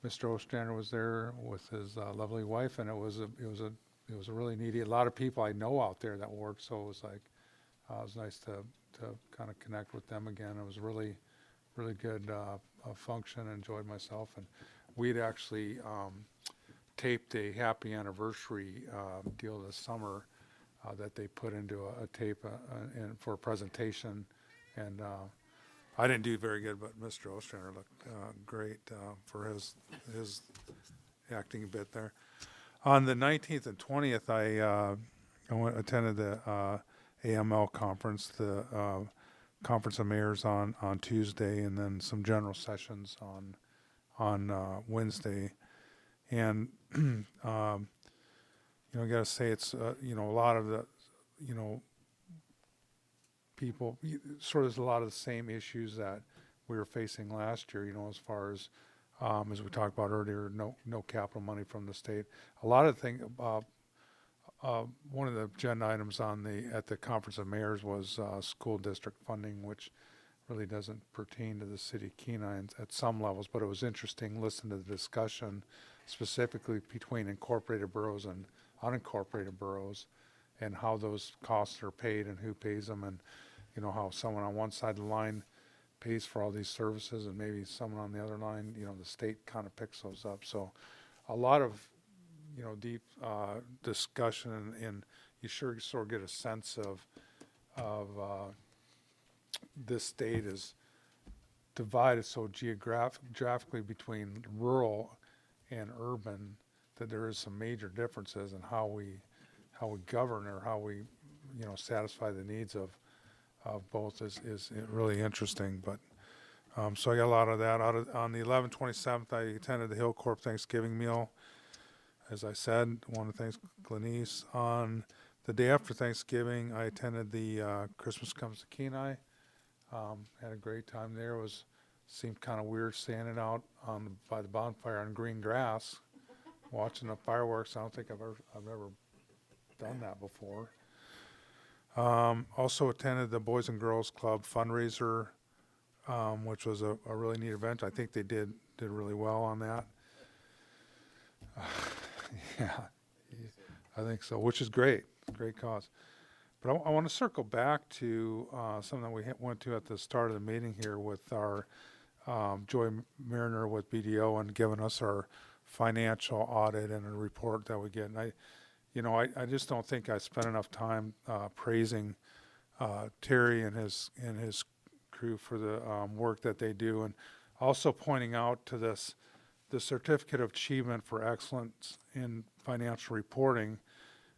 Mr. Ostrander was there with his lovely wife, and it was a really neat. A lot of people I know out there that worked, so it was like it was nice to kind of connect with them again. It was really good function. Enjoyed myself, and we'd actually taped a happy anniversary deal this summer that they put into a tape for a presentation, and I didn't do very good, but Mr. Ostrander looked great for his acting bit there. On the 19th and 20th, I attended the AML conference, the Conference of Mayors on Tuesday, and then some general sessions on Wednesday. And I got to say, it's a lot of the people, sort of, there's a lot of the same issues that we were facing last year, as far as we talked about earlier, no capital money from the state. A lot of things, one of the agenda items at the Conference of Mayors was school district funding, which really doesn't pertain to the city of Kenai at some levels, but it was interesting listening to the discussion specifically between incorporated boroughs and unincorporated boroughs and how those costs are paid and who pays them, and how someone on one side of the line pays for all these services and maybe someone on the other line, the state kind of picks those up. So a lot of deep discussion, and you sure sort of get a sense of this state is divided so geographically between rural and urban that there is some major differences in how we govern, or how we satisfy the needs of both is really interesting. But so I got a lot of that. On the 11/27th, I attended the Hill Corp Thanksgiving meal. As I said, I want to thank Glenyce. On the day after Thanksgiving, I attended the Christmas Comes to Kenai. Had a great time there. Seemed kind of weird standing out by the bonfire on green grass, watching the fireworks. I don't think I've ever done that before. Also attended the Boys and Girls Club fundraiser, which was a really neat event. I think they did really well on that. Yeah, I think so, which is great. Great cause. But I want to circle back to something that we went to at the start of the meeting here with our Joy Mariner with BDO and giving us our financial audit and a report that we get. And I just don't think I spent enough time praising Terry and his crew for the work that they do, and also pointing out to the Certificate of Achievement for Excellence in Financial Reporting.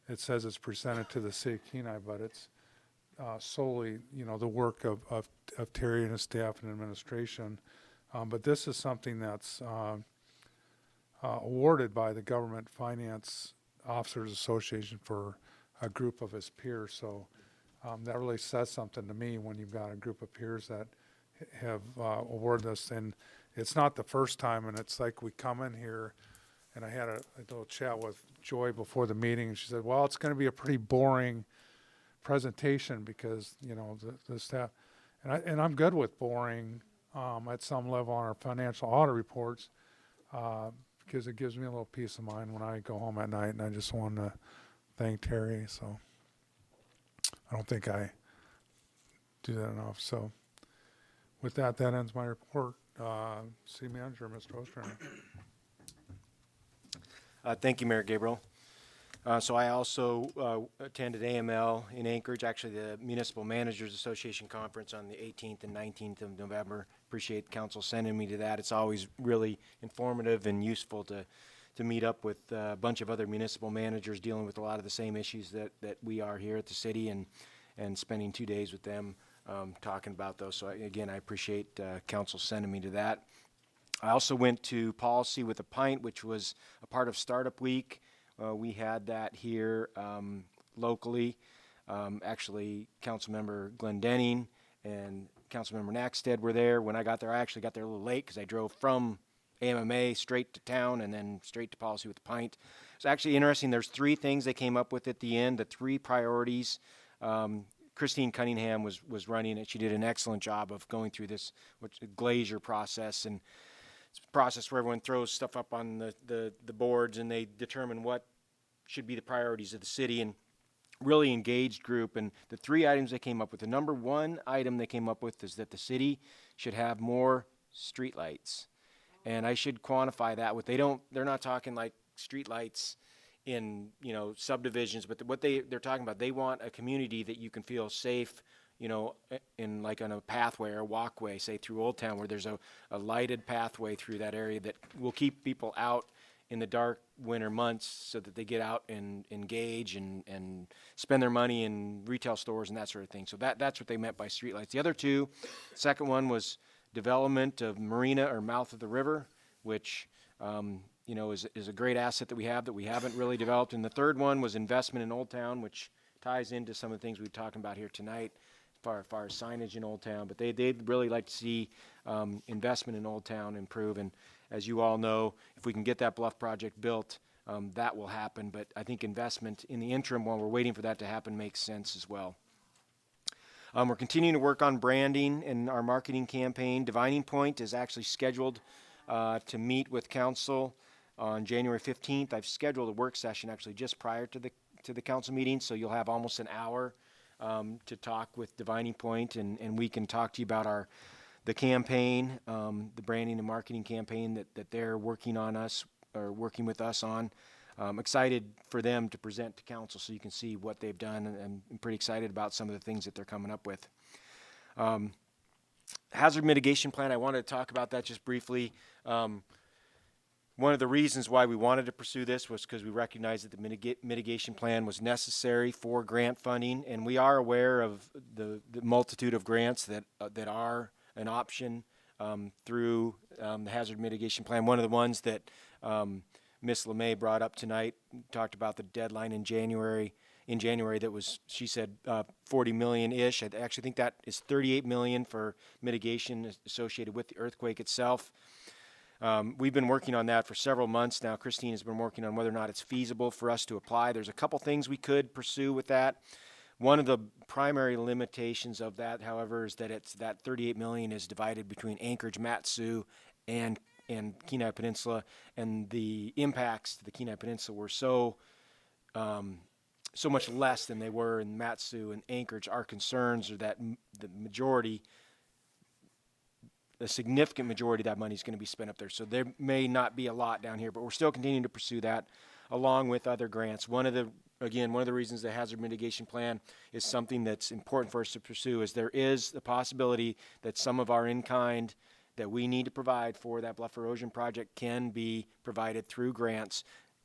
It says it's presented to the city of Kenai, but it's solely, the work of Terry and his staff and administration. But this is something that's awarded by the Government Finance Officers Association for a group of his peers. So that really says something to me when you've got a group of peers that have awarded us. And it's not the first time, and it's like we come in here, and I had a little chat with Joy before the meeting, and she said, well, it's going to be a pretty boring presentation because, the staff, and I'm good with boring at some level on our financial audit reports because it gives me a little peace of mind when I go home at night, and I just want to thank Terry. So I don't think I do that enough. So with that ends my report. City Manager, Mr. Ostrander. Thank you, Mayor Gabriel. So I also attended AML in Anchorage, actually the Municipal Managers Association Conference on the 18th and 19th of November. Appreciate the council sending me to that. It's always really informative and useful to meet up with a bunch of other municipal managers dealing with a lot of the same issues that we are here at the city, and spending 2 days with them talking about those. So again, I appreciate council sending me to that. I also went to Policy with a Pint, which was a part of Startup Week. We had that here locally. Actually, Councilmember Glenn Denning and Councilmember Nackstead were there. When I got there, I actually got there a little late because I drove from AMMA straight to town and then straight to Policy with a Pint. It's actually interesting. There's 3 things they came up with at the end, the 3 priorities. Christine Cunningham was running it. She did an excellent job of going through this glazier process, and it's a process where everyone throws stuff up on the boards and they determine what should be the priorities of the city, and really engaged group. And the 3 items they came up with, the number 1 item they came up with is that the city should have more streetlights. And I should quantify that with, they're not talking like streetlights in, subdivisions, but what they're talking about, they want a community that you can feel safe, in like on a pathway or a walkway, say through Old Town, where there's a lighted pathway through that area that will keep people out in the dark winter months so that they get out and engage and spend their money in retail stores and that sort of thing. So that's what they meant by streetlights. The other 2, second one was development of marina or mouth of the river, which is a great asset that we haven't really developed. And the third one was investment in Old Town, which ties into some of the things we've talked about here tonight. far as signage in Old Town, but they'd really like to see investment in Old Town improve. And as you all know, if we can get that Bluff project built, that will happen. But I think investment in the interim, while we're waiting for that to happen, makes sense as well. We're continuing to work on branding and our marketing campaign. Divining Point is actually scheduled to meet with council on January 15th. I've scheduled a work session actually just prior to the council meeting, so you'll have almost an hour to talk with Divining Point, and we can talk to you about the campaign, the branding and marketing campaign that they're working with us on. I'm excited for them to present to council so you can see what they've done, and I'm pretty excited about some of the things that they're coming up with. Hazard mitigation plan, I wanted to talk about that just briefly. One of the reasons why we wanted to pursue this was because we recognized that the mitigation plan was necessary for grant funding, and we are aware of the multitude of grants that are an option through the hazard mitigation plan. One of the ones that Ms. LeMay brought up tonight talked about the deadline in January. That was, she said, 40 million-ish. I actually think that is 38 million for mitigation associated with the earthquake itself. We've been working on that for several months now. Christine has been working on whether or not it's feasible for us to apply. There's a couple things we could pursue with that. One of the primary limitations of that, however, is that that 38 million is divided between Anchorage, Mat-Su, and Kenai Peninsula, and the impacts to the Kenai Peninsula were so much less than they were in Mat-Su and Anchorage. Our concerns are that the significant majority of that money is going to be spent up there. So there may not be a lot down here, but we're still continuing to pursue that along with other grants. One of the reasons the hazard mitigation plan is something that's important for us to pursue is there is the possibility that some of our in-kind that we need to provide for that bluff erosion project can be provided through grants,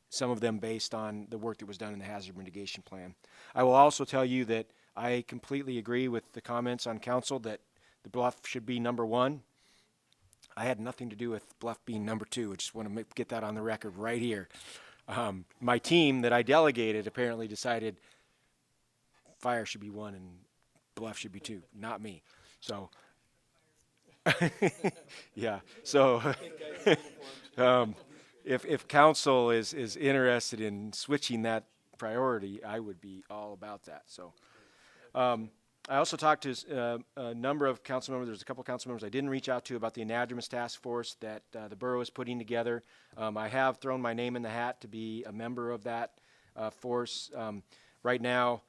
some of them based on the work that was done in the hazard mitigation plan. I will also tell you that I completely agree with the comments on council that the bluff should be number one. I had nothing to do with bluff being number two. I just want to get that on the record right here. My team that I delegated apparently decided fire should be one and bluff should be two, not me. So yeah. So if council is interested in switching that priority, I would be all about that. So I also talked to a number of council members. There's a couple of council members I didn't reach out to about the anadromous task force that the borough is putting together. I have thrown my name in the hat to be a member of that force. Right now,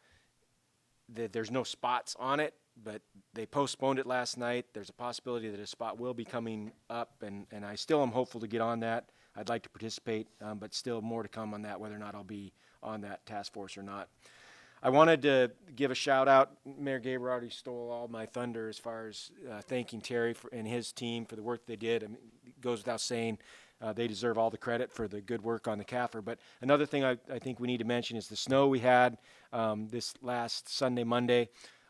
there's no spots on it, but they postponed it last night. There's a possibility that a spot will be coming up, and I still am hopeful to get on that. I'd like to participate, but still more to come on that, whether or not I'll be on that task force or not. I wanted to give a shout out. Mayor Gabriel already stole all my thunder as far as thanking Terry and his team for the work they did. I mean, it goes without saying they deserve all the credit for the good work on the CAFR. But another thing I think we need to mention is the snow we had this last Sunday, Monday.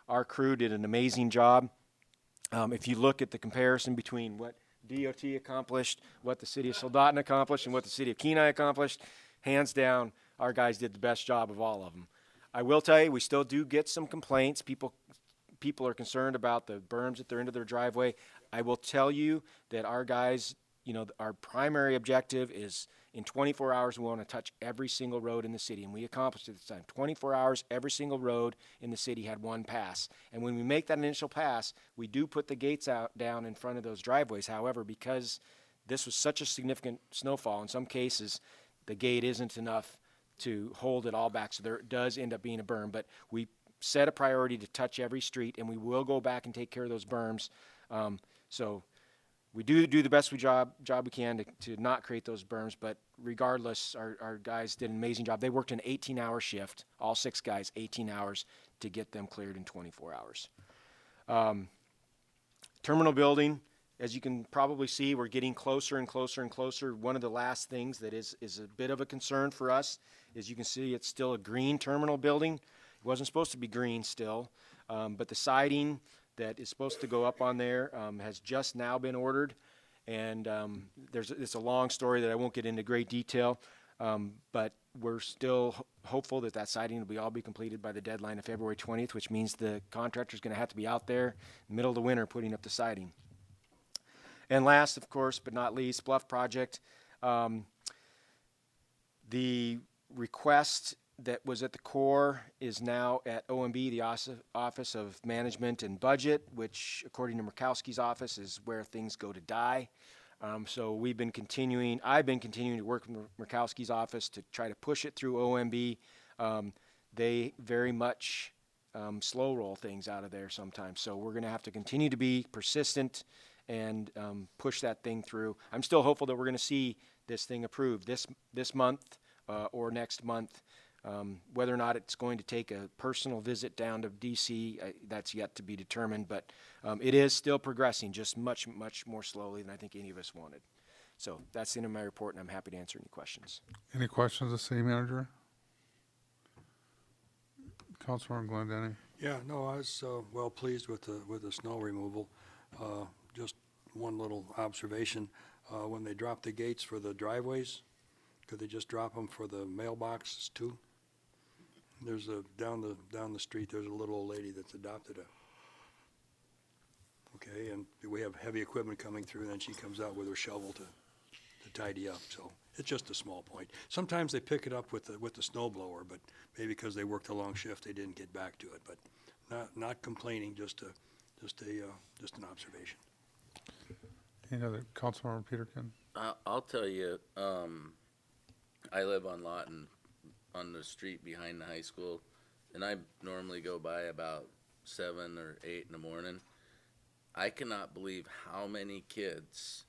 Our crew did an amazing job. If you look at the comparison between what DOT accomplished, what the city of Soldotna accomplished, and what the city of Kenai accomplished, hands down, our guys did the best job of all of them. I will tell you, we still do get some complaints. People are concerned about the berms at their end of their driveway. I will tell you that our guys, our primary objective is in 24 hours, we want to touch every single road in the city, and we accomplished it this time. 24 hours, every single road in the city had one pass. And when we make that initial pass, we do put the gates down in front of those driveways. However, because this was such a significant snowfall, in some cases, the gate isn't enough to hold it all back, so there does end up being a berm. But we set a priority to touch every street, and we will go back and take care of those berms. So we do the best job we can to not create those berms, but regardless, our guys did an amazing job. They worked an 18-hour shift, all 6 guys, 18 hours to get them cleared in 24 hours. Terminal building, as you can probably see, we're getting closer and closer and closer. One of the last things that is a bit of a concern for us is you can see it's still a green terminal building. It wasn't supposed to be green still, but the siding that is supposed to go up on there has just now been ordered, and it's a long story that I won't get into great detail, but we're still hopeful that that siding will all be completed by the deadline of February 20th, which means the contractor's going to have to be out there middle of the winter putting up the siding. And last, of course, but not least, Bluff Project. The request that was at the core is now at OMB, the Office of Management and Budget, which, according to Murkowski's office, is where things go to die. So I've been continuing to work with Murkowski's office to try to push it through OMB. They very much slow roll things out of there sometimes. So we're going to have to continue to be persistent and push that thing through. I'm still hopeful that we're going to see this thing approved this month or next month. Whether or not it's going to take a personal visit down to DC, that's yet to be determined, but it is still progressing, just much, much more slowly than I think any of us wanted. So that's the end of my report, and I'm happy to answer any questions. Any questions of the city manager? Councilor Glendenny. Yeah, no, I was well pleased with the snow removal. Just one little observation, when they drop the gates for the driveways, could they just drop them for the mailboxes too? There's down the street, there's a little old lady that's adopted okay, and we have heavy equipment coming through, and then she comes out with her shovel to tidy up, so it's just a small point. Sometimes they pick it up with the snow blower, but maybe because they worked a long shift, they didn't get back to it, but not complaining, just an observation. Any other, Councilor Peterkin? I'll tell you, I live on Lawton, on the street behind the high school, and I normally go by about 7 or 8 in the morning. I cannot believe how many kids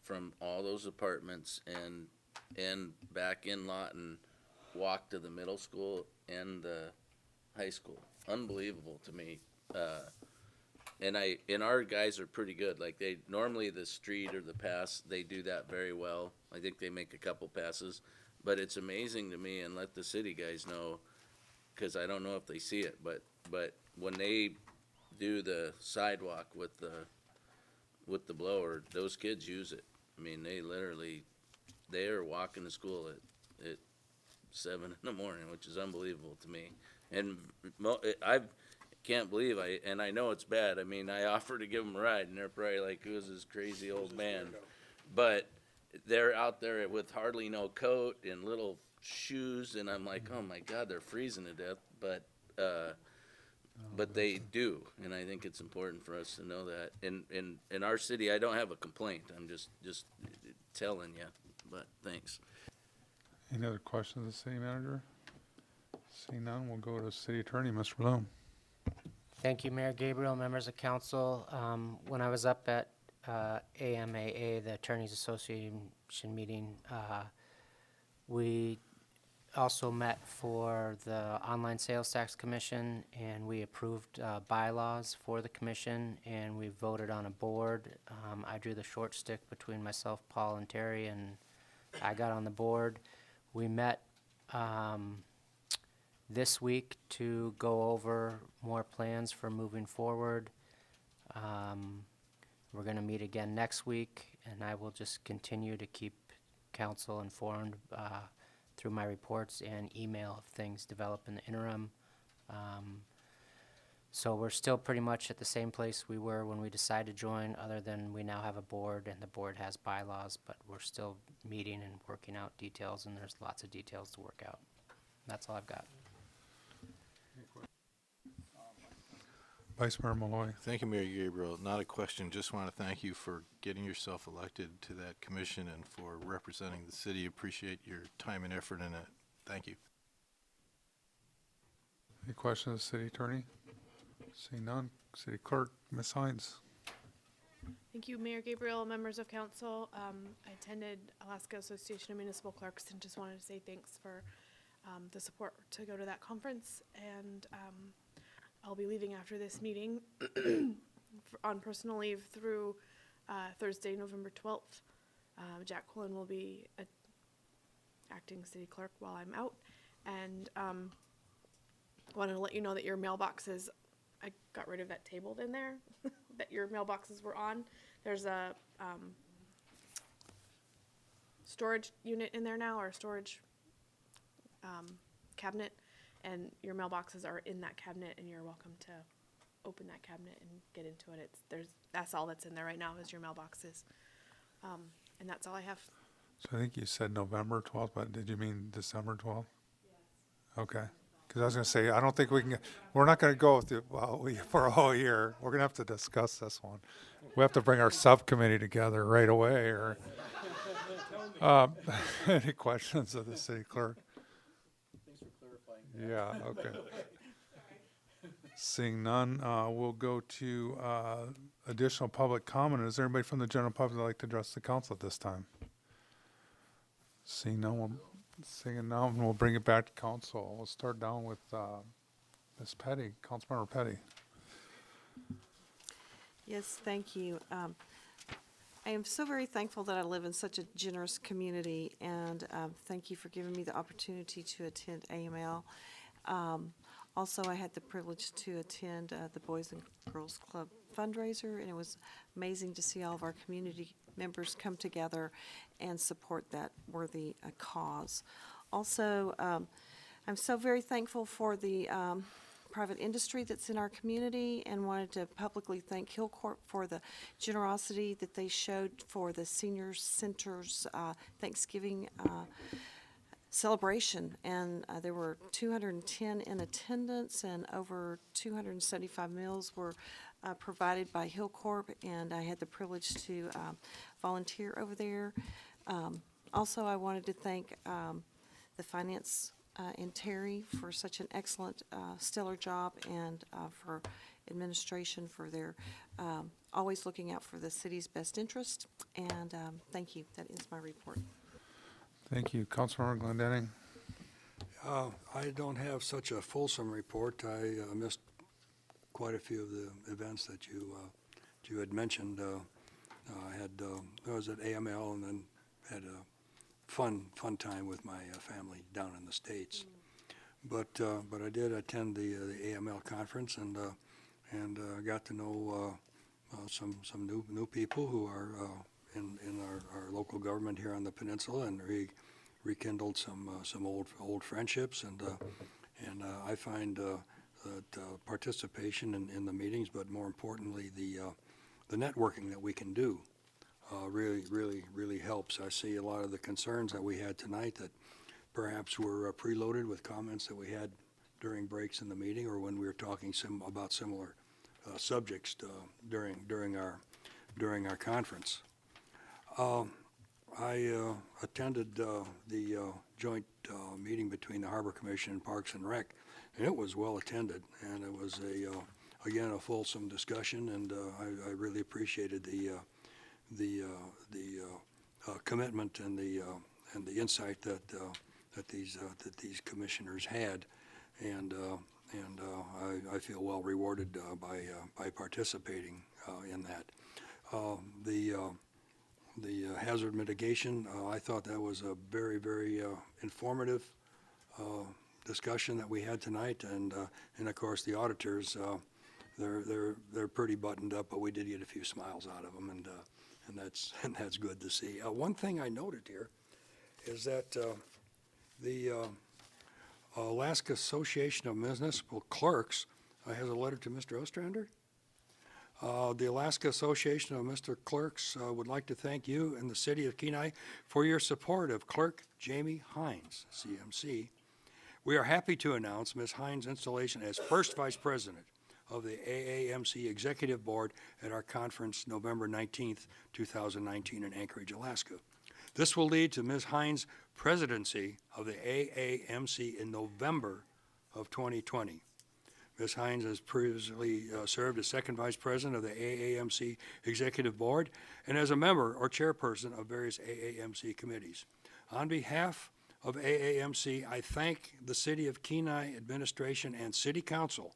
from all those apartments and back in Lawton walk to the middle school and the high school. Unbelievable to me. And our guys are pretty good. Like normally the street or the pass, they do that very well. I think they make a couple passes. But it's amazing to me, and let the city guys know, because I don't know if they see it, but when they do the sidewalk with the blower, those kids use it. I mean, they are walking to school at 7 in the morning, which is unbelievable to me. And I can't believe and I know it's bad. I mean, I offer to give them a ride, and they're probably like, who's this crazy old man? But they're out there with hardly no coat and little shoes, and I'm like, oh my God, they're freezing to death. But they do, and I think it's important for us to know that. In our city, I don't have a complaint. I'm just telling you. But thanks. Any other questions of the city manager? Seeing none, we'll go to city attorney, Mr. Bloom. Thank you, Mayor Gabriel, members of council. When I was up at AMAA, the Attorneys Association meeting, we also met for the Online Sales Tax Commission, and we approved bylaws for the commission, and we voted on a board. I drew the short stick between myself, Paul, and Terry, and I got on the board. We met this week to go over more plans for moving forward. We're going to meet again next week, and I will just continue to keep council informed through my reports and email if things develop in the interim. So we're still pretty much at the same place we were when we decided to join, other than we now have a board and the board has bylaws, but we're still meeting and working out details, and there's lots of details to work out. That's all I've got. Vice Mayor Malloy. Thank you, Mayor Gabriel. Not a question, just want to thank you for getting yourself elected to that commission and for representing the city. Appreciate your time and effort in it. Thank you. Any questions of the city attorney? Seeing none, city clerk, Ms. Hines. Thank you, Mayor Gabriel, members of council. I attended Alaska Association of Municipal Clerks and just wanted to say thanks for the support to go to that conference. And I'll be leaving after this meeting on personal leave through Thursday, November 12th. Jack Quillen will be acting city clerk while I'm out. And wanted to let you know that your mailboxes, I got rid of that table in there that your mailboxes were on. There's a storage unit in there now, or storage cabinet, and your mailboxes are in that cabinet, and you're welcome to open that cabinet and get into it. That's all that's in there right now is your mailboxes. And that's all I have. So I think you said November 12th, but did you mean December 12th? Okay. Because I was going to say, I don't think we're not going to go with for a whole year. We're going to have to discuss this one. We have to bring our subcommittee together right away. Or any questions of the city clerk? Thanks for clarifying. Yeah, okay. Seeing none, we'll go to additional public comment. Is there anybody from the general public that'd like to address the council at this time? Seeing none, we'll bring it back to council. We'll start down with Ms. Petty, Councilmember Petty. Yes, thank you. I am so very thankful that I live in such a generous community, and thank you for giving me the opportunity to attend AML. Also, I had the privilege to attend the Boys and Girls Club fundraiser, and it was amazing to see all of our community members come together and support that worthy cause. Also, I'm so very thankful for the private industry that's in our community, and wanted to publicly thank Hillcorp for the generosity that they showed for the Senior Center's Thanksgiving celebration. And there were 210 in attendance, and over 275 meals were provided by Hillcorp, and I had the privilege to volunteer over there. Also, I wanted to thank the finance and Terry for such an excellent, stellar job, and for administration for their always looking out for the city's best interest. And thank you. That is my report. Thank you. Councilmember Glendenning. I don't have such a fulsome report. I missed quite a few of the events that you had mentioned. I was at AML, and then had a fun time with my family down in the States. But I did attend the AML conference, and got to know some new people who are in our local government here on the peninsula, and rekindled some old friendships, and I find that participation in the meetings, but more importantly the networking that we can do really helps. I see a lot of the concerns that we had tonight that perhaps were preloaded with comments that we had during breaks in the meeting, or when we were talking about similar subjects during our conference. I attended the joint meeting between the Harbor Commission and Parks and Rec, and it was well attended, and it was again a fulsome discussion, and I really appreciated the commitment and the insight that these commissioners had, and I feel well rewarded by participating in that. The hazard mitigation, I thought that was a very informative discussion that we had tonight, and of course the auditors, they're pretty buttoned up, but we did get a few smiles out of them, and that's good to see. One thing I noted here is that the Alaska Association of Municipal Clerks has a letter to Mr. Ostrander. The Alaska Association of Mr. Clerks would like to thank you and the City of Kenai for your support of Clerk Jamie Hines, CMC. We are happy to announce Ms. Hines' installation as first Vice President of the AAMC Executive Board at our conference November 19th, 2019 in Anchorage, Alaska. This will lead to Ms. Hines' presidency of the AAMC in November of 2020. Ms. Hines has previously served as second vice president of the AAMC Executive Board and as a member or chairperson of various AAMC committees. On behalf of AAMC, I thank the City of Kenai administration and City Council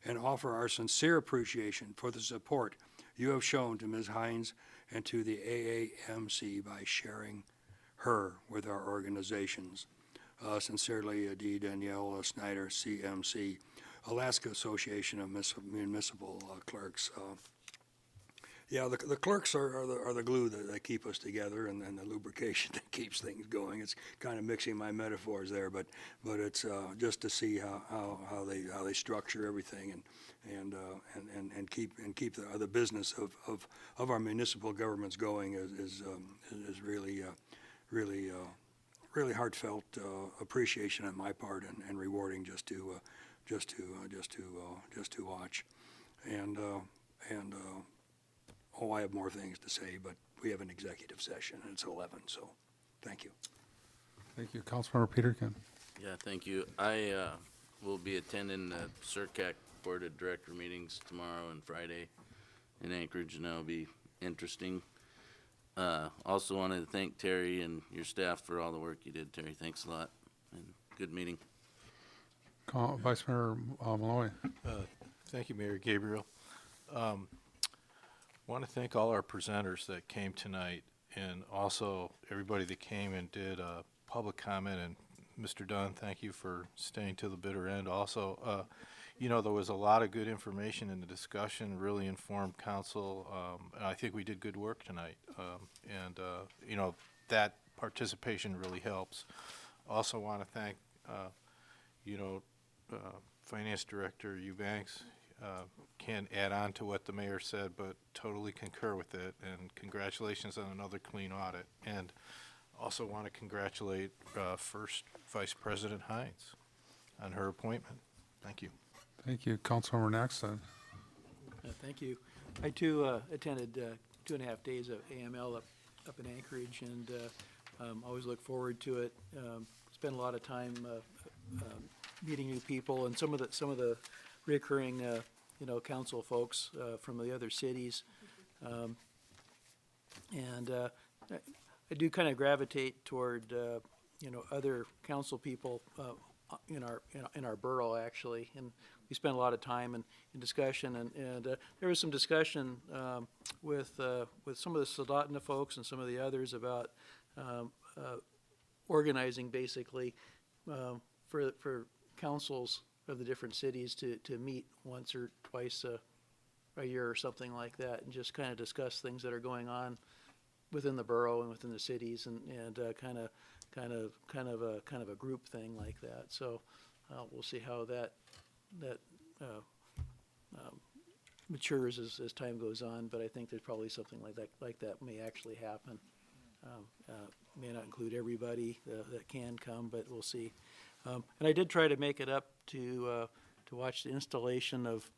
and offer our sincere appreciation for the support you have shown to Ms. Hines and to the AAMC by sharing her with our organizations. Sincerely, D. Danielle Snyder, CMC, Alaska Association of Municipal Clerks. Yeah, the clerks are the glue that keep us together, and the lubrication that keeps things going. It's kind of mixing my metaphors there, but it's just to see how they structure everything and keep the business of our municipal governments going is really heartfelt appreciation on my part, and rewarding just to watch. I have more things to say, but we have an executive session, and it's 11, so thank you. Thank you. Councilmember Peterkin. Yeah, thank you. I will be attending the CERCAC Board of Director meetings tomorrow and Friday in Anchorage, and that'll be interesting. Also wanted to thank Terry and your staff for all the work you did, Terry. Thanks a lot, and good meeting. Vice Mayor Malloy. Thank you, Mayor Gabriel. Want to thank all our presenters that came tonight, and also everybody that came and did public comment. And Mr. Dunn, thank you for staying to the bitter end. Also, you know, there was a lot of good information in the discussion, really informed council. And I think we did good work tonight. You know, that participation really helps. Also want to thank, you know, Finance Director Eubanks. Can't add on to what the mayor said, but totally concur with it. And congratulations on another clean audit. And also want to congratulate First Vice President Hines on her appointment. Thank you. Thank you. Councilmember Naxton. Thank you. I too attended 2.5 days of AML up in Anchorage, and always look forward to it. Spend a lot of time meeting new people, and some of the recurring you know, council folks from the other cities. I do kind of gravitate toward you know, other council people in our borough, actually, and we spent a lot of time in discussion, and there was some discussion with some of the Soldotna folks and some of the others about organizing, basically, for councils of the different cities to meet once or twice a year or something like that, and just kind of discuss things that are going on within the borough and within the cities, and kind of a group thing like that. So we'll see how that matures as time goes on, but I think there's probably something like that may actually happen. May not include everybody that can come, but we'll see. And I did try to make it up to watch the installation of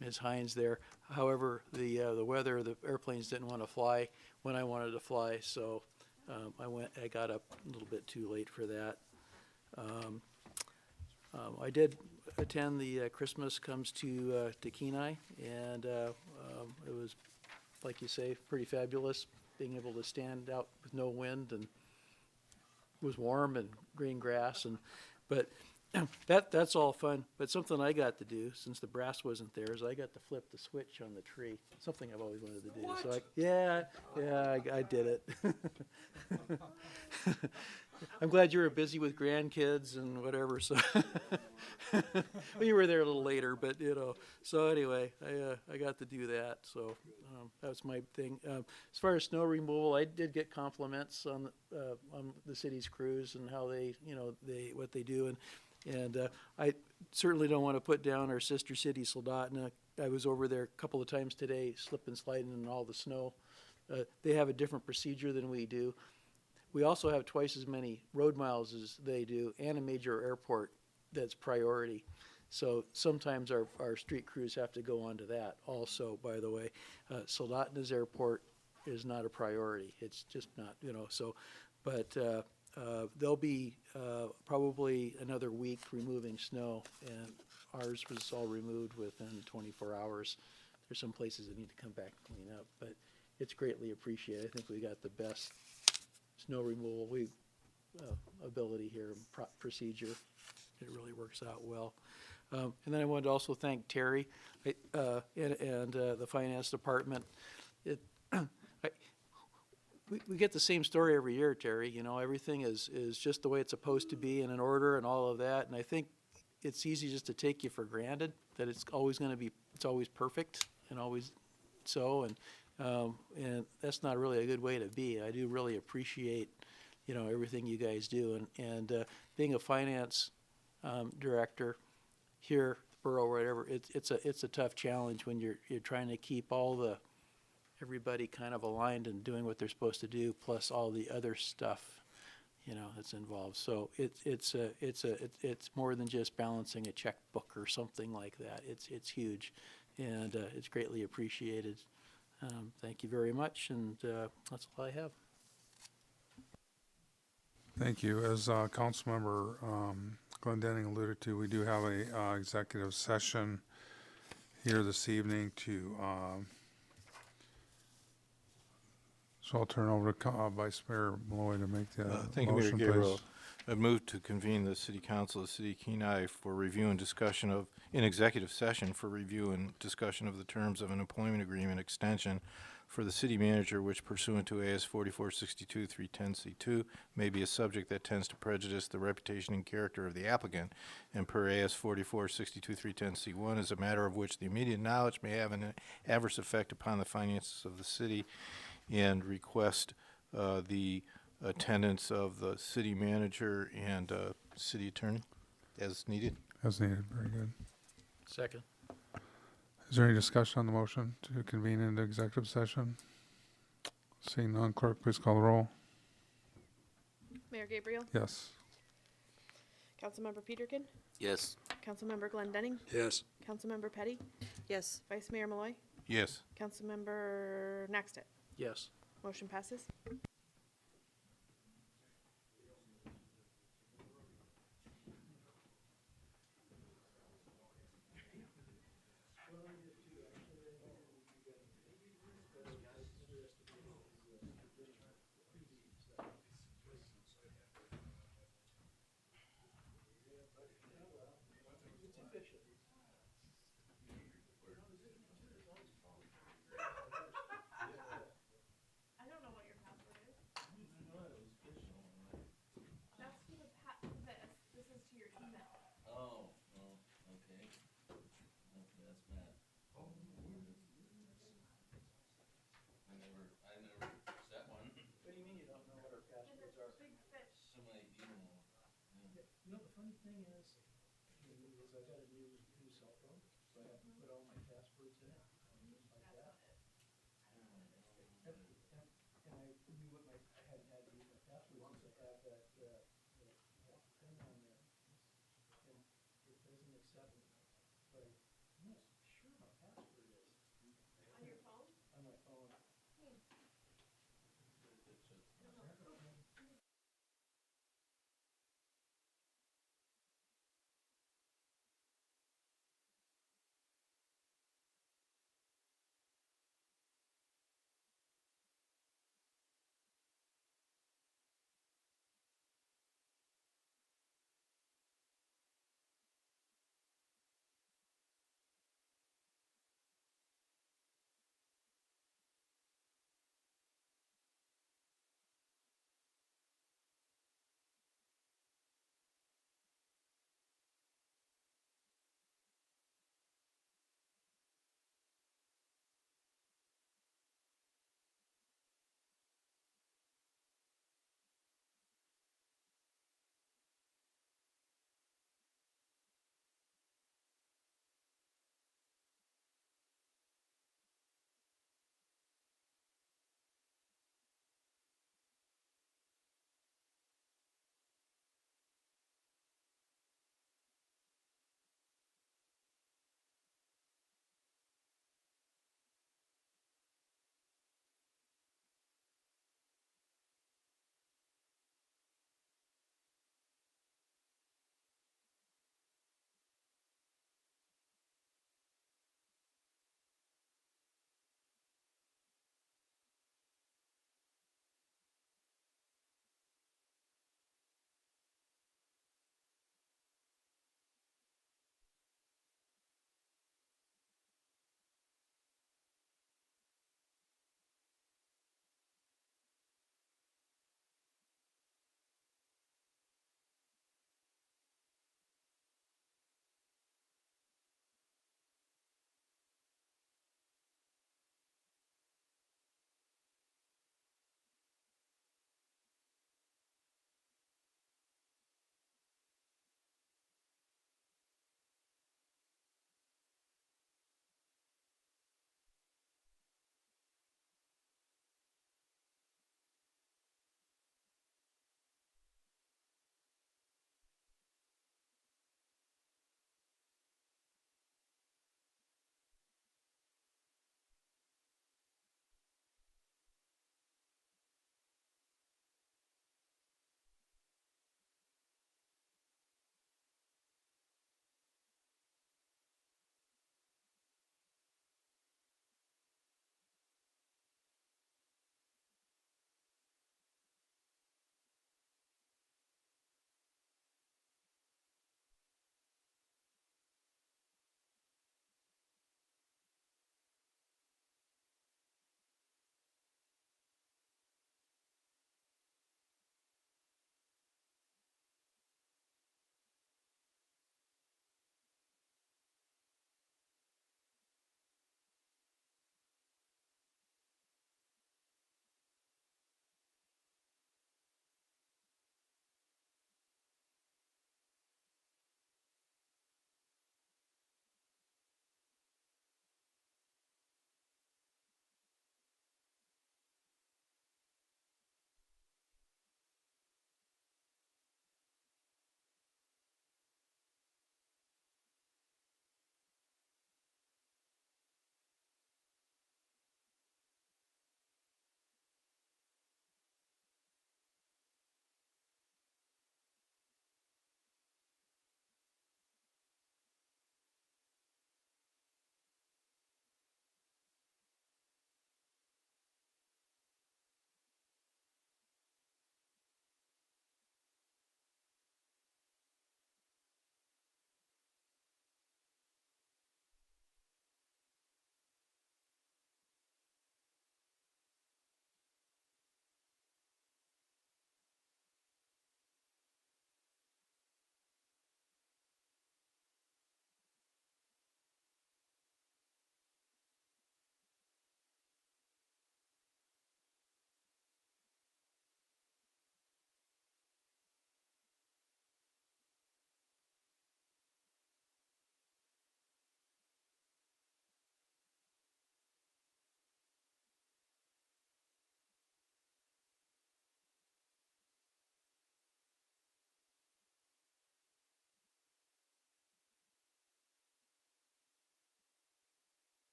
Ms. Hines there. However, the weather, the airplanes didn't want to fly when I wanted to fly, so I got up a little bit too late for that. I did attend the Christmas Comes to Kenai, and it was, like you say, pretty fabulous, being able to stand out with no wind, and it was warm and green grass, but that's all fun. But something I got to do, since the brass wasn't there, is I got to flip the switch on the tree. Something I've always wanted to do. What? So I did it. I'm glad you were busy with grandkids and whatever. So you were there a little later, but you know. So anyway, I got to do that. So that's my thing. As far as snow removal, I did get compliments on the city's crews and how they, you know, what they do, and I certainly don't want to put down our sister city, Soldotna. I was over there a couple of times today, slipping, sliding in all the snow. They have a different procedure than we do. We also have twice as many road miles as they do, and a major airport that's priority. So sometimes our street crews have to go onto that also, by the way. Soldotna's airport is not a priority. It's just not, you know, so, but there'll be probably another week removing snow, and ours was all removed within 24 hours. There's some places that need to come back and clean up, but it's greatly appreciated. I think we got the best snow removal ability here, procedure. It really works out well. And then I wanted to also thank Terry and the finance department. We get the same story every year, Terry. You know, everything is just the way it's supposed to be and in order and all of that. And I think it's easy just to take you for granted that it's always going to be, it's always perfect and always so, and that's not really a good way to be. I do really appreciate, everything you guys do, and being a finance director here, borough, whatever, it's a tough challenge when you're trying to keep everybody kind of aligned and doing what they're supposed to do, plus all the other stuff, that's involved. So it's more than just balancing a checkbook or something like that. It's huge, and it's greatly appreciated. Thank you very much, and that's all I have. Thank you. As Councilmember Glendenning alluded to, we do have a executive session here this evening to, so I'll turn over to Vice Mayor Malloy to make the Thank you, Mayor motion, Gabriel. please. I move to convene the City Council of the City of Kenai for review and discussion of, in executive session for review and discussion of the terms of an employment agreement extension for the city manager, which pursuant to AS 4462 310C2 may be a subject that tends to prejudice the reputation and character of the applicant, and per AS 4462 310C1 is a matter of which the immediate knowledge may have an adverse effect upon the finances of the city, and request the attendance of the city manager and city attorney as needed. As needed, very good. Second. Is there any discussion on the motion to convene into executive session? Seeing none, clerk, please call the roll. Mayor Gabriel? Yes. Councilmember Peterkin? Yes. Councilmember Glendenning? Yes. Councilmember Petty? Yes. Vice Mayor Malloy? Yes. Councilmember Naxtat? Yes. Motion passes. Oh, okay. That's Matt. I never set one. What do you mean you don't know what our passwords are? Big fish. Somebody email. The funny thing is I got a new cell phone, so I have to put all my passwords in it, like that. And I knew what I hadn't had to use my passwords since I have that thing on there. And it doesn't accept me, but I'm not sure my password is. On your phone? On my phone.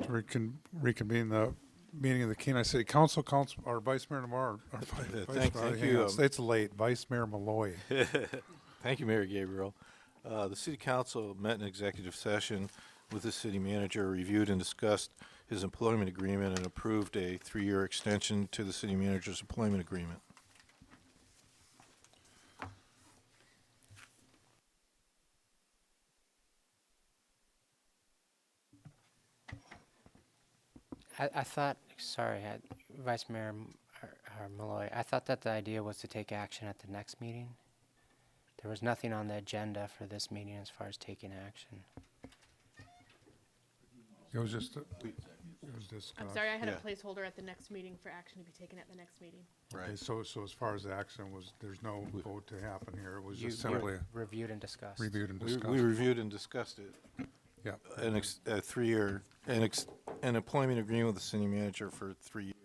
Reconvene the meeting of the Kenai City Council, or Vice Mayor Lamar, or Thank you. It's late, Vice Mayor Malloy. Thank you, Mayor Gabriel. The city council met in executive session with the city manager, reviewed and discussed his employment agreement, and approved a 3-year extension to the city manager's employment agreement. I thought, sorry, Vice Mayor or Malloy, I thought that the idea was to take action at the next meeting. There was nothing on the agenda for this meeting as far as taking action. It was just, it was discussed. I'm sorry, I had a placeholder at the next meeting for action to be taken at the next meeting. Okay, so as far as the action was, there's no vote to happen here. It was You just simply reviewed and discussed. reviewed and We discussed. reviewed and discussed it. Yeah. A 3-year, an employment agreement with the city manager for 3 years.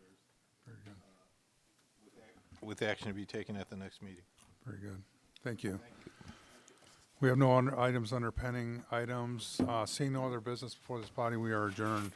Very good. With action to be taken at the next meeting. Very good. Thank you. We have no items under pending items. Seeing no other business before this body, we are adjourned.